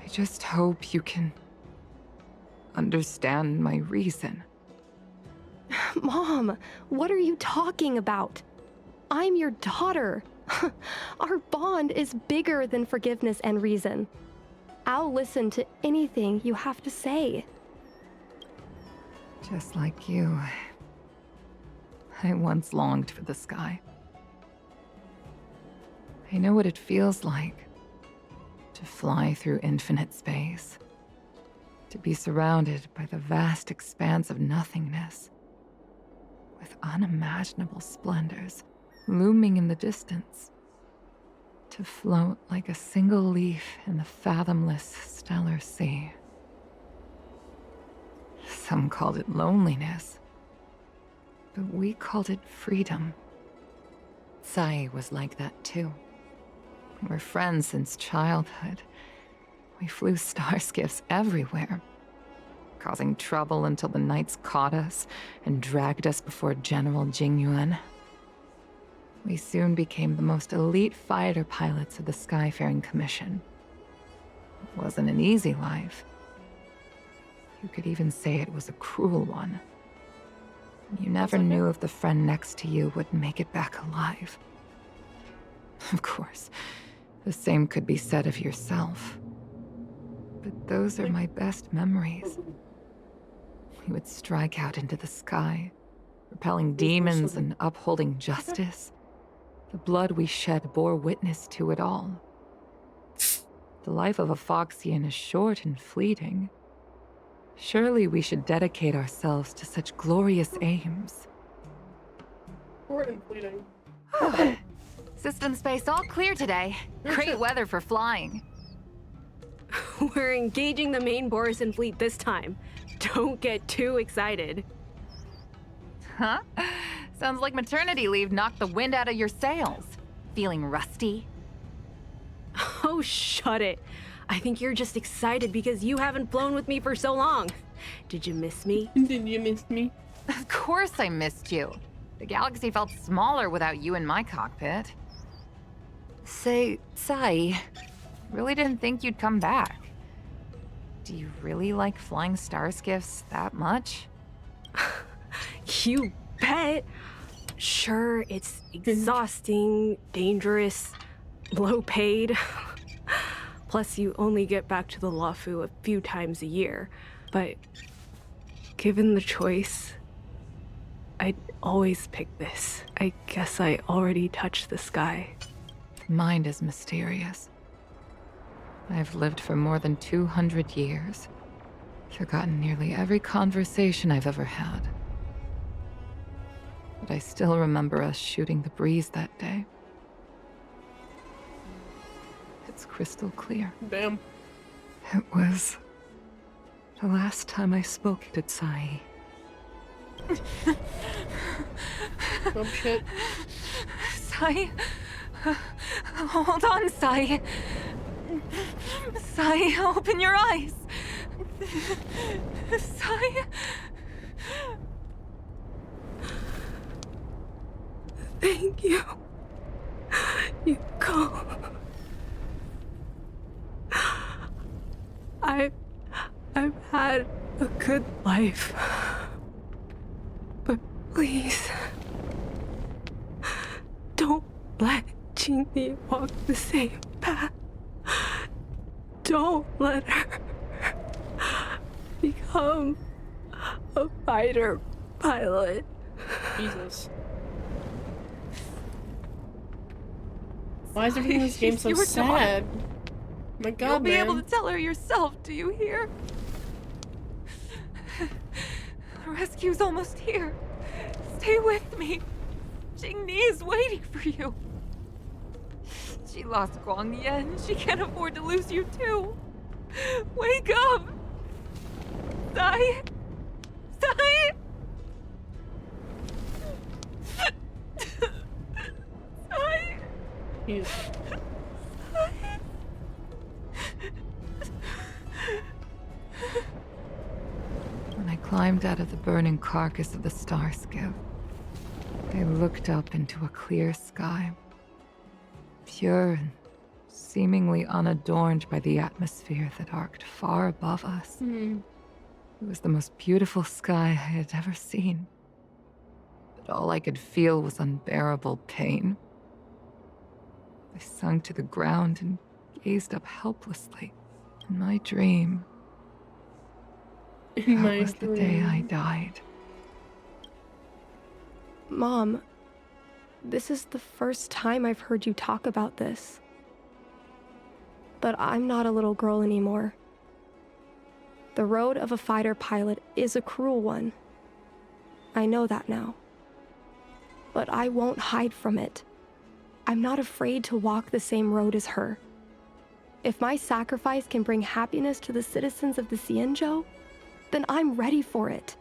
I just hope you can understand my reason. Mom, what are you talking about? I'm your daughter. Our bond is bigger than forgiveness and reason. I'll listen to anything you have to say. Just like you, I once longed for the sky. I know what it feels like to fly through infinite space, to be surrounded by the vast expanse of nothingness, with unimaginable splendors looming in the distance, to float like a single leaf in the fathomless stellar sea. Some called it loneliness, but we called it freedom. Sai was like that too. We're friends since childhood. We flew starskiffs everywhere, causing trouble until the knights caught us and dragged us before General Jingyuan. We soon became the most elite fighter pilots of the Skyfaring Commission. It wasn't an easy life. You could even say it was a cruel one. You never knew if the friend next to you would make it back alive. Of course, the same could be said of yourself. But those are my best memories. We would strike out into the sky, repelling demons and upholding justice. The blood we shed bore witness to it all. The life of a Foxian is short and fleeting. Surely we should dedicate ourselves to such glorious aims. Short and fleeting. System space all clear today. Great weather for flying. We're engaging the main Borison fleet this time. Don't get too excited. Huh? Sounds like maternity leave knocked the wind out of your sails. Feeling rusty? Oh, shut it. I think you're just excited because you haven't flown with me for so long. Did you miss me? Did you miss me? Of course I missed you. The galaxy felt smaller without you in my cockpit. Say, Sai, really didn't think you'd come back. Do you really like flying starskiffs that much? You bet. Sure, it's exhausting, dangerous, low paid. Plus, you only get back to the Luofu a few times a year. But given the choice, I'd always pick this. I guess I already touched the sky. Mind is mysterious. I've lived for more than 200 years. Forgotten nearly every conversation I've ever had. But I still remember us shooting the breeze that day. It's crystal clear. Damn. It was the last time I spoke to Sai. Oh shit. Sai? Hold on, Sai. Sai, open your eyes. Sai? Thank you. You go. I've had a good life. But please, don't let Jingni walk the same path. Don't let her become a fighter pilot. Jesus. Why is everything in this game so sad? My God, You'll be man. able to tell her yourself, do you hear? The rescue's almost here. Stay with me. Jingni is waiting for you. She lost Guang Yan. She can't afford to lose you too. Wake up! Sai! Sai! He's... When I climbed out of the burning carcass of the star skiff, I looked up into a clear sky. Pure and seemingly unadorned by the atmosphere that arced far above us. It was the most beautiful sky I had ever seen. But all I could feel was unbearable pain. I sunk to the ground and gazed up helplessly. In my dream, that was the day I died. Mom, this is the first time I've heard you talk about this. But I'm not a little girl anymore. The road of a fighter pilot is a cruel one. I know that now. But I won't hide from it. I'm not afraid to walk the same road as her. If my sacrifice can bring happiness to the citizens of the Xianzhou, then I'm ready for it.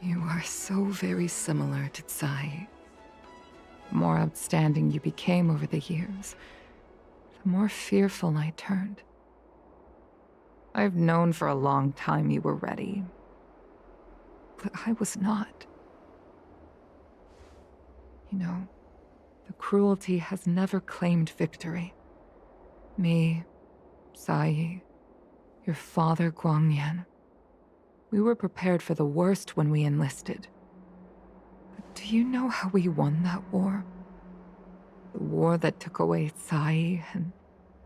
You are so very similar to Tsai. The more outstanding you became over the years, the more fearful I turned. I've known for a long time you were ready, but I was not. You know, the cruelty has never claimed victory. Me, Tsai, your father Guangyan, we were prepared for the worst when we enlisted. But do you know how we won that war? The war that took away Tsai and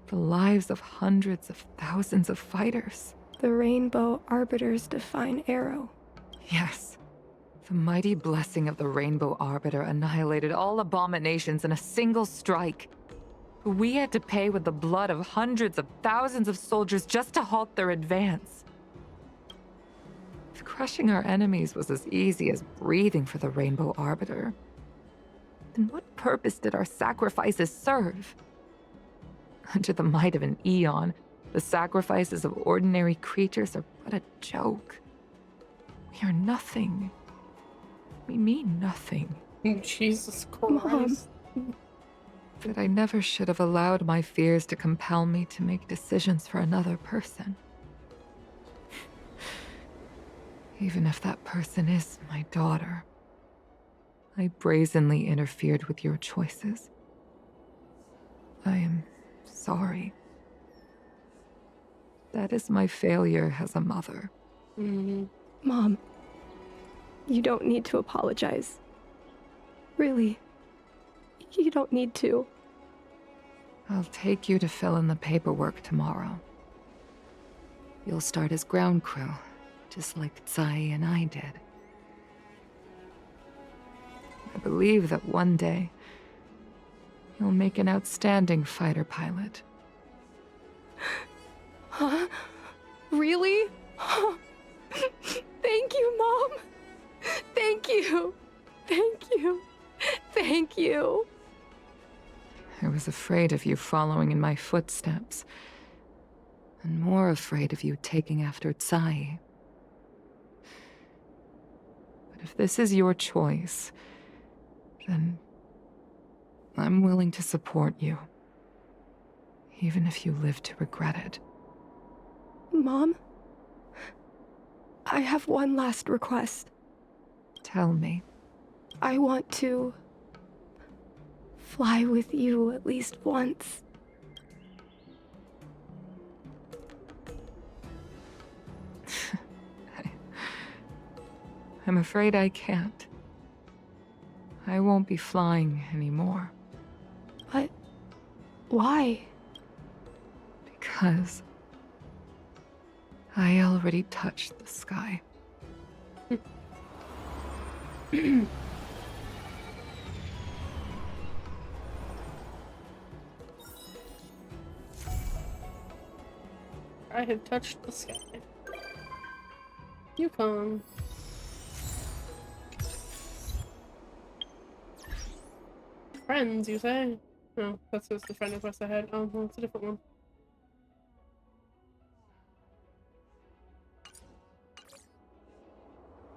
the lives of hundreds of thousands of fighters. The Rainbow Arbiter's divine arrow. Yes. The mighty blessing of the Rainbow Arbiter annihilated all abominations in a single strike. We had to pay with the blood of hundreds of thousands of soldiers just to halt their advance. If crushing our enemies was as easy as breathing for the Rainbow Arbiter, then what purpose did our sacrifices serve? Under the might of an eon, the sacrifices of ordinary creatures are but a joke. We are nothing. We mean nothing. Jesus Christ. But I never should have allowed my fears to compel me to make decisions for another person. Even if that person is my daughter, I brazenly interfered with your choices. I am sorry. That is my failure as a mother. Mom, you don't need to apologize. Really, you don't need to. I'll take you to fill in the paperwork tomorrow. You'll start as ground crew, just like Tsai and I did. I believe that one day, you'll make an outstanding fighter pilot. Huh? Really? Thank you, Mom. Thank you. Thank you. Thank you. I was afraid of you following in my footsteps, and more afraid of you taking after Tsai. But if this is your choice, then I'm willing to support you, even if you live to regret it. Mom, I have one last request. Tell me. I want to fly with you at least once. I'm afraid I can't. I won't be flying anymore. But why? Because I already touched the sky. I have touched the sky. Yukon. Friends, you say? No, that's just the friend request I had. Oh, well, it's a different one.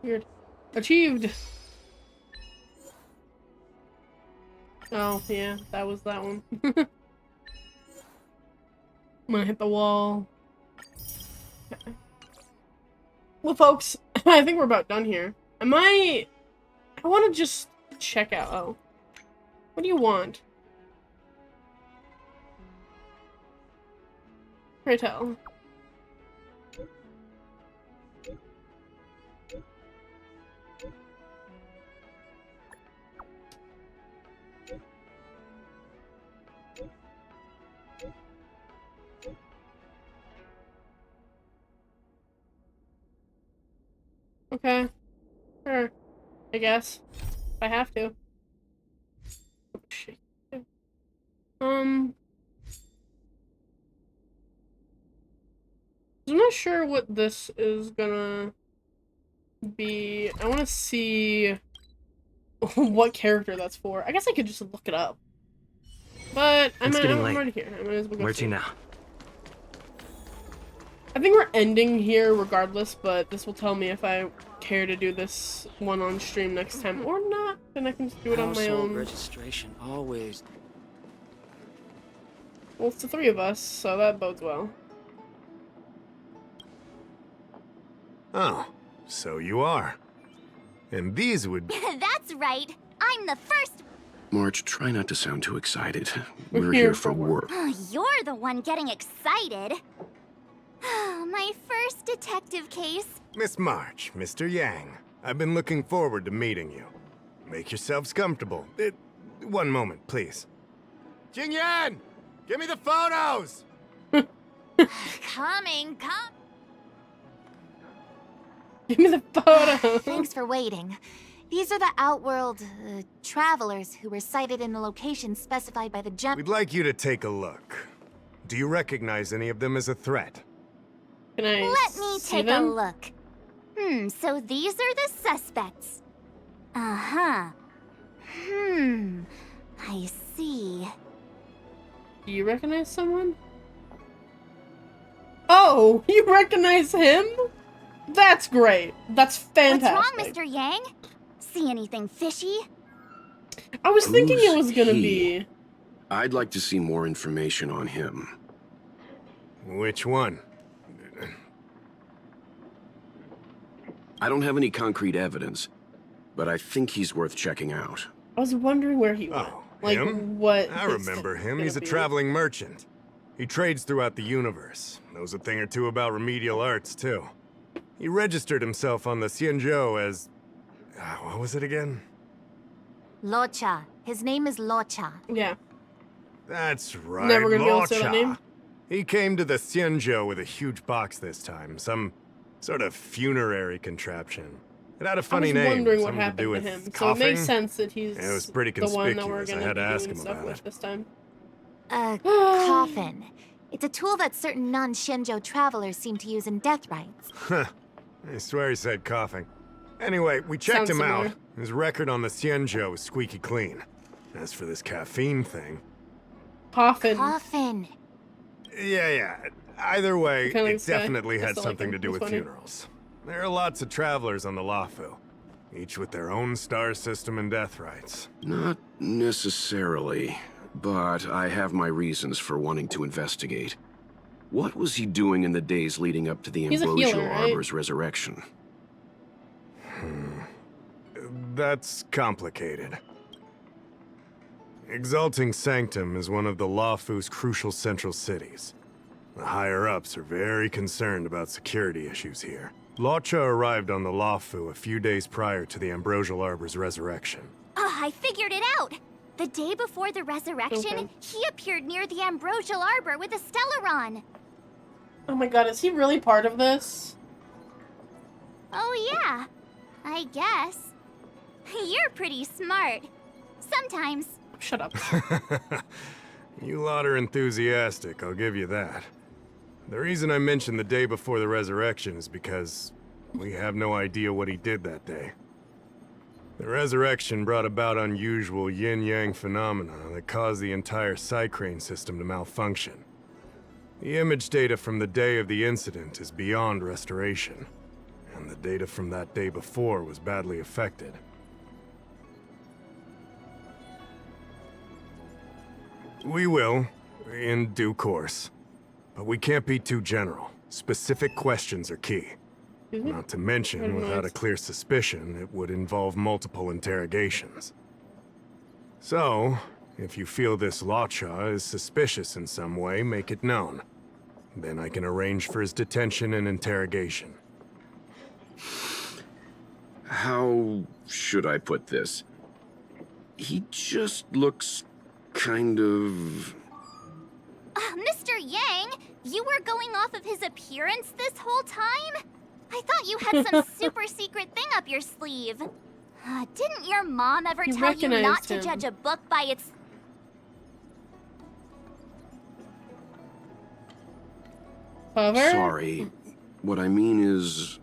Weird. Achieved! Oh, yeah, that was that one. I'm gonna hit the wall. Okay. Well, folks, I think we're about done here. I want to just check out. Oh. What do you want? Pray tell. Okay. Sure. I guess. If I have to. Shit. I'm not sure what this is gonna be. I want to see what character that's for. I guess I could just look it up. But I'm already here. I might as well go Where see. to now? I think we're ending here regardless, but this will tell me if I care to do this one on stream next time or not. Then I can just do it on my Household own. registration, always. Well, it's the three of us, so that bodes well. Oh, so you are. And these would... That's right. I'm the first. March, try not to sound too excited. We're here for work. You're the one getting excited. My first detective case. Miss March, Mr. Yang, I've been looking forward to meeting you. Make yourselves comfortable. One moment, please. Jingyan! Give me the photos! Coming, come. Give me the photo. Thanks for waiting. These are the Outworld travelers who were sighted in the location specified by the gem. We'd like you to take a look. Do you recognize any of them as a threat? Can I Let me see take them? a look. So these are the suspects. Uh-huh. I see. Do you recognize someone? Oh, you recognize him? That's great. That's fantastic. What's wrong, Mr. Yang? See anything fishy? I was thinking it was gonna he? be. I'd like to see more information on him. Which one? I don't have any concrete evidence, but I think he's worth checking out. I was wondering where he went. Like him? what? I his remember thing him. was He's a gonna be. traveling merchant. He trades throughout the universe. Knows a thing or two about remedial arts, too. He registered himself on the Xianzhou as... what was it again? Locha. His name is Locha. Yeah. That's right, Never gonna be able to say that name. He came to the Xianzhou with a huge box this time. Some sort of funerary contraption. It had a funny I was name. wondering what something to happened do to with him. So it coughing. makes sense that he's It was pretty the one that we're conspicuous. I gonna had be to ask doing him stuff about with it. this time. Coffin. It's a tool that certain non-Shenzhou travelers seem to use in death rites. Huh. I swear he said coughing. Anyway, we checked Sounds him similar. out. His record on the Xianzhou is squeaky clean. As for this caffeine thing... Coffin. Coffin. Yeah. Either way, Kinda like it this guy. definitely I had still like something him. to do He's with funny. funerals. There are lots of travelers on the Luofu, each with their own star system and death rites. Not necessarily, but I have my reasons for wanting to investigate. What was he doing in the days leading up to the He's a Ambrosial healer, right? Arbor's resurrection? That's complicated. Exalting Sanctum is one of the Luofu's crucial central cities. The higher-ups are very concerned about security issues here. Locha arrived on the Luofu a few days prior to the Ambrosial Arbor's resurrection. I figured it out. The day before the resurrection, Okay. he appeared near the Ambrosial Arbor with a Stellaron. Oh my god, is he really part of this? Oh yeah, I guess. You're pretty smart. Sometimes. Shut up. You lot are enthusiastic, I'll give you that. The reason I mentioned the day before the resurrection is because we have no idea what he did that day. The resurrection brought about unusual yin-yang phenomena that caused the entire Psycrane system to malfunction. The image data from the day of the incident is beyond restoration, and the data from that day before was badly affected. We will, in due course. But we can't be too general. Specific questions are key. Not to mention, without a clear suspicion, it would involve multiple interrogations. So, if you feel this Lawcha is suspicious in some way, make it known. Then I can arrange for his detention and interrogation. How should I put this? He just looks kind of... Mr. Yang, you were going off of his appearance this whole time? I thought you had some super secret thing up your sleeve. Didn't your mom ever tell you not to judge a book by its... cover? Sorry. What I mean is...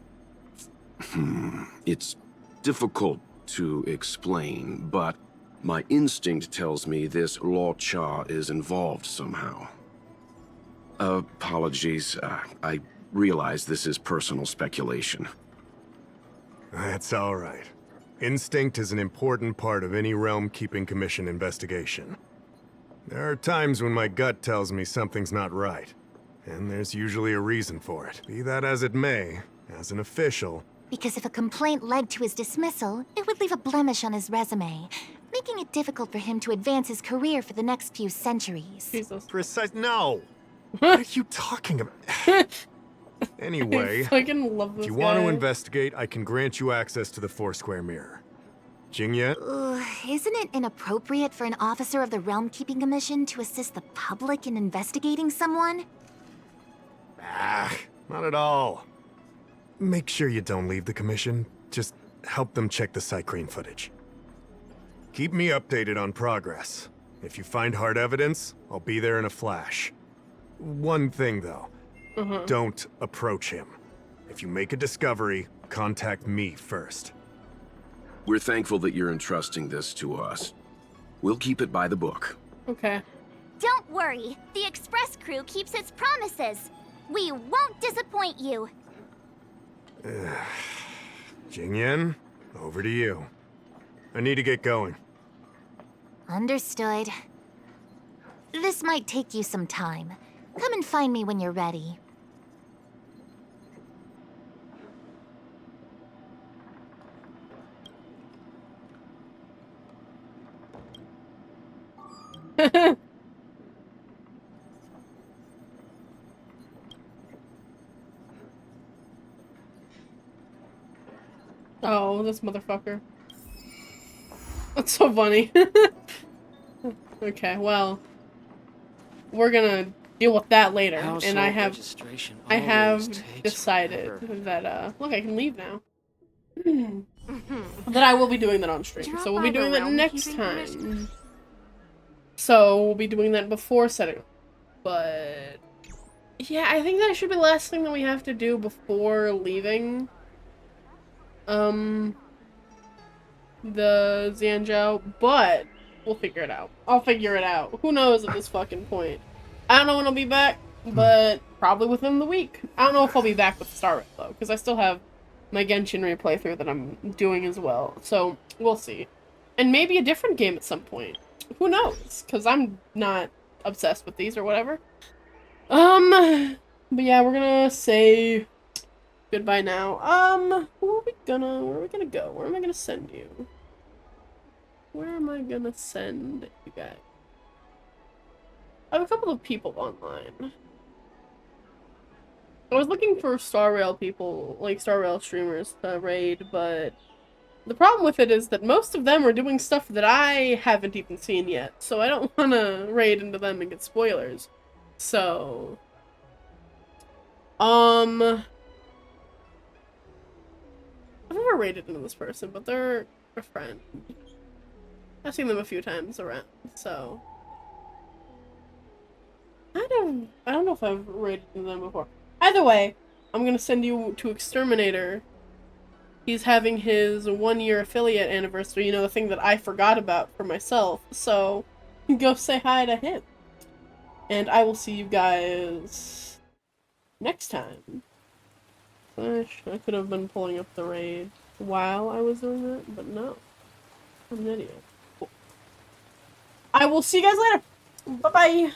it's difficult to explain, but my instinct tells me this Lawcha is involved somehow. Apologies. I realize this is personal speculation. That's all right. Instinct is an important part of any Realm Keeping Commission investigation. There are times when my gut tells me something's not right, and there's usually a reason for it. Be that as it may, as an official... Because if a complaint led to his dismissal, it would leave a blemish on his resume, making it difficult for him to advance his career for the next few centuries. Precise... No! What are you talking about? Anyway, I fucking love this if you want to guy. investigate, I can grant you access to the Foursquare Mirror. Jingye? Isn't it inappropriate for an officer of the Realm Keeping Commission to assist the public in investigating someone? Not at all. Make sure you don't leave the Commission. Just help them check the Cycrane footage. Keep me updated on progress. If you find hard evidence, I'll be there in a flash. One thing, though. Don't approach him. If you make a discovery, contact me first. We're thankful that you're entrusting this to us. We'll keep it by the book. Okay. Don't worry. The Express crew keeps its promises. We won't disappoint you. Jingyan, over to you. I need to get going. Understood. This might take you some time. Come and find me when you're ready. Oh, this motherfucker. That's so funny. Okay, well, we're gonna deal with that later. And I have decided that look, I can leave now. That I will be doing that on stream. So we'll be doing that next time. So we'll be doing that before setting up. But yeah, I think that should be the last thing that we have to do before leaving. The Xianzhou, but we'll figure it out. I'll figure it out. Who knows at this fucking point. I don't know when I'll be back, but probably within the week. I don't know if I'll be back with Star Rail, though, because I still have my Genshin replaythrough that I'm doing as well. So, we'll see. And maybe a different game at some point. Who knows? Because I'm not obsessed with these or whatever. But yeah, we're gonna say goodbye now. Where are we gonna go? Where am I gonna send you? Where am I gonna send you guys? I have a couple of people online. I was looking for Star Rail people, like Star Rail streamers to raid, but the problem with it is that most of them are doing stuff that I haven't even seen yet, so I don't want to raid into them and get spoilers. So, I've never raided into this person, but they're a friend. I've seen them a few times around, so I don't know if I've raided into them before. Either way, I'm gonna send you to Exterminator. He's having his 1-year affiliate anniversary, you know, the thing that I forgot about for myself, so go say hi to him. And I will see you guys next time. Gosh, I could have been pulling up the raid while I was doing that, but no. I'm an idiot. Cool. I will see you guys later. Bye-bye.